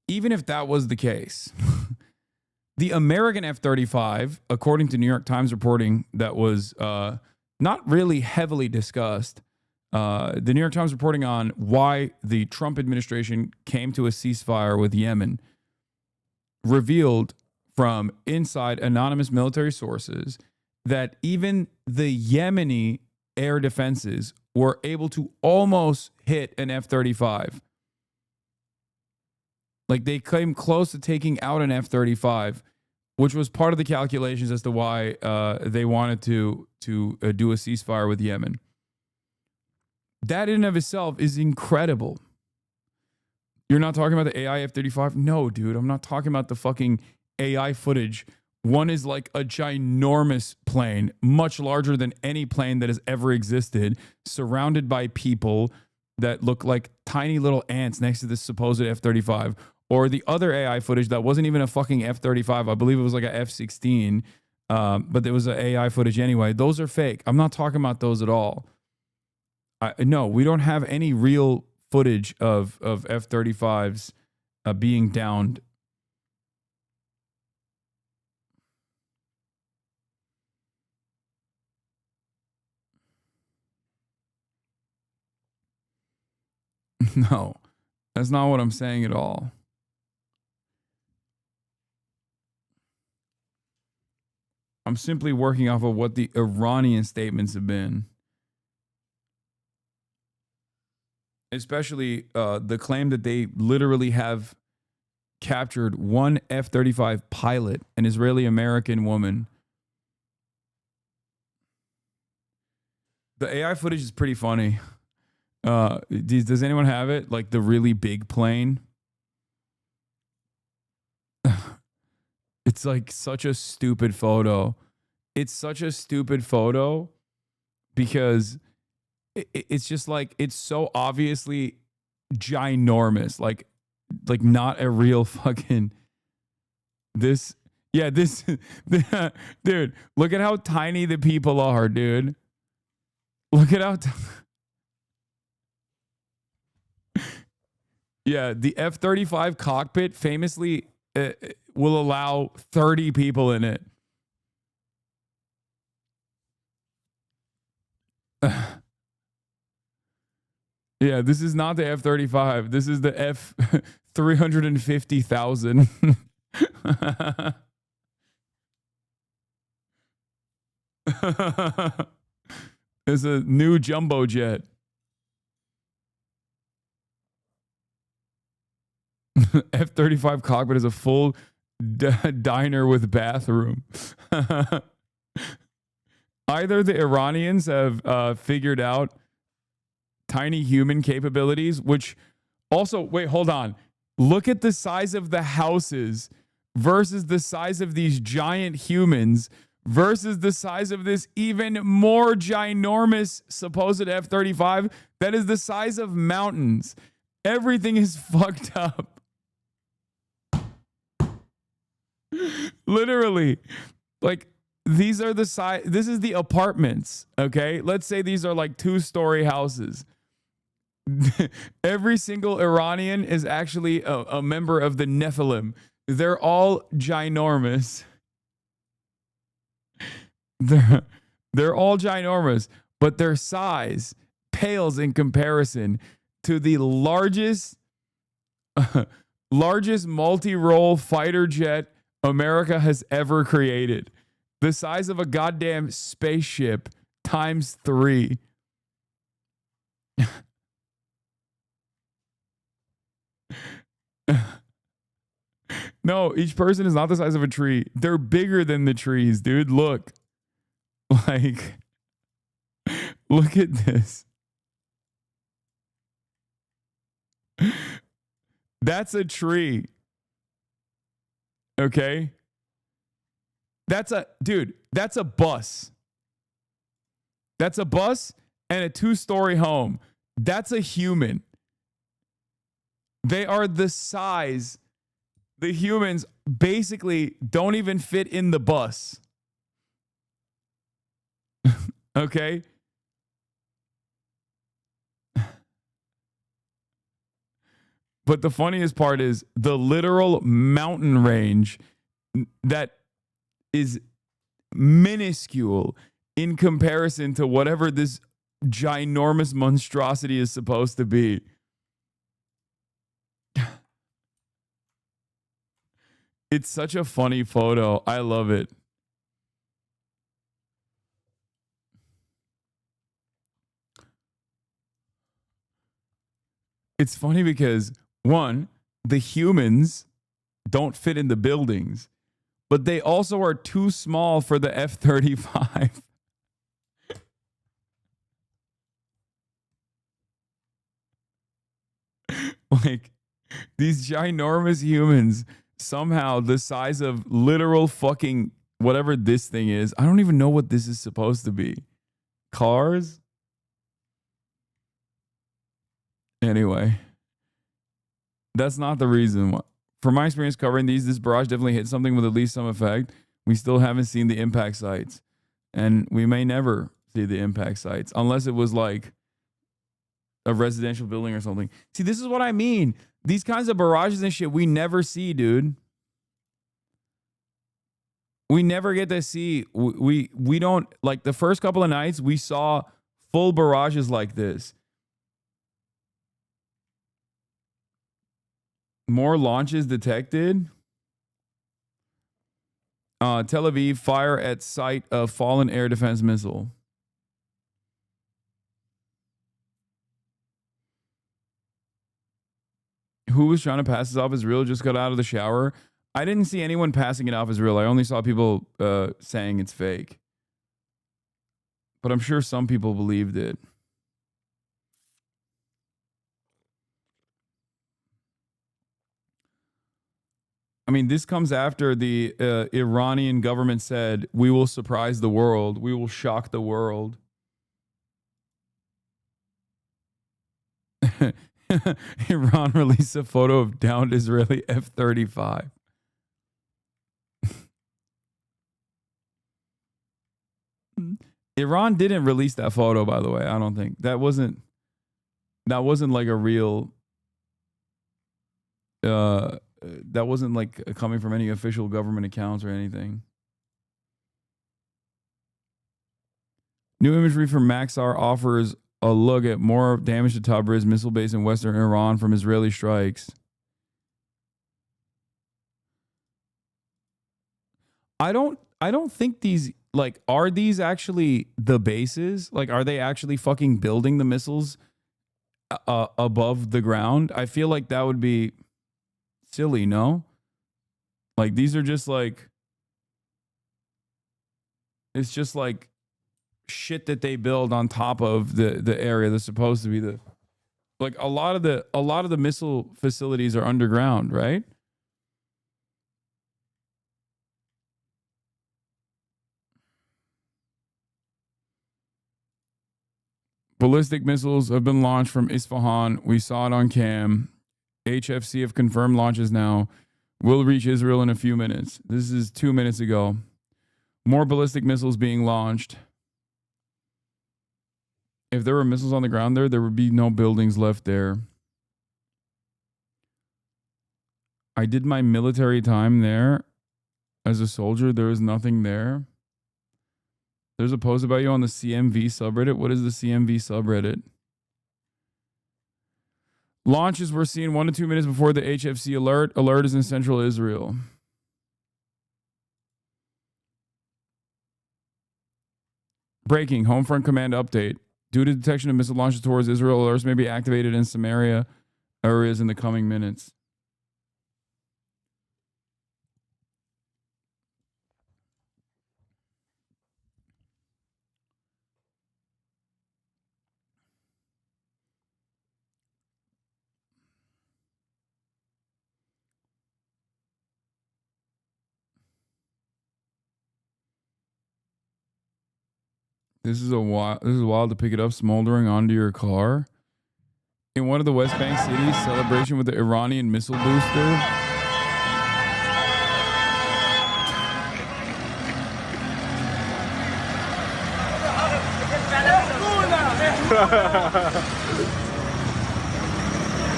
even if that was the case, the American F-35, according to New York Times reporting that was not really heavily discussed, the New York Times reporting on why the Trump administration came to a ceasefire with Yemen, revealed from inside anonymous military sources that even the Yemeni air defenses were able to almost hit an F-35. Like, they came close to taking out an F-35, which was part of the calculations as to why they wanted to do a ceasefire with Yemen. That in and of itself is incredible. You're not talking about the AI F-35? No, dude, I'm not talking about the fucking AI footage. One is like a ginormous plane, much larger than any plane that has ever existed, surrounded by people that look like tiny little ants next to this supposed F-35. Or the other AI footage that wasn't even a fucking F-35. I believe it was like a F-16, but there was an AI footage anyway. Those are fake. I'm not talking about those at all. No, we don't have any real footage of F-35s being downed. No, that's not what I'm saying at all. I'm simply working off of what the Iranian statements have been. Especially the claim that they literally have captured one F-35 pilot, an Israeli-American woman. The AI footage is pretty funny. Does anyone have it? Like the really big plane? It's like such a stupid photo. It's such a stupid photo because it's just like, it's so obviously ginormous. Like not a real fucking this. Yeah, this dude, look at how tiny the people are, dude. Look at how yeah, the F-35 cockpit famously will allow 30 people in it. Yeah, this is not the F-35. This is the F-350,000. It's a new jumbo jet. F-35 cockpit is a full diner with bathroom. Either the Iranians have figured out tiny human capabilities, which also, wait, hold on. Look at the size of the houses versus the size of these giant humans versus the size of this even more ginormous supposed F-35 that is the size of mountains. Everything is fucked up. Literally. Like, these are the size. This is the apartments, okay? Let's say these are like 2-story houses. Every single Iranian is actually a member of the Nephilim. They're all ginormous. They're all ginormous, but their size pales in comparison to the largest multi-role fighter jet America has ever created. The size of a goddamn spaceship times 3. No, each person is not the size of a tree. They're bigger than the trees, dude. Look. Like, look at this. That's a tree. Okay? That's a bus. That's a bus and a 2-story home. That's a human. They are the size. The humans basically don't even fit in the bus. Okay? But the funniest part is the literal mountain range that is minuscule in comparison to whatever this ginormous monstrosity is supposed to be. It's such a funny photo. I love it. It's funny because, one, the humans don't fit in the buildings, but they also are too small for the F-35. Like, these ginormous humans, somehow the size of literal fucking whatever this thing is. I don't even know what this is supposed to be. Cars? Anyway, that's not the reason. From my experience covering these, this barrage definitely hit something with at least some effect. We still haven't seen the impact sites, and we may never see the impact sites unless it was like a residential building or something. See, this is what I mean. These kinds of barrages and shit we never see, dude. We never get to see. We don't, like, the first couple of nights we saw full barrages like this. More launches detected. Tel Aviv, fire at site of fallen air defense missile. Who was trying to pass this off as real just got out of the shower? I didn't see anyone passing it off as real. I only saw people saying it's fake. But I'm sure some people believed it. I mean, this comes after the Iranian government said, we will surprise the world. We will shock the world. Iran released a photo of downed Israeli F-35. Iran didn't release that photo, by the way. I don't think that wasn't like a real that wasn't like coming from any official government accounts or anything. New imagery from Maxar offers a look at more damage to Tabriz missile base in western Iran from Israeli strikes. I don't think these, like, are these actually the bases? Like, are they actually fucking building the missiles above the ground? I feel like that would be silly, no? Like, these are just like, it's just like shit that they build on top of the area that's supposed to be the, like, a lot of the missile facilities are underground, right? Ballistic missiles have been launched from Isfahan. We saw it on cam. HFC have confirmed launches now. Will reach Israel in a few minutes. This is 2 minutes ago. More ballistic missiles being launched. If there were missiles on the ground there would be no buildings left there. I did my military time there as a soldier. There was nothing there. There's a post about you on the CMV subreddit. What is the CMV subreddit? Launches were seen 1 to 2 minutes before the HFC alert. Alert is in central Israel. Breaking. Home Front Command update. Due to detection of missile launches towards Israel, alerts may be activated in Samaria areas in the coming minutes. This is wild to pick it up smoldering onto your car. In one of the West Bank cities, celebration with the Iranian missile booster.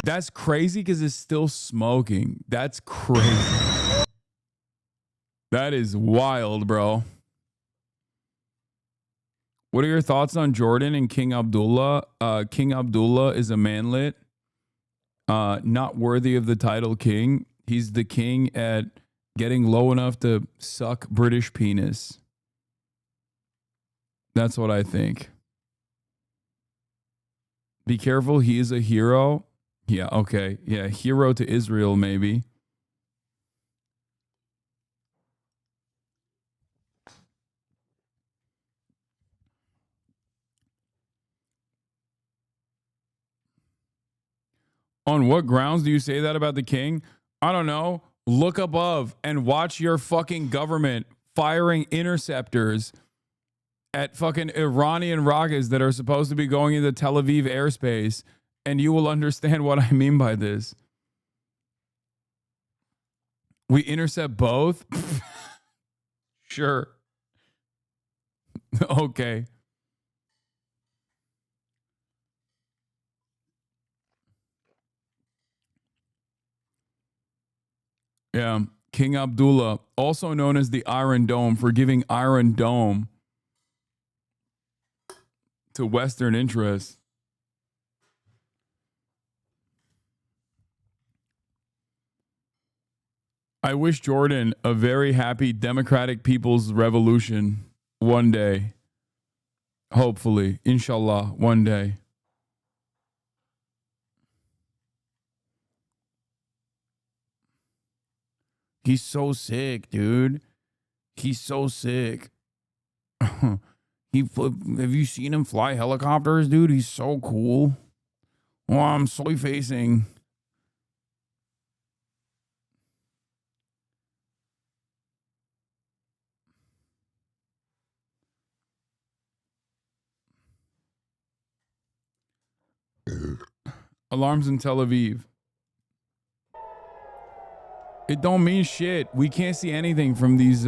That's crazy because it's still smoking. That's crazy. That is wild, bro. What are your thoughts on Jordan and King Abdullah? King Abdullah is a manlet, not worthy of the title king. He's the king at getting low enough to suck British penis. That's what I think. Be careful, he is a hero. Yeah, okay. Yeah, hero to Israel, maybe. On what grounds do you say that about the king? I don't know. Look above and watch your fucking government firing interceptors at fucking Iranian rockets that are supposed to be going into Tel Aviv airspace, and you will understand what I mean by this. We intercept both? Sure. Okay. Yeah, King Abdullah, also known as the Iron Dome, for giving Iron Dome to Western interests. I wish Jordan a very happy democratic people's revolution one day. Hopefully, inshallah, one day. He's so sick, dude. He's so sick. Have you seen him fly helicopters, dude? He's so cool. Oh, I'm soy facing. Alarms in Tel Aviv. It don't mean shit. We can't see anything from these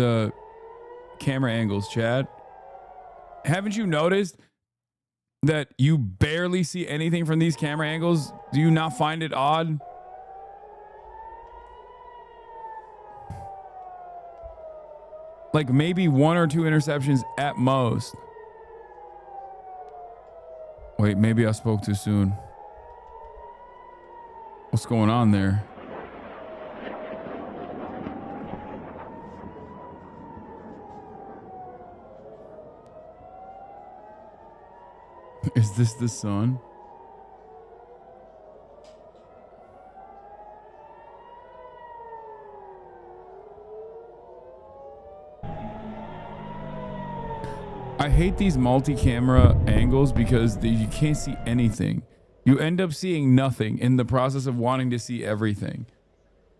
camera angles, Chad. Haven't you noticed that you barely see anything from these camera angles? Do you not find it odd? Like maybe 1 or 2 interceptions at most. Wait, maybe I spoke too soon. What's going on there? Is this the sun? I hate these multi-camera angles because you can't see anything. You end up seeing nothing in the process of wanting to see everything.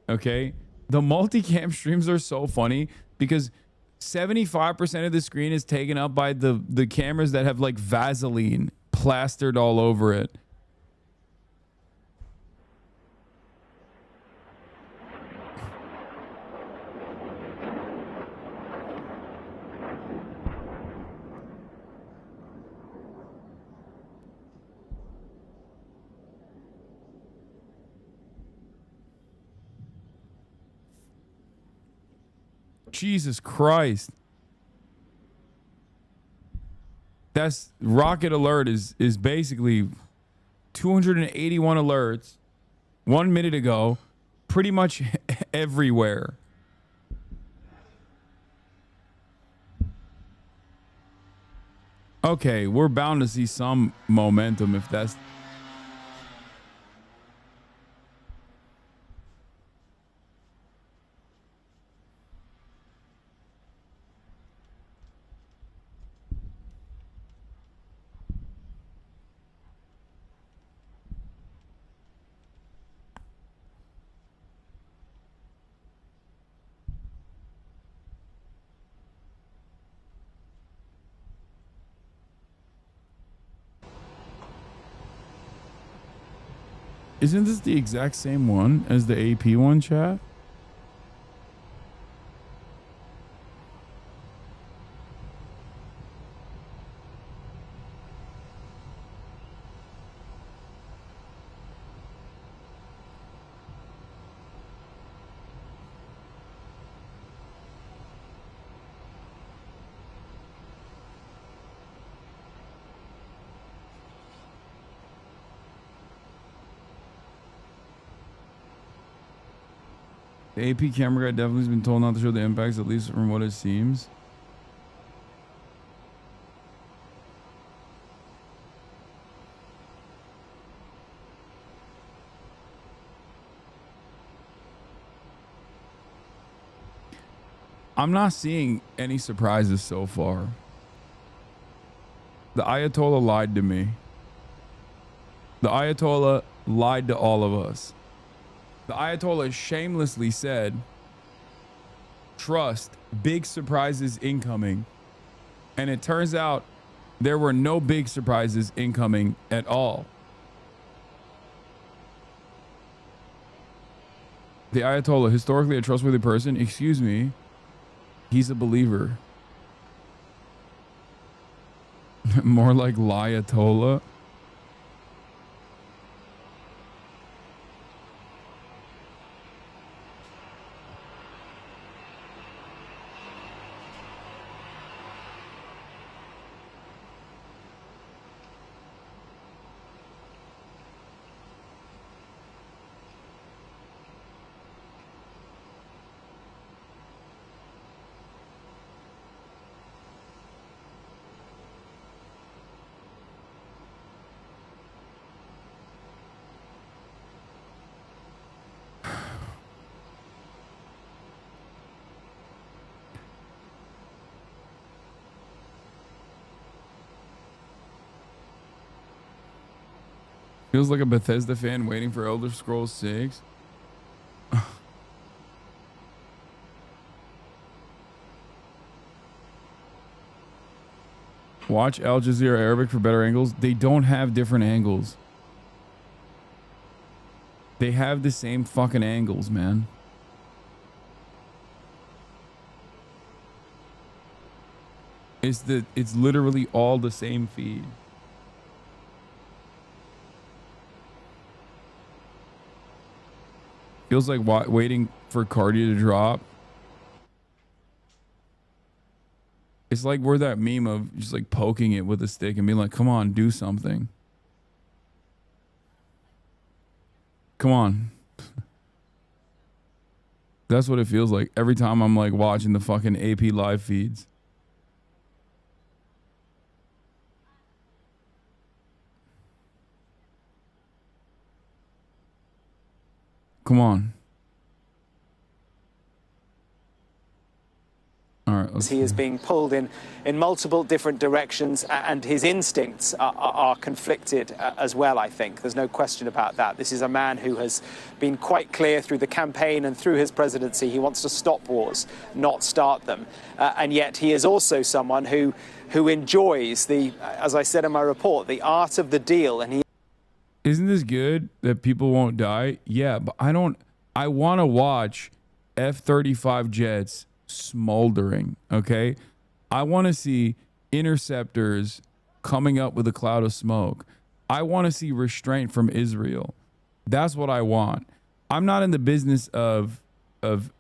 Okay? The multi-cam streams are so funny because 75% of the screen is taken up by the cameras that have like Vaseline plastered all over it. Jesus Christ. That's Rocket Alert is basically 281 alerts 1 minute ago, pretty much everywhere. Okay, we're bound to see some momentum if that's... Isn't this the exact same one as the AP one, chat? The AP camera guy definitely has been told not to show the impacts, at least from what it seems. I'm not seeing any surprises so far. The Ayatollah lied to me. The Ayatollah lied to all of us. The Ayatollah shamelessly said, trust, big surprises incoming. And it turns out there were no big surprises incoming at all. The Ayatollah, historically a trustworthy person, excuse me, he's a believer. More like Liatola. Feels like a Bethesda fan waiting for Elder Scrolls 6. Watch Al Jazeera Arabic for better angles. They don't have different angles. They have the same fucking angles, man. It's literally all the same feed. Feels like waiting for cardio to drop. It's like we're that meme of just like poking it with a stick and being like, come on, do something. Come on. That's what it feels like every time I'm like watching the fucking AP live feeds. Come on. All right. He is being pulled in multiple different directions, and his instincts are conflicted as well, I think. There's no question about that. This is a man who has been quite clear through the campaign and through his presidency. He wants to stop wars, not start them. And yet he is also someone who enjoys the, as I said in my report, the art of the deal. And he Isn't this good that people won't die? Yeah, but I want to watch F-35 jets smoldering, okay? I want to see interceptors coming up with a cloud of smoke. I want to see restraint from Israel. That's what I want. I'm not in the business of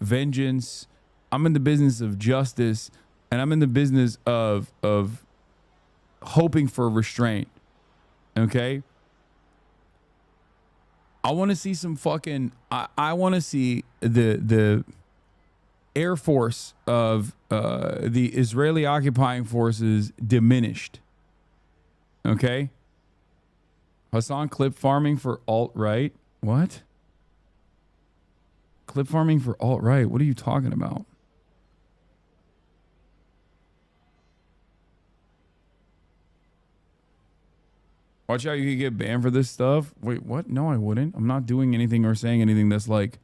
vengeance. I'm in the business of justice, and I'm in the business of hoping for restraint, okay? I want to see some fucking. I want to see the Air Force of the Israeli occupying forces diminished. Okay. Hasan, clip farming for alt-right. What? Clip farming for alt-right. What are you talking about? Watch out, you could get banned for this stuff. Wait, what? No, I wouldn't. I'm not doing anything or saying anything that's like,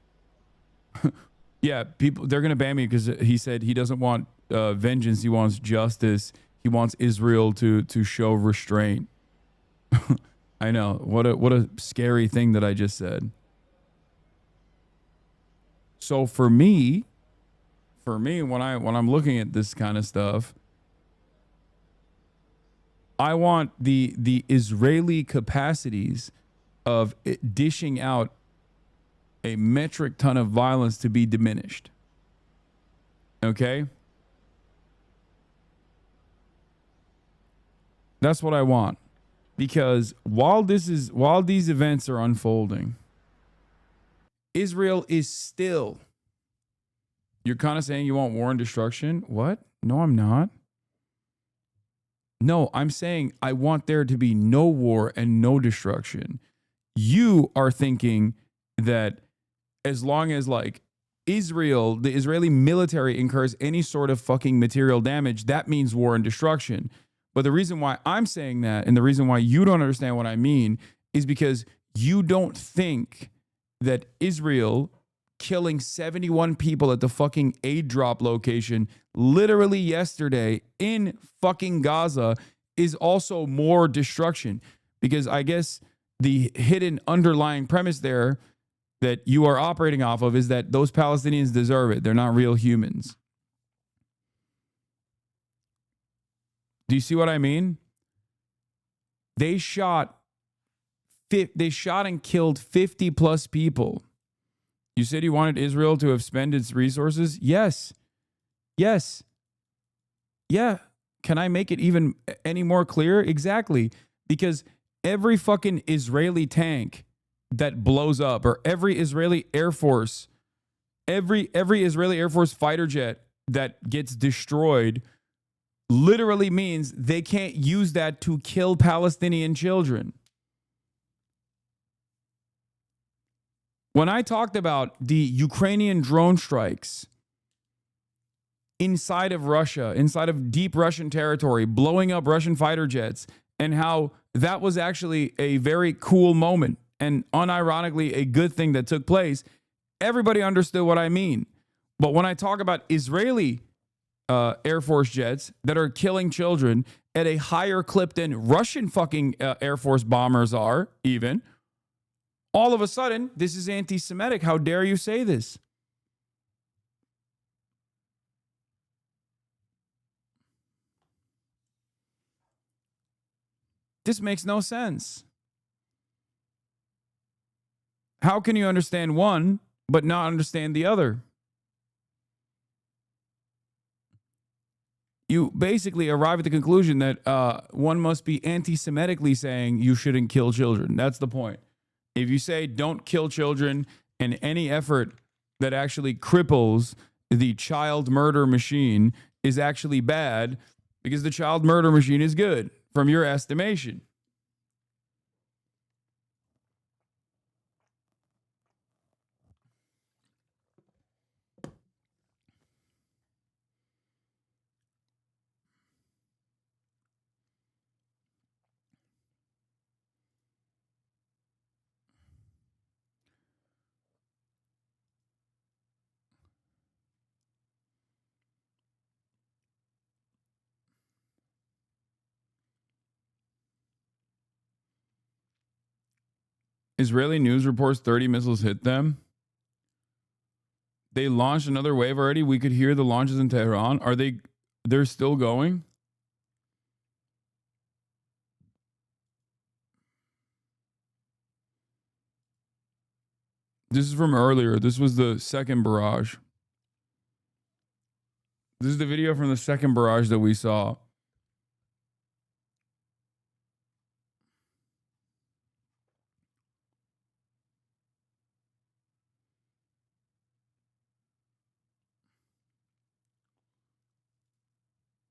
yeah, people, they're going to ban me because he said he doesn't want vengeance. He wants justice. He wants Israel to show restraint. I know. What a scary thing that I just said. So for me, when I'm looking at this kind of stuff, I want the Israeli capacities of dishing out a metric ton of violence to be diminished. Okay? That's what I want. Because while these events are unfolding, Israel is still You're kind of saying you want war and destruction? What? No, I'm not. No, I'm saying I want there to be no war and no destruction. You are thinking that as long as like Israel, the Israeli military incurs any sort of fucking material damage, that means war and destruction. But the reason why I'm saying that and the reason why you don't understand what I mean is because you don't think that Israel killing 71 people at the fucking aid drop location literally yesterday in fucking Gaza is also more destruction. Because I guess the hidden underlying premise there that you are operating off of is that those Palestinians deserve it. They're not real humans. Do you see what I mean? They shot and killed 50 plus people. You said you wanted Israel to have spent its resources? Yes. Yes. Yeah. Can I make it even any more clear? Exactly. Because every fucking Israeli tank that blows up, or every Israeli Air Force, every Israeli Air Force fighter jet that gets destroyed literally means they can't use that to kill Palestinian children. When I talked about the Ukrainian drone strikes inside of Russia, inside of deep Russian territory, blowing up Russian fighter jets, and how that was actually a very cool moment and unironically a good thing that took place, everybody understood what I mean. But when I talk about Israeli Air Force jets that are killing children at a higher clip than Russian fucking Air Force bombers are, even, all of a sudden, this is anti-Semitic. How dare you say this? This makes no sense. How can you understand one but not understand the other? You basically arrive at the conclusion that one must be anti-Semitically saying you shouldn't kill children. That's the point. If you say don't kill children, and any effort that actually cripples the child murder machine is actually bad because the child murder machine is good from your estimation. Israeli news reports 30 missiles hit them. They launched another wave already. We could hear the launches in Tehran. They're still going? This is from earlier. This was the second barrage. This is the video from the second barrage that we saw.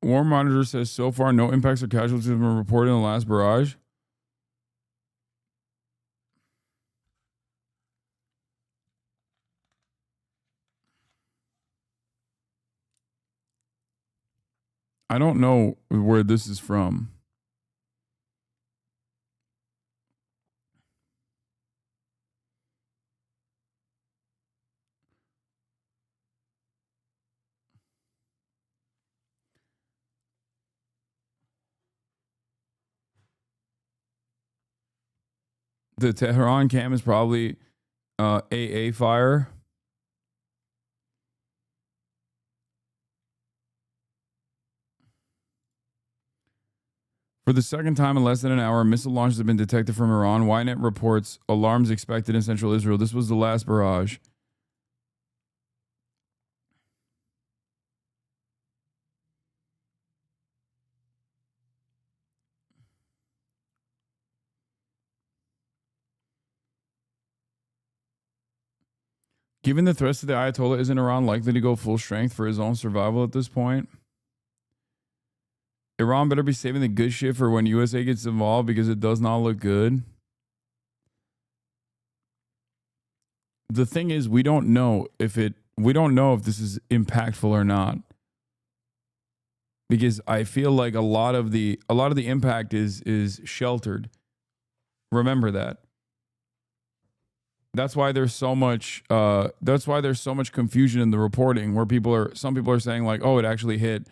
War Monitor says so far no impacts or casualties have been reported in the last barrage. I don't know where this is from. The Tehran cam is probably AA fire. For the second time in less than an hour, missile launches have been detected from Iran. Ynet reports alarms expected in central Israel. This was the last barrage. Given the threats to the Ayatollah, isn't Iran likely to go full strength for his own survival at this point? Iran better be saving the good shit for when USA gets involved because it does not look good. The thing is, we don't know if this is impactful or not. Because I feel like a lot of the impact is sheltered. Remember that. That's why there's so much confusion in the reporting where some people are saying like, oh, it actually hit.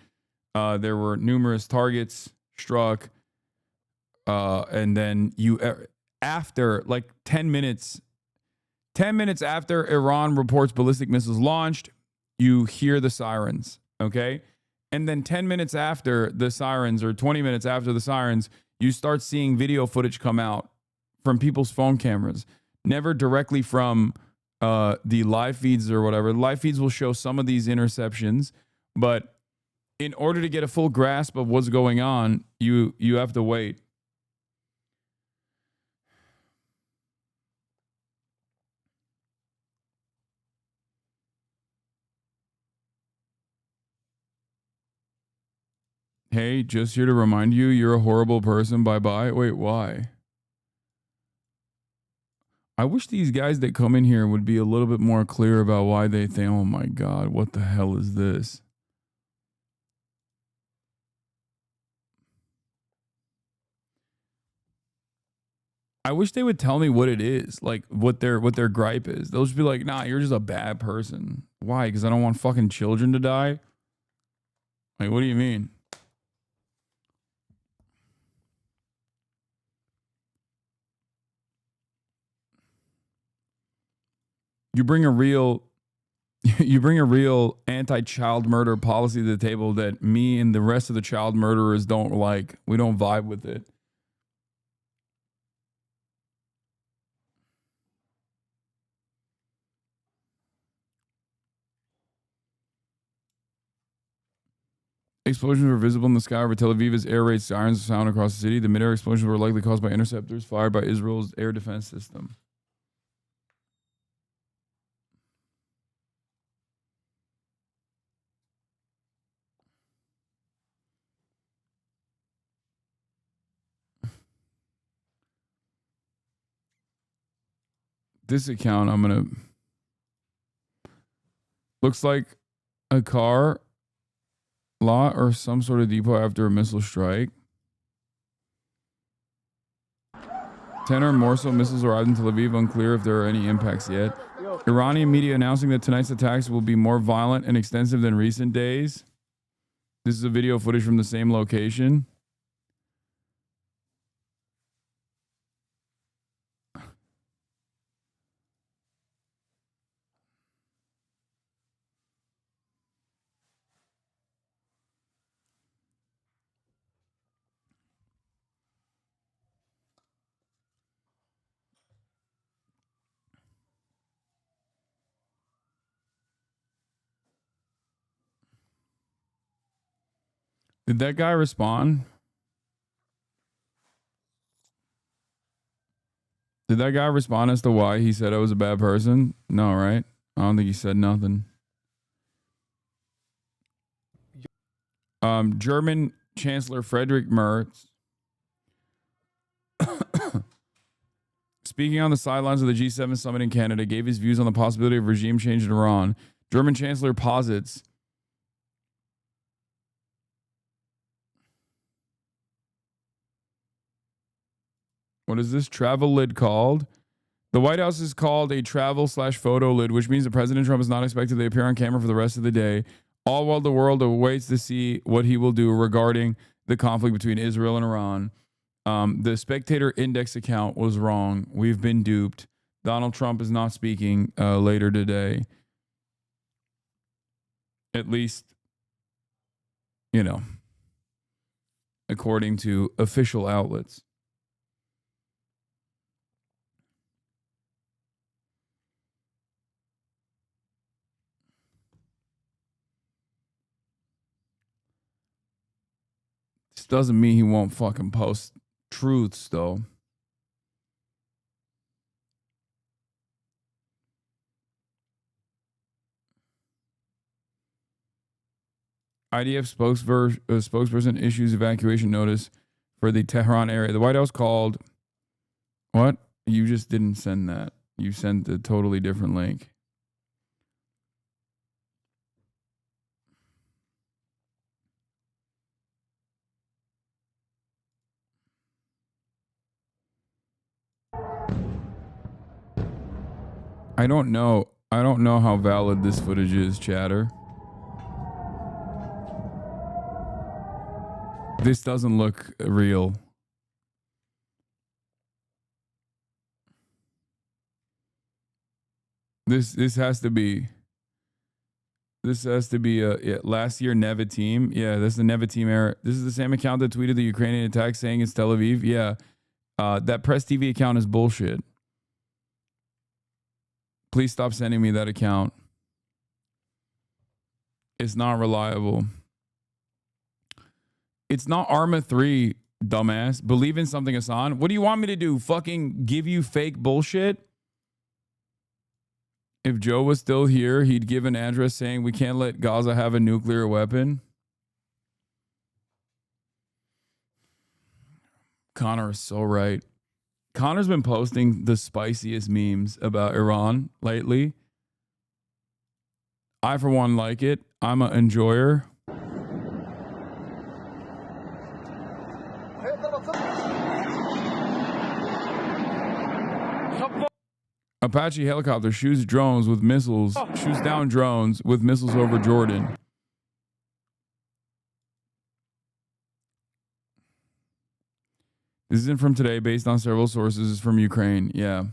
There were numerous targets struck. And then after like 10 minutes after Iran reports ballistic missiles launched, you hear the sirens, okay? And then 10 minutes after the sirens or 20 minutes after the sirens, you start seeing video footage come out from people's phone cameras. Never directly from the live feeds or whatever. Live feeds will show some of these interceptions, but in order to get a full grasp of what's going on, you have to wait. Hey, just here to remind you, you're a horrible person. Bye-bye. Wait, why? I wish these guys that come in here would be a little bit more clear about why they think, oh my God, what the hell is this? I wish they would tell me what it is, like what their gripe is. They'll just be like, nah, you're just a bad person. Why? Because I don't want fucking children to die? Like, what do you mean? You bring a real anti-child murder policy to the table that me and the rest of the child murderers don't like. We don't vibe with it. Explosions were visible in the sky over Tel Aviv as air raid sirens sound across the city. The mid-air explosions were likely caused by interceptors fired by Israel's air defense system. This account, looks like a car lot or some sort of depot after a missile strike. 10 or more so missiles arrived in Tel Aviv, unclear if there are any impacts yet. Iranian media announcing that tonight's attacks will be more violent and extensive than recent days. This is a video footage from the same location. Did that guy respond? Did that guy respond as to why he said I was a bad person? No, right? I don't think he said nothing. German Chancellor Friedrich Merz, speaking on the sidelines of the G7 summit in Canada, gave his views on the possibility of regime change in Iran. German Chancellor posits what is this travel lid called? The White House is called a travel/photo lid, which means that President Trump is not expected to appear on camera for the rest of the day, all while the world awaits to see what he will do regarding the conflict between Israel and Iran. The Spectator Index account was wrong. We've been duped. Donald Trump is not speaking later today. At least, according to official outlets. This doesn't mean he won't fucking post truths, though. IDF spokesperson issues evacuation notice for the Tehran area. The White House called. What? You just didn't send that. You sent a totally different link. I don't know. I don't know how valid this footage is, chatter. This doesn't look real. This has to be. This has to be a last year Neva team. Yeah, this is the Neva team era. This is the same account that tweeted the Ukrainian attack saying it's Tel Aviv. Yeah, that Press TV account is bullshit. Please stop sending me that account. It's not reliable. It's not Arma 3, dumbass. Believe in something, Hasan. What do you want me to do? Fucking give you fake bullshit? If Joe was still here, he'd give an address saying we can't let Gaza have a nuclear weapon. Connor is so right. Connor's been posting the spiciest memes about Iran lately. I, for one, like it. I'm an enjoyer. Apache helicopter shoots down drones with missiles over Jordan. This isn't from today, based on several sources. It's from Ukraine. Yeah.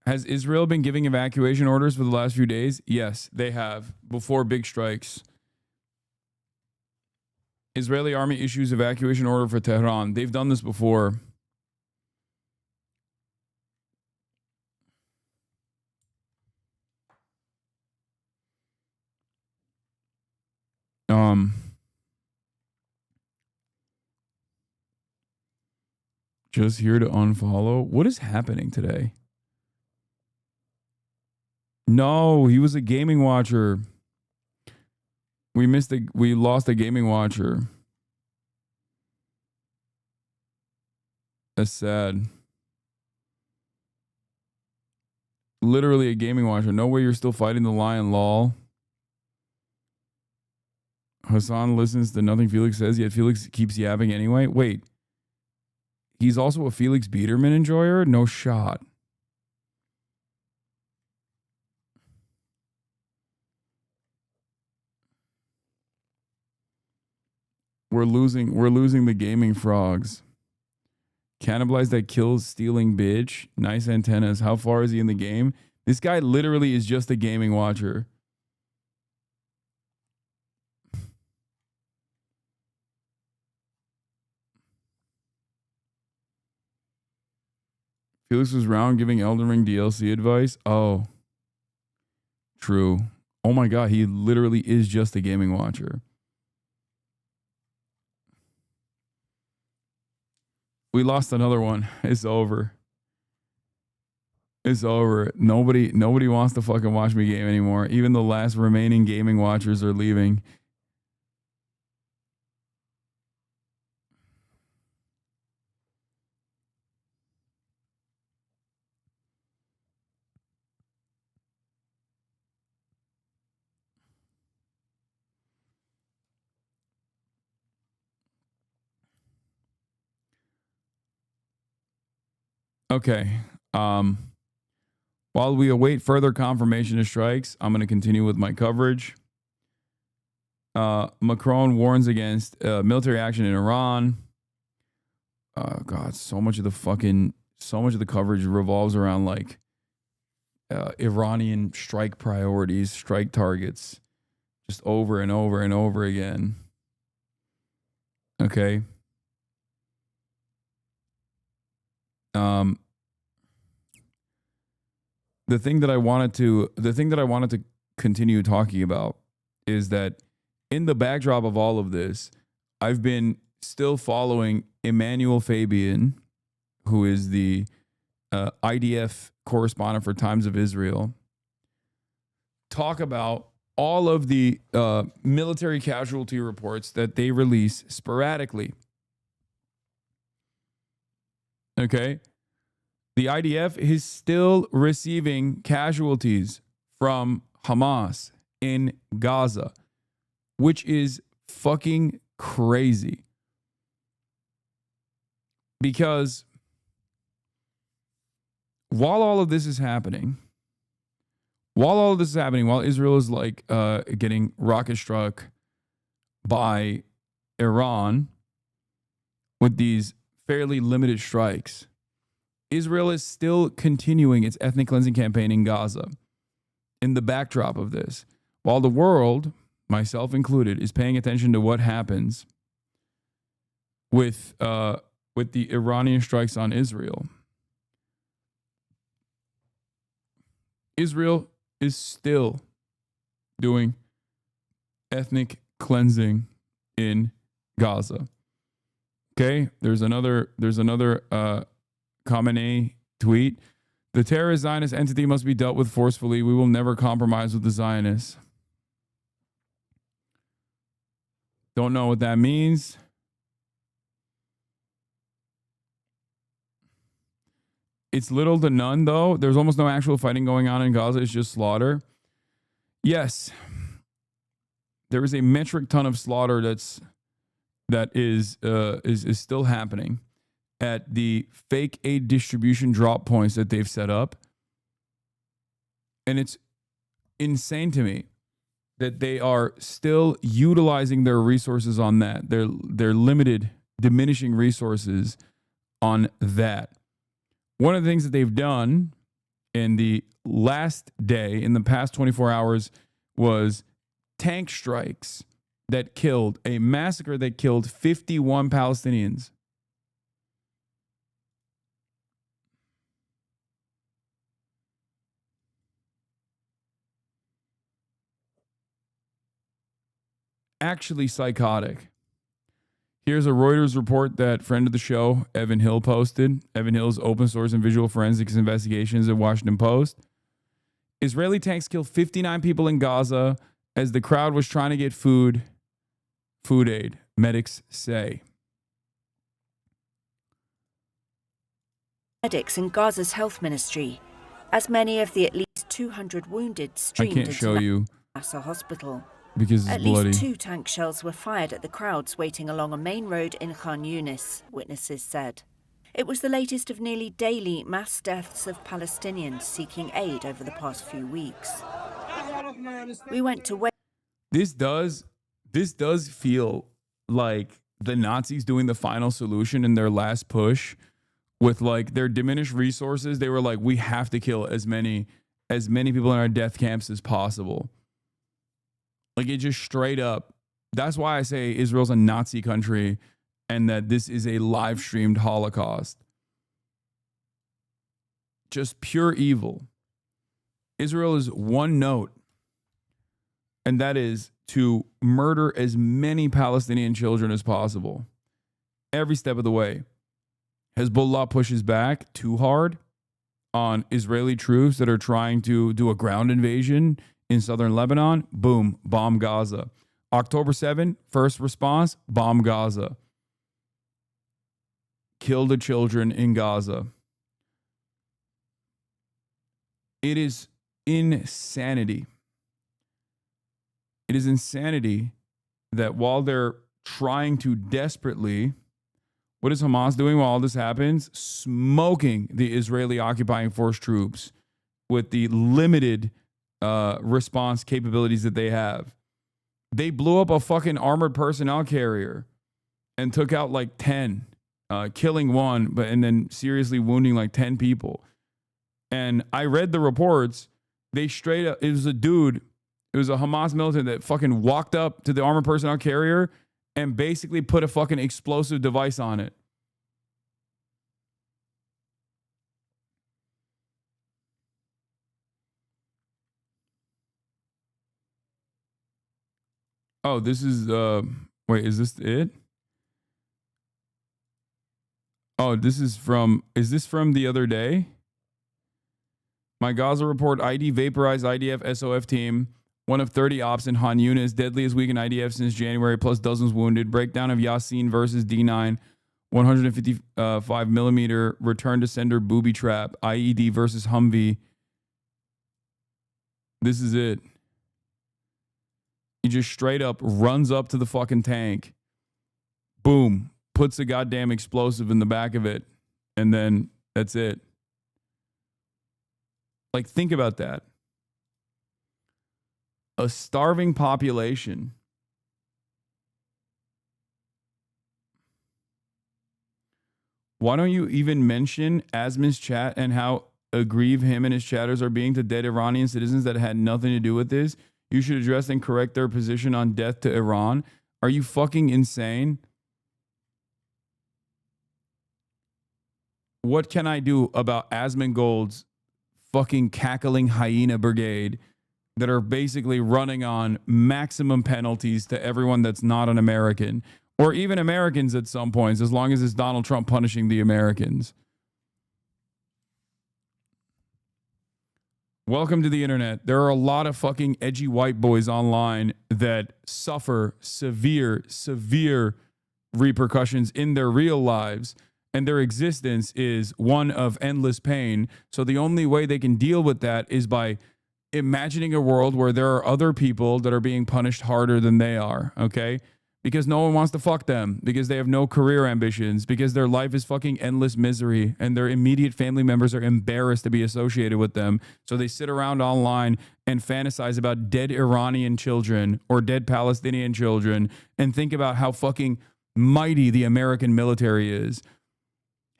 Has Israel been giving evacuation orders for the last few days? Yes, they have. Before big strikes. Israeli army issues evacuation order for Tehran. They've done this before. Just here to unfollow. What is happening today? No, he was a gaming watcher. We lost a gaming watcher. That's sad. Literally a gaming watcher. No way you're still fighting the lion, lol. Hasan listens to nothing Felix says, yet Felix keeps yapping anyway. Wait. He's also a Felix Biederman enjoyer? No shot. We're losing the gaming frogs. Cannibalize that kills stealing bitch. Nice antennas. How far is he in the game? This guy literally is just a gaming watcher. Felix was round giving Elden Ring DLC advice. Oh. True. Oh my god, he literally is just a gaming watcher. We lost another one. It's over. It's over. Nobody wants to fucking watch me game anymore. Even the last remaining gaming watchers are leaving. Okay. While we await further confirmation of strikes, I'm going to continue with my coverage. Macron warns against military action in Iran. God, so much of the coverage revolves around like Iranian strike priorities, strike targets, just over and over and over again. Okay. The thing that I wanted to continue talking about is that in the backdrop of all of this, I've been still following Emmanuel Fabian, who is the IDF correspondent for Times of Israel, talk about all of the military casualty reports that they release sporadically. Okay? The IDF is still receiving casualties from Hamas in Gaza, which is fucking crazy. Because while all of this is happening, while Israel is like getting rocket struck by Iran with these fairly limited strikes, Israel is still continuing its ethnic cleansing campaign in Gaza. In the backdrop of this, while the world, myself included, is paying attention to what happens with the Iranian strikes on Israel, Israel is still doing ethnic cleansing in Gaza. Okay, there's another Khamenei tweet. The terrorist Zionist entity must be dealt with forcefully. We will never compromise with the Zionists. Don't know what that means. It's little to none, though. There's almost no actual fighting going on in Gaza. It's just slaughter. Yes, there is a metric ton of slaughter that is still happening at the fake aid distribution drop points that they've set up. And it's insane to me that they are still utilizing their resources on that. Their limited, diminishing resources on that. One of the things that they've done in the last day, in the past 24 hours, was tank strikes that killed, a massacre that killed 51 Palestinians. Actually psychotic. Here's a Reuters report that friend of the show, Evan Hill, posted. Evan Hill's open source and visual forensics investigations at Washington Post. Israeli tanks kill 59 people in Gaza as the crowd was trying to get food aid, medics say. Medics in Gaza's health ministry, as many of the at least 200 wounded streamed into Nasser hospital. Because at it's bloody. least 2 tank shells were fired at the crowds waiting along a main road in Khan Yunis, witnesses said. It was the latest of nearly daily mass deaths of Palestinians seeking aid over the past few weeks. We went to wait. This does feel like the Nazis doing the final solution in their last push with like their diminished resources. They were like, we have to kill as many people in our death camps as possible. Like it just straight up. That's why I say Israel's a Nazi country and that this is a live streamed Holocaust. Just pure evil. Israel is one note, and that is to murder as many Palestinian children as possible. Every step of the way. Hezbollah pushes back too hard on Israeli troops that are trying to do a ground invasion in southern Lebanon. Boom, bomb Gaza. October 7, first response, bomb Gaza. Kill the children in Gaza. It is insanity. It is insanity that while they're trying to desperately, what is Hamas doing while all this happens? Smoking the Israeli occupying force troops with the limited response capabilities that they have. They blew up a fucking armored personnel carrier and took out like 10, killing 1, and then seriously wounding like 10 people. And I read the reports. They straight up, it was a dude, it was a Hamas militant that fucking walked up to the armored personnel carrier and basically put a fucking explosive device on it. Oh, this is, wait, is this it? Oh, is this from the other day? My Gaza report, ID vaporized IDF SOF team. One of 30 ops in Han Yunis, deadliest week in IDF since January, plus dozens wounded. Breakdown of Yasin versus D9. 155 millimeter return to sender booby trap. IED versus Humvee. This is it. He just straight up runs up to the fucking tank. Boom. Puts a goddamn explosive in the back of it. And then that's it. Like, think about that. A starving population. Why don't you even mention Asmin's chat and how aggrieved him and his chatters are being to dead Iranian citizens that had nothing to do with this? You should address and correct their position on death to Iran. Are you fucking insane? What can I do about Asmin Gold's fucking cackling hyena brigade that are basically running on maximum penalties to everyone that's not an American, or even Americans at some points, as long as it's Donald Trump punishing the Americans? Welcome to the internet. There are a lot of fucking edgy white boys online that suffer severe repercussions in their real lives, and their existence is one of endless pain. So the only way they can deal with that is by imagining a world where there are other people that are being punished harder than they are, okay? Because no one wants to fuck them, because they have no career ambitions, because their life is fucking endless misery, and their immediate family members are embarrassed to be associated with them. So they sit around online and fantasize about dead Iranian children or dead Palestinian children and think about how fucking mighty the American military is.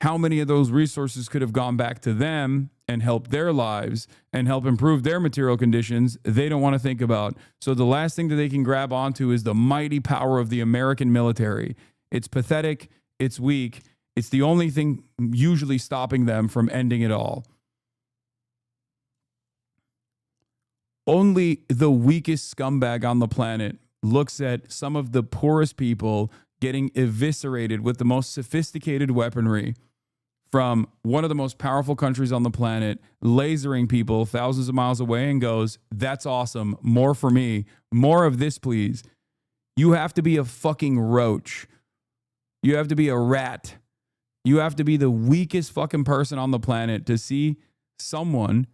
How many of those resources could have gone back to them and helped their lives and help improve their material conditions? They don't want to think about. So the last thing that they can grab onto is the mighty power of the American military. It's pathetic. It's weak. It's the only thing usually stopping them from ending it all. Only the weakest scumbag on the planet looks at some of the poorest people getting eviscerated with the most sophisticated weaponry from one of the most powerful countries on the planet, lasering people thousands of miles away, and goes, that's awesome. More for me. More of this, please. You have to be a fucking roach. You have to be a rat. You have to be the weakest fucking person on the planet to see someone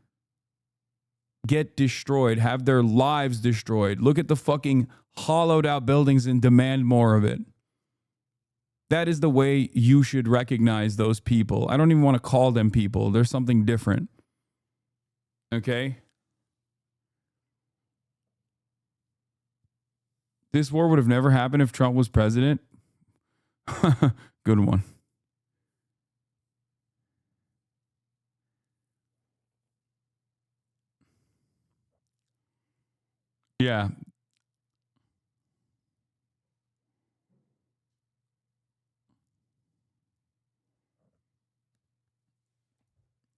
get destroyed, have their lives destroyed. Look at the fucking hollowed out buildings and demand more of it. That is the way you should recognize those people. I don't even want to call them people. There's something different. Okay? This war would have never happened if Trump was president. Good one. Yeah.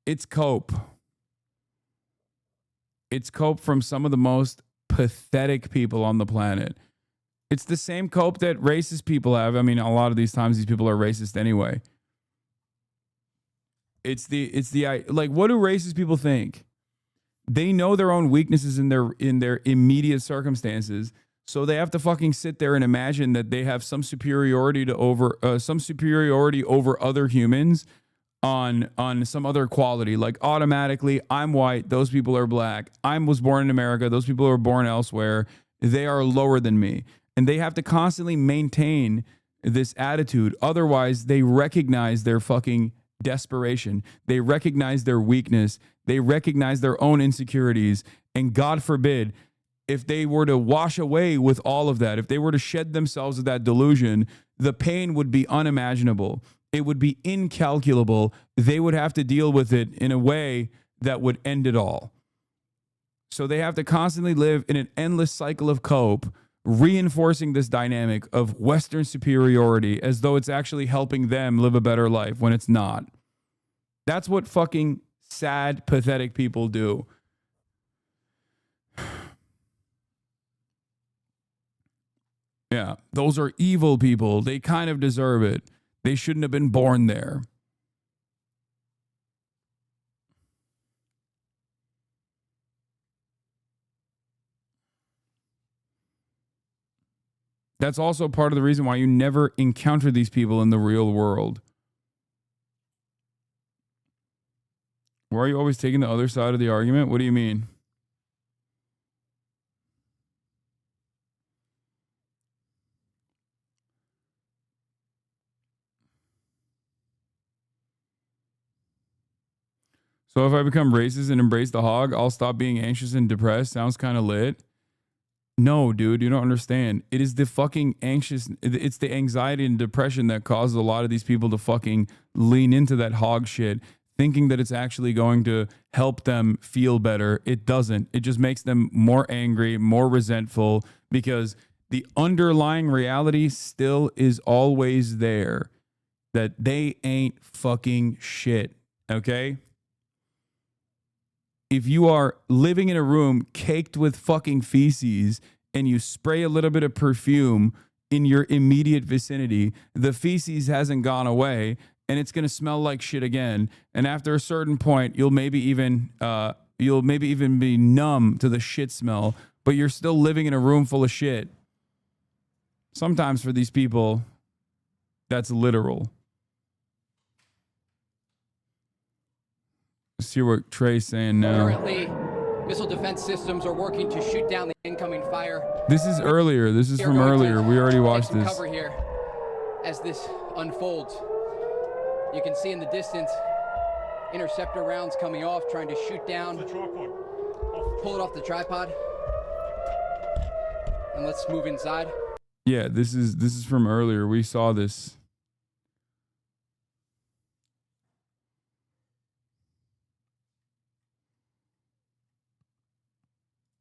It's cope. It's cope from some of the most pathetic people on the planet. It's the same cope that racist people have. I mean, a lot of these times these people are racist anyway. It's the like, what do racist people think? They know their own weaknesses in their immediate circumstances, so they have to fucking sit there and imagine that they have some superiority over other humans on some other quality. Like, automatically, I'm white, those people are black. I was born in America, those people are born elsewhere. They are lower than me. And they have to constantly maintain this attitude. Otherwise, they recognize their fucking desperation. They recognize their weakness. They recognize their own insecurities. And God forbid, if they were to wash away with all of that, if they were to shed themselves of that delusion, the pain would be unimaginable. It would be incalculable. They would have to deal with it in a way that would end it all. So they have to constantly live in an endless cycle of cope, reinforcing this dynamic of Western superiority as though it's actually helping them live a better life when it's not. That's what fucking sad, pathetic people do. Yeah, those are evil people. They kind of deserve it. They shouldn't have been born there. That's also part of the reason why you never encounter these people in the real world. Why are you always taking the other side of the argument? What do you mean? So if I become racist and embrace the hog, I'll stop being anxious and depressed. Sounds kind of lit. No, dude, you don't understand. It is the fucking it's the anxiety and depression that causes a lot of these people to fucking lean into that hog shit, thinking that it's actually going to help them feel better. It doesn't. It just makes them more angry, more resentful, because the underlying reality still is always there, that they ain't fucking shit, okay? If you are living in a room caked with fucking feces and you spray a little bit of perfume in your immediate vicinity, the feces hasn't gone away and it's going to smell like shit again. And after a certain point, you'll maybe even be numb to the shit smell, but you're still living in a room full of shit. Sometimes for these people, that's literal. Let's hear what Trey's saying now. Currently, missile defense systems are working to shoot down the incoming fire. This is earlier. This is from earlier. We already watched this. Cover here as this unfolds. You can see in the distance interceptor rounds coming off, trying to shoot down. Pull it off the tripod. And let's move inside. Yeah, this is from earlier. We saw this.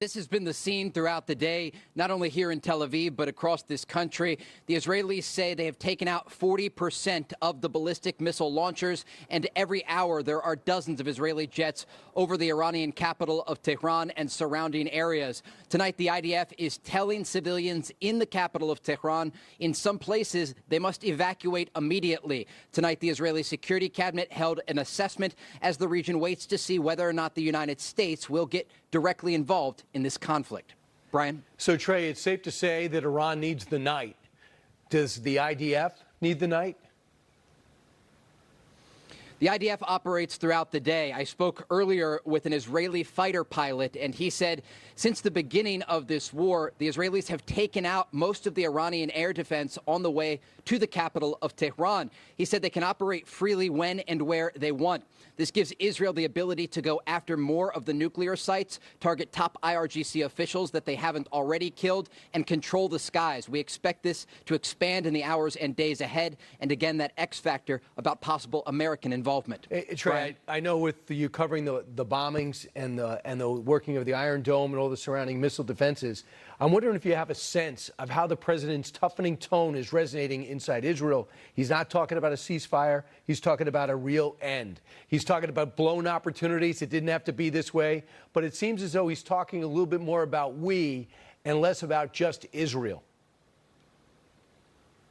This has been the scene throughout the day, not only here in Tel Aviv, but across this country. The Israelis say they have taken out 40% of the ballistic missile launchers, and every hour there are dozens of Israeli jets over the Iranian capital of Tehran and surrounding areas. Tonight, the IDF is telling civilians in the capital of Tehran, in some places, they must evacuate immediately. Tonight, the Israeli Security Cabinet held an assessment as the region waits to see whether or not the United States will get directly involved in this conflict. Brian? So, Trey, it's safe to say that Iran needs the night. Does the IDF need the night? The IDF operates throughout the day. I spoke earlier with an Israeli fighter pilot, and he said since the beginning of this war, the Israelis have taken out most of the Iranian air defense on the way to the capital of Tehran. He said they can operate freely when and where they want. This gives Israel the ability to go after more of the nuclear sites, target top IRGC officials that they haven't already killed, and control the skies. We expect this to expand in the hours and days ahead. And again, that X factor about possible American involvement. Trey, I know with you covering the bombings and the working of the Iron Dome and all the surrounding missile defenses, I'm wondering if you have a sense of how the president's toughening tone is resonating inside Israel. He's not talking about a ceasefire. He's talking about a real end. He's talking about blown opportunities. It didn't have to be this way. But it seems as though he's talking a little bit more about we and less about just Israel.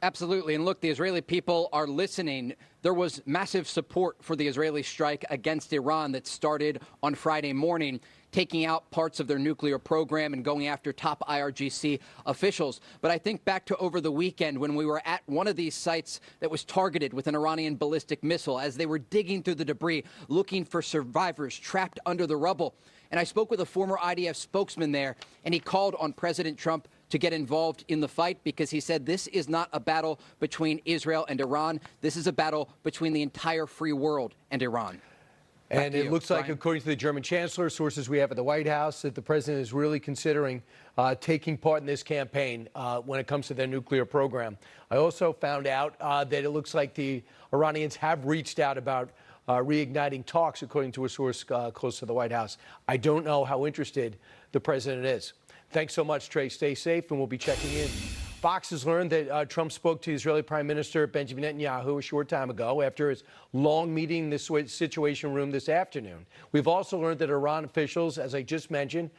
Absolutely. And look, the Israeli people are listening. There was massive support for the Israeli strike against Iran that started on Friday morning, taking out parts of their nuclear program and going after top IRGC officials. But I think back to over the weekend when we were at one of these sites that was targeted with an Iranian ballistic missile as they were digging through the debris, looking for survivors trapped under the rubble. And I spoke with a former IDF spokesman there, and he called on President Trump to get involved in the fight because he said this is not a battle between Israel and Iran. This is a battle between the entire free world and Iran. And it looks like, according to the German chancellor, sources we have at the White House, that the president is really considering taking part in this campaign when it comes to their nuclear program. I also found out that it looks like the Iranians have reached out about reigniting talks, according to a source close to the White House. I don't know how interested the president is. Thanks so much, Trey. Stay safe, and we'll be checking in. Fox has learned that Trump spoke to Israeli Prime Minister Benjamin Netanyahu a short time ago after his long meeting in this Situation Room this afternoon. We've also learned that Iran officials, as I just mentioned,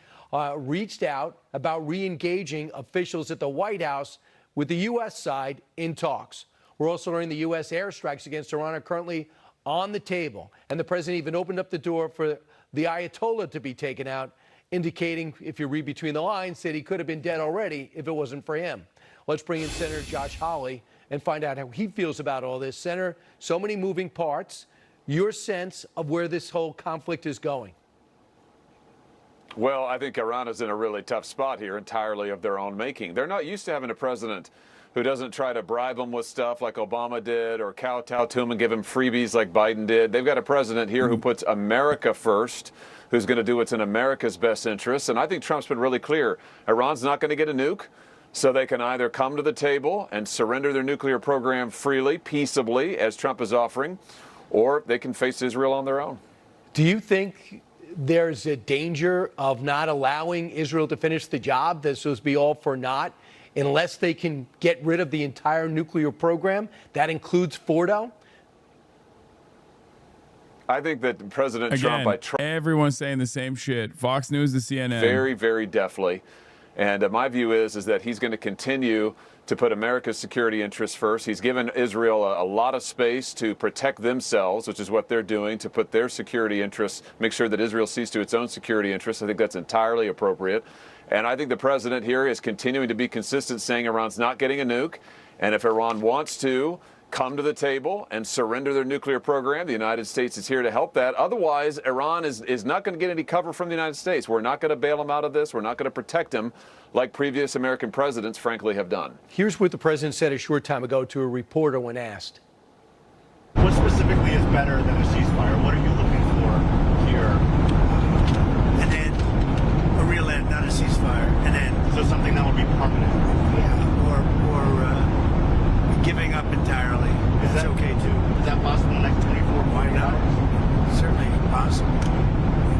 reached out about re-engaging officials at the White House with the U.S. side in talks. We're also learning the U.S. airstrikes against Iran are currently on the table, and the president even opened up the door for the Ayatollah to be taken out, indicating, if you read between the lines, that he could have been dead already if it wasn't for him. Let's bring in Senator Josh Hawley and find out how he feels about all this. Senator, so many moving parts. Your sense of where this whole conflict is going? Well, I think Iran is in a really tough spot here, entirely of their own making. They're not used to having a president who doesn't try to bribe them with stuff like Obama did or kowtow to them and give them freebies like Biden did. They've got a president here who puts America first, who's going to do what's in America's best interests. And I think Trump's been really clear. Iran's not going to get a nuke, so they can either come to the table and surrender their nuclear program freely, peaceably, as Trump is offering, or they can face Israel on their own. Do you think there's a danger of not allowing Israel to finish the job? This will be all for naught unless they can get rid of the entire nuclear program. That includes Fordo. I think that President Again, Trump, everyone's saying the same shit. Fox News to CNN. very, very deftly. And my view is that he's going to continue to put America's security interests first. He's given Israel a lot of space to protect themselves, which is what they're doing, to put their security interests, make sure that Israel sees to its own security interests. I think that's entirely appropriate. And I think the president here is continuing to be consistent, saying Iran's not getting a nuke. And if Iran wants to come to the table and surrender their nuclear program, the United States is here to help that. Otherwise, Iran is not going to get any cover from the United States. We're not going to bail them out of this. We're not going to protect them like previous American presidents, frankly, have done. Here's what the president said a short time ago to a reporter when asked. What specifically is better than a ceasefire? What are you looking for here? An end, a real end, not a ceasefire, an end. So something that would be permanent? Yeah, or giving up entirely. That's okay too. Is that possible in the next 24 hours? Certainly possible.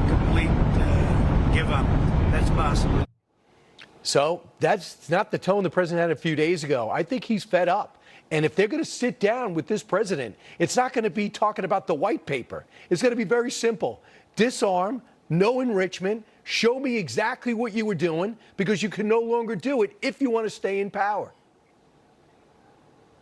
Complete give up. That's possible. So that's not the tone the president had a few days ago. I think he's fed up. And if they're going to sit down with this president, it's not going to be talking about the white paper. It's going to be very simple. Disarm, no enrichment, show me exactly what you were doing, because you can no longer do it if you want to stay in power.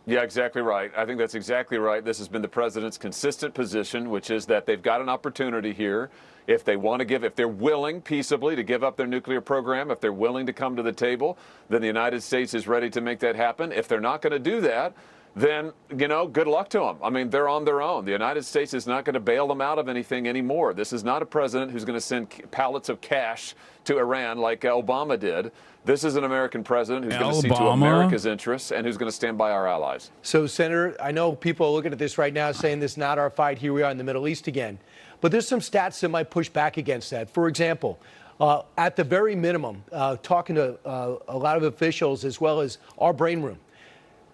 Yeah, exactly right. I think that's exactly right. This has been the president's consistent position, which is that they've got an opportunity here. If they want to if they're willing peaceably to give up their nuclear program, if they're willing to come to the table, then the United States is ready to make that happen. If they're not going to do that, then, good luck to them. I mean, they're on their own. The United States is not going to bail them out of anything anymore. This is not a president who's going to send pallets of cash to Iran like Obama did. This is an American president who's going to see to America's interests and who's going to stand by our allies. So, Senator, I know people are looking at this right now saying this is not our fight. Here we are in the Middle East again. But there's some stats that might push back against that. For example, at the very minimum, talking to a lot of officials as well as our brain room,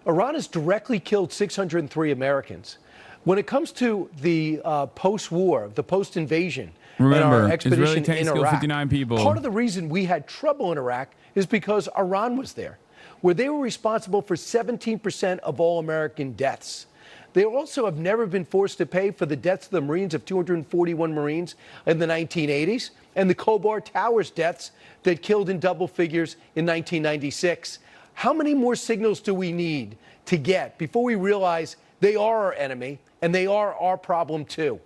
Iran has directly killed 603 Americans. When it comes to the post-war, the post-invasion, and our expedition in Iraq, 59 people. Part of the reason we had trouble in Iraq is because Iran was there, where they were responsible for 17% of all American deaths. They also have never been forced to pay for the deaths of the Marines, of 241 Marines in the 1980s, and the Khobar Towers deaths that killed in double figures in 1996. How many more signals do we need to get before we realize they are our enemy and they are our problem too?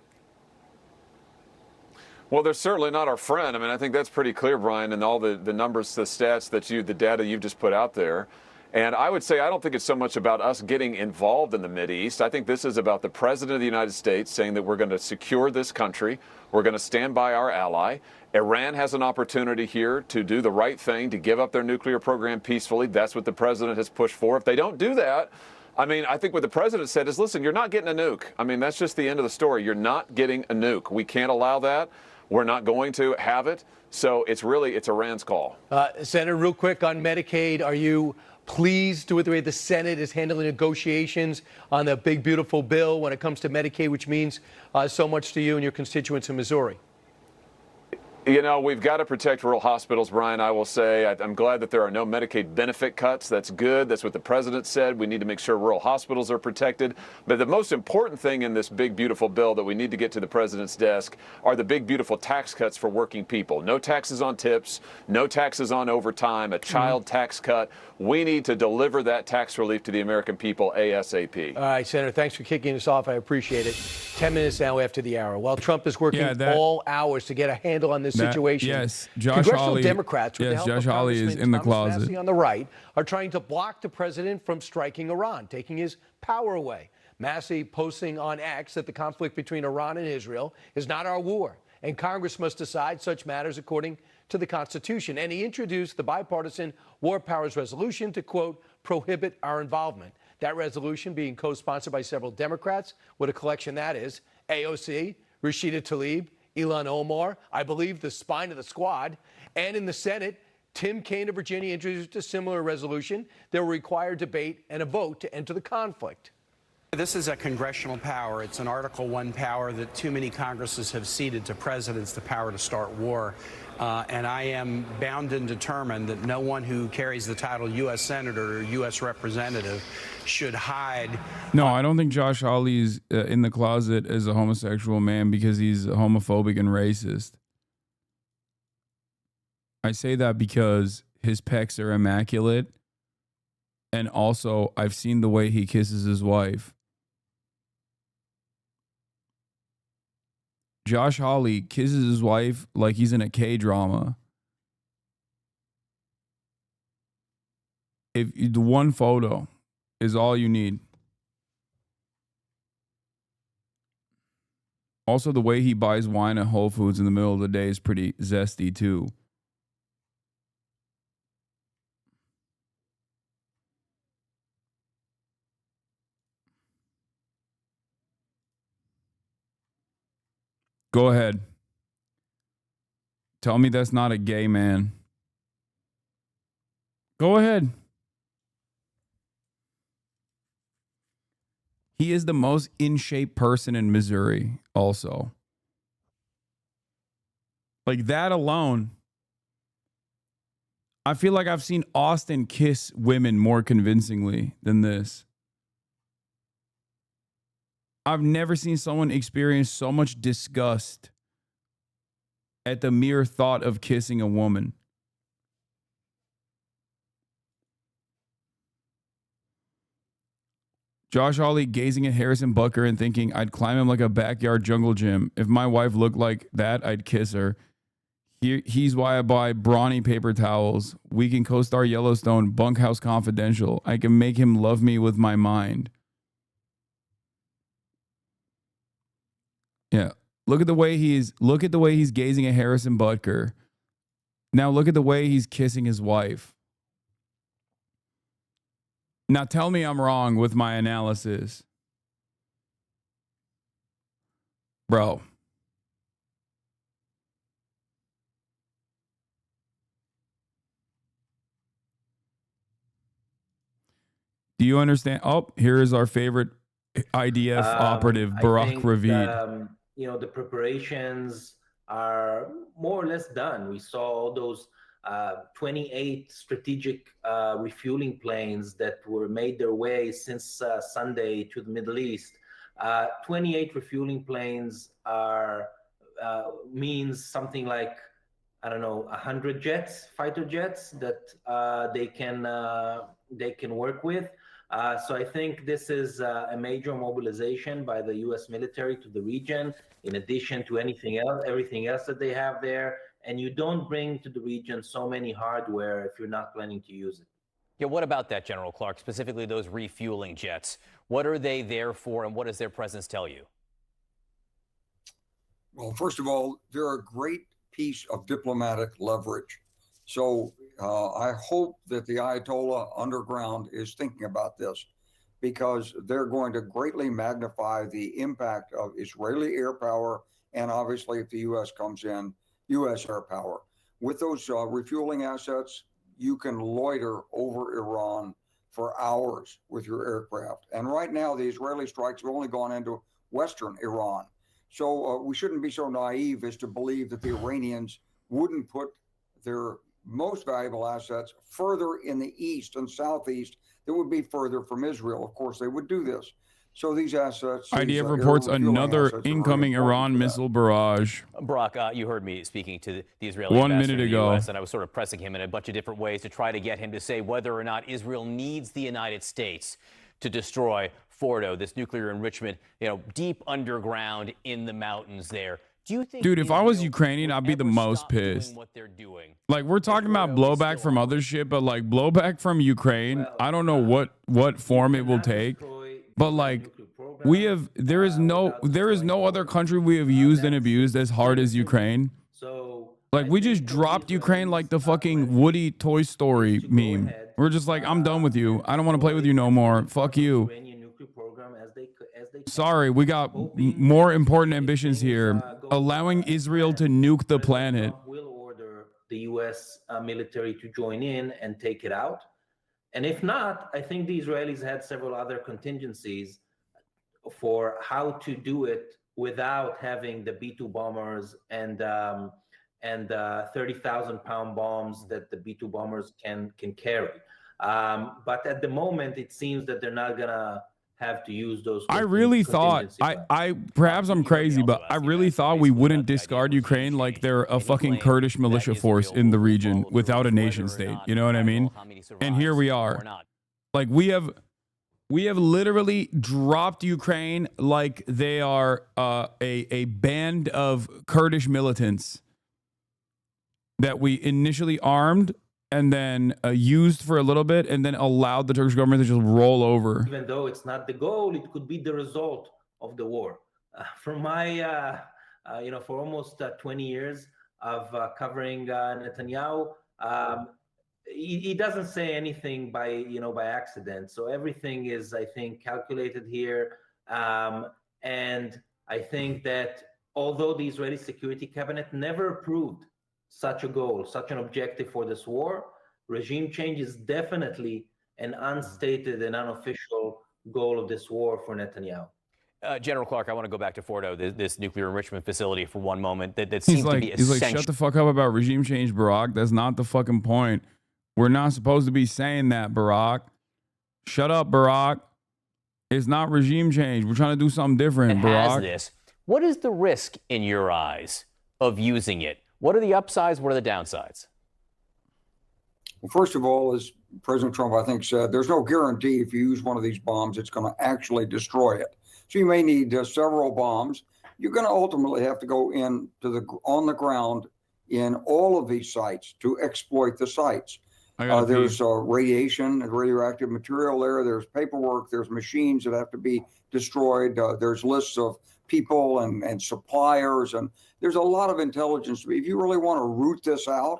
Well, they're certainly not our friend. I mean, I think that's pretty clear, Brian, and all the numbers, the stats that the data you've just put out there. And I would say I don't think it's so much about us getting involved in the Mideast. I think this is about the President of the United States saying that we're going to secure this country. We're going to stand by our ally. Iran has an opportunity here to do the right thing, to give up their nuclear program peacefully. That's what the president has pushed for. If they don't do that, I mean, I think what the president said is, listen, you're not getting a nuke. I mean, that's just the end of the story. You're not getting a nuke. We can't allow that. We're not going to have it. So it's Iran's call. Senator, real quick on Medicaid, are you pleased with the way the Senate is handling negotiations on the big, beautiful bill when it comes to Medicaid, which means so much to you and your constituents in Missouri? You know, we've got to protect rural hospitals, Brian, I will say. I'm glad that there are no Medicaid benefit cuts. That's good. That's what the president said. We need to make sure rural hospitals are protected. But the most important thing in this big, beautiful bill that we need to get to the president's desk are the big, beautiful tax cuts for working people. No taxes on tips, no taxes on overtime, a child tax cut. We need to deliver that tax relief to the American people ASAP. All right, Senator, thanks for kicking us off. I appreciate it. 10 minutes now after the hour. While Trump is working all hours to get a handle on this situation. Yes, Josh Congressional Hawley. Democrats, with the Yes, help Josh of Hawley is Congressman in the Thomas closet. Massie on the right, are trying to block the president from striking Iran, taking his power away. Massie posting on X that the conflict between Iran and Israel is not our war, and Congress must decide such matters according to the Constitution. And he introduced the bipartisan War Powers Resolution to, quote, prohibit our involvement. That resolution being co-sponsored by several Democrats. What a collection that is. AOC, Rashida Tlaib, Ilhan Omar, I believe the spine of the squad. And in the Senate, Tim Kaine of Virginia introduced a similar resolution that will require debate and a vote to enter the conflict. This is a congressional power. It's an Article I power that too many Congresses have ceded to presidents, the power to start war. And I am bound and determined that no one who carries the title U.S. Senator or U.S. Representative should hide. No, I don't think Josh Hawley's in the closet as a homosexual man because he's homophobic and racist. I say that because his pecs are immaculate. And also, I've seen the way he kisses his wife. Josh Hawley kisses his wife like he's in a K-drama. If the one photo is all you need. Also, the way he buys wine at Whole Foods in the middle of the day is pretty zesty too. Go ahead. Tell me that's not a gay man. Go ahead. He is the most in shape person in Missouri, also. Like that alone. I feel like I've seen Austin kiss women more convincingly than this. I've never seen someone experience so much disgust at the mere thought of kissing a woman. Josh Hawley gazing at Harrison Butker and thinking, I'd climb him like a backyard jungle gym. If my wife looked like that, I'd kiss her. He's why I buy brawny paper towels. We can co-star Yellowstone, Bunkhouse Confidential. I can make him love me with my mind. Yeah. Look at the way he's gazing at Harrison Butker. Now look at the way he's kissing his wife. Now tell me I'm wrong with my analysis. Bro. Do you understand? Oh, here is our favorite IDF operative, Barak Ravid. The preparations are more or less done. We saw all those 28 strategic refueling planes that were made their way since Sunday to the Middle East. 28 refueling planes means something like, 100 jets, fighter jets that they can work with. So I think this is a major mobilization by the U.S. military to the region, in addition to everything else that they have there. And you don't bring to the region so many hardware if you're not planning to use it. Yeah, what about that, General Clark, specifically those refueling jets? What are they there for, and what does their presence tell you? Well, first of all, they're a great piece of diplomatic leverage. So I hope that the Ayatollah underground is thinking about this, because they're going to greatly magnify the impact of Israeli air power, and obviously if the U.S. comes in, U.S. air power. With those refueling assets, you can loiter over Iran for hours with your aircraft. And right now, the Israeli strikes have only gone into western Iran. So we shouldn't be so naive as to believe that the Iranians wouldn't put their most valuable assets further in the east and southeast that would be further from Israel. Of course, they would do this. So these assets... IDF reports another incoming Iran missile barrage. Brock, you heard me speaking to the Israeli 1 ambassador minute in the ago. U.S., and I was sort of pressing him in a bunch of different ways to try to get him to say whether or not Israel needs the United States to destroy Fordo, this nuclear enrichment, deep underground in the mountains there. Do you think, dude, if I was Ukrainian, I'd be the most pissed. what they're doing? Like, we're talking about blowback from other shit, but like blowback from Ukraine, I don't know what form it will take. But like, there is no other country we have used and abused as hard as Ukraine. Like, we just dropped Ukraine like the fucking Woody Toy Story meme. We're just like, I'm done with you. I don't want to play with you no more. Fuck you. Sorry, we got more important ambitions here. Allowing Israel to nuke the planet. Will order the U.S. Military to join in and take it out. And if not, I think the Israelis had several other contingencies for how to do it without having the B-2 bombers and 30,000-pound bombs that the B-2 bombers can carry. But at the moment, it seems that they're not gonna have to use those. I really thought, perhaps I'm crazy, but I really thought we wouldn't discard Ukraine like they're a fucking Kurdish militia force in the region without a nation state. You know what I mean? And here we are. Like, we have literally dropped Ukraine like they are a band of Kurdish militants that we initially armed and then used for a little bit and then allowed the Turkish government to just roll over. Even though it's not the goal, it could be the result of the war. From my, for almost 20 years of covering Netanyahu, he doesn't say anything by accident. So everything is, I think, calculated here. And I think that although the Israeli Security Cabinet never approved such a goal, such an objective for this war, regime change is definitely an unstated and unofficial goal of this war for Netanyahu. General Clark, I want to go back to Fordo, this nuclear enrichment facility, for one moment. That seems to be essential. He's like, shut the fuck up about regime change, Barack. That's not the fucking point. We're not supposed to be saying that, Barack. Shut up, Barack. It's not regime change. We're trying to do something different, Barack. What is the risk in your eyes of using it? What are the upsides? What are the downsides? Well, first of all, as President Trump, I think, said, there's no guarantee if you use one of these bombs, it's going to actually destroy it. So you may need several bombs. You're going to ultimately have to go on the ground in all of these sites to exploit the sites. There's radiation and radioactive material there. There's paperwork. There's machines that have to be destroyed. There's lists of people and suppliers, and there's a lot of intelligence. If you really want to root this out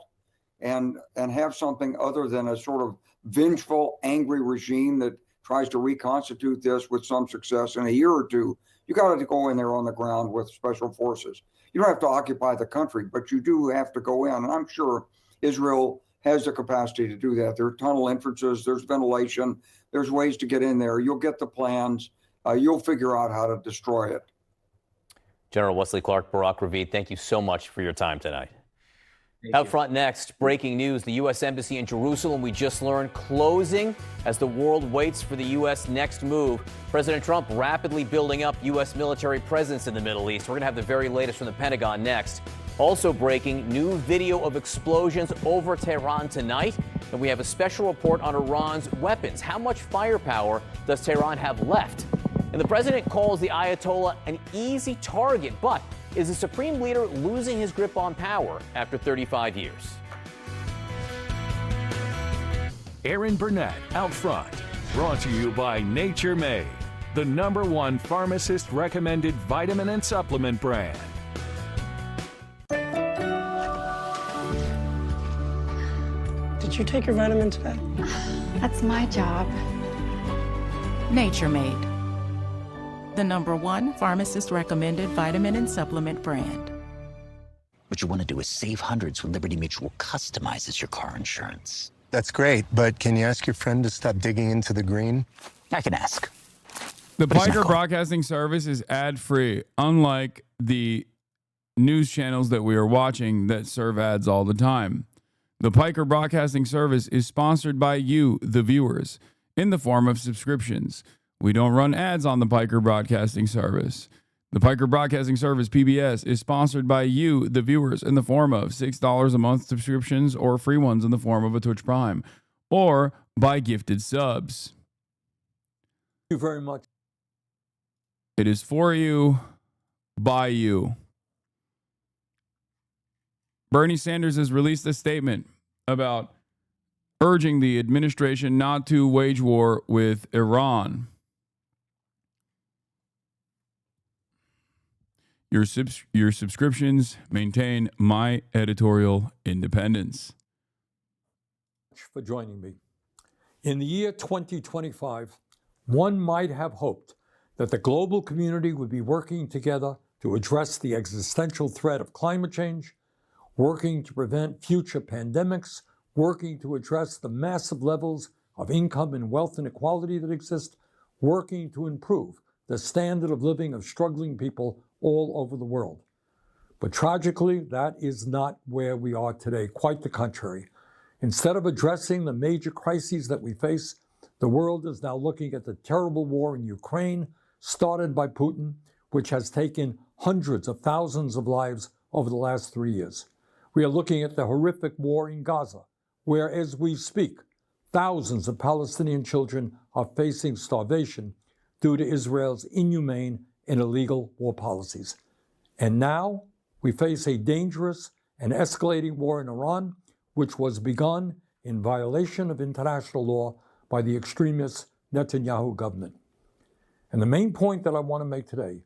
and have something other than a sort of vengeful, angry regime that tries to reconstitute this with some success in a year or two, you got to go in there on the ground with special forces. You don't have to occupy the country, but you do have to go in. And I'm sure Israel has the capacity to do that. There are tunnel entrances, there's ventilation, there's ways to get in there. You'll get the plans. You'll figure out how to destroy it. General Wesley Clark, Barak Ravid, thank you so much for your time tonight. Out front next, breaking news. The U.S. Embassy in Jerusalem, we just learned, closing as the world waits for the U.S. next move. President Trump rapidly building up U.S. military presence in the Middle East. We're going to have the very latest from the Pentagon next. Also breaking, new video of explosions over Tehran tonight. And we have a special report on Iran's weapons. How much firepower does Tehran have left? And the president calls the Ayatollah an easy target, but is the supreme leader losing his grip on power after 35 years? Aaron Burnett out front, brought to you by Nature Made, the #1 pharmacist recommended vitamin and supplement brand. Did you take your vitamin today? That's my job. Nature Made, the #1 pharmacist recommended vitamin and supplement brand. What you want to do is save hundreds when Liberty Mutual customizes your car insurance. That's great, but can you ask your friend to stop digging into the green? I can ask. The Piker Broadcasting Service is ad-free, unlike the news channels that we are watching that serve ads all the time. The Piker Broadcasting Service is sponsored by you, the viewers, in the form of subscriptions. We don't run ads on the Piker Broadcasting Service. The Piker Broadcasting Service, PBS, is sponsored by you, the viewers, in the form of $6 a month subscriptions or free ones in the form of a Twitch Prime, or by gifted subs. Thank you very much. It is for you, by you. Bernie Sanders has released a statement about urging the administration not to wage war with Iran. Your subscriptions maintain my editorial independence. For joining me. In the year 2025, one might have hoped that the global community would be working together to address the existential threat of climate change, working to prevent future pandemics, working to address the massive levels of income and wealth inequality that exist, working to improve the standard of living of struggling people all over the world. But tragically, that is not where we are today, quite the contrary. Instead of addressing the major crises that we face, the world is now looking at the terrible war in Ukraine, started by Putin, which has taken hundreds of thousands of lives over the last 3 years. We are looking at the horrific war in Gaza, where, as we speak, thousands of Palestinian children are facing starvation due to Israel's inhumane and illegal war policies. And now we face a dangerous and escalating war in Iran, which was begun in violation of international law by the extremist Netanyahu government. And the main point that I want to make today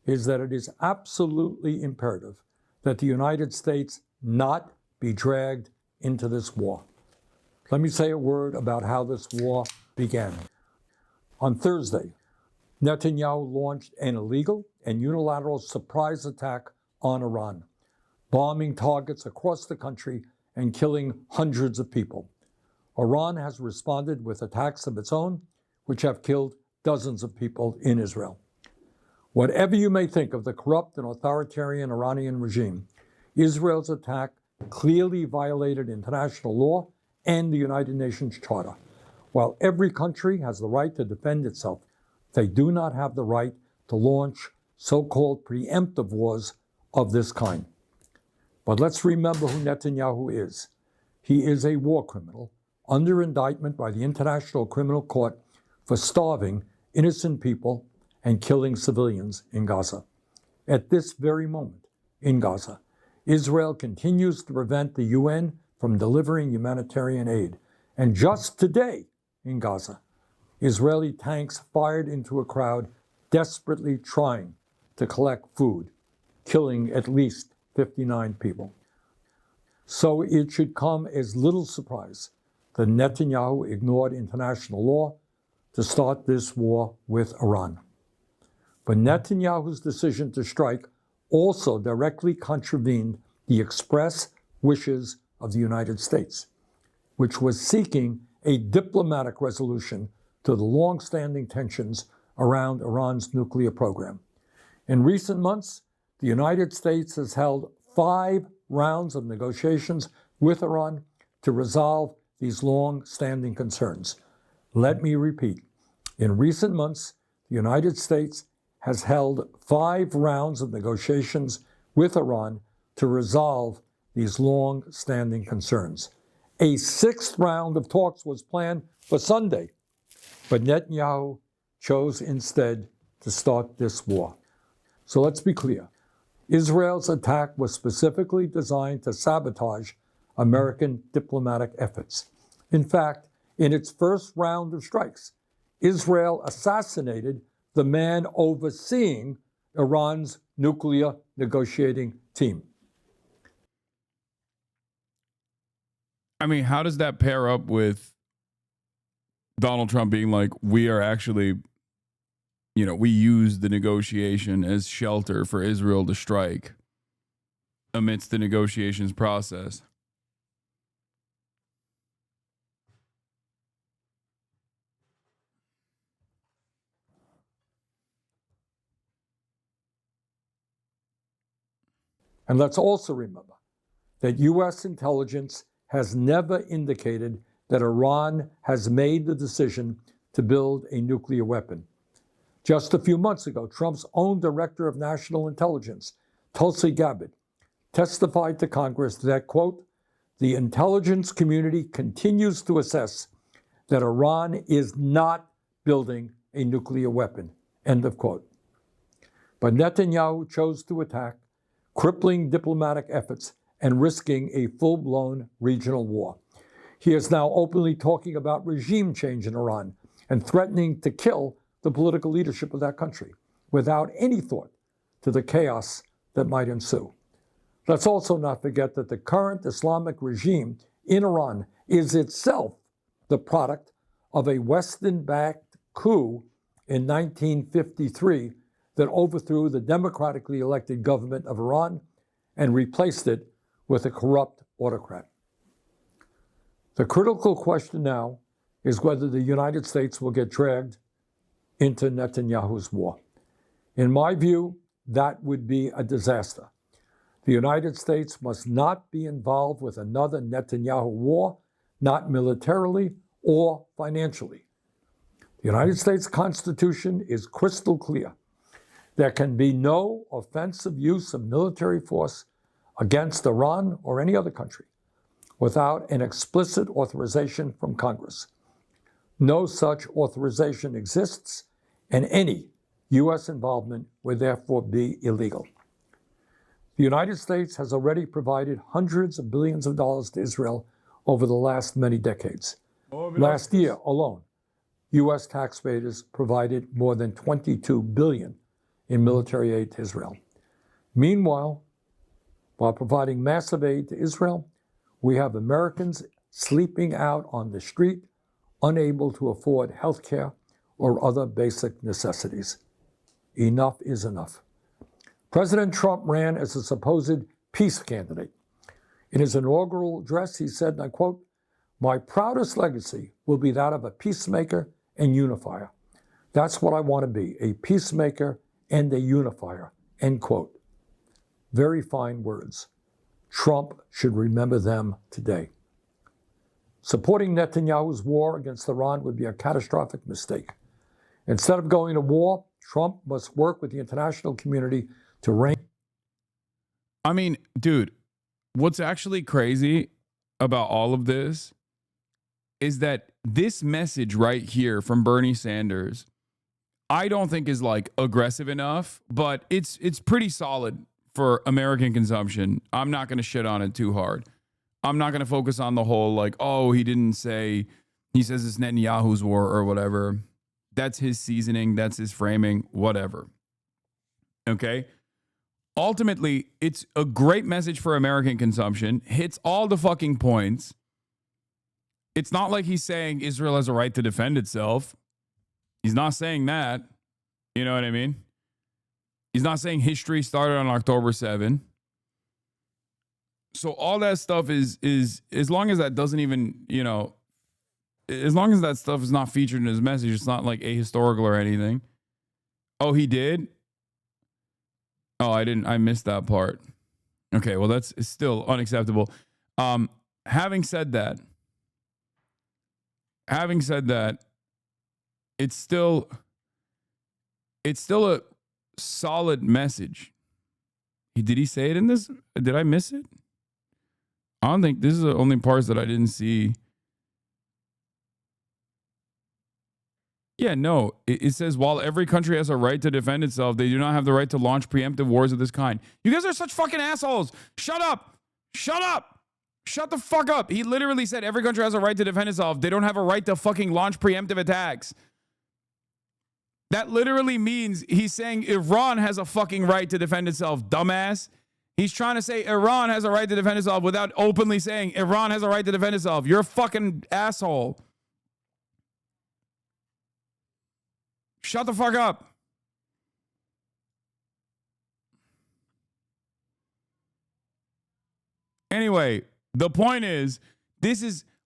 is that it is absolutely imperative that the United States not be dragged into this war. Let me say a word about how this war began. On Thursday, Netanyahu launched an illegal and unilateral surprise attack on Iran, bombing targets across the country and killing hundreds of people. Iran has responded with attacks of its own, which have killed dozens of people in Israel. Whatever you may think of the corrupt and authoritarian Iranian regime, Israel's attack clearly violated international law and the United Nations Charter. While every country has the right to defend itself, they do not have the right to launch so-called preemptive wars of this kind. But let's remember who Netanyahu is. He is a war criminal under indictment by the International Criminal Court for starving innocent people and killing civilians in Gaza. At this very moment in Gaza, Israel continues to prevent the UN from delivering humanitarian aid. And just today in Gaza, Israeli tanks fired into a crowd desperately trying to collect food, killing at least 59 people. So it should come as little surprise that Netanyahu ignored international law to start this war with Iran. But Netanyahu's decision to strike also directly contravened the express wishes of the United States, which was seeking a diplomatic resolution to the long-standing tensions around Iran's nuclear program. In recent months, the United States has held 5 rounds of negotiations with Iran to resolve these long-standing concerns. Let me repeat. In recent months, the United States has held 5 rounds of negotiations with Iran to resolve these long-standing concerns. A 6th round of talks was planned for Sunday, but Netanyahu chose instead to start this war. So let's be clear. Israel's attack was specifically designed to sabotage American diplomatic efforts. In fact, in its first round of strikes, Israel assassinated the man overseeing Iran's nuclear negotiating team. I mean, how does that pair up with Donald Trump being like, we are actually, we use the negotiation as shelter for Israel to strike amidst the negotiations process? And let's also remember that U.S. intelligence has never indicated that Iran has made the decision to build a nuclear weapon. Just a few months ago, Trump's own director of national intelligence, Tulsi Gabbard, testified to Congress that, quote, the intelligence community continues to assess that Iran is not building a nuclear weapon, end of quote. But Netanyahu chose to attack, crippling diplomatic efforts and risking a full-blown regional war. He is now openly talking about regime change in Iran and threatening to kill the political leadership of that country without any thought to the chaos that might ensue. Let's also not forget that the current Islamic regime in Iran is itself the product of a Western-backed coup in 1953 that overthrew the democratically elected government of Iran and replaced it with a corrupt autocrat. The critical question now is whether the United States will get dragged into Netanyahu's war. In my view, that would be a disaster. The United States must not be involved with another Netanyahu war, not militarily or financially. The United States Constitution is crystal clear. There can be no offensive use of military force against Iran or any other country without an explicit authorization from Congress. No such authorization exists, and any U.S. involvement would therefore be illegal. The United States has already provided hundreds of billions of dollars to Israel over the last many decades. Last year alone, U.S. taxpayers provided more than $22 billion in military aid to Israel. Meanwhile, while providing massive aid to Israel, we have Americans sleeping out on the street, unable to afford health care or other basic necessities. Enough is enough. President Trump ran as a supposed peace candidate. In his inaugural address, he said, and I quote, "My proudest legacy will be that of a peacemaker and unifier. That's what I want to be, a peacemaker and a unifier," end quote. Very fine words. Trump should remember them today. Supporting Netanyahu's war against Iran would be a catastrophic mistake. Instead of going to war, Trump must work with the international community to rein. I mean, dude, what's actually crazy about all of this is that this message right here from Bernie Sanders, I don't think is like aggressive enough, but it's pretty solid for American consumption. I'm not going to shit on it too hard. I'm not going to focus on the whole like, oh, he didn't say, he says it's Netanyahu's war or whatever. That's his seasoning. That's his framing, whatever. Okay. Ultimately, it's a great message for American consumption. Hits all the fucking points. It's not like he's saying Israel has a right to defend itself. He's not saying that. You know what I mean? He's not saying history started on October 7. So all that stuff is as long as that doesn't even, you know, as long as that stuff is not featured in his message, it's not like ahistorical or anything. Oh, he did? Oh, I didn't. I missed that part. Okay, well, that's still unacceptable. Having said that, it's still a solid message. Did he say it in this? Did I miss it? I don't think this is the only parts that I didn't see. Yeah, no. It says, while every country has a right to defend itself, they do not have the right to launch preemptive wars of this kind. You guys are such fucking assholes. Shut up. Shut up. Shut the fuck up. He literally said every country has a right to defend itself. They don't have a right to fucking launch preemptive attacks. That literally means he's saying Iran has a fucking right to defend itself, dumbass. He's trying to say Iran has a right to defend itself without openly saying Iran has a right to defend itself. You're a fucking asshole. Shut the fuck up. Anyway, the point is,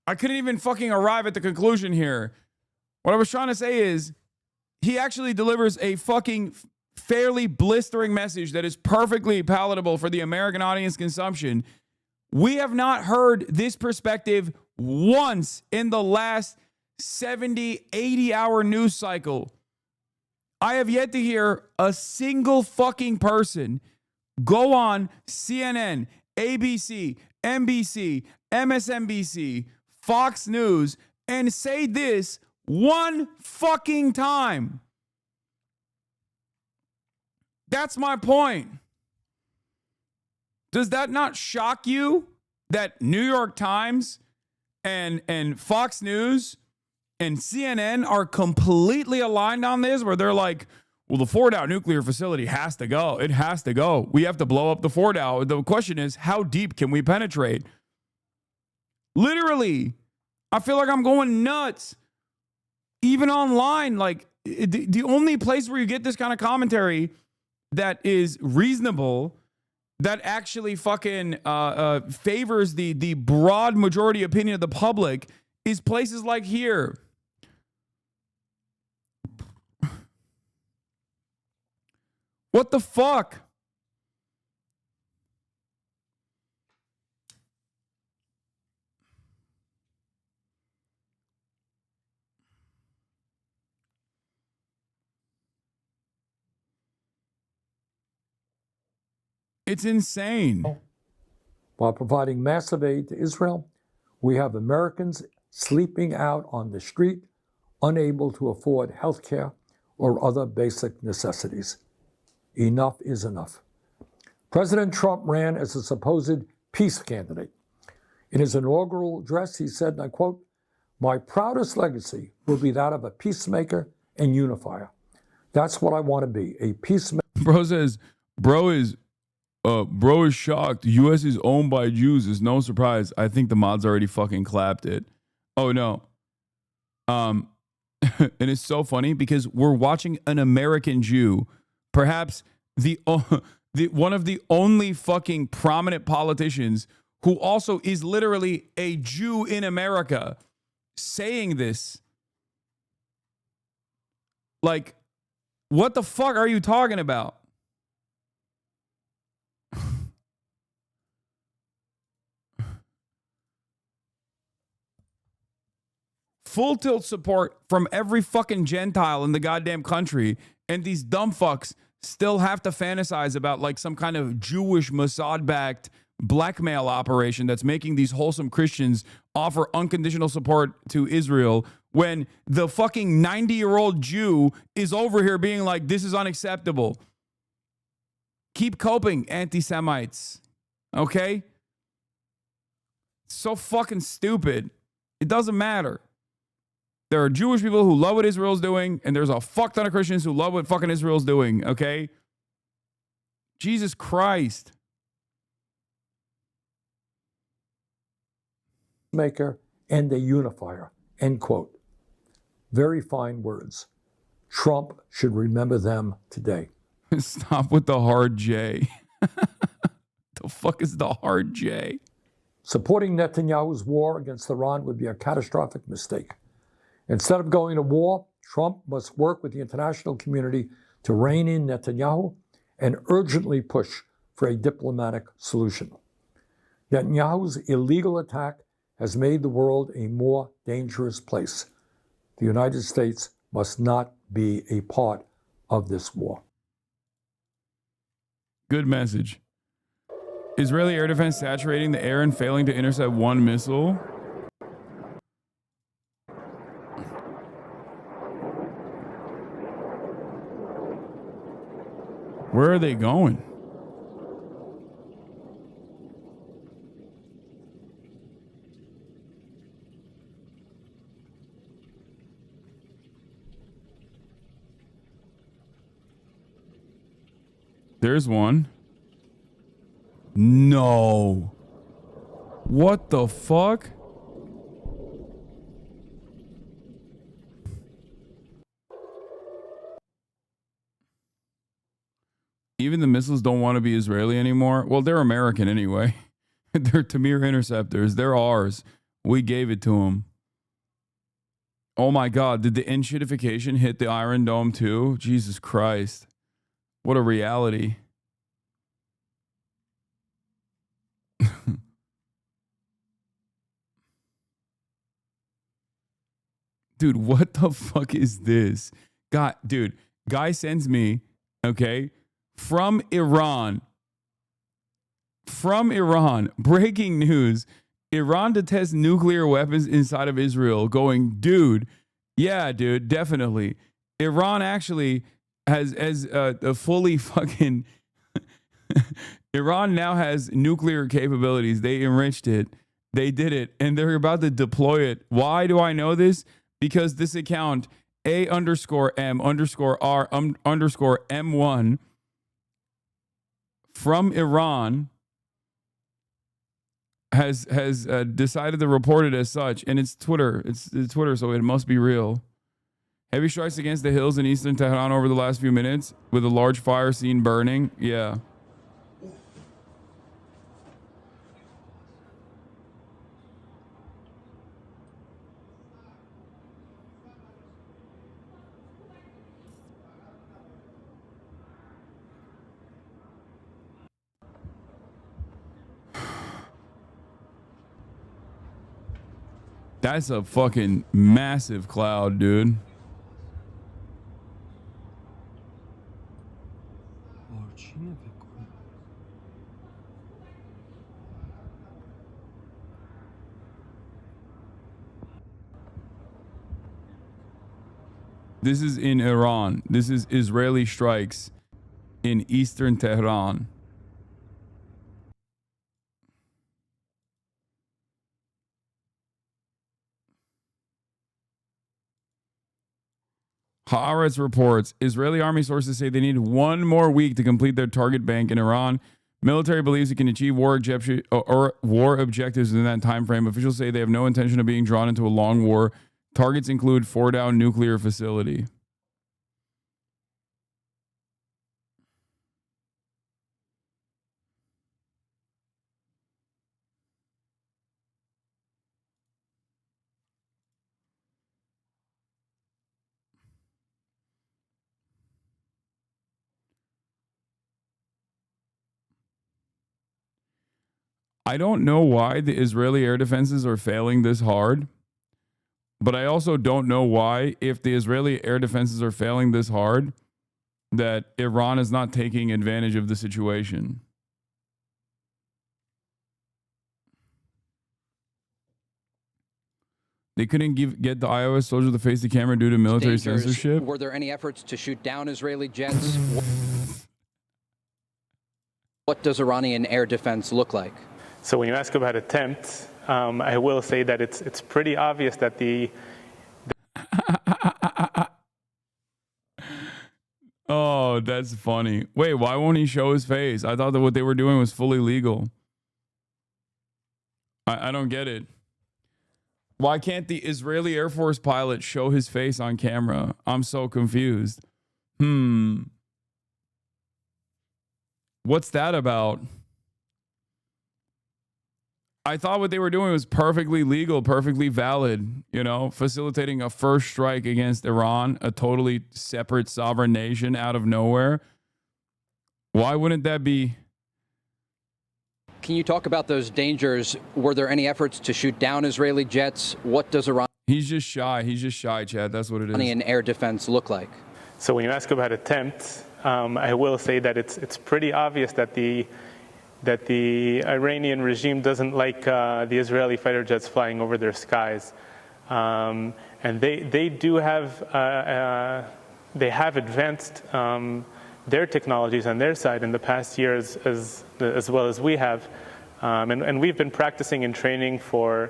I couldn't even fucking arrive at the conclusion here. What I was trying to say is, he actually delivers a fucking fairly blistering message that is perfectly palatable for the American audience consumption. We have not heard this perspective once in the last 70, 80-hour news cycle. I have yet to hear a single fucking person go on CNN, ABC, NBC, MSNBC, Fox News, and say this one fucking time. That's my point. Does that not shock you that New York Times and Fox News and CNN are completely aligned on this, where they're like, well, the Fordow nuclear facility has to go. It has to go. We have to blow up the Fordow. The question is, how deep can we penetrate? Literally, I feel like I'm going nuts. Even online, like the only place where you get this kind of commentary that is reasonable, that actually fucking favors the broad majority opinion of the public, is places like here. What the fuck? It's insane. While providing massive aid to Israel, we have Americans sleeping out on the street, unable to afford health care or other basic necessities. Enough is enough. President Trump ran as a supposed peace candidate. In his inaugural address, he said, and I quote, "My proudest legacy will be that of a peacemaker and unifier. That's what I want to be, a peacemaker." Bro says, bro is shocked. U.S. is owned by Jews. It's no surprise. I think the mods already fucking clapped it. Oh, no. And it's so funny because we're watching an American Jew, perhaps the one of the only fucking prominent politicians who also is literally a Jew in America, saying this. Like, what the fuck are you talking about? Full tilt support from every fucking Gentile in the goddamn country, and these dumb fucks still have to fantasize about like some kind of Jewish Mossad-backed blackmail operation that's making these wholesome Christians offer unconditional support to Israel, when the fucking 90-year-old Jew is over here being like, this is unacceptable. Keep coping, anti-Semites. Okay? So fucking stupid. It doesn't matter. There are Jewish people who love what Israel's doing, and there's a fuck ton of Christians who love what fucking Israel's doing, okay? Jesus Christ. Maker and a unifier, end quote. Very fine words. Trump should remember them today. Stop with the hard J. The fuck is the hard J? Supporting Netanyahu's war against Iran would be a catastrophic mistake. Instead of going to war, Trump must work with the international community to rein in Netanyahu and urgently push for a diplomatic solution. Netanyahu's illegal attack has made the world a more dangerous place. The United States must not be a part of this war. Good message. Israeli air defense saturating the air and failing to intercept one missile. Where are they going? There's one. No. What the fuck? Even the missiles don't want to be Israeli anymore. Well, they're American anyway. They're Tamir interceptors. They're ours. We gave it to them. Oh my God. Did the enshittification hit the Iron Dome too? Jesus Christ. What a reality. Dude, what the fuck is this? God, dude, guy sends me, okay, from Iran, breaking news. Iran to test nuclear weapons inside of Israel, going, dude, yeah, dude, definitely. Iran actually has a fully fucking Iran now has nuclear capabilities. They enriched it. They did it, and they're about to deploy it. Why do I know this? Because this account, A_M_R_M1 from Iran has decided to report it as such, and it's Twitter. It's Twitter, so it must be real. Heavy strikes against the hills in eastern Tehran over the last few minutes with a large fire seen burning. Yeah. That's a fucking massive cloud, dude. This is in Iran. This is Israeli strikes in eastern Tehran. Haaretz reports Israeli army sources say they need 1 more week to complete their target bank in Iran. Military believes it can achieve war objectives within that time frame. Officials say they have no intention of being drawn into a long war. Targets include Fordow nuclear facility. I don't know why the Israeli air defenses are failing this hard, but I also don't know why, if the Israeli air defenses are failing this hard, that Iran is not taking advantage of the situation. They couldn't get the iOS soldier to face the camera due to military censorship. Were there any efforts to shoot down Israeli jets? What does Iranian air defense look like? So when you ask about attempts, I will say that it's pretty obvious that the Oh, that's funny. Wait, why won't he show his face? I thought that what they were doing was fully legal. I don't get it. Why can't the Israeli Air Force pilot show his face on camera? I'm so confused. What's that about? I thought what they were doing was perfectly legal, perfectly valid, you know, facilitating a first strike against Iran, a totally separate sovereign nation out of nowhere. Why wouldn't that be? Can you talk about those dangers? Were there any efforts to shoot down Israeli jets? What does Iran? He's just shy. He's just shy, Chad. That's what it is. Iranian air defense look like? So when you ask about attempts, I will say that it's pretty obvious that the Iranian regime doesn't like the Israeli fighter jets flying over their skies, and they do have they have advanced their technologies on their side in the past years as well as we have, and we've been practicing and training for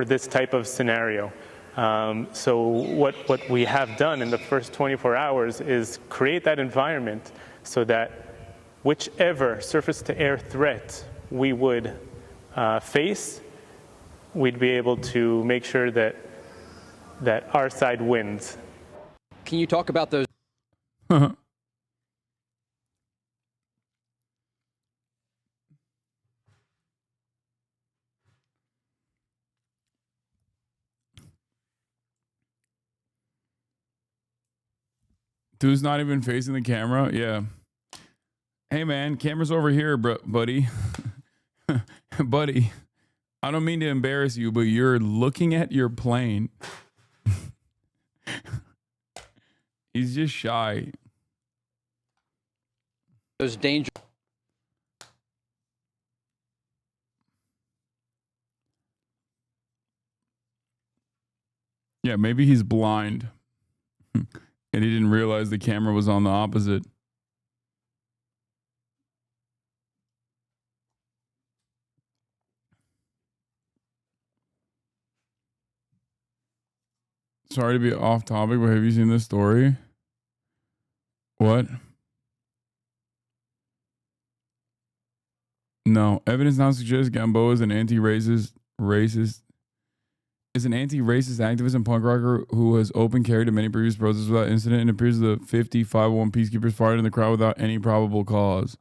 this type of scenario. So what we have done in the first 24 hours is create that environment so that whichever surface-to-air threat we would face, we'd be able to make sure that our side wins. Can you talk about those? Dude's not even facing the camera. Yeah. Hey man, camera's over here, buddy. Buddy, I don't mean to embarrass you, but you're looking at your plane. He's just shy. Those dangers. Yeah, maybe he's blind. And he didn't realize the camera was on the opposite. Sorry to be off topic, but have you seen this story? What? No. Evidence now suggests Gamboa is an anti-racist activist and punk rocker who has open carried to many previous protests without incident, and appears the 501 peacekeepers fired in the crowd without any probable cause.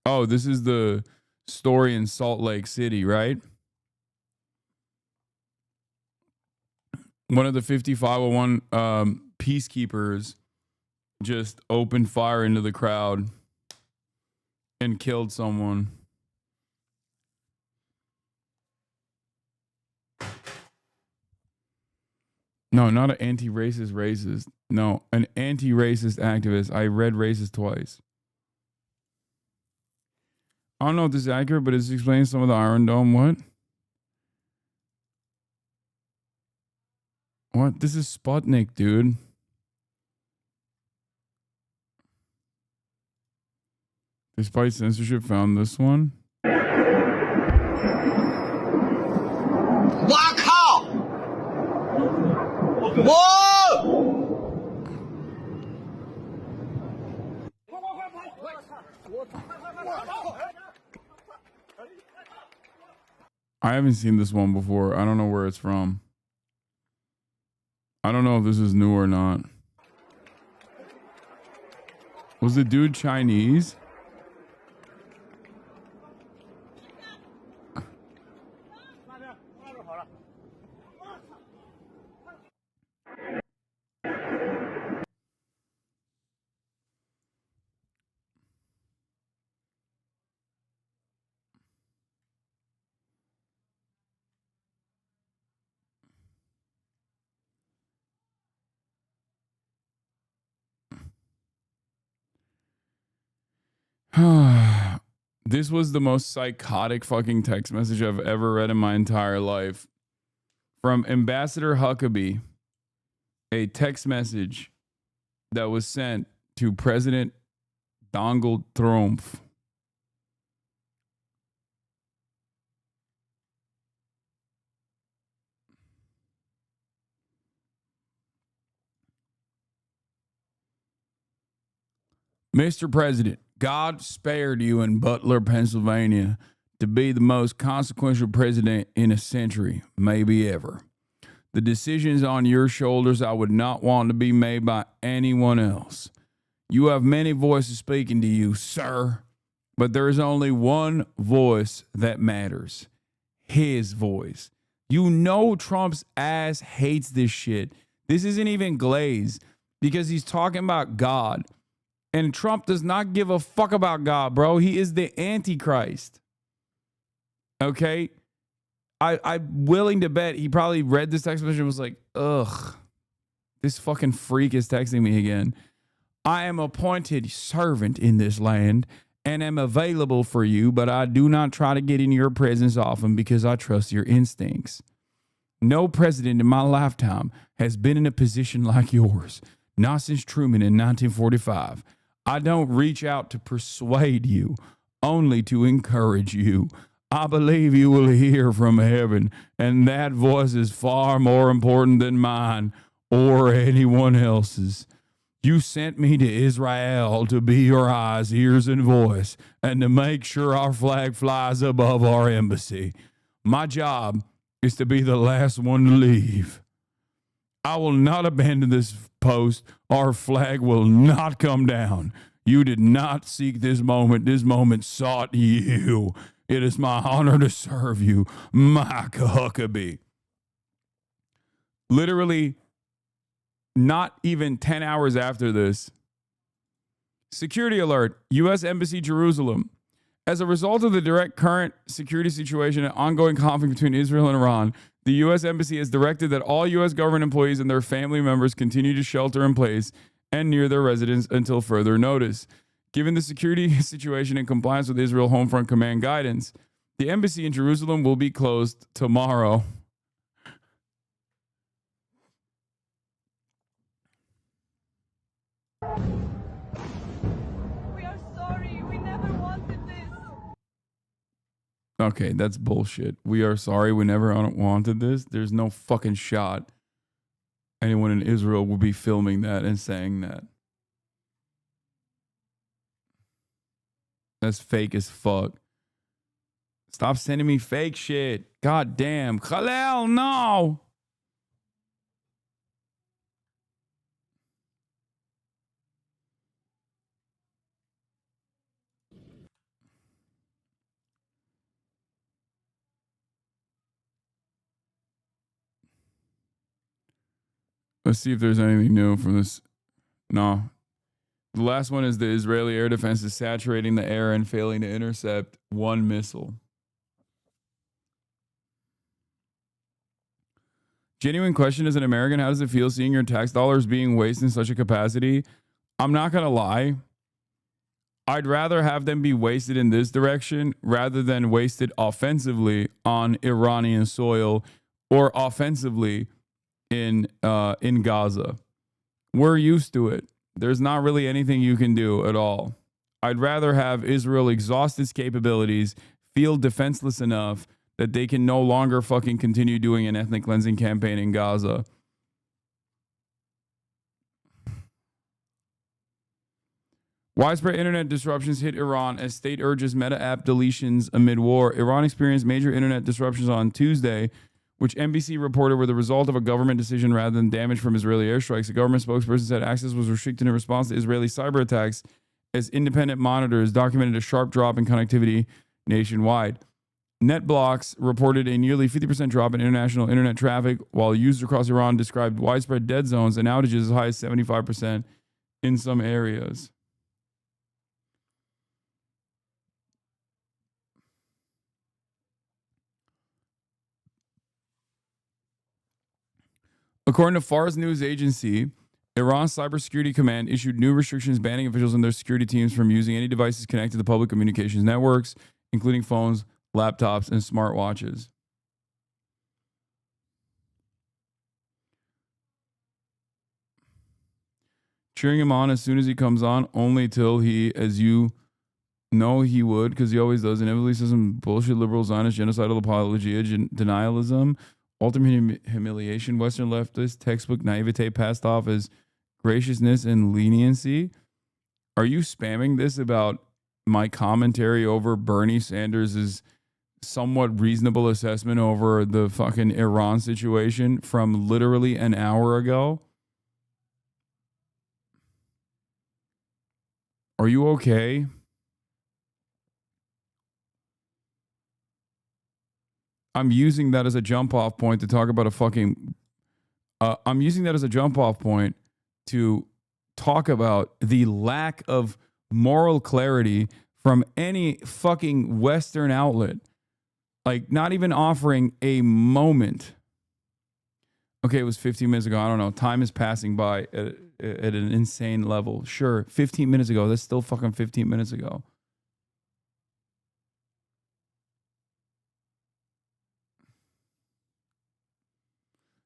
Oh, this is the story in Salt Lake City, right? One of the 501 peacekeepers just opened fire into the crowd and killed someone. No, not an anti-racist. No, an anti-racist activist. I read racist twice. I don't know if this is accurate, but it's explaining some of the Iron Dome. What? What? This is Sputnik, dude. Despite censorship, found this one. I haven't seen this one before. I don't know where it's from. I don't know if this is new or not. Was the dude Chinese? This was the most psychotic fucking text message I've ever read in my entire life. From Ambassador Huckabee, a text message that was sent to President Donald Trump. Mr. President, God spared you in Butler, Pennsylvania, to be the most consequential president in a century, maybe ever. The decisions on your shoulders I would not want to be made by anyone else. You have many voices speaking to you, sir, but there is only one voice that matters. His voice. You know Trump's ass hates this shit. This isn't even glaze because he's talking about God. And Trump does not give a fuck about God, bro. He is the Antichrist. Okay? I'm willing to bet he probably read this text message and was like, ugh, this fucking freak is texting me again. I am appointed servant in this land and am available for you, but I do not try to get in your presence often because I trust your instincts. No president in my lifetime has been in a position like yours, not since Truman in 1945. I don't reach out to persuade you, only to encourage you. I believe you will hear from heaven, and that voice is far more important than mine or anyone else's. You sent me to Israel to be your eyes, ears, and voice, and to make sure our flag flies above our embassy. My job is to be the last one to leave. I will not abandon this post. Our flag will not come down. You did not seek this moment. This moment sought you. It is my honor to serve you, Mike Huckabee. Literally, not even 10 hours after this, security alert, U.S. Embassy, Jerusalem. As a result of the direct current security situation and ongoing conflict between Israel and Iran, the U.S. Embassy has directed that all U.S. government employees and their family members continue to shelter in place and near their residence until further notice. Given the security situation in compliance with Israel Homefront Command guidance, the embassy in Jerusalem will be closed tomorrow. We are sorry. We never wanted this. Okay, that's bullshit. We are sorry. We never wanted this. There's no fucking shot anyone in Israel will be filming that and saying that. That's fake as fuck. Stop sending me fake shit. God damn. Khalil, no. Let's see if there's anything new from this. No. The last one is the Israeli air defense is saturating the air and failing to intercept one missile. Genuine question as an American, how does it feel seeing your tax dollars being wasted in such a capacity? I'm not going to lie. I'd rather have them be wasted in this direction rather than wasted offensively on Iranian soil or offensively in Gaza. We're used to it. There's not really anything you can do at all. I'd rather have Israel exhaust its capabilities, feel defenseless enough that they can no longer fucking continue doing an ethnic cleansing campaign in Gaza. Widespread internet disruptions hit Iran as state urges Meta app deletions amid war. Iran experienced major internet disruptions on Tuesday, which NBC reported were the result of a government decision rather than damage from Israeli airstrikes. A government spokesperson said access was restricted in response to Israeli cyber attacks as independent monitors documented a sharp drop in connectivity nationwide. NetBlocks reported a nearly 50% drop in international internet traffic, while users across Iran described widespread dead zones and outages as high as 75% in some areas. According to Fars News Agency, Iran's Cybersecurity Command issued new restrictions banning officials and their security teams from using any devices connected to public communications networks, including phones, laptops, and smartwatches. Cheering him on as soon as he comes on, only till he, as you know he would, because he always does, inevitably says some bullshit liberal Zionist genocidal apologia, denialism, ultimate humiliation, Western leftist textbook naivete passed off as graciousness and leniency. Are you spamming this about my commentary over Bernie Sanders' somewhat reasonable assessment over the fucking Iran situation from literally an hour ago? Are you okay? I'm using that as a jump off point to talk about a fucking. I'm using that as a jump off point to talk about the lack of moral clarity from any fucking Western outlet. Like, not even offering a moment. Okay, it was 15 minutes ago. I don't know. Time is passing by at an insane level. Sure, 15 minutes ago. That's still fucking 15 minutes ago.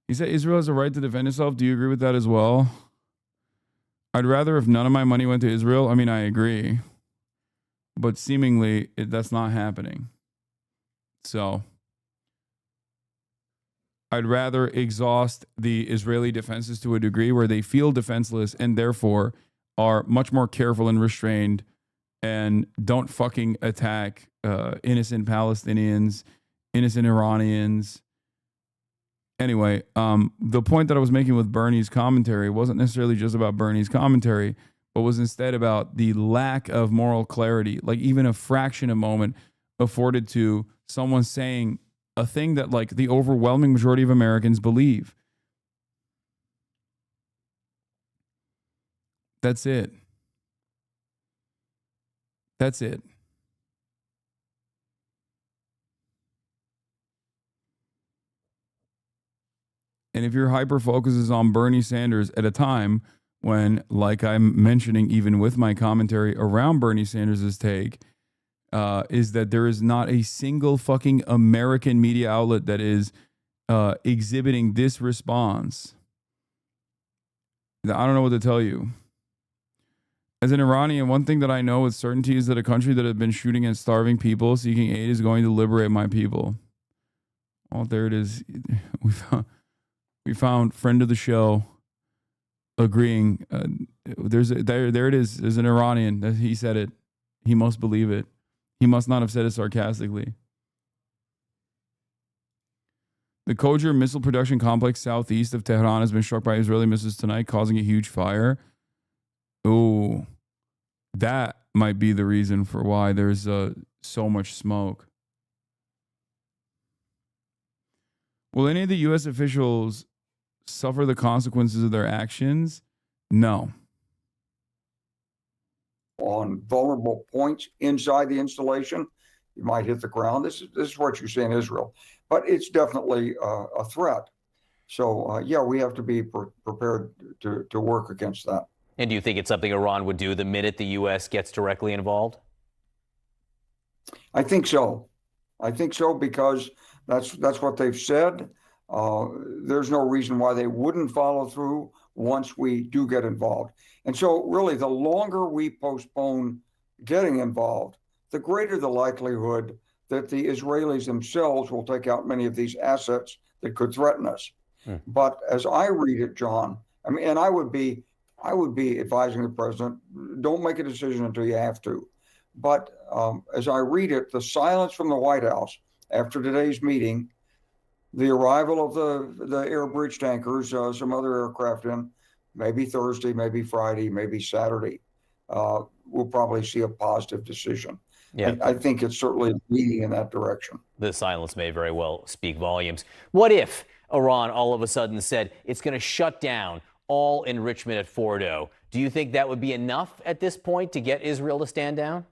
He said Israel has a right to defend itself. Do you agree with that as well? I'd rather if none of my money went to Israel. I mean, I agree. But seemingly, that's not happening. So, I'd rather exhaust the Israeli defenses to a degree where they feel defenseless and therefore are much more careful and restrained and don't fucking attack innocent Palestinians, innocent Iranians. Anyway, the point that I was making with Bernie's commentary wasn't necessarily just about Bernie's commentary, but was instead about the lack of moral clarity, like even a fraction of moment afforded to someone saying a thing that like the overwhelming majority of Americans believe. That's it. That's it. And if your hyper focus is on Bernie Sanders at a time when, like I'm mentioning, even with my commentary around Bernie Sanders' take, is that there is not a single fucking American media outlet that is exhibiting this response. I don't know what to tell you. As an Iranian, one thing that I know with certainty is that a country that has been shooting and starving people seeking aid is going to liberate my people. Oh, there it is. We found friend of the show agreeing. There it is. There's an Iranian. He said it. He must believe it. He must not have said it sarcastically. The Khojar missile production complex southeast of Tehran has been struck by Israeli missiles tonight, causing a huge fire. Oh, that might be the reason for why there's so much smoke. Will any of the U.S. officials suffer the consequences of their actions? No. On vulnerable points inside the installation, you might hit the ground. This is what you see in Israel, but it's definitely a threat. So yeah, we have to be prepared to work against that. And do you think it's something Iran would do the minute the U.S. gets directly involved? I think so. I think so because that's what they've said. There's no reason why they wouldn't follow through once we do get involved. And so really, the longer we postpone getting involved, the greater the likelihood that the Israelis themselves will take out many of these assets that could threaten us. But as I read it, John, I mean, and I would be advising the president, don't make a decision until you have to. But as I read it, the silence from the White House after today's meeting, the arrival of the air bridge tankers, some other aircraft in, maybe Thursday, maybe Friday, maybe Saturday, we'll probably see a positive decision. Yeah. I think it's certainly leading in that direction. The silence may very well speak volumes. What if Iran all of a sudden said it's going to shut down all enrichment at Fordo? Do you think that would be enough at this point to get Israel to stand down?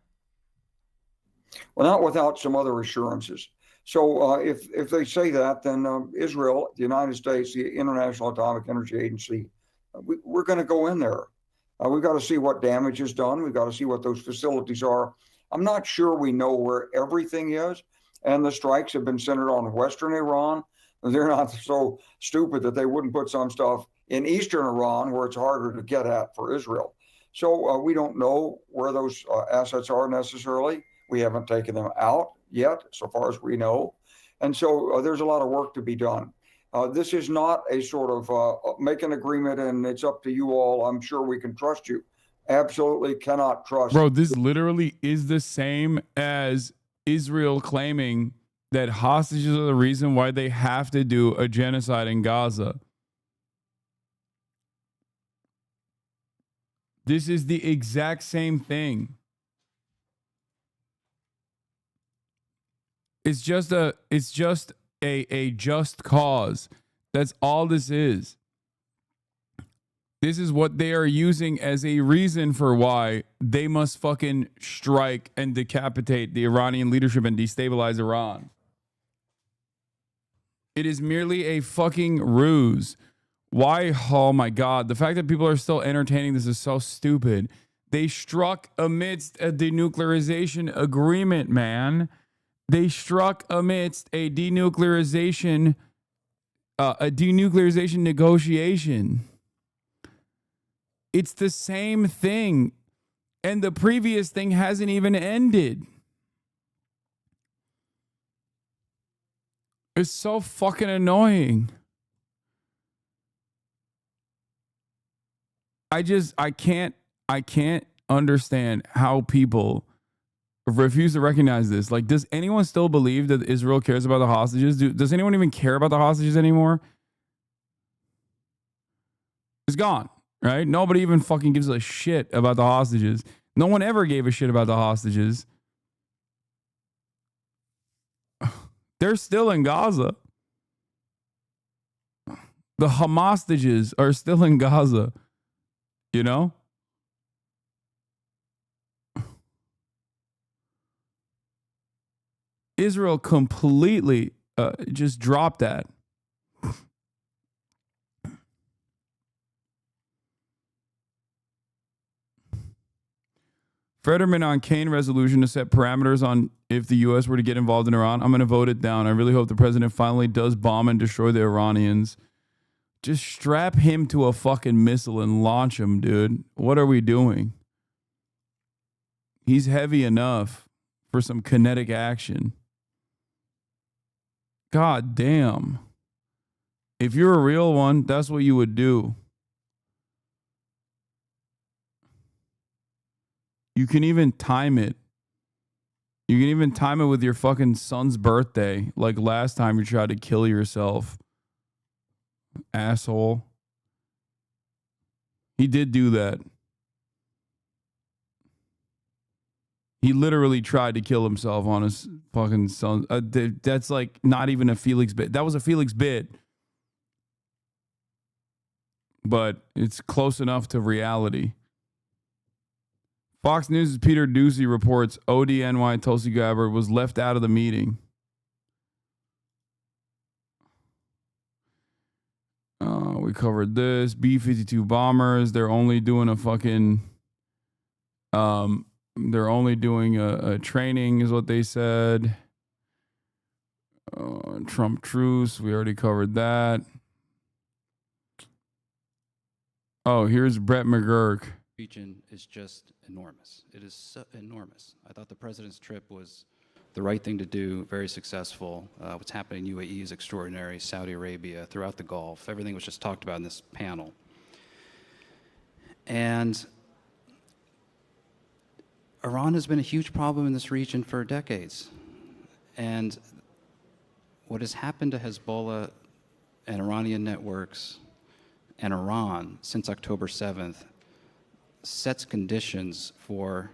Well, not without some other assurances. So if they say that, then Israel, the United States, the International Atomic Energy Agency, we're going to go in there. We've got to see what damage is done. We've got to see what those facilities are. I'm not sure we know where everything is. And the strikes have been centered on Western Iran. They're not so stupid that they wouldn't put some stuff in Eastern Iran where it's harder to get at for Israel. So we don't know where those assets are necessarily. We haven't taken them out yet, so far as we know. And so there's a lot of work to be done. This is not a sort of make an agreement and it's up to you all. I'm sure we can trust you. Absolutely cannot trust. Bro, this literally is the same as Israel claiming that hostages are the reason why they have to do a genocide in Gaza. This is the exact same thing. It's just a just cause. That's all this is. This is what they are using as a reason for why they must fucking strike and decapitate the Iranian leadership and destabilize Iran. It is merely a fucking ruse. Why? Oh my God. The fact that people are still entertaining this is so stupid. They struck amidst a denuclearization agreement, man. They struck amidst a denuclearization negotiation. It's the same thing. And the previous thing hasn't even ended. It's so fucking annoying. I can't understand how people refuse to recognize this. Like, does anyone still believe that Israel cares about the hostages? Does anyone even care about the hostages anymore? It's gone, right? Nobody even fucking gives a shit about the hostages. No one ever gave a shit about the hostages. They're still in Gaza. The Hamas-stages are still in Gaza. You know? Israel completely just dropped that. Fetterman on Kane resolution to set parameters on if the U.S. were to get involved in Iran. I'm going to vote it down. I really hope the president finally does bomb and destroy the Iranians. Just strap him to a fucking missile and launch him, dude. What are we doing? He's heavy enough for some kinetic action. God damn. If you're a real one, that's what you would do. You can even time it. You can even time it with your fucking son's birthday, like last time you tried to kill yourself. Asshole. He did do that. He literally tried to kill himself on his fucking son. That's like not even a Felix bit. That was a Felix bit. But it's close enough to reality. Fox News' Peter Doocy reports ODNY Tulsi Gabbard was left out of the meeting. We covered this. B-52 bombers. They're only doing a fucking... they're only doing a training is what they said. Trump truce. We already covered that. Oh, here's Brett McGurk. Region is just enormous. It is so enormous. I thought the president's trip was the right thing to do, very successful. What's happening in UAE is extraordinary. Saudi Arabia, throughout the Gulf, everything was just talked about in this panel. And Iran has been a huge problem in this region for decades. And what has happened to Hezbollah and Iranian networks and Iran since October 7th sets conditions for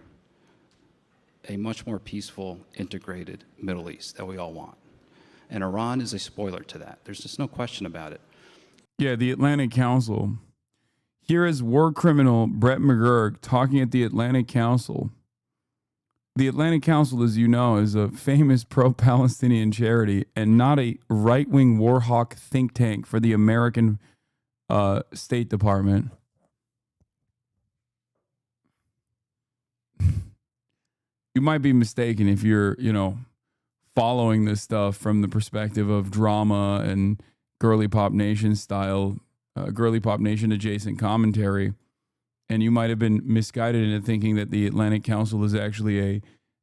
a much more peaceful, integrated Middle East that we all want. And Iran is a spoiler to that. There's just no question about it. Yeah, the Atlantic Council. Here is war criminal Brett McGurk talking at the Atlantic Council. The Atlantic Council, as you know, is a famous pro-Palestinian charity and not a right-wing war hawk think tank for the American State Department. You might be mistaken if you're, following this stuff from the perspective of drama and Girly Pop Nation style, Girly Pop Nation adjacent commentary. And you might have been misguided into thinking that the Atlantic Council is actually a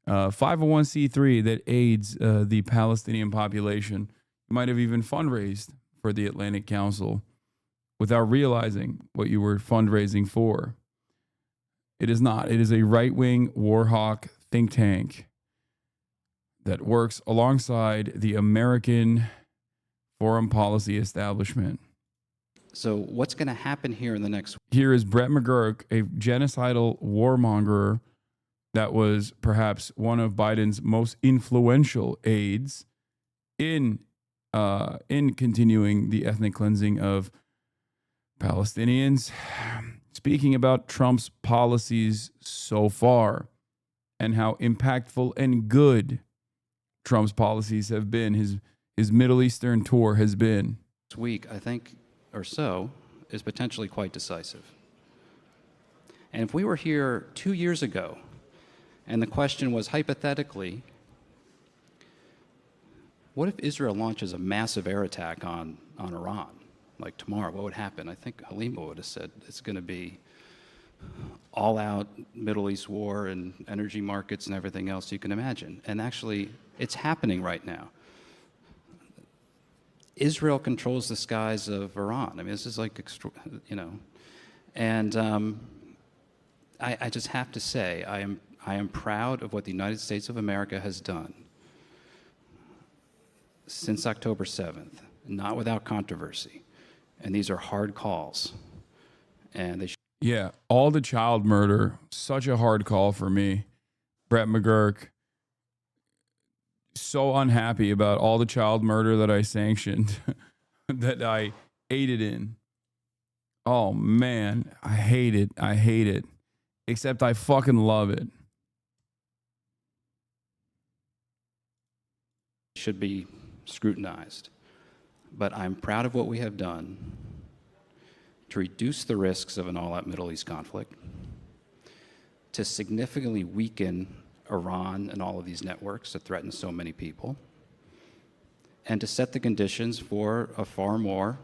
501c3 that aids the Palestinian population. You might have even fundraised for the Atlantic Council without realizing what you were fundraising for. It is not. It is a right-wing war hawk think tank that works alongside the American foreign policy establishment. So what's going to happen here in the next... Here is Brett McGurk, a genocidal warmonger that was perhaps one of Biden's most influential aides in continuing the ethnic cleansing of Palestinians, speaking about Trump's policies so far and how impactful and good Trump's policies have been, his Middle Eastern tour has been. This week, I think, or so, is potentially quite decisive. And if we were here 2 years ago, and the question was hypothetically, what if Israel launches a massive air attack on Iran, like tomorrow? What would happen? I think Halima would have said it's going to be all-out Middle East war and energy markets and everything else you can imagine. And actually, it's happening right now. Israel controls the skies of Iran. I mean, this is like, and I just have to say, I am proud of what the United States of America has done since October 7th, not without controversy. And these are hard calls. And they Yeah, all the child murder, such a hard call for me. Brett McGurk, so unhappy about all the child murder that I sanctioned, that I aided in. Oh, man, I hate it. I hate it. Except I fucking love it. should be scrutinized. But I'm proud of what we have done to reduce the risks of an all-out Middle East conflict, to significantly weaken Iran and all of these networks that threaten so many people, and to set the conditions for a far more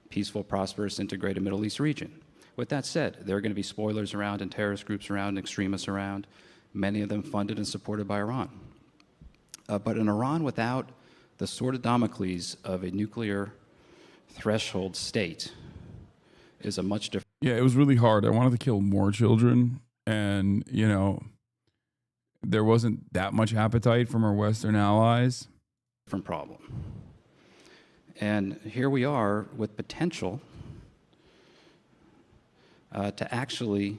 peaceful, prosperous, integrated Middle East region. With that said, there are going to be spoilers around and terrorist groups around and extremists around, many of them funded and supported by Iran. But an Iran without the sword of Damocles of a nuclear threshold state is a much different. Yeah, it was really hard. I wanted to kill more children, and, you know, there wasn't that much appetite from our Western allies. Different problem. And here we are with potential to actually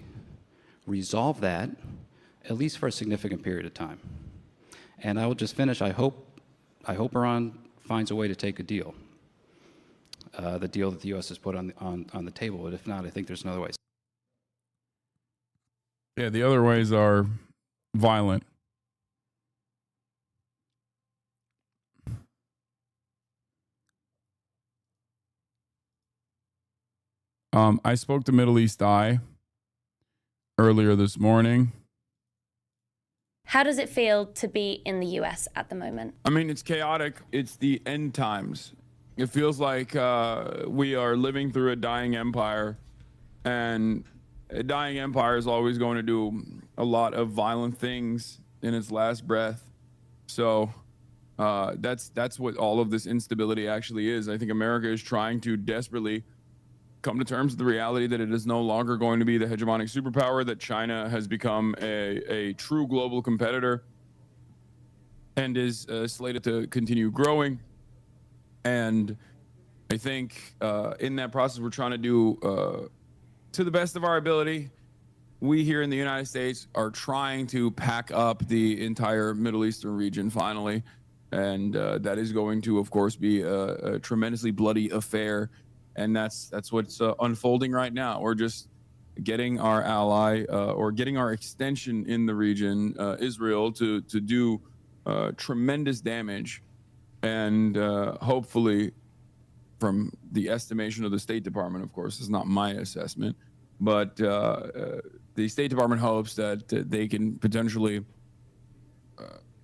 resolve that, at least for a significant period of time. And I will just finish. I hope Iran finds a way to take a deal, the deal that the U.S. has put on the table. But if not, I think there's another way. Yeah, the other ways are violent. I spoke to Middle East Eye earlier this morning. How does it feel to be in the U.S. at the moment? I mean, it's chaotic. It's the end times. It feels like we are living through a dying empire, and a dying empire is always going to do a lot of violent things in its last breath. So that's what all of this instability actually is. I think America is trying to desperately come to terms with the reality that it is no longer going to be the hegemonic superpower, that China has become a true global competitor and is slated to continue growing. And I think in that process, we're trying to do, to the best of our ability, we here in the United States are trying to pack up the entire Middle Eastern region finally. And that is going to, of course, be a tremendously bloody affair. And that's what's unfolding right now. We're just getting our ally or getting our extension in the region, Israel, to do tremendous damage. And hopefully, from the estimation of the State Department, of course, it's not my assessment, but the State Department hopes that they can potentially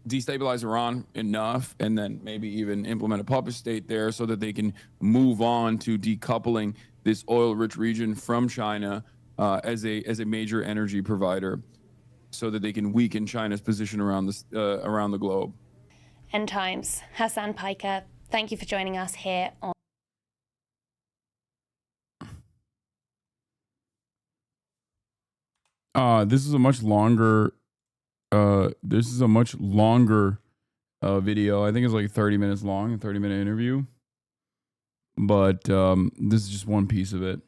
destabilize Iran enough, and then maybe even implement a puppet state there so that they can move on to decoupling this oil-rich region from China as a major energy provider, so that they can weaken China's position around the globe. End times. Hasan, Piker, thank you for joining us here on. This is a much longer. Video. I think it's like 30 minutes long, a 30-minute interview. But this is just one piece of it.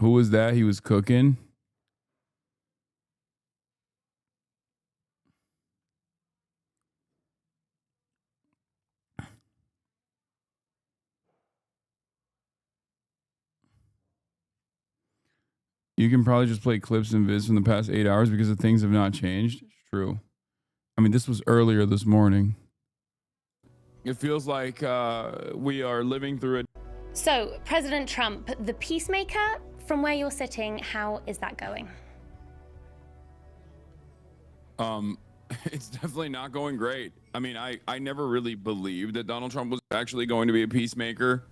Who was that? He was cooking. You can probably just play clips and vids from the past 8 hours because the things have not changed. It's true. I mean, this was earlier this morning. It feels like we are living through it. So, President Trump, the peacemaker, from where you're sitting, how is that going? It's definitely not going great. I mean, I never really believed that Donald Trump was actually going to be a peacemaker.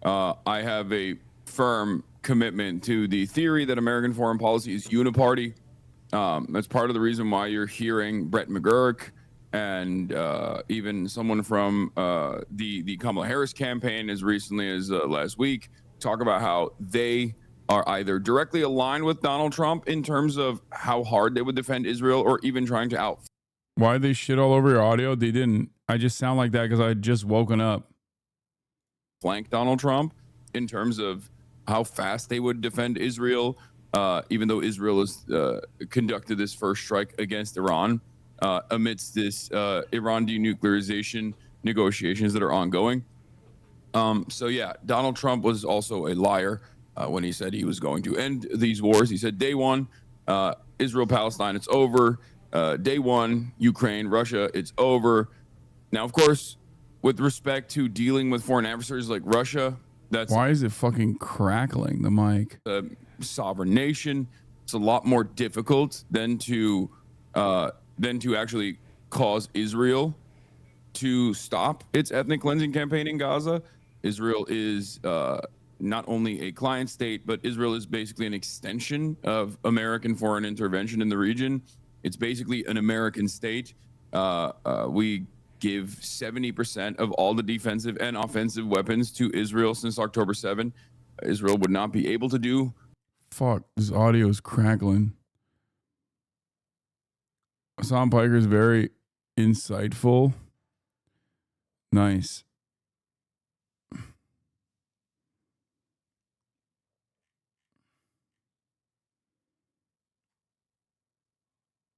I have a firm commitment to the theory that American foreign policy is uniparty. That's part of the reason why you're hearing Brett McGurk and even someone from the Kamala Harris campaign as recently as last week talk about how they are either directly aligned with Donald Trump in terms of how hard they would defend Israel, or even trying to out. Why they shit all over your audio? They didn't. I just sound like that because I had just woken up. Flank Donald Trump in terms of how fast they would defend Israel, even though Israel has conducted this first strike against Iran amidst this Iran denuclearization negotiations that are ongoing. So yeah, Donald Trump was also a liar when he said he was going to end these wars. He said day one, Israel-Palestine, it's over. Day one, Ukraine, Russia, it's over. Now, of course, with respect to dealing with foreign adversaries like Russia, that's why is it fucking crackling the mic? A sovereign nation. It's a lot more difficult than to actually cause Israel to stop its ethnic cleansing campaign in Gaza. Israel is not only a client state, but Israel is basically an extension of American foreign intervention in the region. It's basically an American state. We give 70% of all the defensive and offensive weapons to Israel since October 7. Israel would not be able to do. Fuck, this audio is crackling. Hasan Piker is very insightful. Nice.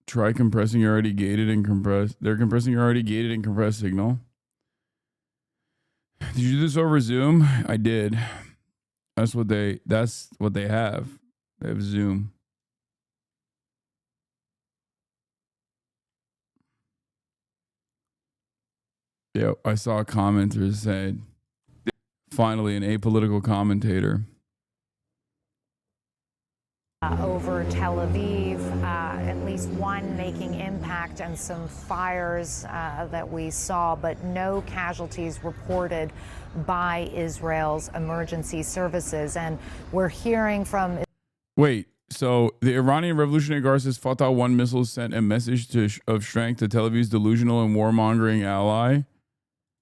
Try compressing your already gated and compressed. They're compressing your already gated and compressed signal. Did you do this over Zoom? I did. That's what they have. They have Zoom. Yeah, I saw a commenter say, finally an apolitical commentator. Over Tel Aviv, at least one making impact and some fires that we saw, but no casualties reported by Israel's emergency services. And we're hearing from... Wait, so the Iranian Revolutionary Guard says Fatah 1 missiles sent a message of strength to Tel Aviv's delusional and warmongering ally?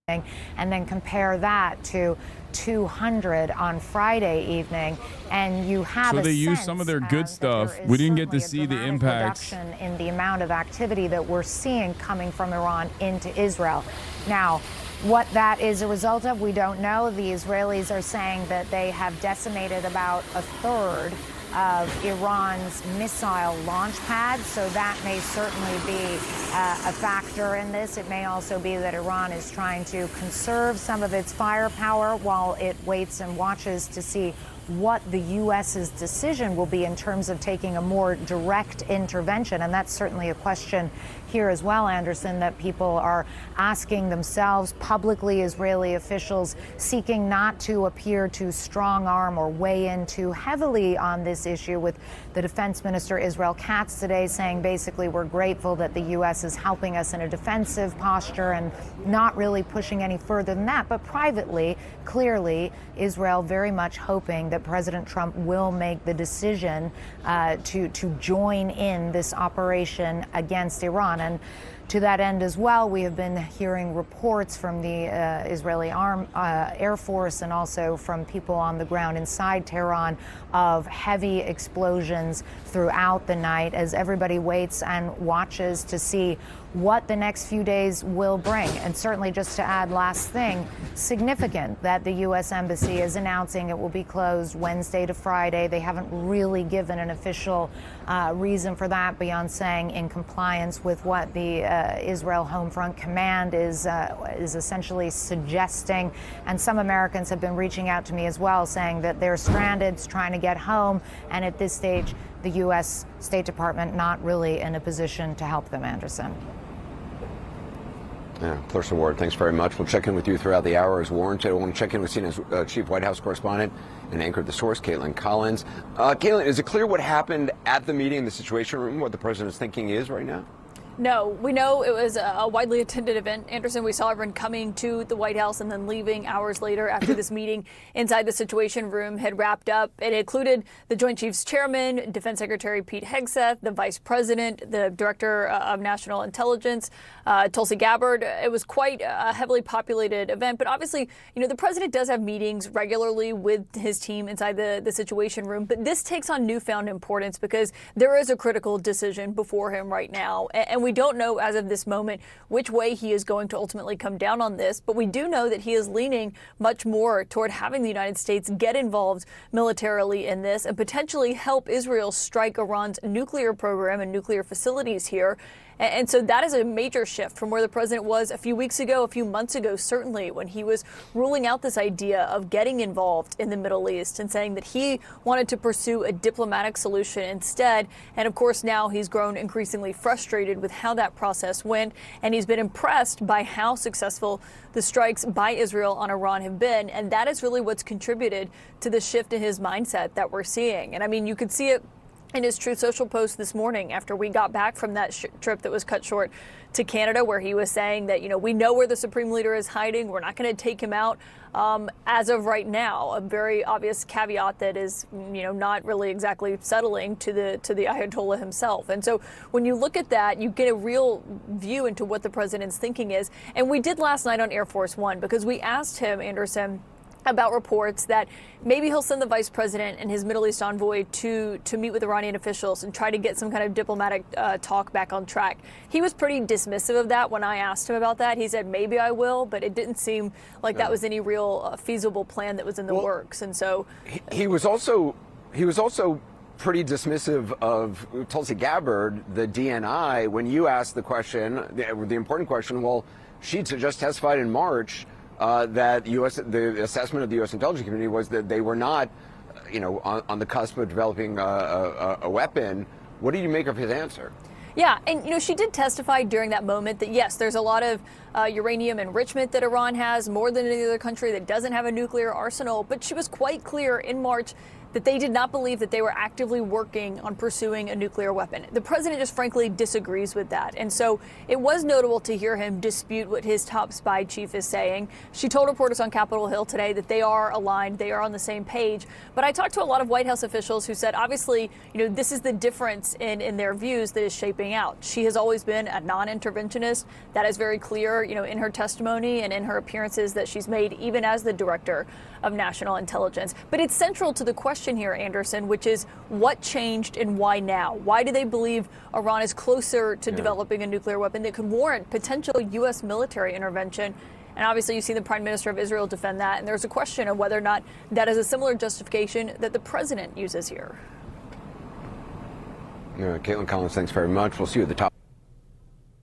And then compare that to 200 on Friday evening, and you have so they used some of their good stuff. We didn't get to see the impact in the amount of activity that we're seeing coming from Iran into Israel. Now, what that is a result of, we don't know. The Israelis are saying that they have decimated about a third of Iran's missile launch pads, so that may certainly be a factor in this. It may also be that Iran is trying to conserve some of its firepower while it waits and watches to see what the U.S.'s decision will be in terms of taking a more direct intervention. And that's certainly a question here as well, Anderson, that people are asking themselves publicly, Israeli officials seeking not to appear to strong arm or weigh in too heavily on this issue, with the defense minister Israel Katz today saying basically we're grateful that the U.S. is helping us in a defensive posture and not really pushing any further than that. But privately, clearly, Israel very much hoping that President Trump will make the decision to join in this operation against Iran. And to that end as well, we have been hearing reports from the Israeli Air Force and also from people on the ground inside Tehran of heavy explosions throughout the night as everybody waits and watches to see what the next few days will bring. And certainly, just to add last thing, significant that the U.S. Embassy is announcing it will be closed Wednesday to Friday. They haven't really given an official reason for that beyond saying in compliance with what the Israel Homefront Command is essentially suggesting. And some Americans have been reaching out to me as well, saying that they're stranded, trying to get home, and at this stage, the U.S. State Department not really in a position to help them, Anderson. Yeah, Clarissa Ward, thanks very much. We'll check in with you throughout the hour as warranted. I want to check in with CNN's chief White House correspondent and anchor at The Source, Caitlin Collins. Caitlin, is it clear what happened at the meeting in the Situation Room, what the president's thinking is right now? No, we know it was a widely attended event. Anderson, we saw everyone coming to the White House and then leaving hours later after this meeting inside the Situation Room had wrapped up. It included the Joint Chiefs Chairman, Defense Secretary Pete Hegseth, the Vice President, the Director of National Intelligence, Tulsi Gabbard. It was quite a heavily populated event. But obviously, you know, the president does have meetings regularly with his team inside the Situation Room. But this takes on newfound importance because there is a critical decision before him right now. And we don't know as of this moment which way he is going to ultimately come down on this, but we do know that he is leaning much more toward having the United States get involved militarily in this and potentially help Israel strike Iran's nuclear program and nuclear facilities here. And so that is a major shift from where the president was a few weeks ago, a few months ago, certainly, when he was ruling out this idea of getting involved in the Middle East and saying that he wanted to pursue a diplomatic solution instead. And of course, now he's grown increasingly frustrated with how that process went. And he's been impressed by how successful the strikes by Israel on Iran have been. And that is really what's contributed to the shift in his mindset that we're seeing. And I mean, you could see it in his Truth Social post this morning after we got back from that trip that was cut short to Canada, where he was saying that, we know where the Supreme Leader is hiding. We're not going to take him out as of right now. A very obvious caveat that is, not really exactly settling to the Ayatollah himself. And so when you look at that, you get a real view into what the president's thinking is. And we did last night on Air Force One, because we asked him, Anderson, about reports that maybe he'll send the vice president and his Middle East envoy to meet with Iranian officials and try to get some kind of diplomatic talk back on track. He was pretty dismissive of that when I asked him about that. He said, maybe I will, but it didn't seem like that was any real feasible plan that was in the works. And so he was also pretty dismissive of Tulsi Gabbard, the DNI, when you asked the question, the important question, well, she just testified in March that the assessment of the U.S. intelligence community was that they were not, on the cusp of developing a weapon. What do you make of his answer? Yeah, and she did testify during that moment that yes, there's a lot of uranium enrichment that Iran has, more than any other country that doesn't have a nuclear arsenal. But she was quite clear in March that they did not believe that they were actively working on pursuing a nuclear weapon. The president just frankly disagrees with that. And so it was notable to hear him dispute what his top spy chief is saying. She told reporters on Capitol Hill today that they are aligned, they are on the same page. But I talked to a lot of White House officials who said, obviously, this is the difference in their views that is shaping out. She has always been a non-interventionist. That is very clear, in her testimony and in her appearances that she's made, even as the director of national intelligence. But it's central to the question here, Anderson, which is what changed and why now? Why do they believe Iran is closer to developing a nuclear weapon that could warrant potential U.S. military intervention? And obviously, you've seen the Prime Minister of Israel defend that. And there's a question of whether or not that is a similar justification that the president uses here. Caitlin Collins, thanks very much. We'll see you at the top.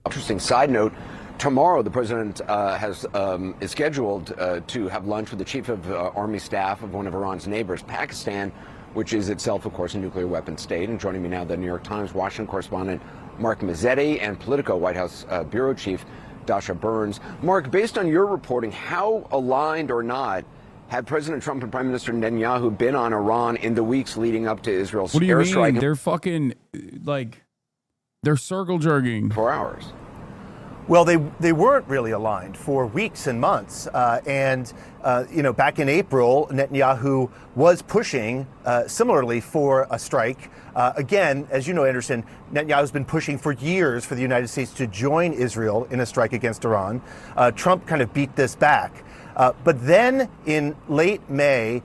Interesting side note. Tomorrow, the president is scheduled to have lunch with the chief of army staff of one of Iran's neighbors, Pakistan, which is itself, of course, a nuclear weapon state. And joining me now, the New York Times Washington correspondent Mark Mazzetti and Politico White House bureau chief Dasha Burns. Mark, based on your reporting, how aligned or not had President Trump and Prime Minister Netanyahu been on Iran in the weeks leading up to Israel's airstrike? What do you mean? They're fucking, they're circle jerking. 4 hours. Well, they weren't really aligned for weeks and months. Back in April, Netanyahu was pushing similarly for a strike. Again, as you know, Anderson, Netanyahu's been pushing for years for the United States to join Israel in a strike against Iran. Trump kind of beat this back. But then in late May,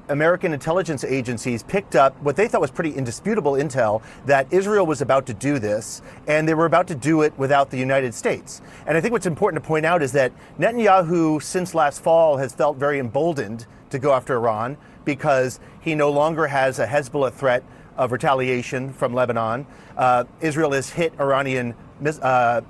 American intelligence agencies picked up what they thought was pretty indisputable intel that Israel was about to do this, and they were about to do it without the United States. And I think what's important to point out is that Netanyahu, since last fall, has felt very emboldened to go after Iran because he no longer has a Hezbollah threat of retaliation from Lebanon. Israel has hit Iranian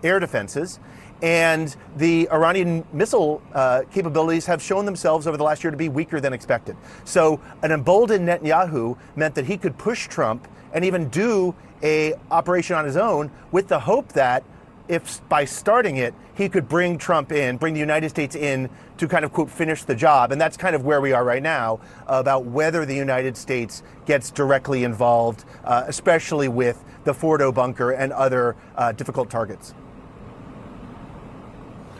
air defenses. And the Iranian missile capabilities have shown themselves over the last year to be weaker than expected. So an emboldened Netanyahu meant that he could push Trump and even do an operation on his own with the hope that if by starting it, he could bring Trump in, bring the United States in to kind of, quote, finish the job. And that's kind of where we are right now about whether the United States gets directly involved, especially with the Fordo bunker and other difficult targets.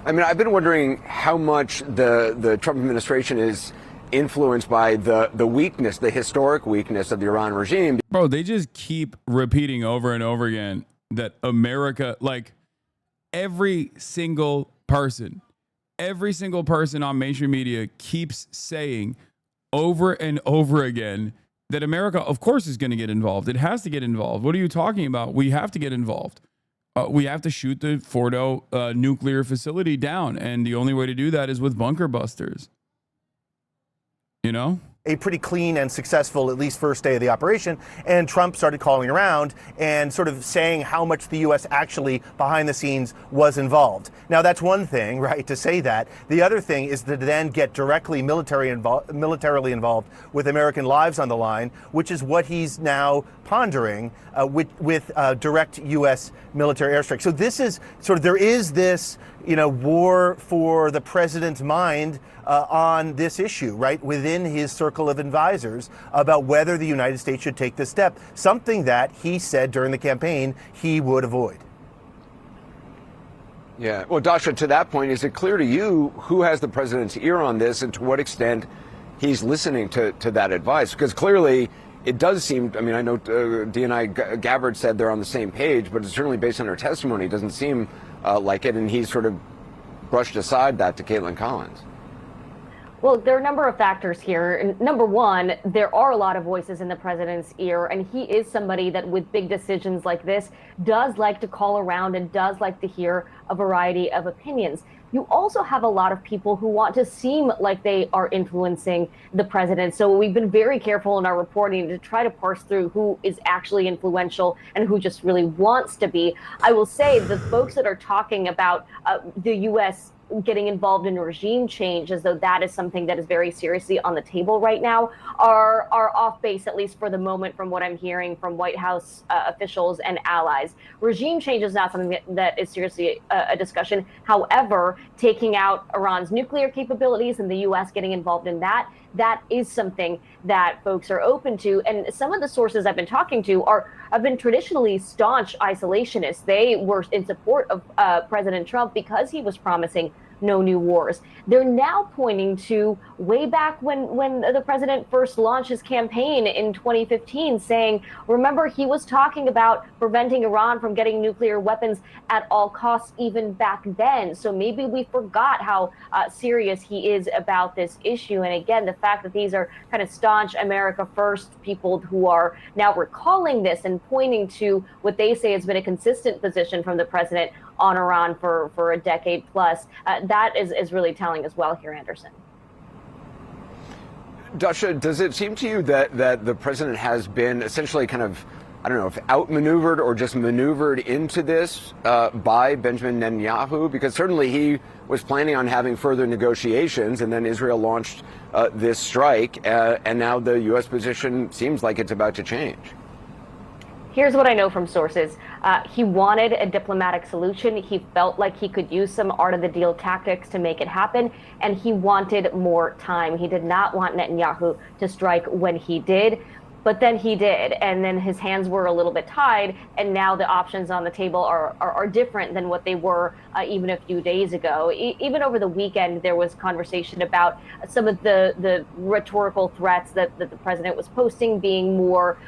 I mean, I've been wondering how much the Trump administration is influenced by the weakness, the historic weakness of the Iran regime. Bro, they just keep repeating over and over again that America, every single person on mainstream media keeps saying over and over again that America, of course, is going to get involved. It has to get involved. What are you talking about? We have to get involved. We have to shoot the Fordo nuclear facility down. And the only way to do that is with bunker busters. A pretty clean and successful, at least first day of the operation. And Trump started calling around and sort of saying how much the U.S. actually behind the scenes was involved. Now, that's one thing, right, to say that. The other thing is to then get directly militarily involved with American lives on the line, which is what he's now pondering with direct U.S. military airstrike. So this is there is this war for the president's mind on this issue, right, within his circle of advisors about whether the United States should take this step, something that he said during the campaign he would avoid. Yeah. Well, Dasha, to that point, is it clear to you who has the president's ear on this and to what extent he's listening to that advice? Because clearly it does seem, I mean, I know DNI Gabbard said they're on the same page, but certainly based on her testimony, it doesn't seem like it. And he's sort of brushed aside that to Caitlin Collins. Well, there are a number of factors here. Number one, there are a lot of voices in the president's ear, and he is somebody that with big decisions like this does like to call around and does like to hear a variety of opinions. You also have a lot of people who want to seem like they are influencing the president. So we've been very careful in our reporting to try to parse through who is actually influential and who just really wants to be. I will say the folks that are talking about the U.S. getting involved in regime change as though that is something that is very seriously on the table right now are off base, at least for the moment, from what I'm hearing from White House officials and allies. Regime change is not something that is seriously a discussion. However, taking out Iran's nuclear capabilities and the U.S. getting involved in that is something that folks are open to. And some of the sources I've been talking to have been traditionally staunch isolationists. They were in support of President Trump because he was promising no new wars. They're now pointing to way back when the president first launched his campaign in 2015, saying, remember, he was talking about preventing Iran from getting nuclear weapons at all costs even back then. So maybe we forgot how serious he is about this issue. And again, the fact that these are kind of staunch America First people who are now recalling this and pointing to what they say has been a consistent position from the president on Iran for a decade plus, that is really telling as well here, Anderson. Dasha, does it seem to you that the president has been essentially kind of, I don't know, if outmaneuvered or just maneuvered into this by Benjamin Netanyahu? Because certainly he was planning on having further negotiations, and then Israel launched this strike, and now the U.S. position seems like it's about to change. Here's what I know from sources. He wanted a diplomatic solution. He felt like he could use some art of the deal tactics to make it happen, and he wanted more time. He did not want Netanyahu to strike when he did. But then he did, and then his hands were a little bit tied, and now the options on the table are different than what they were even a few days ago. Even over the weekend, there was conversation about some of the rhetorical threats that the president was posting being more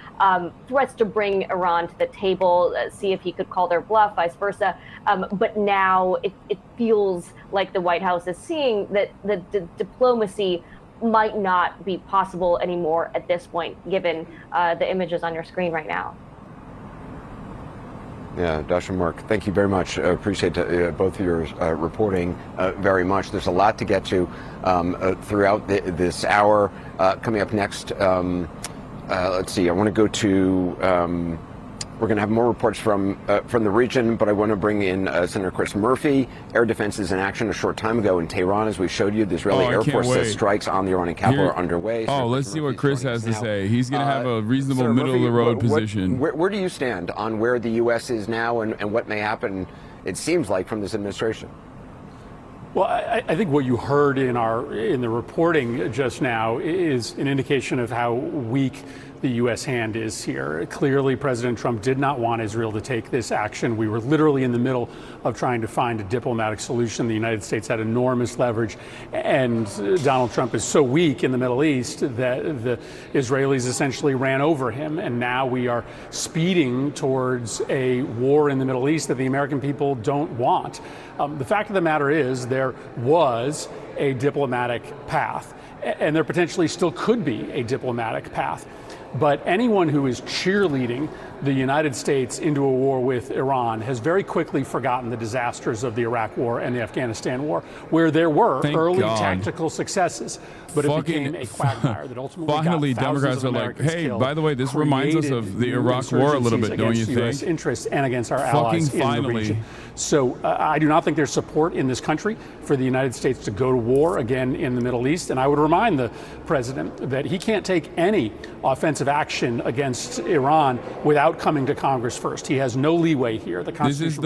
threats to bring Iran to the table, see if he could call their bluff, vice versa. But now it feels like the White House is seeing that the diplomacy might not be possible anymore at this point, given the images on your screen right now. Yeah, Dasha, Mark, thank you very much. Appreciate both of your reporting very much. There's a lot to get to throughout this hour. Coming up next, let's see, I want to go to... we're going to have more reports from the region, but I want to bring in Senator Chris Murphy. Air defense is in action a short time ago in Tehran, as we showed you. The Israeli Air Force says strikes on the Iranian capital are underway. Let's see what Chris has to say. He's going to have a reasonable middle-of-the-road position. Where do you stand on where the U.S. is now and what may happen, it seems like, from this administration? Well, I think what you heard in the reporting just now is an indication of how weak the U.S. hand is here. Clearly, President Trump did not want Israel to take this action. We were literally in the middle of trying to find a diplomatic solution. The United States had enormous leverage, and Donald Trump is so weak in the Middle East that the Israelis essentially ran over him, and now we are speeding towards a war in the Middle East that the American people don't want. The fact of the matter is there was a diplomatic path, and there potentially still could be a diplomatic path. But anyone who is cheerleading the United States into a war with Iran has very quickly forgotten the disasters of the Iraq War and the Afghanistan War, where there were early tactical successes, but it became a quagmire that ultimately finally got Democrats are like, hey, by the way, this reminds us of the Iraq War a little bit, don't you think? U.S. interests and against our allies in the region. So I do not think there's support in this country for the United States to go to war again in the Middle East. And I would remind the president that he can't take any offensive action against Iran without coming to Congress first. He has no leeway here. The Constitution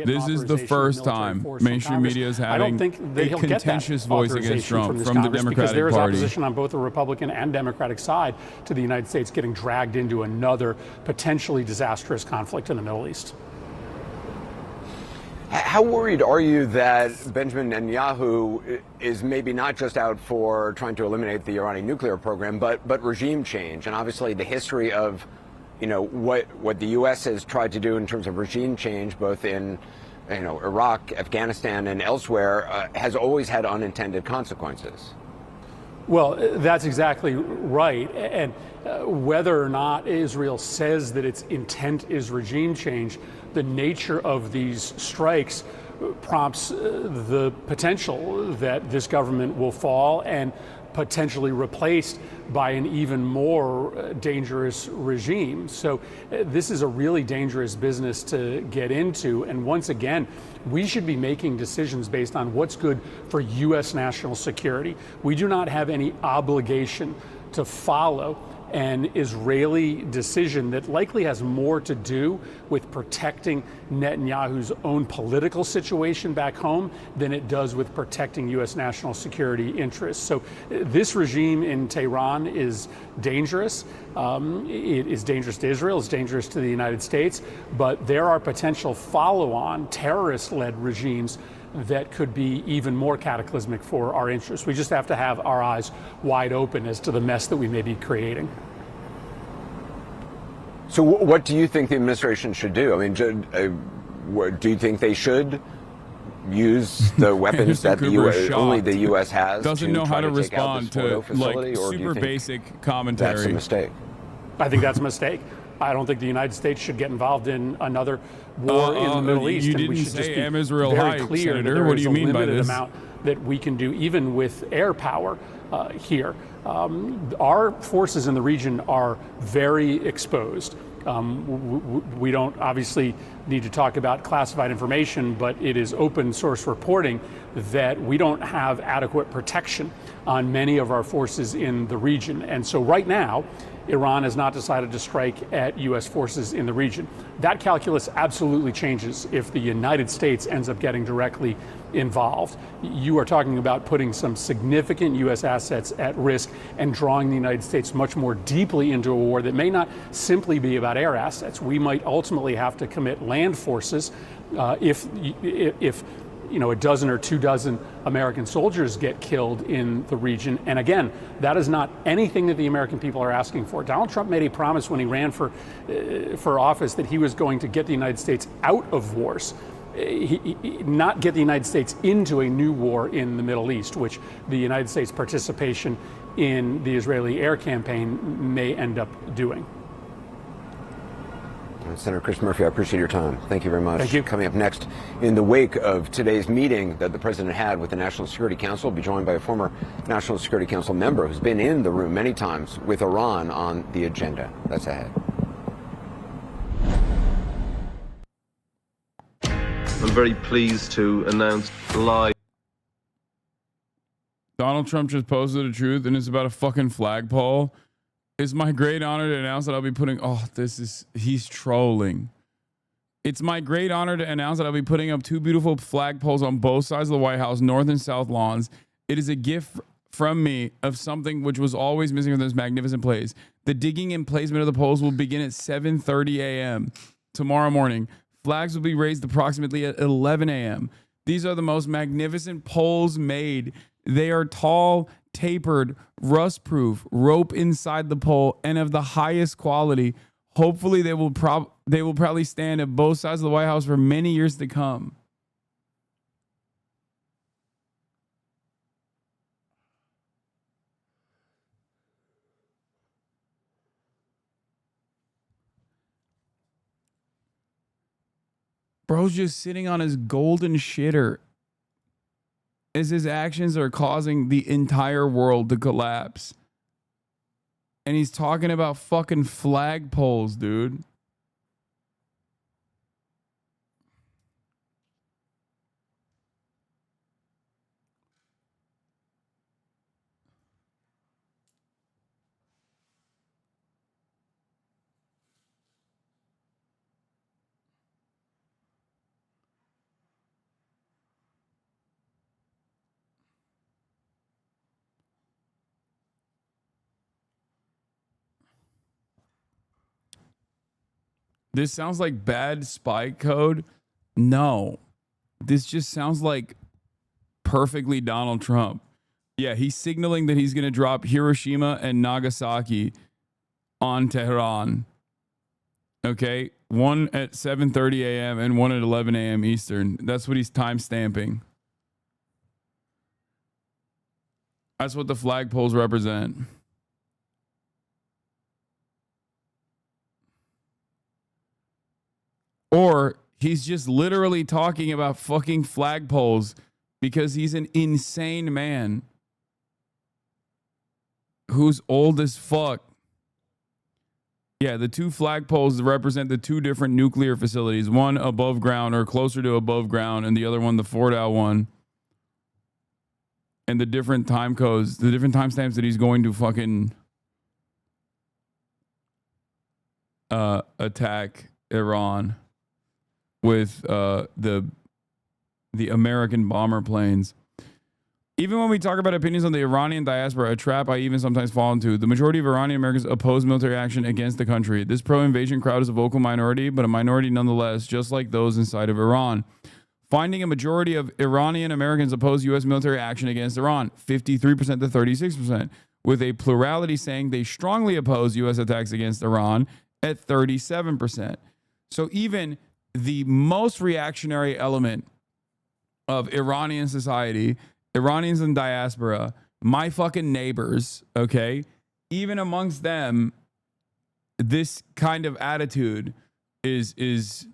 This is the first time mainstream media is I don't having think that a he'll get that contentious voice against authorization Trump this from the Congress, because Democratic there is Party. opposition on both the Republican and Democratic side to the United States getting dragged into another potentially disastrous conflict in the Middle East. How worried are you that Benjamin Netanyahu is maybe not just out for trying to eliminate the Iranian nuclear program, but regime change? And obviously the history of, what the U.S. has tried to do in terms of regime change, both in, Iraq, Afghanistan, and elsewhere, has always had unintended consequences. Well, that's exactly right. And whether or not Israel says that its intent is regime change, the nature of these strikes prompts the potential that this government will fall and potentially replaced by an even more dangerous regime. So this is a really dangerous business to get into. And once again, we should be making decisions based on what's good for U.S. national security. We do not have any obligation to follow an Israeli decision that likely has more to do with protecting Netanyahu's own political situation back home than it does with protecting U.S. national security interests. So this regime in Tehran is dangerous. It is dangerous to Israel, it's dangerous to the United States, but there are potential follow-on terrorist-led regimes that could be even more cataclysmic for our interests. We just have to have our eyes wide open as to the mess that we may be creating. So what do you think the administration should do? I mean, do you think they should use the weapons that only the U.S. has? Doesn't know how to respond to like super basic commentary. That's a mistake. I think that's a mistake. I don't think the United States should get involved in another war in the Middle East. You and we didn't should just say be Israel very high, clear Senator. that there What do is you a mean by limited this? amount that we can do, even with air power here. Our forces in the region are very exposed. We don't obviously need to talk about classified information, but it is open source reporting that we don't have adequate protection on many of our forces in the region. And so right now, Iran has not decided to strike at U.S. forces in the region. That calculus absolutely changes if the United States ends up getting directly involved. You are talking about putting some significant U.S. assets at risk and drawing the United States much more deeply into a war that may not simply be about air assets. We might ultimately have to commit land forces if a dozen or 2 dozen American soldiers get killed in the region. And again, that is not anything that the American people are asking for. Donald Trump made a promise when he ran for office that he was going to get the United States out of wars, not get the United States into a new war in the Middle East, which the United States participation in the Israeli air campaign may end up doing. Senator Chris Murphy, I appreciate your time. Thank you very much. Thank you. Coming up next, in the wake of today's meeting that the president had with the National Security Council, we'll be joined by a former National Security Council member who's been in the room many times with Iran on the agenda. That's ahead. I'm very pleased to announce live. Donald Trump just posted the truth, and it's about a fucking flagpole. It's my great honor to announce that I'll be putting. He's trolling. It's my great honor to announce that I'll be putting up 2 beautiful flagpoles on both sides of the White House, north and south lawns. It is a gift from me of something which was always missing from this magnificent place. The digging and placement of the poles will begin at 7:30 a.m. tomorrow morning. Flags will be raised approximately at 11 a.m. These are the most magnificent poles made. They are tall, tapered, rust-proof, rope inside the pole, and of the highest quality. Hopefully, they will probably stand at both sides of the White House for many years to come. Bro's just sitting on his golden shitter as his actions are causing the entire world to collapse. And he's talking about fucking flagpoles, dude. This sounds like bad spy code. No, this just sounds like perfectly Donald Trump. Yeah, he's signaling that he's going to drop Hiroshima and Nagasaki on Tehran. Okay, one at 7:30 a.m. and one at 11 a.m. Eastern. That's what he's time stamping. That's what the flagpoles represent. Or he's just literally talking about fucking flagpoles because he's an insane man who's old as fuck. Yeah, the two flagpoles represent the two different nuclear facilities, one above ground or closer to above ground, and the other one, the Fordow one. And the different time codes, the different timestamps that he's going to fucking attack Iran with the American bomber planes. Even when we talk about opinions on the Iranian diaspora, a trap I even sometimes fall into, the majority of Iranian Americans oppose military action against the country. This pro-invasion crowd is a vocal minority, but a minority nonetheless, just like those inside of Iran. Finding a majority of Iranian Americans oppose U.S. military action against Iran, 53% to 36%, with a plurality saying they strongly oppose U.S. attacks against Iran at 37%. So even the most reactionary element of Iranian society, Iranians in diaspora, my fucking neighbors, okay, even amongst them, this kind of attitude is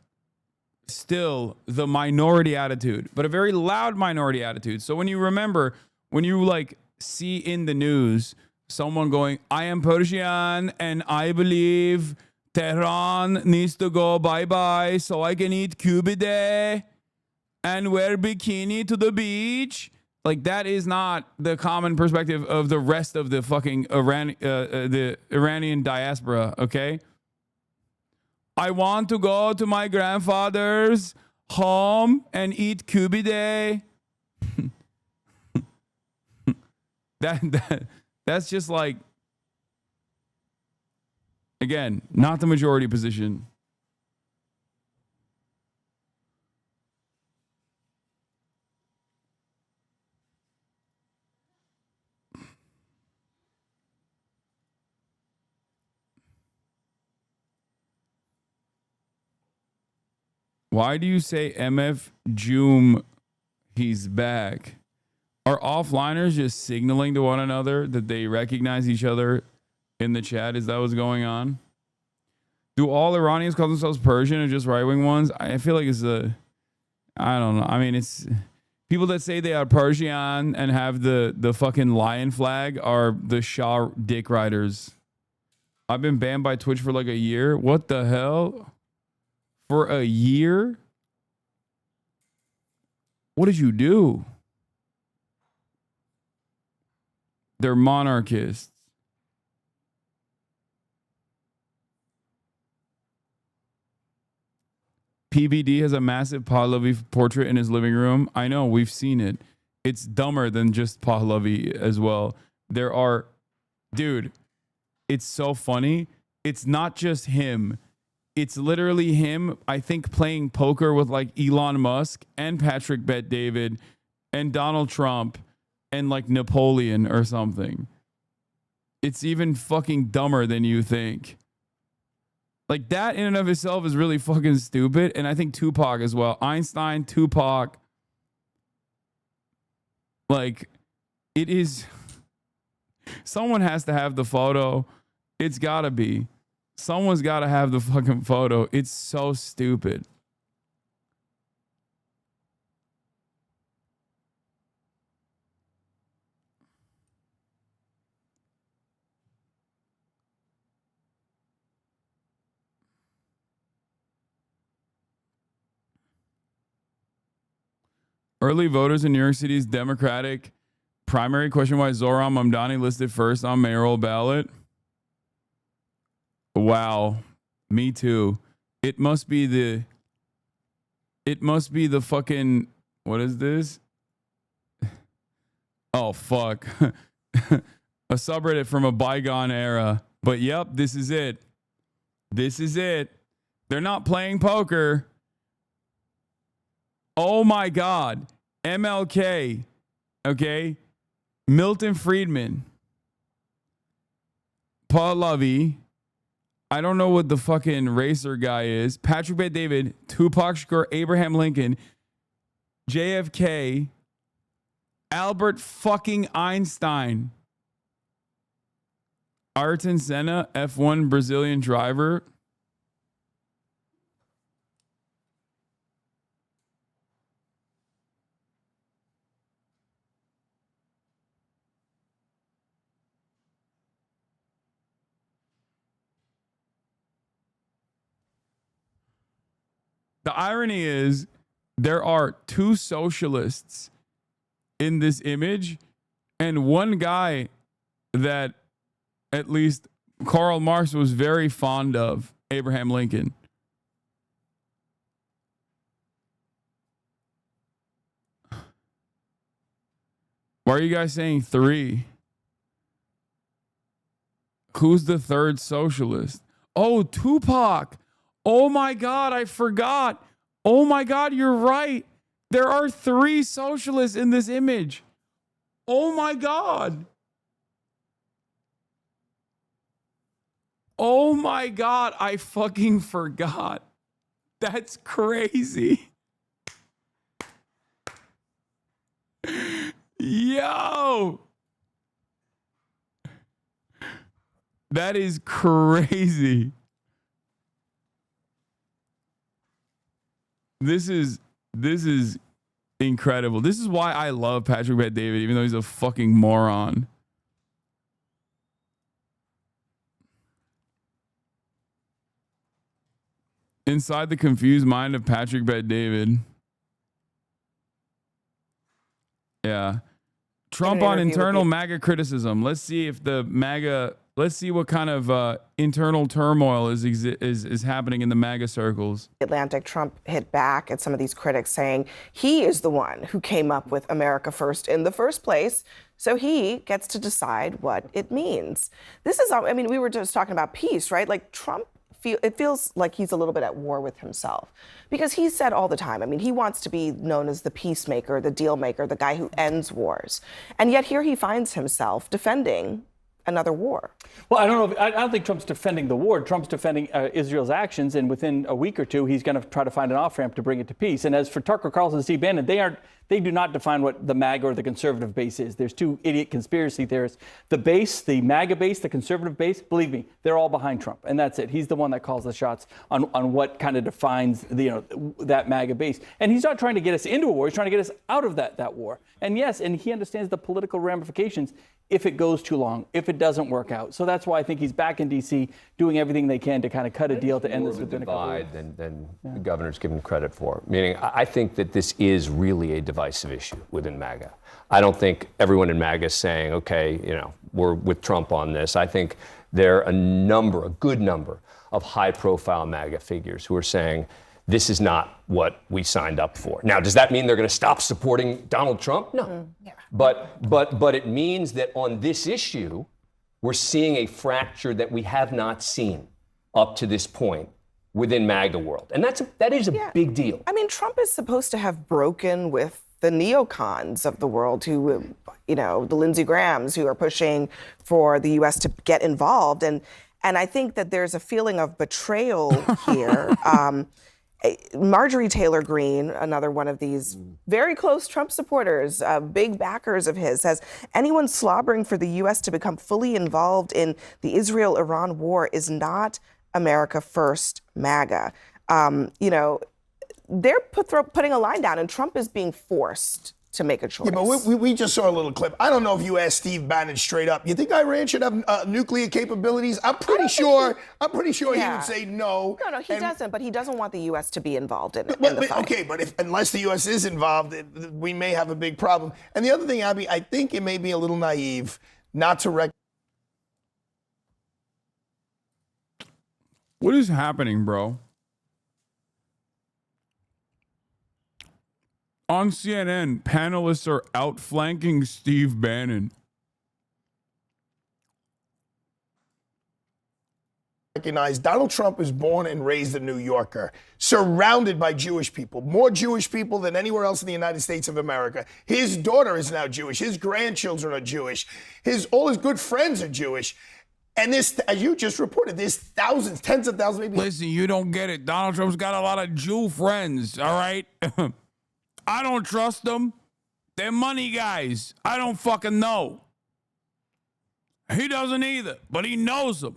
still the minority attitude, but a very loud minority attitude. So when you remember, when you like see in the news someone going, I am Persian and I believe Tehran needs to go bye-bye so I can eat kubide and wear bikini to the beach. Like, that is not the common perspective of the rest of the fucking the Iranian diaspora, okay? I want to go to my grandfather's home and eat kubide. That's just like, again, not the majority position. Why do you say MF Joom, he's back? Are offliners just signaling to one another that they recognize each other in the chat? Is that what's going on? Do all Iranians call themselves Persian or just right-wing ones? I feel like it's I don't know. I mean, it's people that say they are Persian and have the fucking lion flag are the Shah dick riders. I've been banned by Twitch for like a year. What the hell? For a year? What did you do? They're monarchists. PBD has a massive Pahlavi portrait in his living room. I know, we've seen it. It's dumber than just Pahlavi as well. There are, dude, it's so funny. It's not just him. It's literally him, I think, playing poker with like Elon Musk and Patrick Bet-David and Donald Trump and like Napoleon or something. It's even fucking dumber than you think. Like, that in and of itself is really fucking stupid. And I think Tupac as well. Einstein, Tupac. Like, it is. Someone has to have the photo. It's gotta be. Someone's gotta have the fucking photo. It's so stupid. Early voters in New York City's Democratic primary question why Zohran Mamdani listed first on mayoral ballot. Wow. Me too. It must be the fucking, what is this? Oh, fuck. A subreddit from a bygone era. But yep, this is it. This is it. They're not playing poker. Oh my God. MLK. Okay. Milton Friedman. Pahlavi. I don't know what the fucking racer guy is. Patrick Bet-David, Tupac Shakur, Abraham Lincoln, JFK, Albert fucking Einstein, Ayrton Senna, F1 Brazilian driver. The irony is there are two socialists in this image and one guy that at least Karl Marx was very fond of, Abraham Lincoln. Why are you guys saying 3? Who's the third socialist? Oh, Tupac. Oh my God, I forgot. Oh my God, you're right. There are 3 socialists in this image. Oh my God. Oh my God, I fucking forgot. That's crazy. Yo. That is crazy. This is incredible. This is why I love Patrick Bet-David, even though he's a fucking moron. Inside the confused mind of Patrick Bet-David. Yeah. Trump on internal MAGA criticism. Let's see if the MAGA. Let's see what kind of internal turmoil is happening in the MAGA circles. Atlantic, Trump hit back at some of these critics, saying he is the one who came up with America First in the first place, so he gets to decide what it means. This is, I mean, we were just talking about peace, right? Like Trump, it feels like he's a little bit at war with himself because he said all the time, I mean, he wants to be known as the peacemaker, the deal maker, the guy who ends wars. And yet here he finds himself defending another war. Well, I don't think Trump's defending the war. Trump's defending Israel's actions, and within a week or two, he's going to try to find an off-ramp to bring it to peace. And as for Tucker Carlson and Steve Bannon, they do not define what the MAGA or the conservative base is. There's 2 idiot conspiracy theorists. The base, the MAGA base, the conservative base, believe me, they're all behind Trump, and that's it. He's the one that calls the shots on what kind of defines that MAGA base. And he's not trying to get us into a war. He's trying to get us out of that war. And yes, and he understands the political ramifications if it goes too long, if it doesn't work out. So that's why I think he's back in D.C. doing everything they can to kind of cut a deal to end this within a couple of weeks. Than the governor's given credit for. Meaning, I think that this is really a divisive issue within MAGA. I don't think everyone in MAGA is saying, okay, we're with Trump on this. I think there are a good number of high-profile MAGA figures who are saying, this is not what we signed up for. Now, does that mean they're going to stop supporting Donald Trump? No. Yeah. But it means that on this issue, we're seeing a fracture that we have not seen up to this point within MAGA world. And that is a big deal. I mean, Trump is supposed to have broken with the neocons of the world who, the Lindsey Grahams who are pushing for the U.S. to get involved. And I think that there's a feeling of betrayal here. Marjorie Taylor Greene, another one of these very close Trump supporters, big backers of his, says anyone slobbering for the U.S. to become fully involved in the Israel-Iran war is not America First MAGA. They're putting a line down, and Trump is being forced to make a choice. Yeah, but we just saw a little clip. I don't know if you asked Steve Bannon straight up, you think Iran should have nuclear capabilities? I'm pretty sure he would say no. No, he doesn't, but he doesn't want the U.S. to be involved in the fight. Okay, but unless the U.S. is involved, we may have a big problem. And the other thing, Abby, I think it may be a little naive not to recognize. What is happening, bro? On CNN, panelists are outflanking Steve Bannon. recognize Donald Trump is born and raised a New Yorker, surrounded by Jewish people, more Jewish people than anywhere else in the United States of America. His daughter is now Jewish. His grandchildren are Jewish. All his good friends are Jewish. And this, as you just reported, there's thousands, tens of thousands, maybe. Listen, you don't get it. Donald Trump's got a lot of Jew friends, all right? I don't trust them. They're money guys. I don't fucking know. He doesn't either, but he knows them.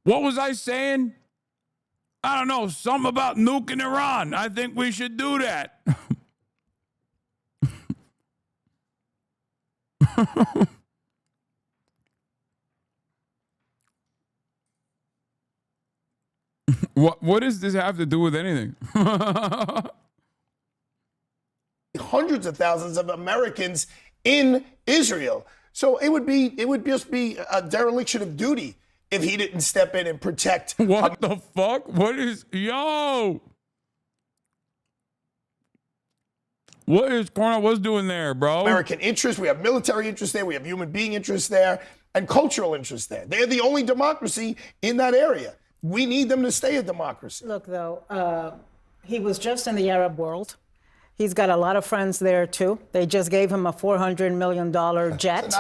What was I saying? I don't know, something about nuking Iran. I think we should do that. What does this have to do with anything? Hundreds of thousands of Americans in Israel. So it would just be a dereliction of duty if he didn't step in and protect. What the fuck? What is, yo? What is Cornell was doing there, bro? American interest. We have military interest there. We have human being interest there and cultural interest there. They're the only democracy in that area. We need them to stay a democracy. Look, though, he was just in the Arab world. He's got a lot of friends there, too. They just gave him a $400 million jet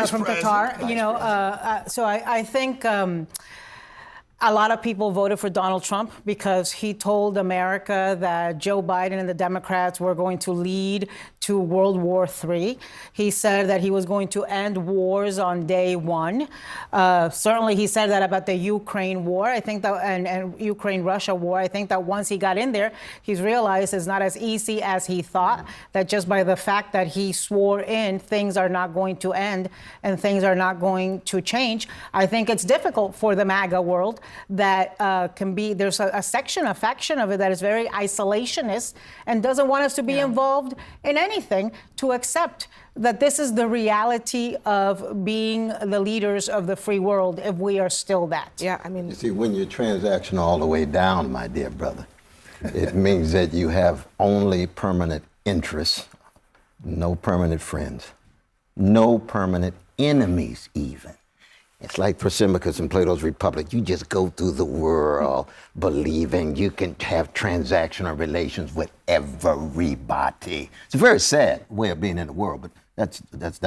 from Qatar. So I think a lot of people voted for Donald Trump because he told America that Joe Biden and the Democrats were going to lead to World War III. He said that he was going to end wars on day one. Certainly, he said that about the Ukraine war. I think that, and Ukraine-Russia war. I think that once he got in there, he's realized it's not as easy as he thought. That just by the fact that he swore in, things are not going to end and things are not going to change. I think it's difficult for the MAGA world that can be, there's a faction of it that is very isolationist and doesn't want us to be involved in anything, to accept that this is the reality of being the leaders of the free world if we are still that. Yeah, I mean. You see, when you're transactional all the way down, my dear brother, it means that you have only permanent interests, no permanent friends, no permanent enemies even. It's like Thrasymachus in Plato's Republic. You just go through the world believing you can have transactional relations with everybody. It's a very sad way of being in the world, but that's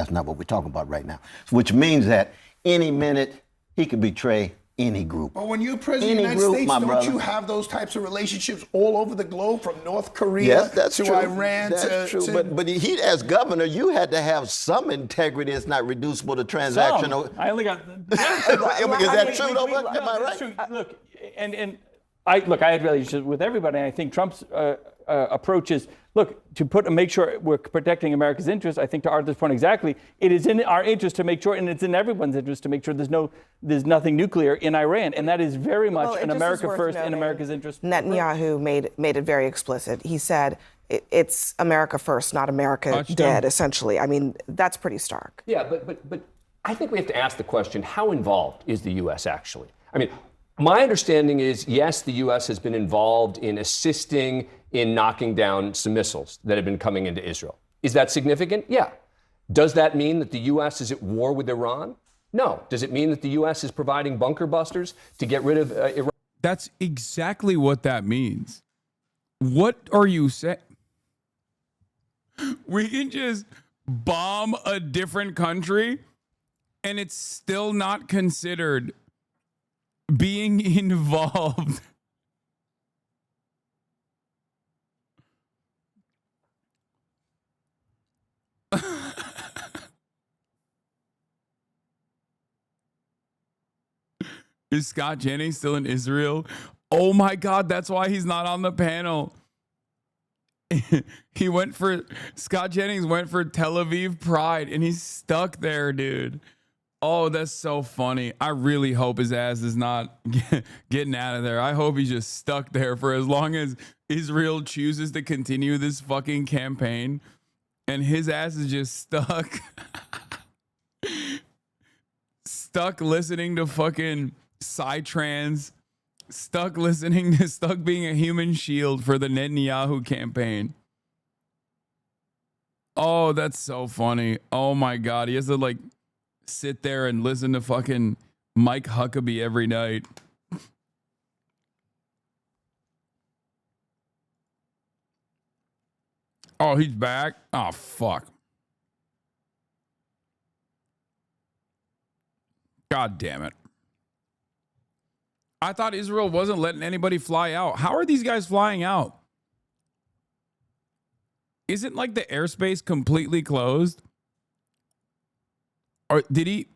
not what we're talking about right now. Which means that any minute he could betray any group. But when you're president of the United States, don't you have those types of relationships all over the globe, from North Korea to Iran to... But he, as governor, you had to have some integrity. It's not reducible to transactional. Some. I only got... Is that true, though? Am I right? True. Look, I had relationships with everybody, and I think Trump's approach is, look, to make sure we're protecting America's interests. I think to Arthur's point exactly, it is in our interest to make sure, and it's in everyone's interest to make sure there's nothing nuclear in Iran, and that is very much an America first in America's interest. Netanyahu made it very explicit. He said it's America first, not America dead. Essentially, I mean that's pretty stark. Yeah, but I think we have to ask the question: how involved is the U.S. actually? I mean, my understanding is yes, the U.S. has been involved in assisting in knocking down some missiles that have been coming into Israel. Is that significant? Yeah. Does that mean that the U.S. is at war with Iran? No. Does it mean that the U.S. is providing bunker busters to get rid of Iran? That's exactly what that means. What are you saying? We can just bomb a different country and it's still not considered being involved. Is Scott Jennings still in Israel? Oh my God, that's why he's not on the panel. Scott Jennings went for Tel Aviv Pride and he's stuck there, dude. Oh, that's so funny. I really hope his ass is not getting out of there. I hope he's just stuck there for as long as Israel chooses to continue this fucking campaign. And his ass is just stuck. Stuck listening to fucking Psytrance. Stuck being a human shield for the Netanyahu campaign. Oh, that's so funny. Oh my God. He has to sit there and listen to fucking Mike Huckabee every night. Oh, he's back? Oh, fuck. God damn it. I thought Israel wasn't letting anybody fly out. How are these guys flying out? Isn't like the airspace completely closed? Or did he...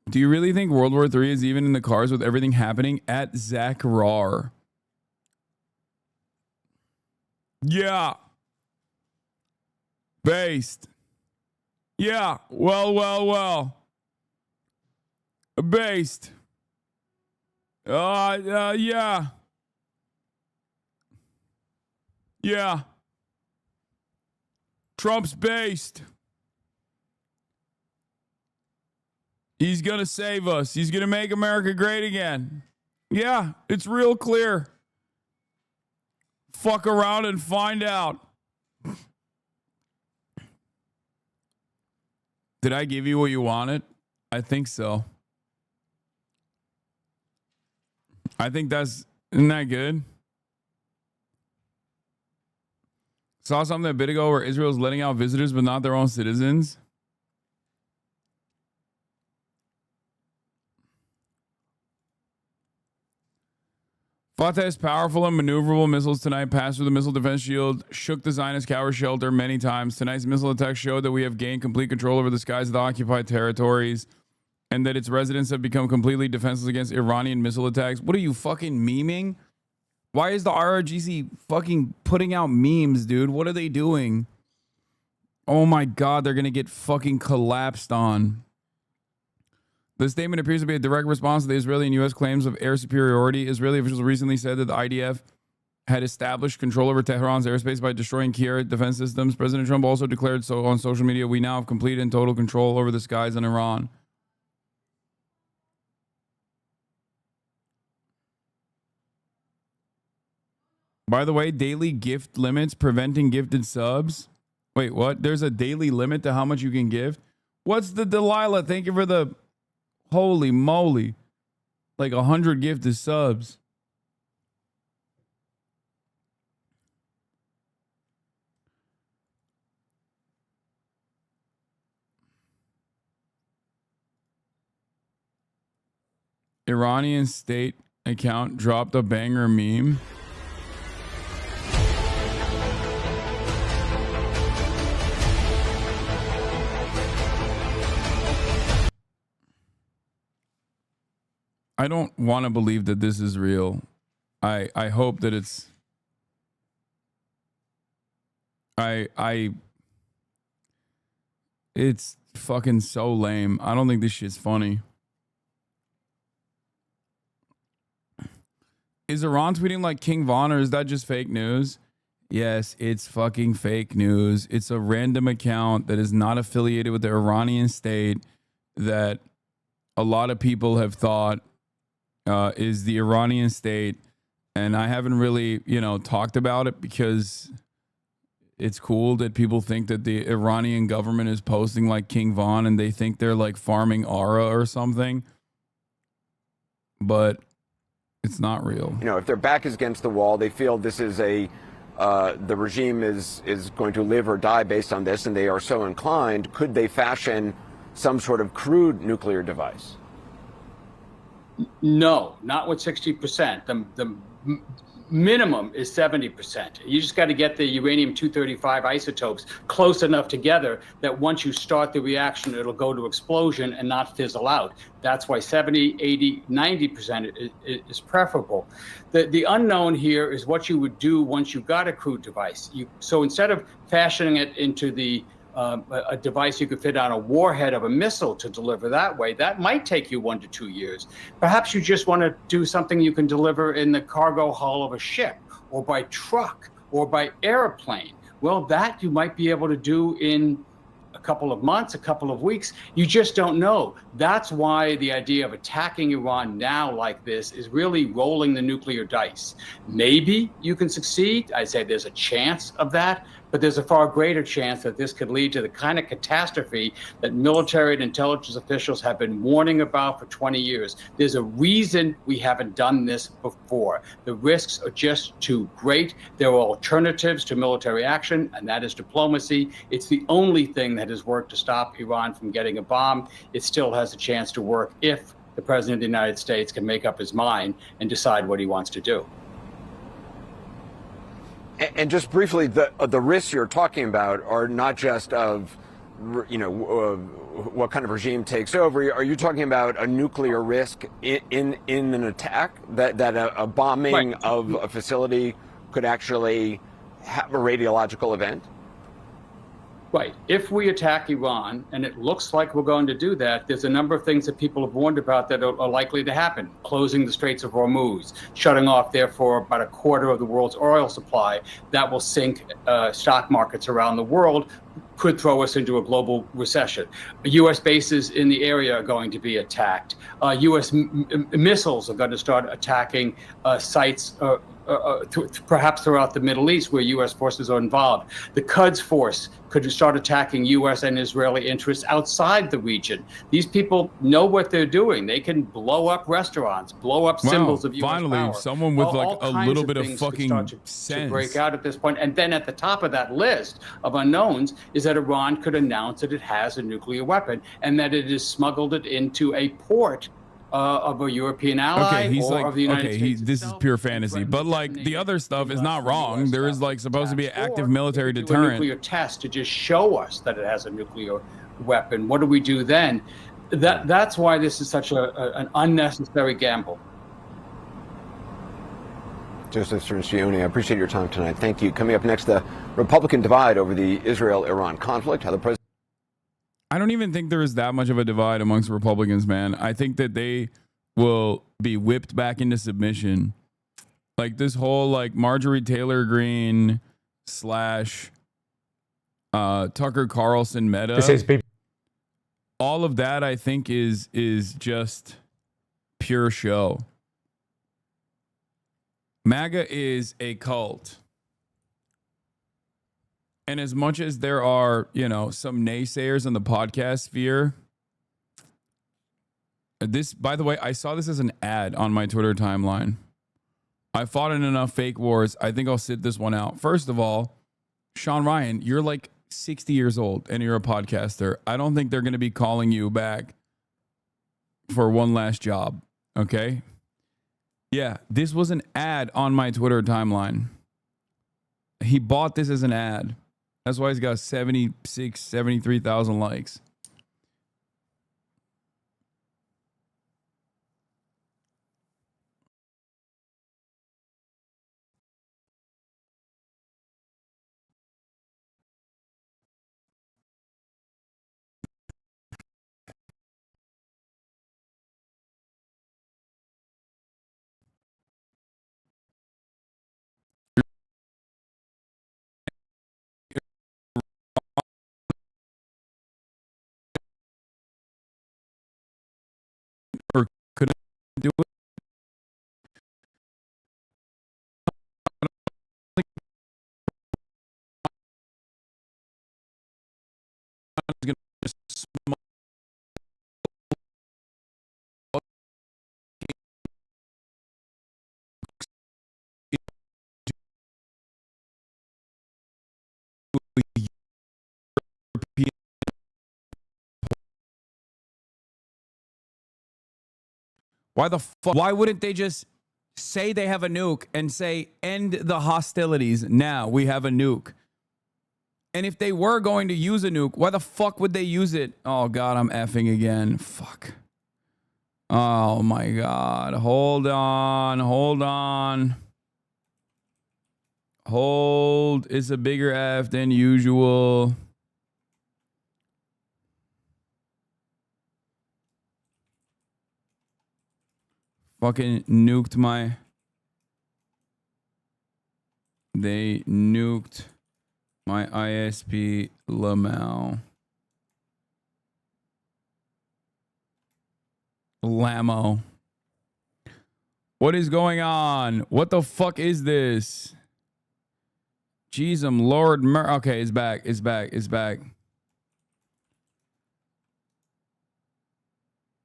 Do you really think World War III is even in the cars with everything happening? At Zach Rar. Yeah. Based. Yeah. Well. Based. Yeah. Yeah. Trump's based. He's going to save us. He's going to make America great again. Yeah, it's real clear. Fuck around and find out. Did I give you what you wanted? I think so. I think isn't that good? Saw something a bit ago where Israel's letting out visitors but not their own citizens. Fatah's powerful and maneuverable missiles tonight passed through the missile defense shield, shook the Zionist coward shelter many times. Tonight's missile attack showed that we have gained complete control over the skies of the occupied territories and that its residents have become completely defenseless against Iranian missile attacks. What are you fucking memeing? Why is the RRGC fucking putting out memes, dude? What are they doing? Oh my God, they're going to get fucking collapsed on. The statement appears to be a direct response to the Israeli and U.S. claims of air superiority. Israeli officials recently said that the IDF had established control over Tehran's airspace by destroying key air defense systems. President Trump also declared so on social media, we now have complete and total control over the skies in Iran. By the way, daily gift limits preventing gifted subs. Wait, what? There's a daily limit to how much you can gift? What's the Delilah? Thank you for the... Holy moly. Like 100 gifted subs. Iranian state account dropped a banger meme. I don't want to believe that this is real. I hope that it's... It's fucking so lame. I don't think this shit's funny. Is Iran tweeting like King Von, or is that just fake news? Yes, it's fucking fake news. It's a random account that is not affiliated with the Iranian state that a lot of people have thought is the Iranian state. And I haven't really, talked about it because it's cool that people think that the Iranian government is posting like King Von and they think they're like farming aura or something. But it's not real. If their back is against the wall, they feel this is the regime is going to live or die based on this, and they are so inclined, could they fashion some sort of crude nuclear device? No, not with 60%. The minimum is 70%. You just got to get the uranium-235 isotopes close enough together that once you start the reaction, it'll go to explosion and not fizzle out. That's why 70, 80, 90% is preferable. The unknown here is what you would do once you got a crude device. So instead of fashioning it into a device you could fit on a warhead of a missile to deliver that way, that might take you 1 to 2 years. Perhaps you just want to do something you can deliver in the cargo hull of a ship, or by truck, or by airplane. Well, that you might be able to do in a couple of months, a couple of weeks. You just don't know. That's why the idea of attacking Iran now like this is really rolling the nuclear dice. Maybe you can succeed. I say there's a chance of that. but there's a far greater chance that this could lead to the kind of catastrophe that military and intelligence officials have been warning about for 20 years. There's a reason we haven't done this before. The risks are just too great. There are alternatives to military action, and that is diplomacy. It's the only thing that has worked to stop Iran from getting a bomb. It still has a chance to work if the President of the United States can make up his mind and decide what he wants to do. And just briefly, the risks you're talking about are not just of, what kind of regime takes over. Are you talking about a nuclear risk in an attack, that a bombing of a facility could actually have a radiological event? Right. If we attack Iran, and it looks like we're going to do that, there's a number of things that people have warned about that are likely to happen. Closing the Straits of Hormuz, shutting off, therefore, about a quarter of the world's oil supply. That will sink stock markets around the world, could throw us into a global recession. U.S. bases in the area are going to be attacked. U.S. missiles are going to start attacking sites perhaps throughout the Middle East where U.S. forces are involved. The Quds force could start attacking U.S. and Israeli interests outside the region. These people know what they're doing. They can blow up restaurants, blow up symbols of U.S. finally, power. someone with All a kinds little bit of things could fucking start to break out at this point. And then at the top of that list of unknowns is that Iran could announce that it has a nuclear weapon and that it has smuggled it into a port of a European ally of the United States. This is pure fantasy, but like the other stuff is not wrong. There is like supposed to be an active military Do a deterrent. nuclear test to just show us that it has a nuclear weapon. What do we do then? That's why this is such an unnecessary gamble. Joseph Cirincione, I appreciate your time tonight. Thank you. Coming up next, the Republican divide over the Israel-Iran conflict, how the president... I don't even think there is that much of a divide amongst Republicans, man. I think that they will be whipped back into submission. Like this whole like Marjorie Taylor Greene / Tucker Carlson meta. All of that I think is just pure show. MAGA is a cult. And as much as there are, some naysayers in the podcast sphere, this, by the way, I saw this as an ad on my Twitter timeline. I fought in enough fake wars. I think I'll sit this one out. First of all, Sean Ryan, you're like 60 years old and you're a podcaster. I don't think they're going to be calling you back for one last job. Okay. Yeah. This was an ad on my Twitter timeline. He bought this as an ad. That's why he's got 73,000 likes. Or couldn't do it. Why wouldn't they just say they have a nuke and say end the hostilities now? We have a nuke. And if they were going to use a nuke, why the fuck would they use it? Oh God, I'm effing again. Fuck. Oh my God. Hold on. Hold is a bigger F than usual. Fucking nuked my... They nuked my ISP Lamau. Lamo. What is going on? What the fuck is this? Jeez, Lord. Okay, it's back. It's back. It's back.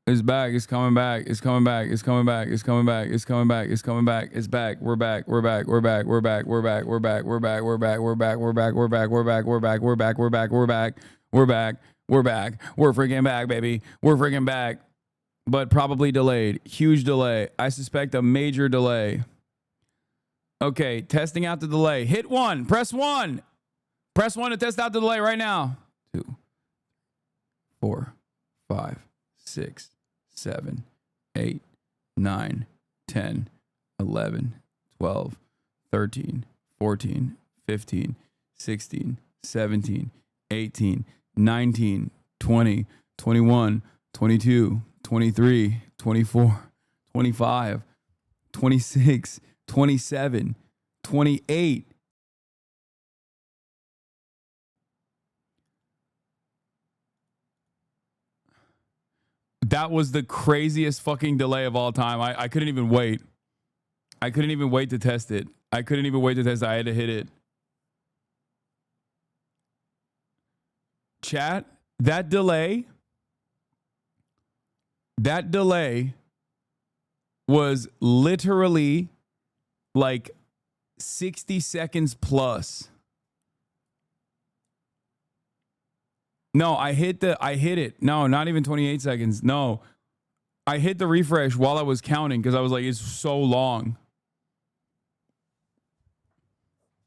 It's back. It's coming back. It's coming back. It's coming back. It's coming back. It's coming back. It's coming back. It's back. We're back. We're back. We're back. We're back. We're back. We're back. We're back. We're back. We're back. We're back. We're back. We're back. We're back. We're back. We're back. We're back. We're back. We're back. We're freaking back, baby. We're freaking back. But probably delayed. Huge delay. I suspect a major delay. Okay, testing out the delay. Hit 1. Press 1. Press 1 to test out the delay right now. 2, 4, 5, 6, 7, 8, 9, 10, 11, 12, 13, 14, 15, 16, 17, 18, 19, 20, 21, 22, 23, 24, 25, 26, 27, 28. That was the craziest fucking delay of all time. I couldn't even wait. I couldn't even wait to test it. I couldn't even wait to test it. I had to hit it. Chat, that delay was literally like 60 seconds plus. No, I hit it. No, not even 28 seconds. No, I hit the refresh while I was counting because I was like, it's so long.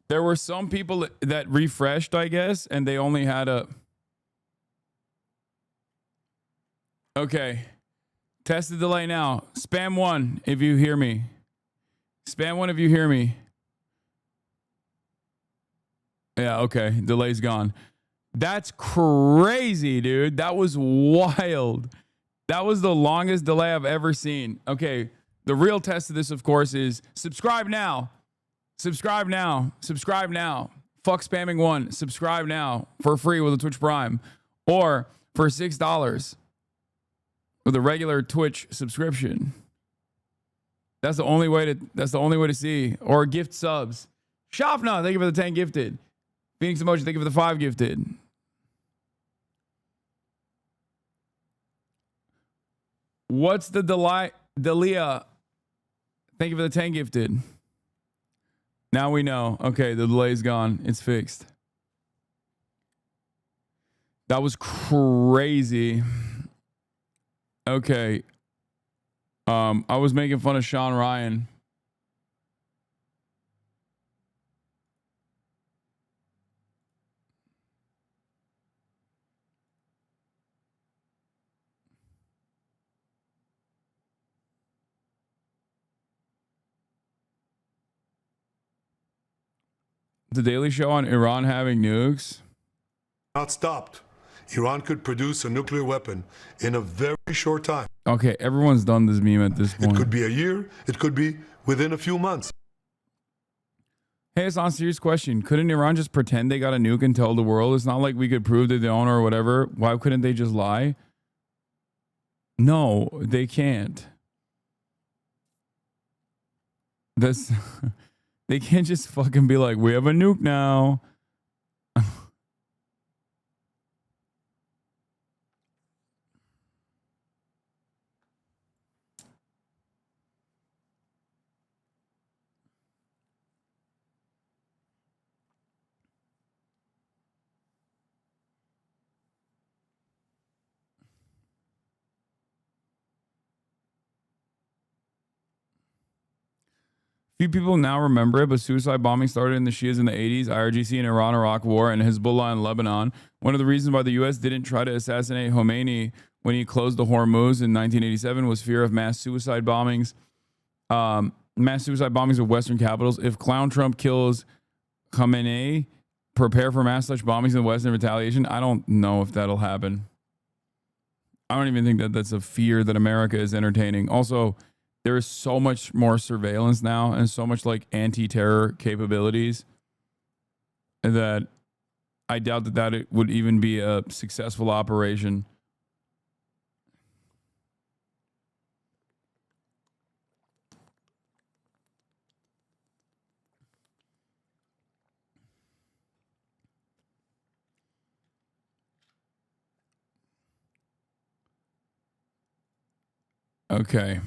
There were some people that refreshed, I guess, and they only had a... Okay. Test the delay now. Spam 1 if you hear me. Spam 1 if you hear me. Yeah, okay. Delay's gone. That's crazy, dude. That was wild. That was the longest delay I've ever seen. Okay, the real test of this, of course, is subscribe now. Subscribe now. Subscribe now. Fuck spamming 1. Subscribe now for free with a Twitch Prime. Or for $6 with a regular Twitch subscription. That's the only way to see. Or gift subs. Shopna, thank you for the 10 gifted. Phoenix Emoji, thank you for the 5 gifted. What's the delay? Delia, thank you for the 10 gifted. Now we know. Okay, the delay's gone. It's fixed. That was crazy. Okay. I was making fun of Sean Ryan. The Daily Show on Iran having nukes. Not stopped. Iran could produce a nuclear weapon in a very short time. Okay, everyone's done this meme at this point. It could be a year. It could be within a few months. Hey, it's on serious question. Couldn't Iran just pretend they got a nuke and tell the world? It's not like we could prove that they own or whatever. Why couldn't they just lie? No, they can't. That's they can't just fucking be like, we have a nuke now. Few people now remember it, but suicide bombing started in the Shias in the 80s, IRGC in Iran-Iraq war, and Hezbollah in Lebanon. One of the reasons why the U.S. didn't try to assassinate Khomeini when he closed the Hormuz in 1987 was fear of mass suicide bombings. Mass suicide bombings of Western capitals. If Clown Trump kills Khamenei, prepare for mass such bombings in the West in retaliation. I don't know if that'll happen. I don't even think that that's a fear that America is entertaining. Also, there is so much more surveillance now and so much like anti-terror capabilities that I doubt that it would even be a successful operation. Okay.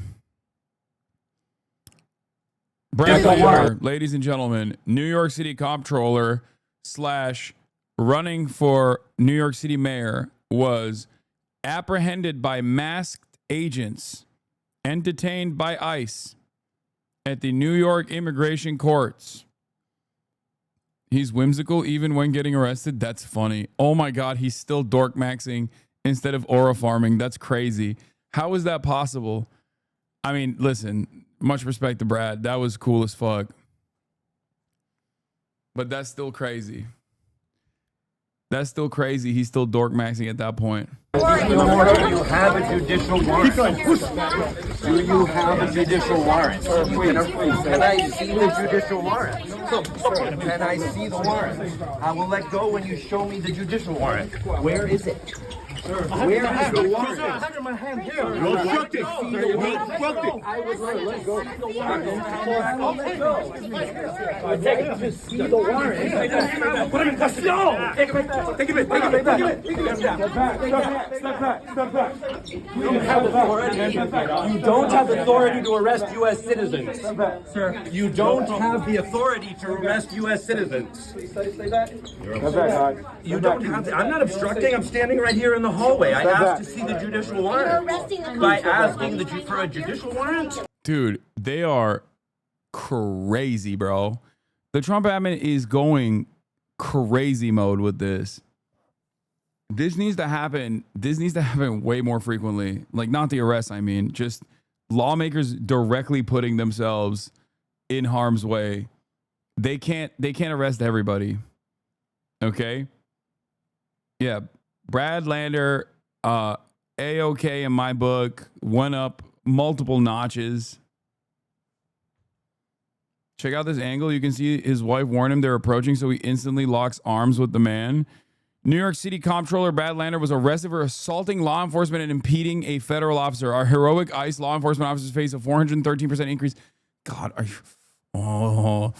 Brad Lander, ladies and gentlemen, New York City comptroller / running for New York City mayor, was apprehended by masked agents and detained by ICE at the New York immigration courts. He's whimsical even when getting arrested. That's funny. Oh my God, he's still dork maxing instead of aura farming. That's crazy. How is that possible? I mean, listen, much respect to Brad. That was cool as fuck. But that's still crazy. That's still crazy. He's still dork maxing at that point. Do you have a judicial warrant? Do you have a judicial warrant? Can I see the judicial warrant? Can I see the warrant? I will let go when you show me the judicial warrant. Where is it? Where is the warrant? I have it in my hand here. You're obstructing. You're obstructing. I would like to see the warrant. I take it to see the warrant. Put him in custody. No! Take him back. Take him in. Take him in. Take him in. Step back. Step back. Step back. You don't have authority. You don't have authority to arrest U.S. citizens. Sir, you don't have the authority to arrest U.S. citizens. You don't have the, I'm not obstructing. I'm standing right here in the hallway. I asked to see the judicial warrant. By asking for a judicial warrant? Dude, they are crazy, bro. The Trump admin is going crazy mode with this. This needs to happen. This needs to happen way more frequently. Like, not the arrest, I mean, just lawmakers directly putting themselves in harm's way. They can't arrest everybody. Okay? Yeah. Brad Lander, A-OK in my book, went up multiple notches. Check out this angle. You can see his wife warned him they're approaching, so he instantly locks arms with the man. New York City comptroller Brad Lander was arrested for assaulting law enforcement and impeding a federal officer. Our heroic ICE law enforcement officers face a 413% increase. God, are you... Oh,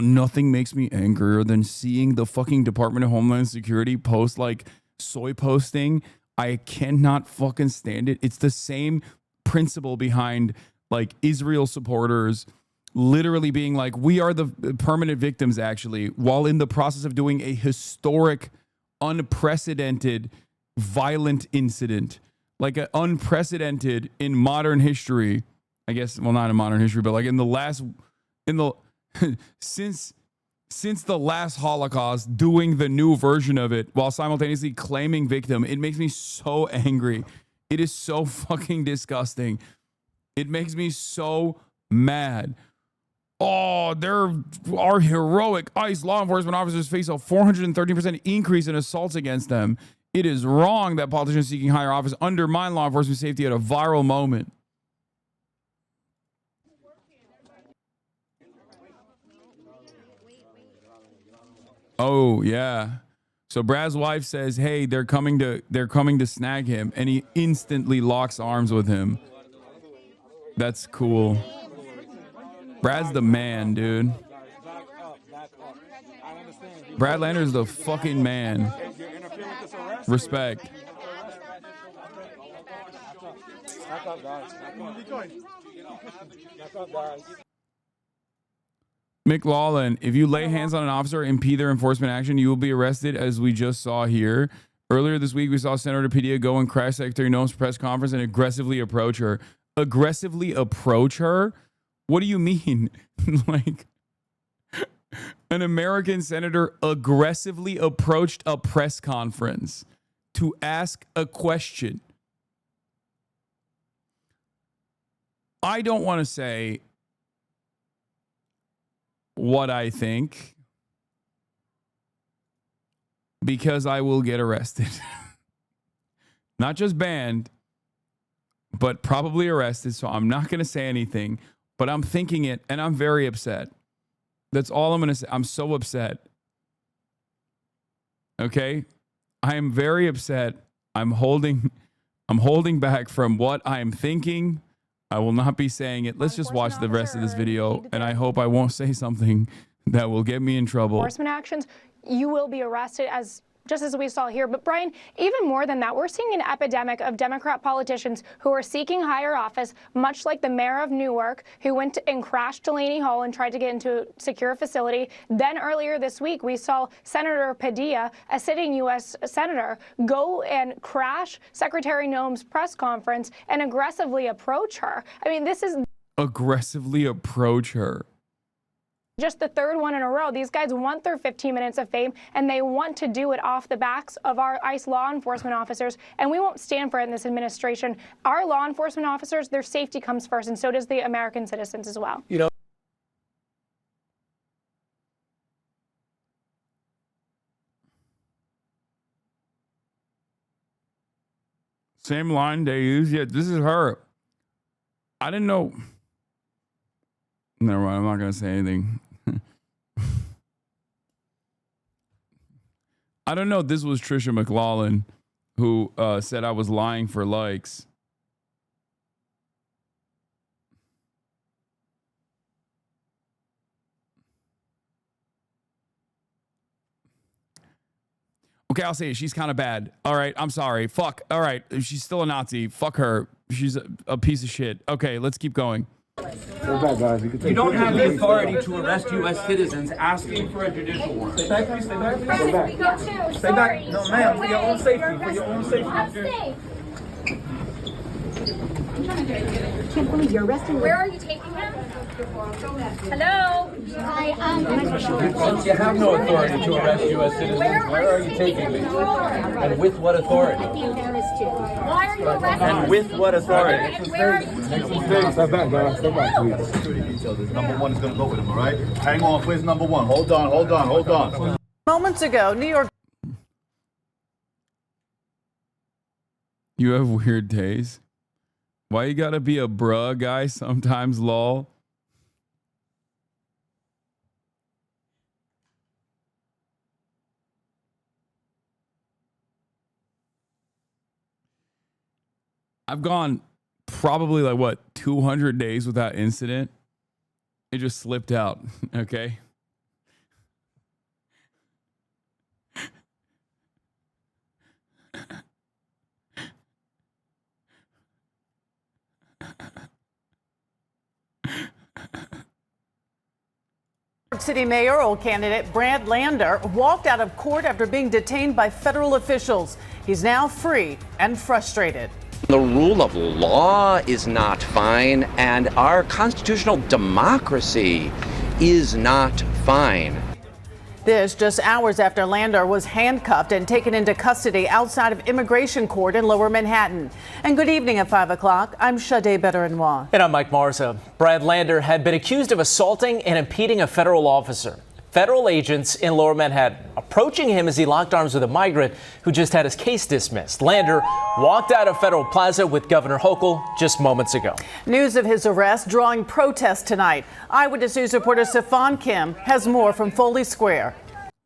nothing makes me angrier than seeing the fucking Department of Homeland Security post like soy posting. I cannot fucking stand it. It's the same principle behind like Israel supporters literally being like, we are the permanent victims, actually, while in the process of doing a historic, unprecedented, violent incident, like an unprecedented in modern history. I guess, well, not in modern history, but like since the last Holocaust, doing the new version of it while simultaneously claiming victim. It makes me so angry. It is so fucking disgusting. It makes me so mad. Oh, our heroic ICE law enforcement officers face a 430% increase in assaults against them. It is wrong that politicians seeking higher office undermine law enforcement safety at a viral moment. Oh, yeah. So Brad's wife says, hey, they're coming to snag him, and he instantly locks arms with him. That's cool. Brad's the man, dude. Brad Lander's the fucking man. Respect. McLaughlin, if you lay hands on an officer or impede their enforcement action, you will be arrested, as we just saw here. Earlier this week, we saw Senator Padilla go and crash Secretary Noem's press conference and aggressively approach her. Aggressively approach her? What do you mean? Like, an American senator aggressively approached a press conference to ask a question. I don't want to say what I think because I will get arrested. Not just banned, but probably arrested. So I'm not going to say anything, but I'm thinking it and I'm very upset. That's all I'm going to say. I'm so upset. Okay? I am very upset. I'm holding back from what I'm thinking. I will not be saying it. Let's just watch the rest of this video, and I hope I won't say something that will get me in trouble. Enforcement actions, you will be arrested as just as we saw here. But Brian, even more than that, we're seeing an epidemic of Democrat politicians who are seeking higher office, much like the mayor of Newark, who went and crashed Delaney Hall and tried to get into a secure facility. Then earlier this week, we saw Senator Padilla, a sitting U.S. senator, go and crash Secretary Noem's press conference and aggressively approach her. I mean, this is Aggressively approach her. just the third one in a row. These guys want their 15 minutes of fame, and they want to do it off the backs of our ICE law enforcement officers, and we won't stand for it in this administration. Our law enforcement officers, their safety comes first, and so does the American citizens as well. You know, Same line they use. Yeah, this is her. I didn't know. Never mind. I'm not going to say anything. I don't know. This was Trisha McLaughlin who said I was lying for likes. Okay, I'll say it. She's kind of bad. All right, I'm sorry. Fuck. All right, she's still a Nazi. Fuck her. She's a piece of shit. Okay, let's keep going. You don't have the authority to arrest U.S. citizens asking for a judicial warrant. Stay back, please. Stay back. Stay back. Stay back. No, ma'am. For your own safety. For your own safety. I'm safe. I can't believe you're arresting. Where are you taking him? Hello? Hi, You have no authority to arrest U.S. citizens. Where are you taking me? And with what authority? I'd be embarrassed too. Why are you arresting And with what authority? Step back, guys. Step back, please. Security detail. This number one is going to go with him, all right? Hang on. Where's number one? Hold on, hold on, hold on. Moments ago, New York. You have weird days. Why you gotta be a bruh guy sometimes, lol? I've gone probably like what 200 days without incident. It just slipped out. Okay. City mayoral candidate Brad Lander walked out of court after being detained by federal officials. He's now free and frustrated. The rule of law is not fine, and our constitutional democracy is not fine. This just hours after Lander was handcuffed and taken into custody outside of immigration court in Lower Manhattan. And good evening at 5 o'clock. I'm Sade Better-Noir. And I'm Mike Marza. Brad Lander had been accused of assaulting and impeding a federal officer. Federal agents in Lower Manhattan approaching him as he locked arms with a migrant who just had his case dismissed. Lander walked out of Federal Plaza with Governor Hochul just moments ago. News of his arrest drawing protests tonight. Eyewitness News reporter Stefan Kim has more from Foley Square.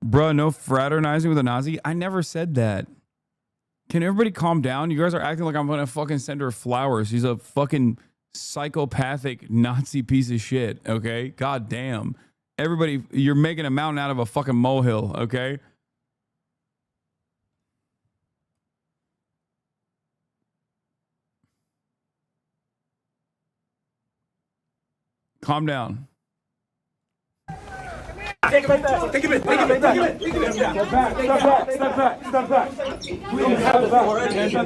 Bruh, no fraternizing with a Nazi. I never said that. Can everybody calm down? You guys are acting like I'm gonna fucking send her flowers. She's a fucking psychopathic Nazi piece of shit, okay? God damn. Everybody, you're making a mountain out of a fucking molehill, okay? Calm down. Take him back. Take him in. Take him in. Take him in. Take him in. Step back. Step back. Step back. Step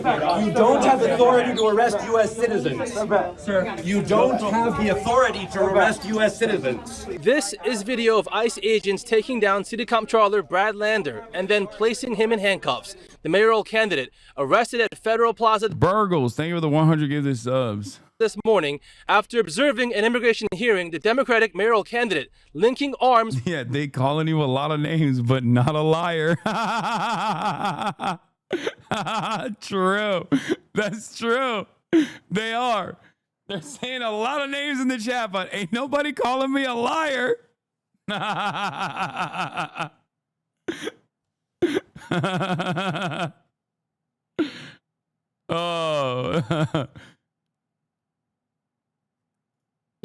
back. You don't have authority to arrest U.S. citizens. Step back. Sir, you don't have the authority to arrest U.S. citizens. This is video of ICE agents taking down City Comptroller Brad Lander and then placing him in handcuffs. The mayoral candidate arrested at Federal Plaza. Burgles, thank you for the 100 give this subs. This morning, after observing an immigration hearing, the Democratic mayoral candidate linking arms. Yeah, they calling you a lot of names, but not a liar. True. That's true. They are. They're saying a lot of names in the chat, but ain't nobody calling me a liar. Oh.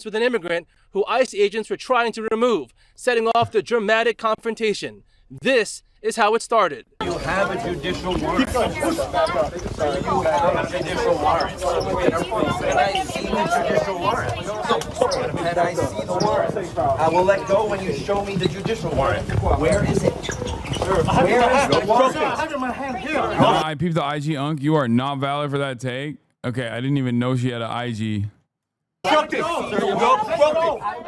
With an immigrant who ICE agents were trying to remove, setting off the dramatic confrontation. This is how it started. You have a judicial warrant? Do you have a judicial warrant? Can I see the judicial warrant? Can I see the warrant? I will let go when you show me the judicial warrant. Where is it? Where is the warrant? No, I peeped the IG unk. You are not valid for that take. Okay, I didn't even know she had an IG. A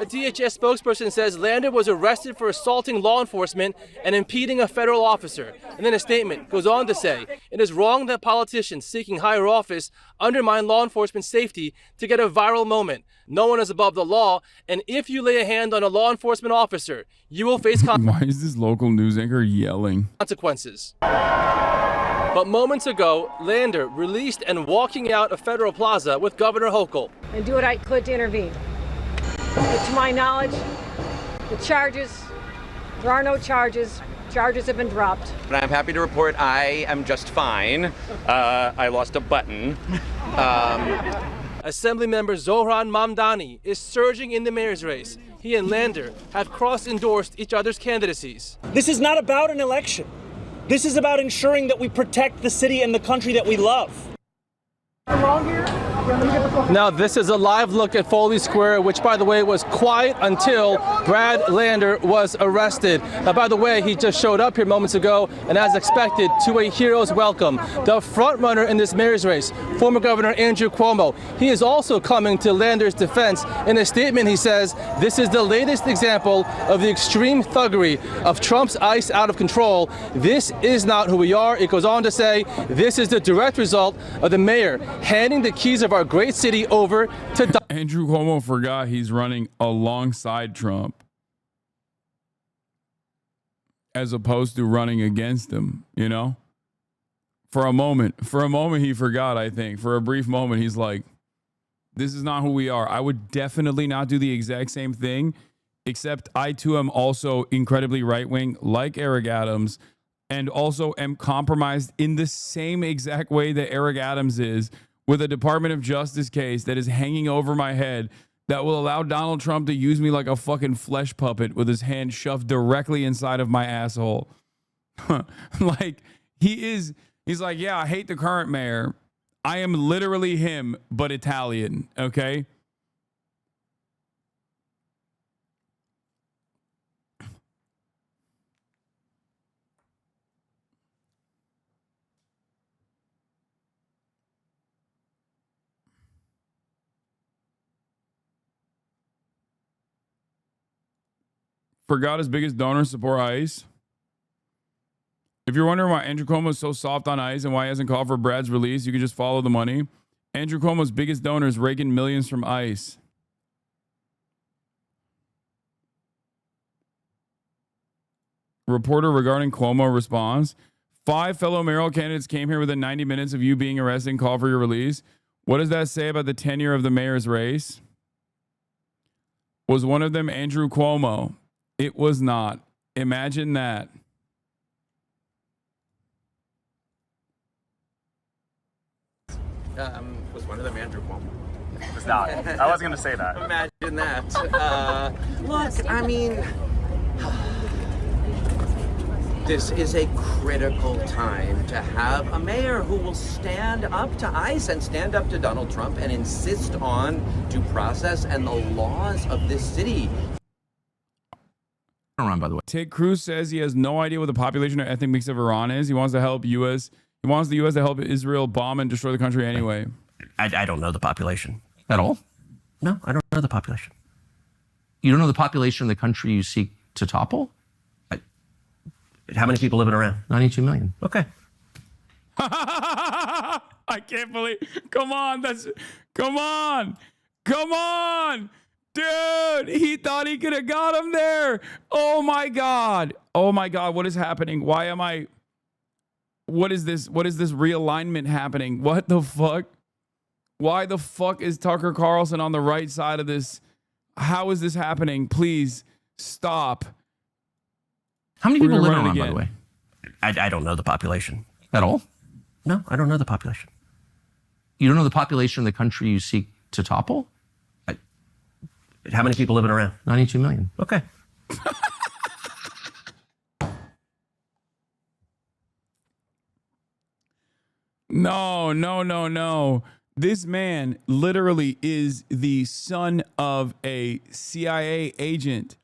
DHS spokesperson says Lander was arrested for assaulting law enforcement and impeding a federal officer. And then a statement goes on to say, it is wrong that politicians seeking higher office undermine law enforcement safety to get a viral moment. No one is above the law, and if you lay a hand on a law enforcement officer, you will face Why is this local news anchor yelling? consequences. But moments ago, Lander released and walking out of Federal Plaza with Governor Hochul. And do what I could to intervene. But to my knowledge, there are no charges. Charges have been dropped. But I'm happy to report I am just fine. I lost a button. Assemblymember Zohran Mamdani is surging in the mayor's race. He and Lander have cross-endorsed each other's candidacies. This is not about an election. This is about ensuring that we protect the city and the country that we love. Now, this is a live look at Foley Square, which, by the way, was quiet until Brad Lander was arrested. Now, by the way, he just showed up here moments ago, and as expected, to a hero's welcome. The front-runner in this mayor's race, former Governor Andrew Cuomo, he is also coming to Lander's defense. In a statement, he says, this is the latest example of the extreme thuggery of Trump's ICE out of control. This is not who we are. It goes on to say, this is the direct result of the mayor handing the keys of our great city over to Andrew Cuomo forgot he's running alongside Trump as opposed to running against him, you know? For a moment he forgot, I think. For a brief moment, he's like, this is not who we are. I would definitely not do the exact same thing, except I too am also incredibly right-wing, like Eric Adams, and also am compromised in the same exact way that Eric Adams is, with a Department of Justice case that is hanging over my head that will allow Donald Trump to use me like a fucking flesh puppet with his hand shoved directly inside of my asshole. Like, he's like, yeah, I hate the current mayor. I am literally him, but Italian, okay? Forgot his biggest donor support ICE. If you're wondering why Andrew Cuomo is so soft on ICE and why he hasn't called for Brad's release, you can just follow the money. Andrew Cuomo's biggest donor is raking millions from ICE. Reporter regarding Cuomo responds, 5 fellow mayoral candidates came here within 90 minutes of you being arrested and called for your release. What does that say about the tenure of the mayor's race? Was one of them Andrew Cuomo? It was not. Imagine that. Was one of them Andrew Cuomo? It's not. I wasn't going to say that. Imagine that. Look, I mean, this is a critical time to have a mayor who will stand up to ICE and stand up to Donald Trump and insist on due process and the laws of this city. By the way, Ted Cruz says he has no idea what the population or ethnic mix of Iran is. He wants to help U.S. He wants the U.S. to help Israel bomb and destroy the country anyway. I don't know the population at all. No, I don't know the population. You don't know the population of the country you seek to topple? How many people live in Iran? 92 million. Okay. I can't believe. Come on. Come on. Dude, he thought he could have got him there. Oh my God. What is happening? What is this realignment happening? What the fuck? Why the fuck is Tucker Carlson on the right side of this? How is this happening? Please stop. How many people live in Iran, by the way? I don't know the population at all. No, I don't know the population. You don't know the population of the country you seek to topple? How many people live in Iran? 92 million. Okay. No. This man literally is the son of a CIA agent.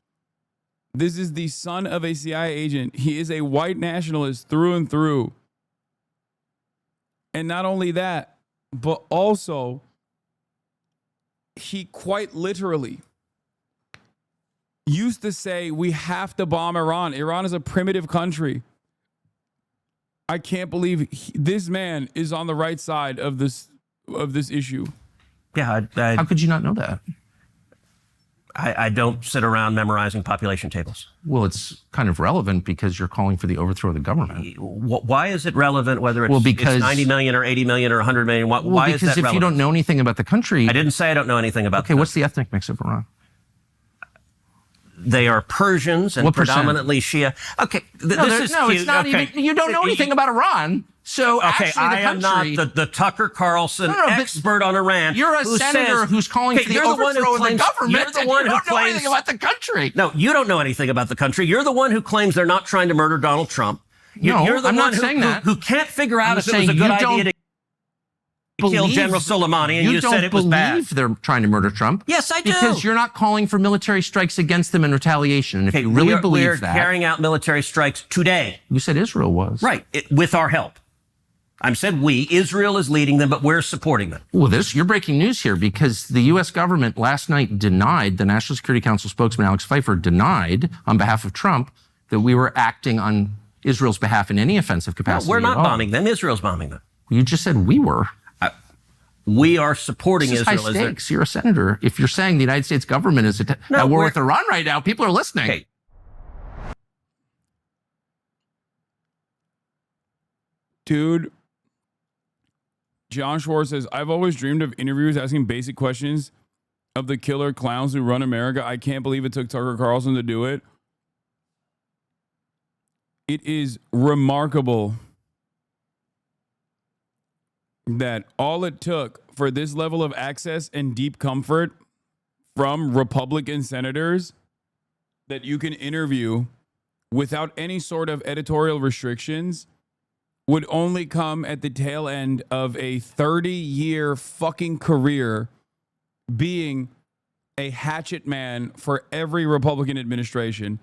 This is the son of a CIA agent. He is a white nationalist through and through. And not only that, but also he quite literally used to say we have to bomb Iran. Iran is a primitive country. I can't believe this man is on the right side of this issue. Yeah. How could you not know that? I don't sit around memorizing population tables. Well, it's kind of relevant because you're calling for the overthrow of the government. Why is it relevant whether it's 90 million or 80 million or 100 million? Why is that relevant? Because if you don't know anything about the country... I didn't say I don't know anything about Okay, what's the ethnic mix of Iran? They are Persians and predominantly Shia. Okay, this is cute. It's not even... You don't know anything about Iran. So okay, actually, I am not the Tucker Carlson expert on Iran. You're a senator who's calling for the overthrow of the government. You're the one who don't know anything about the country. No, you don't know anything about the country. You're the one who claims they're not trying to murder Donald Trump. You're the I'm one not saying that. who can't figure out if it was a good idea to kill General Soleimani, and you said it was bad. You don't believe they're trying to murder Trump. Yes, I do. Because you're not calling for military strikes against them in retaliation. And if you really believe that... We're carrying out military strikes today. You said Israel was. Right, with our help. I said we. Israel is leading them, but we're supporting them. Well, you're breaking news here because the U.S. government last night denied, the National Security Council spokesman Alex Pfeiffer denied on behalf of Trump that we were acting on Israel's behalf in any offensive capacity. No, we're not bombing them. Israel's bombing them. You just said we were. We are supporting Israel. Israel. High stakes. You're a senator. If you're saying the United States government is at war with Iran right now, people are listening. Okay. Dude, John Schwartz says, I've always dreamed of interviewers asking basic questions of the killer clowns who run America. I can't believe it took Tucker Carlson to do it. It is remarkable that all it took for this level of access and deep comfort from Republican senators that you can interview without any sort of editorial restrictions would only come at the tail end of a 30-year fucking career being a hatchet man for every Republican administration.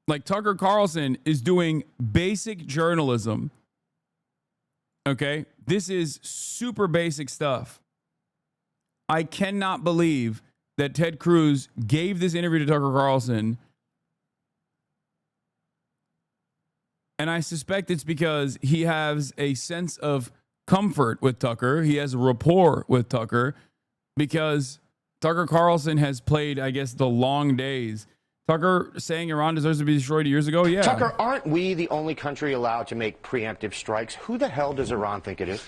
Like, Tucker Carlson is doing basic journalism. Okay? This is super basic stuff. I cannot believe that Ted Cruz gave this interview to Tucker Carlson. And I suspect it's because he has a sense of comfort with Tucker. He has a rapport with Tucker because Tucker Carlson has played, I guess, the long days. Tucker saying Iran deserves to be destroyed years ago? Yeah. Tucker, aren't we the only country allowed to make preemptive strikes? Who the hell does Iran think it is?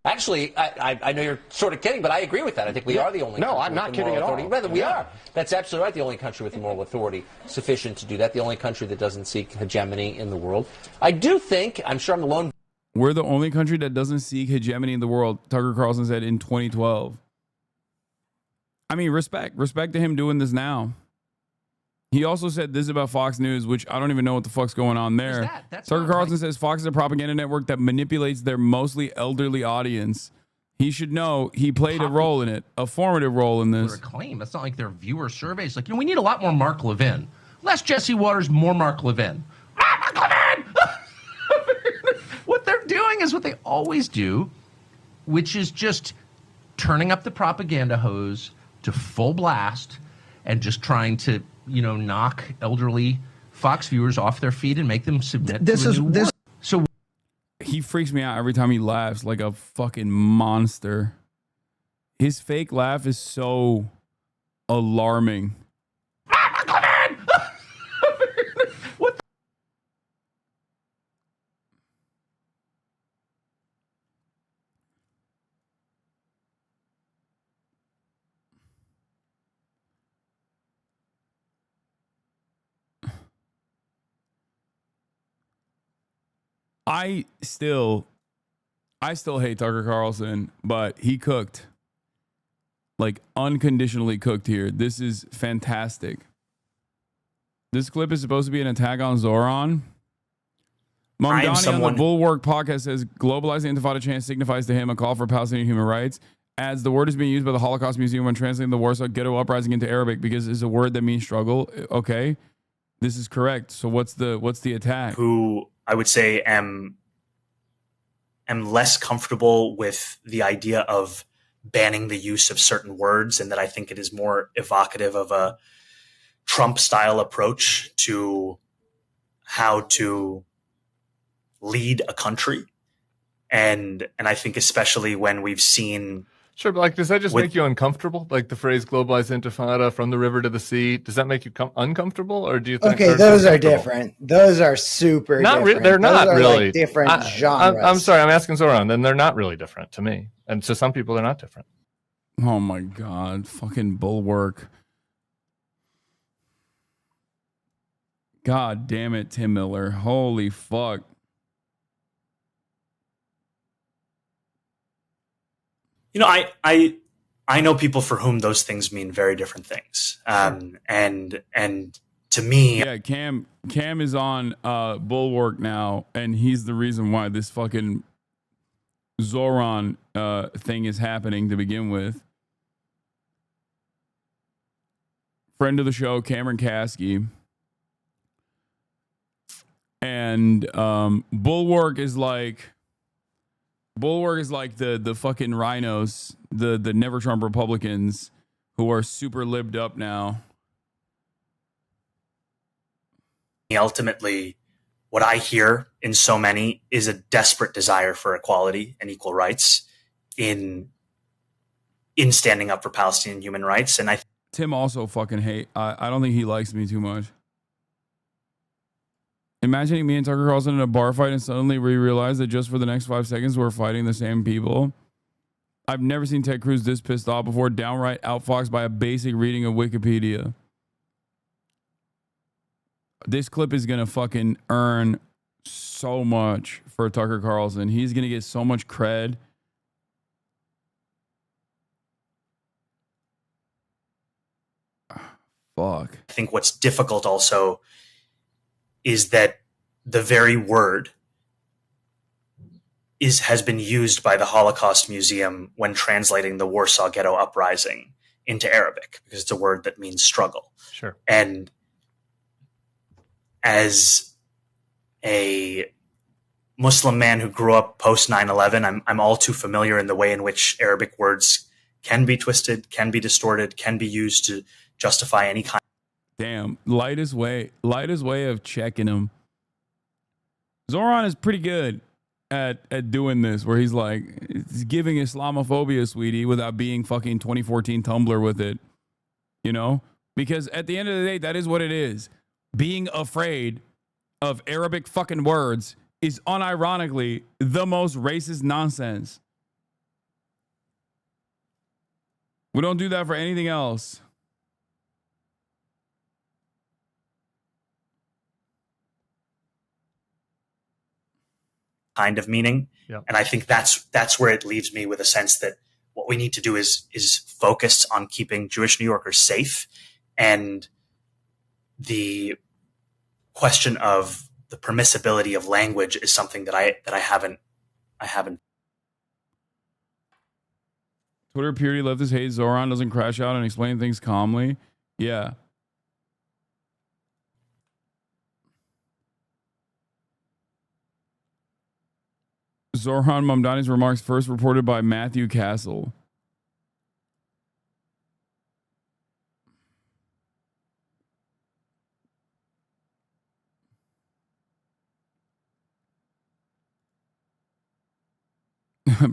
Actually, I know you're sort of kidding, but I agree with that. I think we are the only country. No, I'm not kidding at all. Rather, we are. That's absolutely right. The only country with moral authority sufficient to do that. The only country that doesn't seek hegemony in the world. I do think, I'm sure I'm alone. We're the only country that doesn't seek hegemony in the world, Tucker Carlson said in 2012. I mean, respect to him doing this now. He also said this about Fox News, which I don't even know what the fuck's going on there. Tucker Carlson says Fox is a propaganda network that manipulates their mostly elderly audience. He should know he played a role in it, a formative role in this. Claim. It's not like their viewer surveys. Like, we need a lot more Mark Levin. Less Jesse Waters, more Mark Levin. Mark Levin! What they're doing is what they always do, which is just turning up the propaganda hose to full blast and just trying to, knock elderly Fox viewers off their feet and make them submit to a new war. So he freaks me out every time he laughs like a fucking monster. His fake laugh is so alarming. What the? I still hate Tucker Carlson, but he cooked. Like, unconditionally cooked here. This is fantastic. This clip is supposed to be an attack on Zoran. Mamdani on the Bulwark podcast says, globalizing Intifada chant signifies to him a call for Palestinian human rights, as the word is being used by the Holocaust Museum when translating the Warsaw Ghetto Uprising into Arabic because it's a word that means struggle. Okay, this is correct. So what's the attack? Who I would say am less comfortable with the idea of banning the use of certain words, and that I think it is more evocative of a Trump-style approach to how to lead a country. And I think especially when we've seen... Sure, but like, does that just make you uncomfortable? Like the phrase globalized intifada, from the river to the sea, does that make you uncomfortable? Or do you think... Okay, those are different. Those are super different. They're not really. Like different genres. I'm sorry, I'm asking Zoran. Then they're not really different to me. And to some people, they're not different. Oh my God. Fucking Bulwark. God damn it, Tim Miller. Holy fuck. You know, I know people for whom those things mean very different things. And to me... Yeah, Cam is on Bulwark now, and he's the reason why this fucking Zoran thing is happening to begin with. Friend of the show, Cameron Kasky. And Bulwark is like the fucking rhinos, the Never Trump Republicans who are super libbed up now. Ultimately, what I hear in so many is a desperate desire for equality and equal rights in standing up for Palestinian human rights. And Tim also fucking hate. I don't think he likes me too much. Imagining me and Tucker Carlson in a bar fight and suddenly we realize that just for the next 5 seconds we're fighting the same people. I've never seen Ted Cruz this pissed off before, downright outfoxed by a basic reading of Wikipedia. This clip is gonna fucking earn so much for Tucker Carlson. He's gonna get so much cred. Fuck. I think what's difficult also is that the very word has been used by the Holocaust Museum when translating the Warsaw Ghetto Uprising into Arabic, because it's a word that means struggle. Sure. And as a Muslim man who grew up post 9/11, I'm all too familiar in the way in which Arabic words can be twisted, can be distorted, can be used to justify any kind. Damn, lightest way of checking him. Zoran is pretty good at doing this, where he's like, he's giving Islamophobia, sweetie, without being fucking 2014 Tumblr with it, you know? Because at the end of the day, that is what it is. Being afraid of Arabic fucking words is unironically the most racist nonsense. We don't do that for anything else. Kind of meaning. Yep. And I think that's where it leaves me with a sense that what we need to do is focus on keeping Jewish New Yorkers safe, and the question of the permissibility of language is something that I haven't. Twitter purity left his hate. Zoran doesn't crash out and explain things calmly. Yeah. Zoran Mamdani's remarks first reported by Matthew Castle.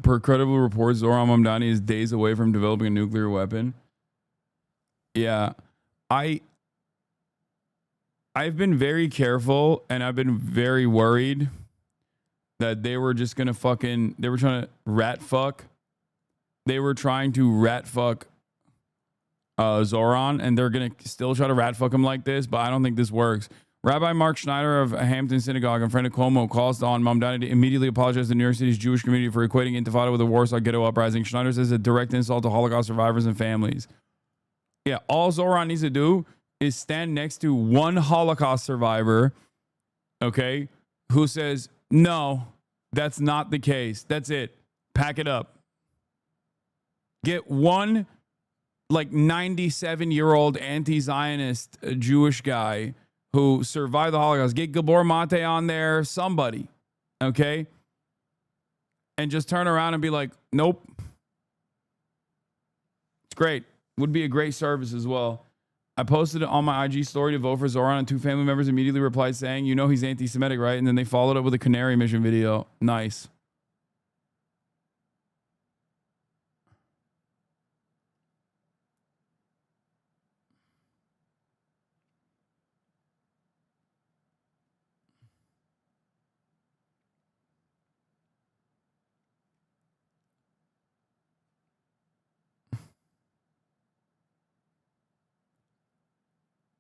Per credible reports, Zoran Mamdani is days away from developing a nuclear weapon. Yeah, I've been very careful, and I've been very worried that they were just gonna they were trying to rat fuck. They were trying to rat fuck Zoran, and they're gonna still try to rat fuck him like this, but I don't think this works. Rabbi Mark Schneider of Hampton Synagogue and friend of Cuomo calls on Mamdani to immediately apologize to New York City's Jewish community for equating Intifada with the Warsaw Ghetto Uprising. Schneider says a direct insult to Holocaust survivors and families. Yeah, all Zoran needs to do is stand next to one Holocaust survivor, okay, who says No, that's not the case. That's it. Pack it up. Get one like 97-year-old anti-Zionist Jewish guy who survived the Holocaust. Get Gabor Mate on there, somebody, okay? And just turn around and be like, nope. It's great. Would be a great service as well. I posted it on my IG story to vote for Zoran, and 2 family members immediately replied saying, you know he's anti-Semitic, right? And then they followed up with a Canary Mission video. Nice.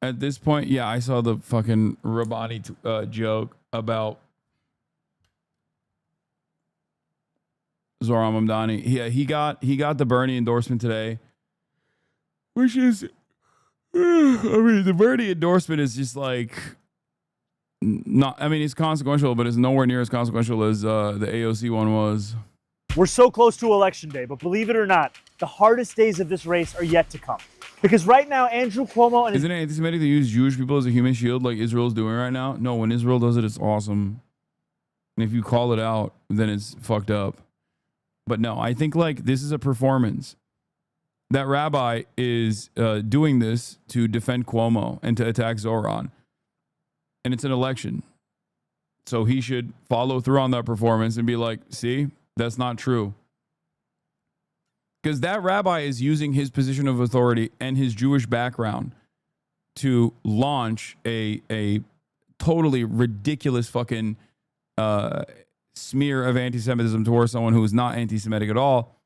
At this point, yeah, I saw the fucking Rabbani joke about Zoran Mamdani. Yeah, he got the Bernie endorsement today, which is, I mean, the Bernie endorsement is just like not. I mean, it's consequential, but it's nowhere near as consequential as the AOC one was. We're so close to Election Day, but believe it or not, the hardest days of this race are yet to come. Because right now, Andrew Cuomo and isn't it anti-Semitic to use Jewish people as a human shield like Israel's doing right now? No, when Israel does it, it's awesome. And if you call it out, then it's fucked up. But no, I think like this is a performance. That rabbi is doing this to defend Cuomo and to attack Zoran. And it's an election. So he should follow through on that performance and be like, see, that's not true. Because that rabbi is using his position of authority and his Jewish background to launch a totally ridiculous fucking smear of anti-Semitism towards someone who is not anti-Semitic at all.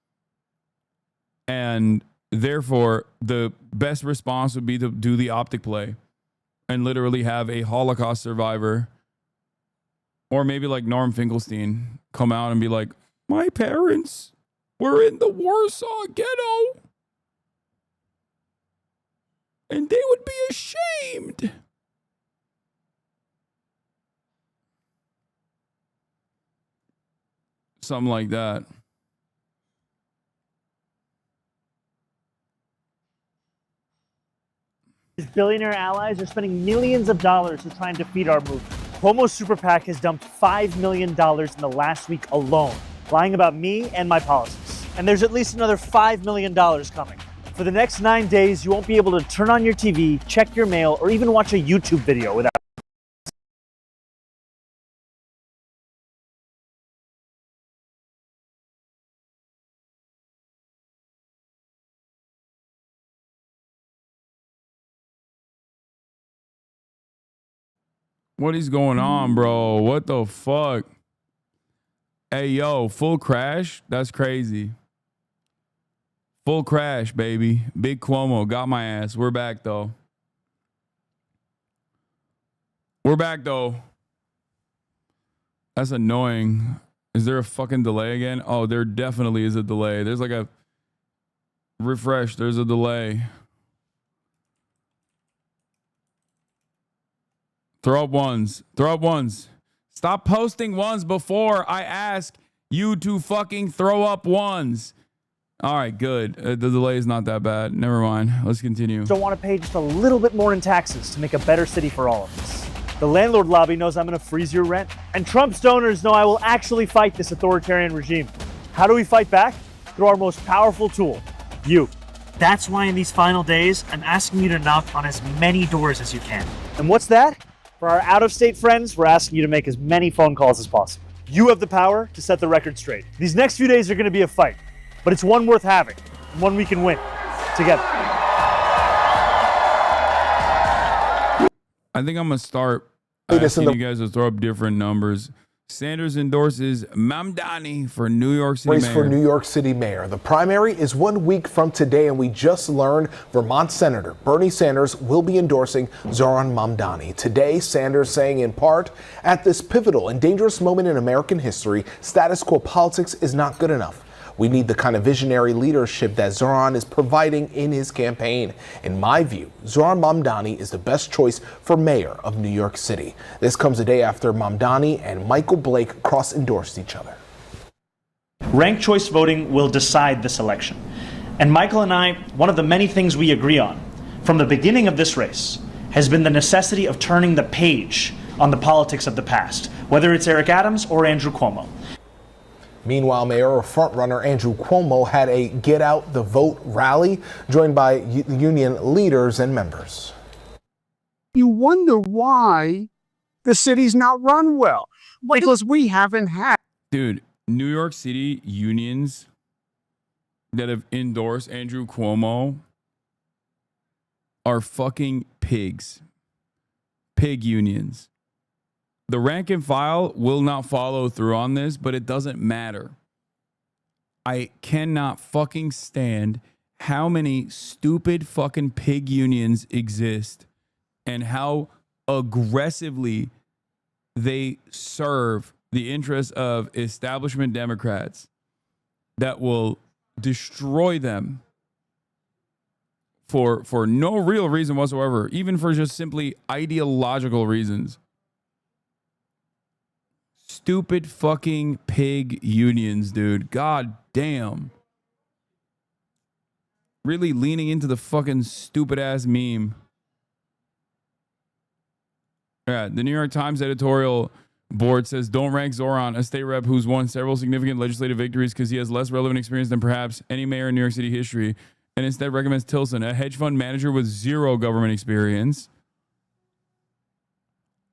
And therefore, the best response would be to do the optic play and literally have a Holocaust survivor, or maybe like Norm Finkelstein, come out and be like, my parents were in the Warsaw Ghetto, and they would be ashamed. Something like that. his billionaire allies are spending millions of dollars to try and defeat our movement. Cuomo's super PAC has dumped $5 million in the last week alone, lying about me and my policies. And there's at least another $5 million coming. For the next 9 days, you won't be able to turn on your TV, check your mail, or even watch a YouTube video without. What is going on, bro? What the fuck? Hey, yo, full crash? That's crazy. Full crash, baby. Big Cuomo got my ass. We're back, though. We're back, though. That's annoying. Is there a fucking delay again? Oh, there definitely is a delay. There's like a refresh. There's a delay. Throw up ones. Throw up ones. Stop posting ones before I ask you to fucking throw up ones. All right, good. The delay is not that bad. Never mind. Let's continue. Don't want to pay just a little bit more in taxes to make a better city for all of us. The landlord lobby knows I'm going to freeze your rent. And Trump's donors know I will actually fight this authoritarian regime. How do we fight back? Through our most powerful tool, you. That's why in these final days, I'm asking you to knock on as many doors as you can. And what's that? For our out-of-state friends, we're asking you to make as many phone calls as possible. You have the power to set the record straight. These next few days are going to be a fight, but it's one worth having, and one we can win together. I think I'm going to start asking you guys to throw up different numbers. Sanders endorses Mamdani for New York City race mayor. for New York City mayor. The primary is 1 week from today, and we just learned Vermont Senator Bernie Sanders will be endorsing Zoran Mamdani. Today, Sanders saying in part, at this pivotal and dangerous moment in American history, status quo politics is not good enough. We need the kind of visionary leadership that Zoran is providing in his campaign. In my view, Zoran Mamdani is the best choice for mayor of New York City. This comes a day after Mamdani and Michael Blake cross-endorsed each other. Ranked choice voting will decide this election. And Michael and I, one of the many things we agree on from the beginning of this race has been the necessity of turning the page on the politics of the past, whether it's Eric Adams or Andrew Cuomo. Meanwhile, mayoral frontrunner Andrew Cuomo had a Get Out the Vote rally joined by union leaders and members. You wonder why the city's not run well, because we haven't had. Dude, New York City unions that have endorsed Andrew Cuomo are fucking pigs. Pig unions. The rank and file will not follow through on this, but it doesn't matter. I cannot fucking stand how many stupid fucking pig unions exist and how aggressively they serve the interests of establishment Democrats that will destroy them for no real reason whatsoever, even for just simply ideological reasons. Stupid fucking pig unions, dude. God damn. Really leaning into the fucking stupid ass meme. Yeah, the New York Times editorial board says, don't rank Zoran, a state rep who's won several significant legislative victories because he has less relevant experience than perhaps any mayor in New York City history, and instead recommends Tilson, a hedge fund manager with zero government experience,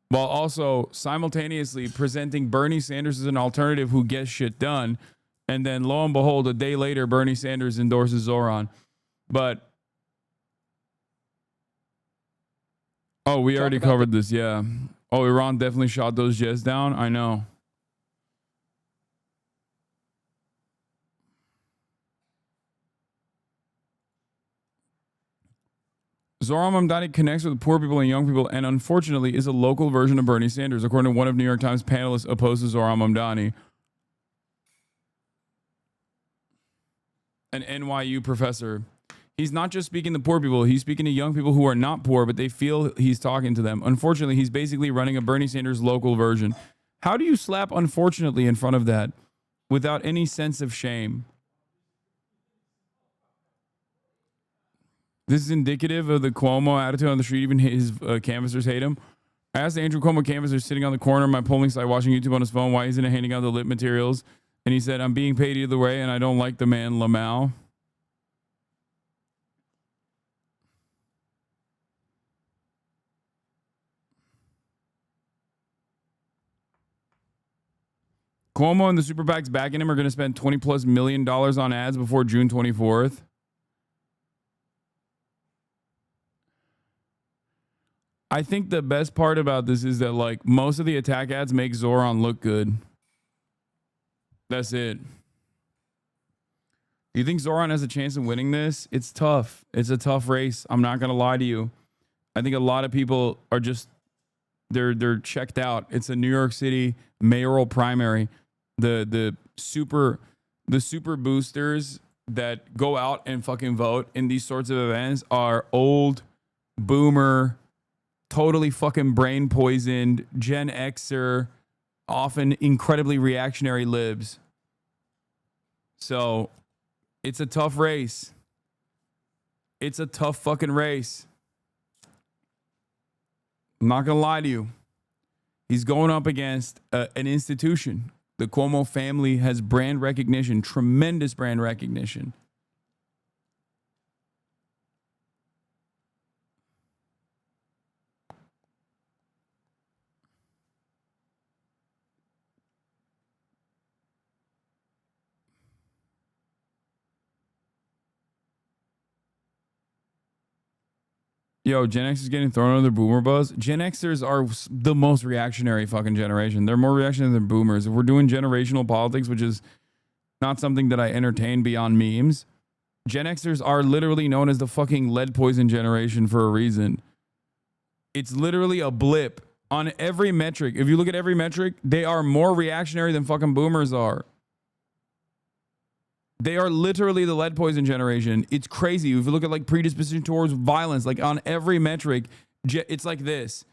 while also simultaneously presenting Bernie Sanders as an alternative who gets shit done. And then lo and behold, a day later, Bernie Sanders endorses Zoran. But, oh, we already covered this, yeah. Oh, Iran definitely shot those jets down. I know. Zoran Mamdani connects with poor people and young people and unfortunately is a local version of Bernie Sanders, according to one of New York Times panelists opposed to Zoran Mamdani. An NYU professor. He's not just speaking to poor people, he's speaking to young people who are not poor, but they feel he's talking to them. Unfortunately, he's basically running a Bernie Sanders local version. How do you slap unfortunately in front of that without any sense of shame? This is indicative of the Cuomo attitude on the street. Even his canvassers hate him. I asked the Andrew Cuomo canvasser sitting on the corner of my polling site watching YouTube on his phone why isn't he handing out the lit materials. And he said, I'm being paid either way and I don't like the man Lamau. Cuomo and the super PACs backing him are going to spend $20+ million on ads before June 24th. I think the best part about this is that like most of the attack ads make Zoran look good. That's it. Do you think Zoran has a chance of winning this? It's tough. It's a tough race. I'm not going to lie to you. I think a lot of people are just, they're checked out. It's a New York City mayoral primary. The super boosters that go out and fucking vote in these sorts of events are old, boomer, totally fucking brain poisoned, Gen Xer, often incredibly reactionary libs. So it's a tough race. It's a tough fucking race. I'm not going to lie to you. He's going up against an institution. The Cuomo family has brand recognition, tremendous brand recognition. Yo, Gen X is getting thrown under the boomer bus. Gen Xers are the most reactionary fucking generation. They're more reactionary than boomers. If we're doing generational politics, which is not something that I entertain beyond memes, Gen Xers are literally known as the fucking lead poison generation for a reason. It's literally a blip on every metric. If you look at every metric, they are more reactionary than fucking boomers are. They are literally the lead poison generation. It's crazy. If you look at like predisposition towards violence, like on every metric, it's like this.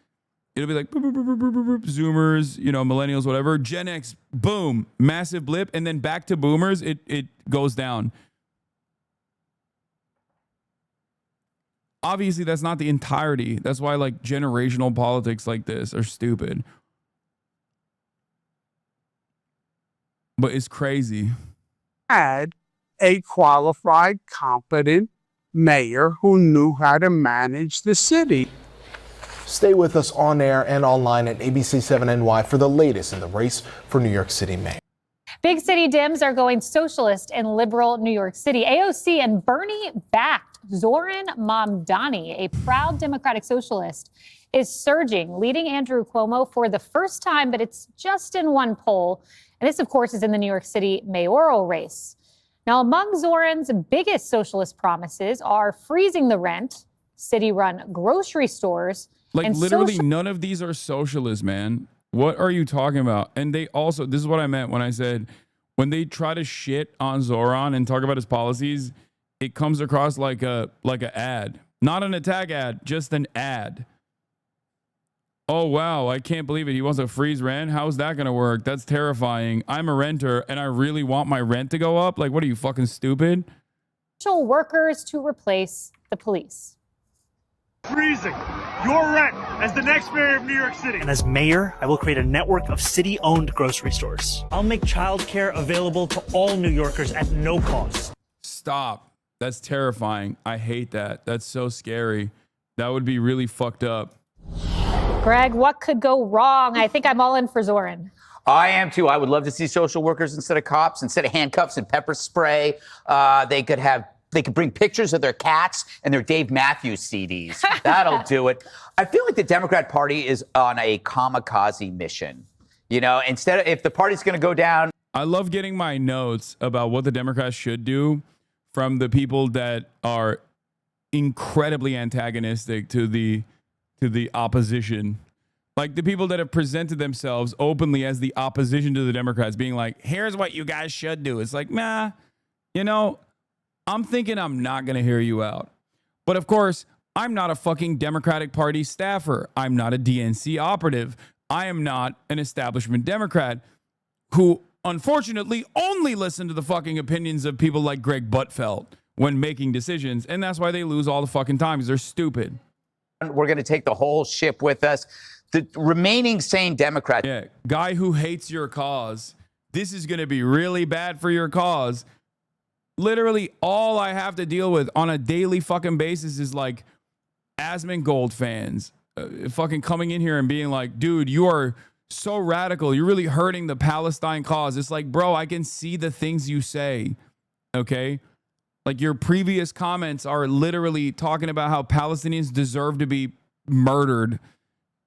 It'll be like boop, boop, boop, boop, boop, boop, Zoomers, you know, millennials, whatever. Gen X, boom, massive blip, and then back to boomers, it goes down. Obviously, that's not the entirety. That's why like generational politics like this are stupid. But it's crazy. Had a qualified, competent mayor who knew how to manage the city. Stay with us on air and online at ABC7NY for the latest in the race for New York City mayor. Big city Dems are going socialist in liberal New York City. AOC and Bernie-backed Zoran Mamdani, a proud Democratic socialist, is surging, leading Andrew Cuomo for the first time, but it's just in one poll. And this, of course, is in the New York City mayoral race. Now, among Zoran's biggest socialist promises are freezing the rent, city-run grocery stores, like and literally none of these are socialist, man. What are you talking about? And they also, this is what I meant when I said, when they try to shit on Zoran and talk about his policies, it comes across like a ad, not an attack ad, just an ad. Oh, wow, I can't believe it. He wants to freeze rent. How's that going to work? That's terrifying. I'm a renter and I really want my rent to go up. Like, what are you, fucking stupid? Workers to replace the police. Freezing your rent as the next mayor of New York City. And as mayor, I will create a network of city-owned grocery stores. I'll make childcare available to all New Yorkers at no cost. Stop. That's terrifying. I hate that. That's so scary. That would be really fucked up. Greg, what could go wrong? I think I'm all in for Zoran. I am too. I would love to see social workers instead of cops, instead of handcuffs and pepper spray. They could bring pictures of their cats and their Dave Matthews CDs. That'll do it. I feel like the Democrat Party is on a kamikaze mission. You know, instead of, if the party's going to go down. I love getting my notes about what the Democrats should do from the people that are incredibly antagonistic to the opposition. Like the people that have presented themselves openly as the opposition to the Democrats, being like, here's what you guys should do. It's like, nah, you know, I'm thinking I'm not going to hear you out. But of course, I'm not a fucking Democratic Party staffer. I'm not a DNC operative. I am not an establishment Democrat who unfortunately only listen to the fucking opinions of people like Greg Buttfeld when making decisions. And that's why they lose all the fucking time, because they're stupid. We're going to take the whole ship with us. The remaining sane Democrat. Yeah, guy who hates your cause. This is going to be really bad for your cause. Literally all I have to deal with on a daily fucking basis is like Asmongold fans fucking coming in here and being like, dude, you are so radical. You're really hurting the Palestine cause. It's like, bro, I can see the things you say. Okay. Like your previous comments are literally talking about how Palestinians deserve to be murdered.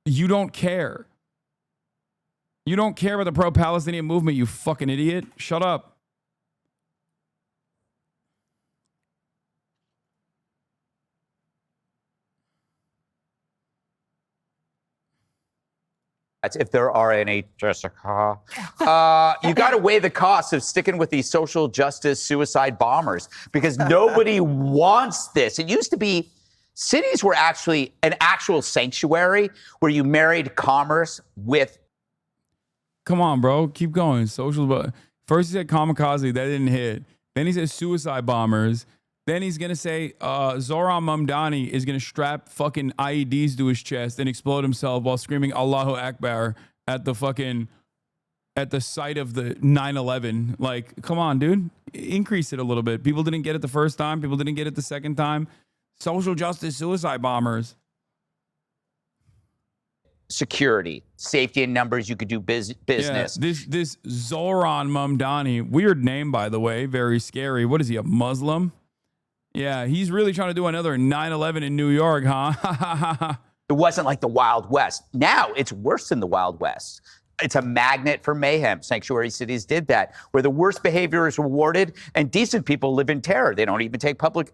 You don't care. You don't care about the pro-Palestinian movement, you fucking idiot. Shut up. If there are any, Jessica, you got to weigh the cost of sticking with these social justice suicide bombers because nobody wants this. It used to be cities were actually an actual sanctuary where you married commerce with. Come on, bro. Keep going. Social. First he said kamikaze. That didn't hit. Then he said suicide bombers. Then he's going to say Zoran Mamdani is going to strap fucking IEDs to his chest and explode himself while screaming Allahu Akbar at the site of the 9/11. Like, come on, dude. Increase it a little bit. People didn't get it the first time. People didn't get it the second time. Social justice suicide bombers. Security, safety in numbers. You could do business. Yeah, this Zoran Mamdani, weird name, by the way. Very scary. What is he, a Muslim? Yeah, he's really trying to do another 9/11 in New York, huh? It wasn't like the Wild West. Now it's worse than the Wild West. It's a magnet for mayhem. Sanctuary cities did that, where the worst behavior is rewarded and decent people live in terror. They don't even take public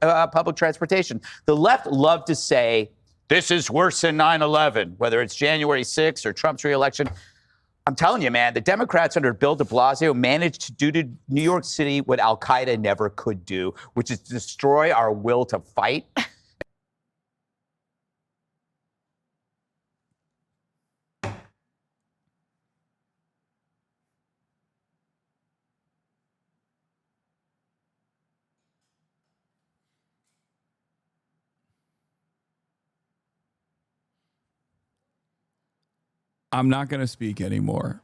transportation. The left love to say, this is worse than 9/11, whether it's January 6th or Trump's reelection. I'm telling you, man, the Democrats under Bill de Blasio managed to do to New York City what Al-Qaeda never could do, which is destroy our will to fight. I'm not going to speak anymore.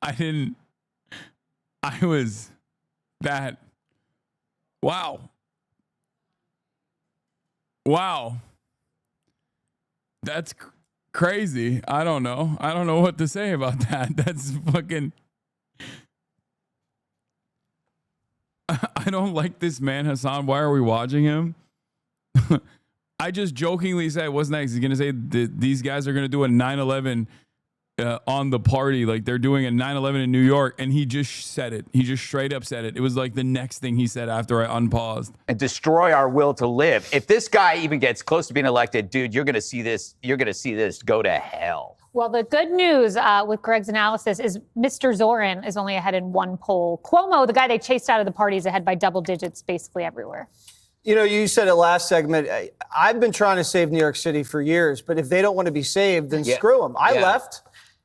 I was that. Wow. Wow. That's crazy. I don't know. I don't know what to say about that. That's fucking. I don't like this man, Hasan. Why are we watching him? I just jokingly said, what's next? He's going to say that these guys are going to do a 9/11 on the party. Like they're doing a 9/11 in New York. And he just said it. He just straight up said it. It was like the next thing he said after I unpaused. And destroy our will to live. If this guy even gets close to being elected, dude, you're going to see this. You're going to see this go to hell. Well, the good news with Greg's analysis is Mr. Zoran is only ahead in one poll. Cuomo, the guy they chased out of the party, is ahead by double digits basically everywhere. You know, you said it last segment. I've been trying to save New York City for years, but if they don't want to be saved, then screw them. I left.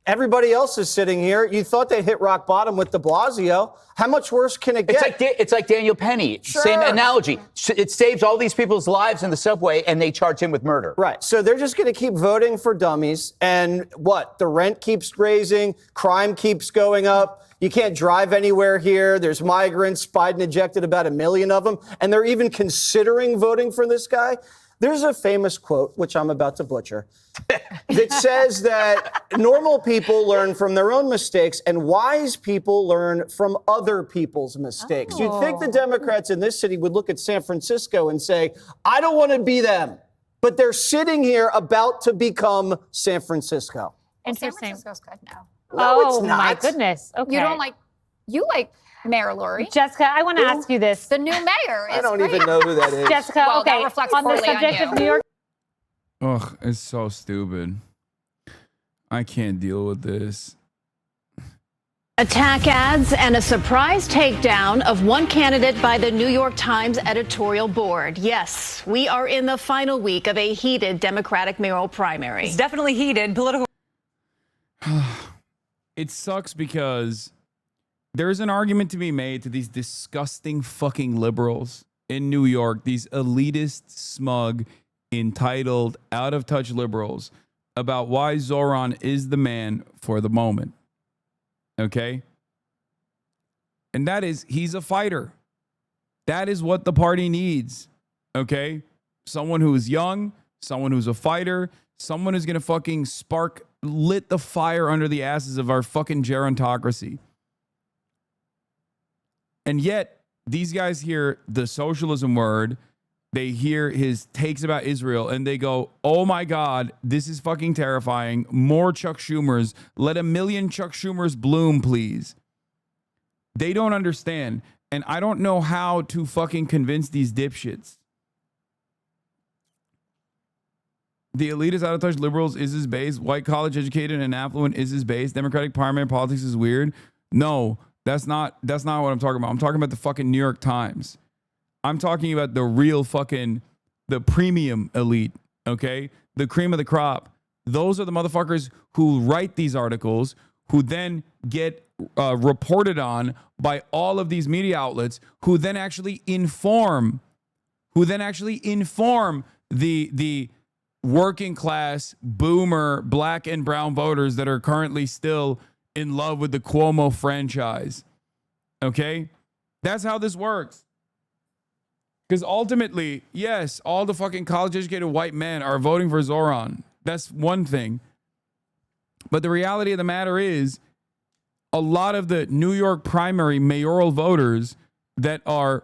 Everybody else is sitting here. You thought they'd hit rock bottom with de Blasio. How much worse can it get? It's like Daniel Penny. Sure. Same analogy. It saves all these people's lives in the subway, and they charge him with murder. Right. So they're just going to keep voting for dummies. And what? The rent keeps raising. Crime keeps going up. You can't drive anywhere here. There's migrants. Biden ejected about 1 million of them. And they're even considering voting for this guy. There's a famous quote, which I'm about to butcher, that says that normal people learn from their own mistakes and wise people learn from other people's mistakes. You'd think the Democrats in this city would look at San Francisco and say, I don't want to be them. But they're sitting here about to become San Francisco. Interesting. San Francisco's good now. No, it's not. My goodness. Okay. You don't like Mayor Lurie. Jessica, I want to ask you this. The new mayor is I don't great. even know who that is. Jessica, Well, okay, that reflects on the poorly on subject you. of New York. Ugh, it's so stupid. I can't deal with this. Attack ads and a surprise takedown of one candidate by the New York Times editorial board. Yes, we are in the final week of a heated Democratic mayoral primary. It's definitely heated. Political. It sucks because there's an argument to be made to these disgusting fucking liberals in New York, these elitist, smug, entitled, out of touch liberals about why Zoran is the man for the moment. Okay? And that is, he's a fighter. That is what the party needs. Okay? Someone who is young, someone who's a fighter, someone who's going to fucking lit the fire under the asses of our fucking gerontocracy. And yet, these guys hear the socialism word, they hear his takes about Israel, and they go, oh my God, this is fucking terrifying. More Chuck Schumers. Let 1 million Chuck Schumers bloom, please. They don't understand. And I don't know how to fucking convince these dipshits. The elite is out of touch. Liberals is his base. White, college educated, and affluent is his base. Democratic primary politics is weird. No, that's not what I'm talking about. I'm talking about the fucking New York Times. I'm talking about the real fucking, the premium elite, okay? The cream of the crop. Those are the motherfuckers who write these articles, who then get reported on by all of these media outlets, who then actually inform the working class, boomer, black and brown voters that are currently still in love with the Cuomo franchise. Okay? That's how this works. Because ultimately, yes, all the fucking college-educated white men are voting for Zoran. That's one thing. But the reality of the matter is, a lot of the New York primary mayoral voters that are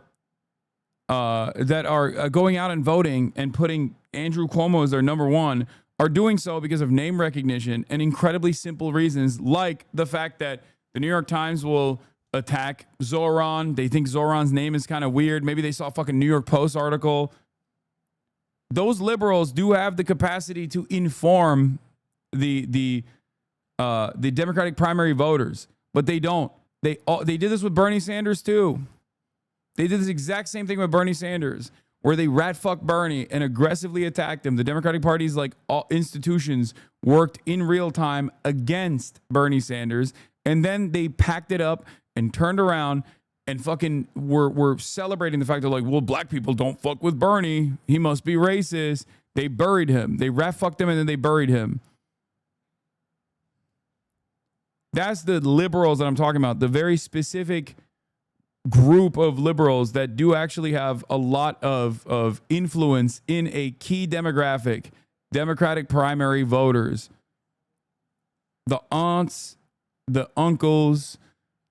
going out and voting and putting Andrew Cuomo as their number one are doing so because of name recognition and incredibly simple reasons, like the fact that the New York Times will attack Zoran. They think Zoran's name is kind of weird. Maybe they saw a fucking New York Post article. those liberals do have the capacity to inform the Democratic primary voters, but they don't. They did this with Bernie Sanders too. They did this exact same thing with Bernie Sanders, where they rat fuck Bernie and aggressively attacked him. The Democratic Party's like all institutions worked in real time against Bernie Sanders, and then they packed it up and turned around and fucking were celebrating the fact that, like, well, black people don't fuck with Bernie. He must be racist. They buried him. They rat fucked him and then they buried him. That's the liberals that I'm talking about. The very specific group of liberals that do actually have a lot of influence in a key demographic, Democratic primary voters. The aunts, the uncles,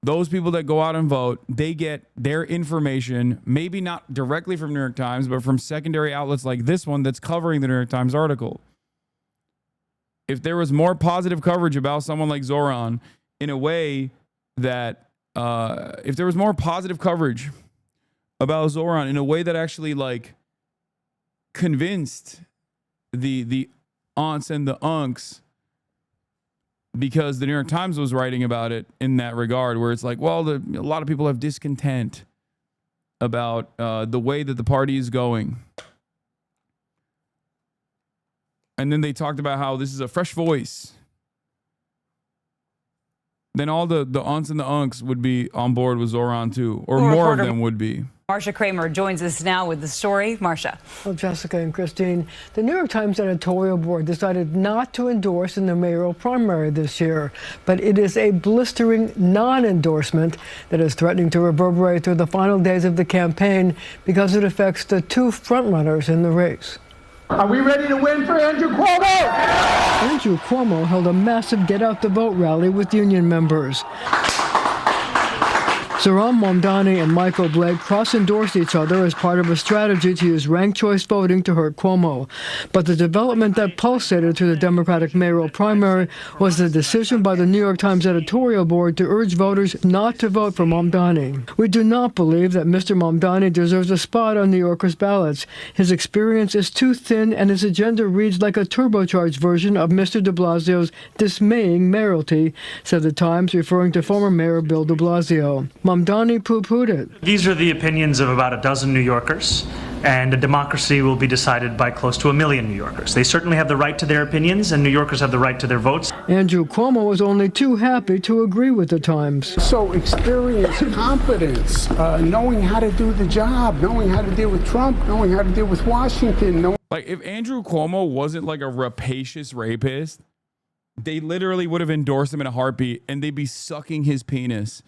those people that go out and vote, they get their information, maybe not directly from New York Times, but from secondary outlets like this one that's covering the New York Times article. If there was more positive coverage about someone like Zoran in a way that, if there was more positive coverage about Zoran in a way that actually like convinced the aunts and the unks, because the New York Times was writing about it in that regard, where it's like, well, a lot of people have discontent about the way that the party is going. And then they talked about how this is a fresh voice. Then all the aunts and the unks would be on board with Zoran too, or more of them would be. Marcia Kramer joins us now with the story. Marcia. Well, Jessica and Christine, the New York Times editorial board decided not to endorse in the mayoral primary this year, but it is a blistering non-endorsement that is threatening to reverberate through the final days of the campaign because it affects the two frontrunners in the race. Are we ready to win for Andrew Cuomo? Andrew Cuomo held a massive Get Out the Vote rally with union members. Zoran Mamdani and Michael Blake cross-endorsed each other as part of a strategy to use ranked choice voting to hurt Cuomo. But the development that pulsated through the Democratic mayoral primary was the decision by the New York Times editorial board to urge voters not to vote for Mamdani. We do not believe that Mr. Mamdani deserves a spot on New Yorkers' ballots. His experience is too thin and his agenda reads like a turbocharged version of Mr. de Blasio's dismaying mayoralty, said the Times, referring to former Mayor Bill de Blasio. Mamdani poo-pooed it. These are the opinions of about a dozen New Yorkers, and a democracy will be decided by close to 1 million New Yorkers. They certainly have the right to their opinions, and New Yorkers have the right to their votes. Andrew Cuomo was only too happy to agree with the Times. So experience, competence, knowing how to do the job, knowing how to deal with Trump, knowing how to deal with Washington. Like, if Andrew Cuomo wasn't like a rapacious rapist, they literally would have endorsed him in a heartbeat, and they'd be sucking his penis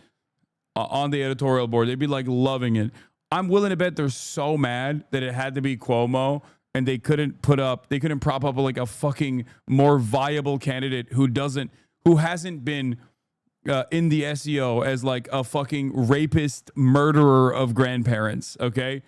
on the editorial board. They'd be like loving it. I'm willing to bet they're so mad that it had to be Cuomo, and they couldn't prop up like a fucking more viable candidate who hasn't been in the SEO as like a fucking rapist murderer of grandparents. Okay.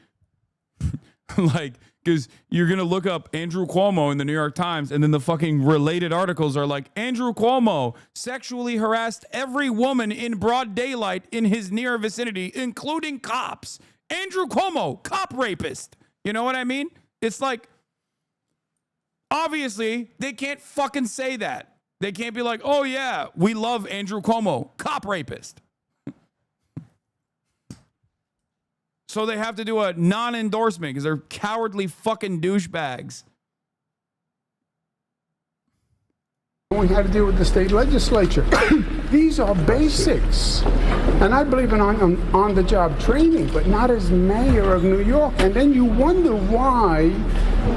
Like, because you're going to look up Andrew Cuomo in the New York Times, and then the fucking related articles are like, Andrew Cuomo sexually harassed every woman in broad daylight in his near vicinity, including cops. Andrew Cuomo, cop rapist. You know what I mean? It's like, obviously, they can't fucking say that. They can't be like, oh yeah, we love Andrew Cuomo, cop rapist. So they have to do a non-endorsement because they're cowardly fucking douchebags. Knowing how to deal with the state legislature. These are basics. And I believe in on-the-job training, but not as mayor of New York. And then you wonder why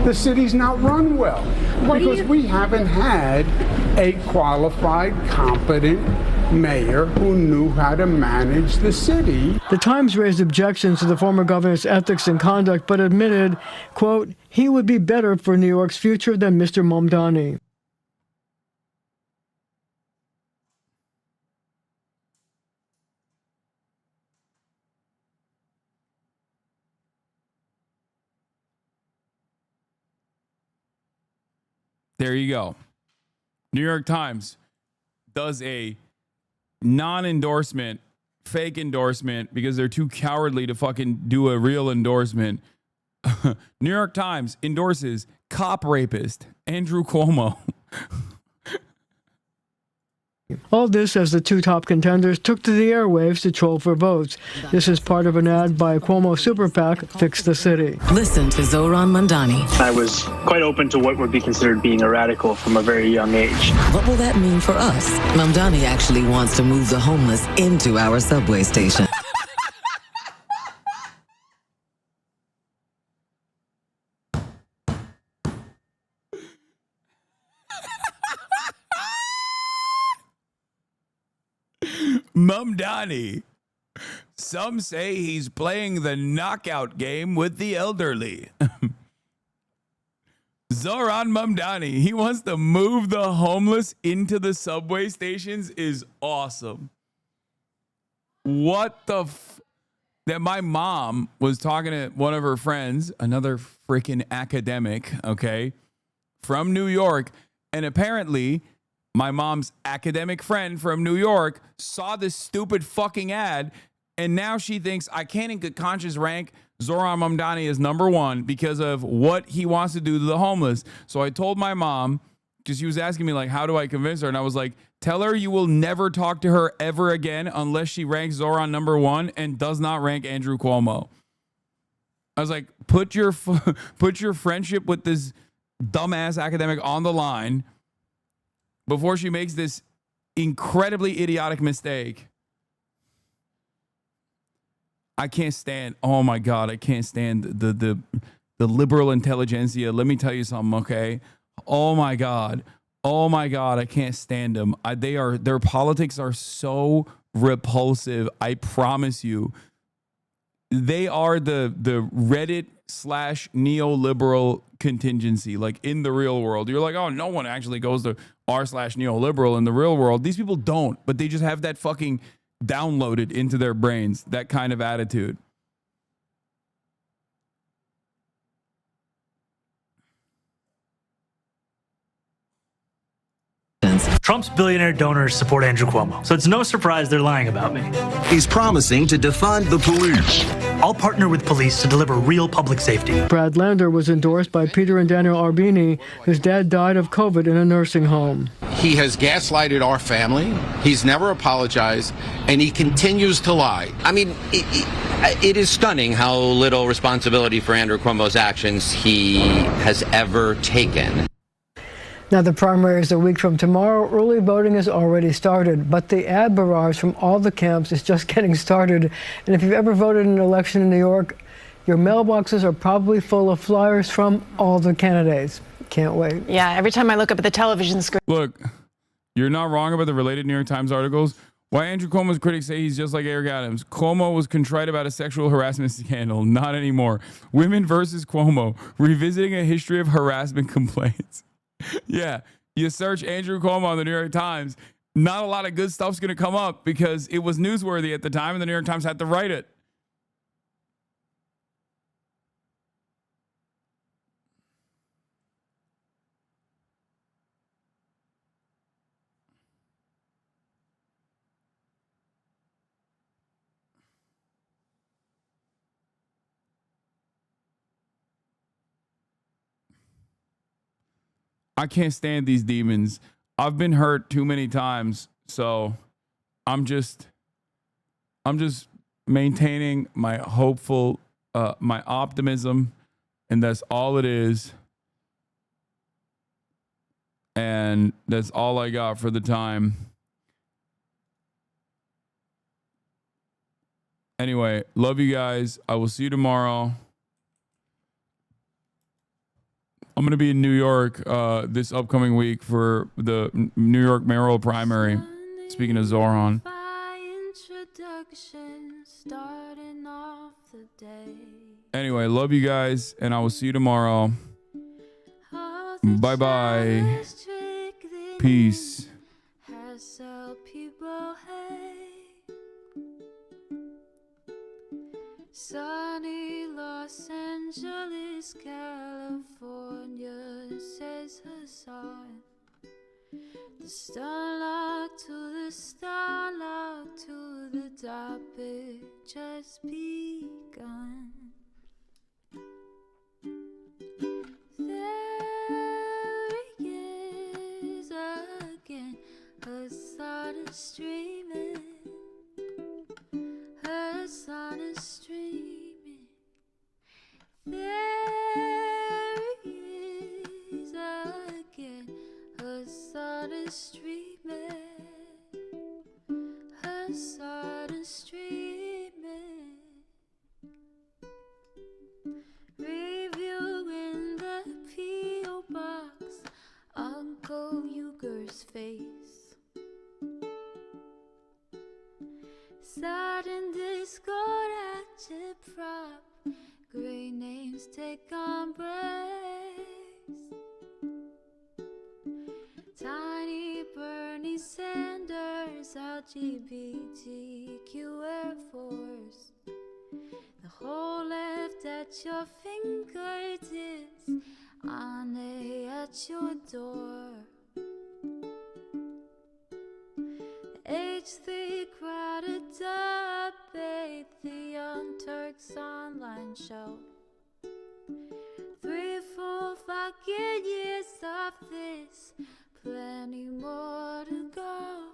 the city's not run well. Because we haven't had a qualified, competent mayor who knew how to manage the city. The Times raised objections to the former governor's ethics and conduct, but admitted, quote, he would be better for New York's future than Mr. Mamdani. There you go. New York Times does a non-endorsement, fake endorsement, because they're too cowardly to fucking do a real endorsement New York Times endorses cop rapist Andrew Cuomo. All this as the two top contenders took to the airwaves to troll for votes. This is part of an ad by Cuomo super PAC, Fix the City. Listen to Zohran Mamdani. I was quite open to what would be considered being a radical from a very young age. What will that mean for us? Mamdani actually wants to move the homeless into our subway station. Mamdani. Some say he's playing the knockout game with the elderly. Zohran Mamdani, he wants to move the homeless into the subway stations is awesome. What the that my mom was talking to one of her friends, another freaking academic, okay, from New York, and apparently my mom's academic friend from New York saw this stupid fucking ad, and now she thinks I can't in good conscience rank Zohran Mamdani as number one because of what he wants to do to the homeless. So I told my mom, because she was asking me, like, how do I convince her? And I was like, tell her you will never talk to her ever again unless she ranks Zohran number one and does not rank Andrew Cuomo. I was like, put your friendship with this dumbass academic on the line before she makes this incredibly idiotic mistake. I can't stand, oh my God, I can't stand the liberal intelligentsia. Let me tell you something, okay? Oh my God, I can't stand them. Their politics are so repulsive. I promise you. They are the Reddit / neoliberal contingency, like in the real world. You're like, oh, no one actually goes to r / neoliberal in the real world. These people don't, but they just have that fucking downloaded into their brains, that kind of attitude. Trump's billionaire donors support Andrew Cuomo, so it's no surprise they're lying about me. He's promising to defund the police. I'll partner with police to deliver real public safety. Brad Lander was endorsed by Peter and Daniel Arbini, whose dad died of COVID in a nursing home. He has gaslighted our family. He's never apologized, and he continues to lie. I mean, it is stunning how little responsibility for Andrew Cuomo's actions he has ever taken. Now, the primary is a week from tomorrow. Early voting has already started, but the ad barrage from all the camps is just getting started. And if you've ever voted in an election in New York, your mailboxes are probably full of flyers from all the candidates. Can't wait. Yeah, every time I look up at the television screen. Look, you're not wrong about the related New York Times articles. Why Andrew Cuomo's critics say he's just like Eric Adams. Cuomo was contrite about a sexual harassment scandal. Not anymore. Women versus Cuomo. Revisiting a history of harassment complaints. Yeah, you search Andrew Cuomo on the New York Times, not a lot of good stuff's going to come up because it was newsworthy at the time and the New York Times had to write it. I can't stand these demons. I've been hurt too many times, so I'm just maintaining my hopeful, my optimism, and that's all it is. And that's all I got for the time. Anyway, love you guys. I will see you tomorrow. I'm going to be in New York this upcoming week for the New York mayoral primary. Speaking of Zohran. Anyway, love you guys, and I will see you tomorrow. Bye-bye. Peace. Sunny Los Angeles, California, says Hasan. The starlight to the starlight to the topic just begun. is streaming. Her sun is streaming. There he is again. Her sun is streaming. Her sun is streaming. Reviewing the P.O. box, Uncle Uger's face. Sudden discord at your prop, great names take embrace. Tiny Bernie Sanders, LGBTQ Air Force. The whole left at your fingertips, Anne at your door. The H3 crowded debate, the Young Turks online show. 3 full fucking years of this, plenty more to go.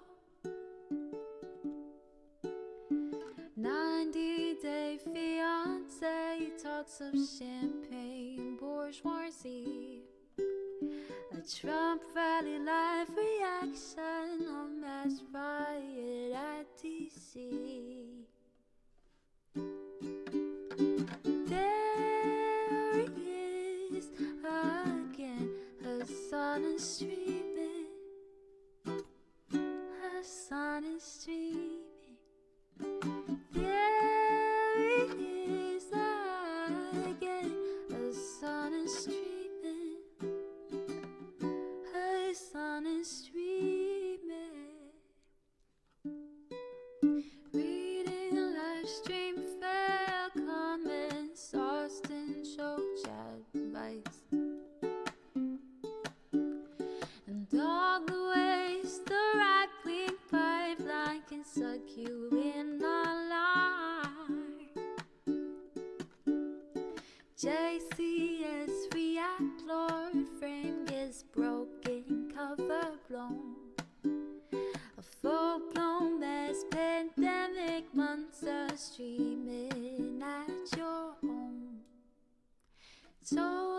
90-day fiance talks of champagne bourgeoisie. A Trump rally live reaction on mass riot at DC. There he is again. Her sun is streaming. Her sun is streaming. There he is again. Her sun is streaming. Her sun is streaming. Reading live stream fair comments, Austin show chat advice. And all the ways the right-wing pipeline can suck you in online. JCS react, Lord frame gets broken, cover blown. A full-blown mass pandemic, monster streaming at your home. So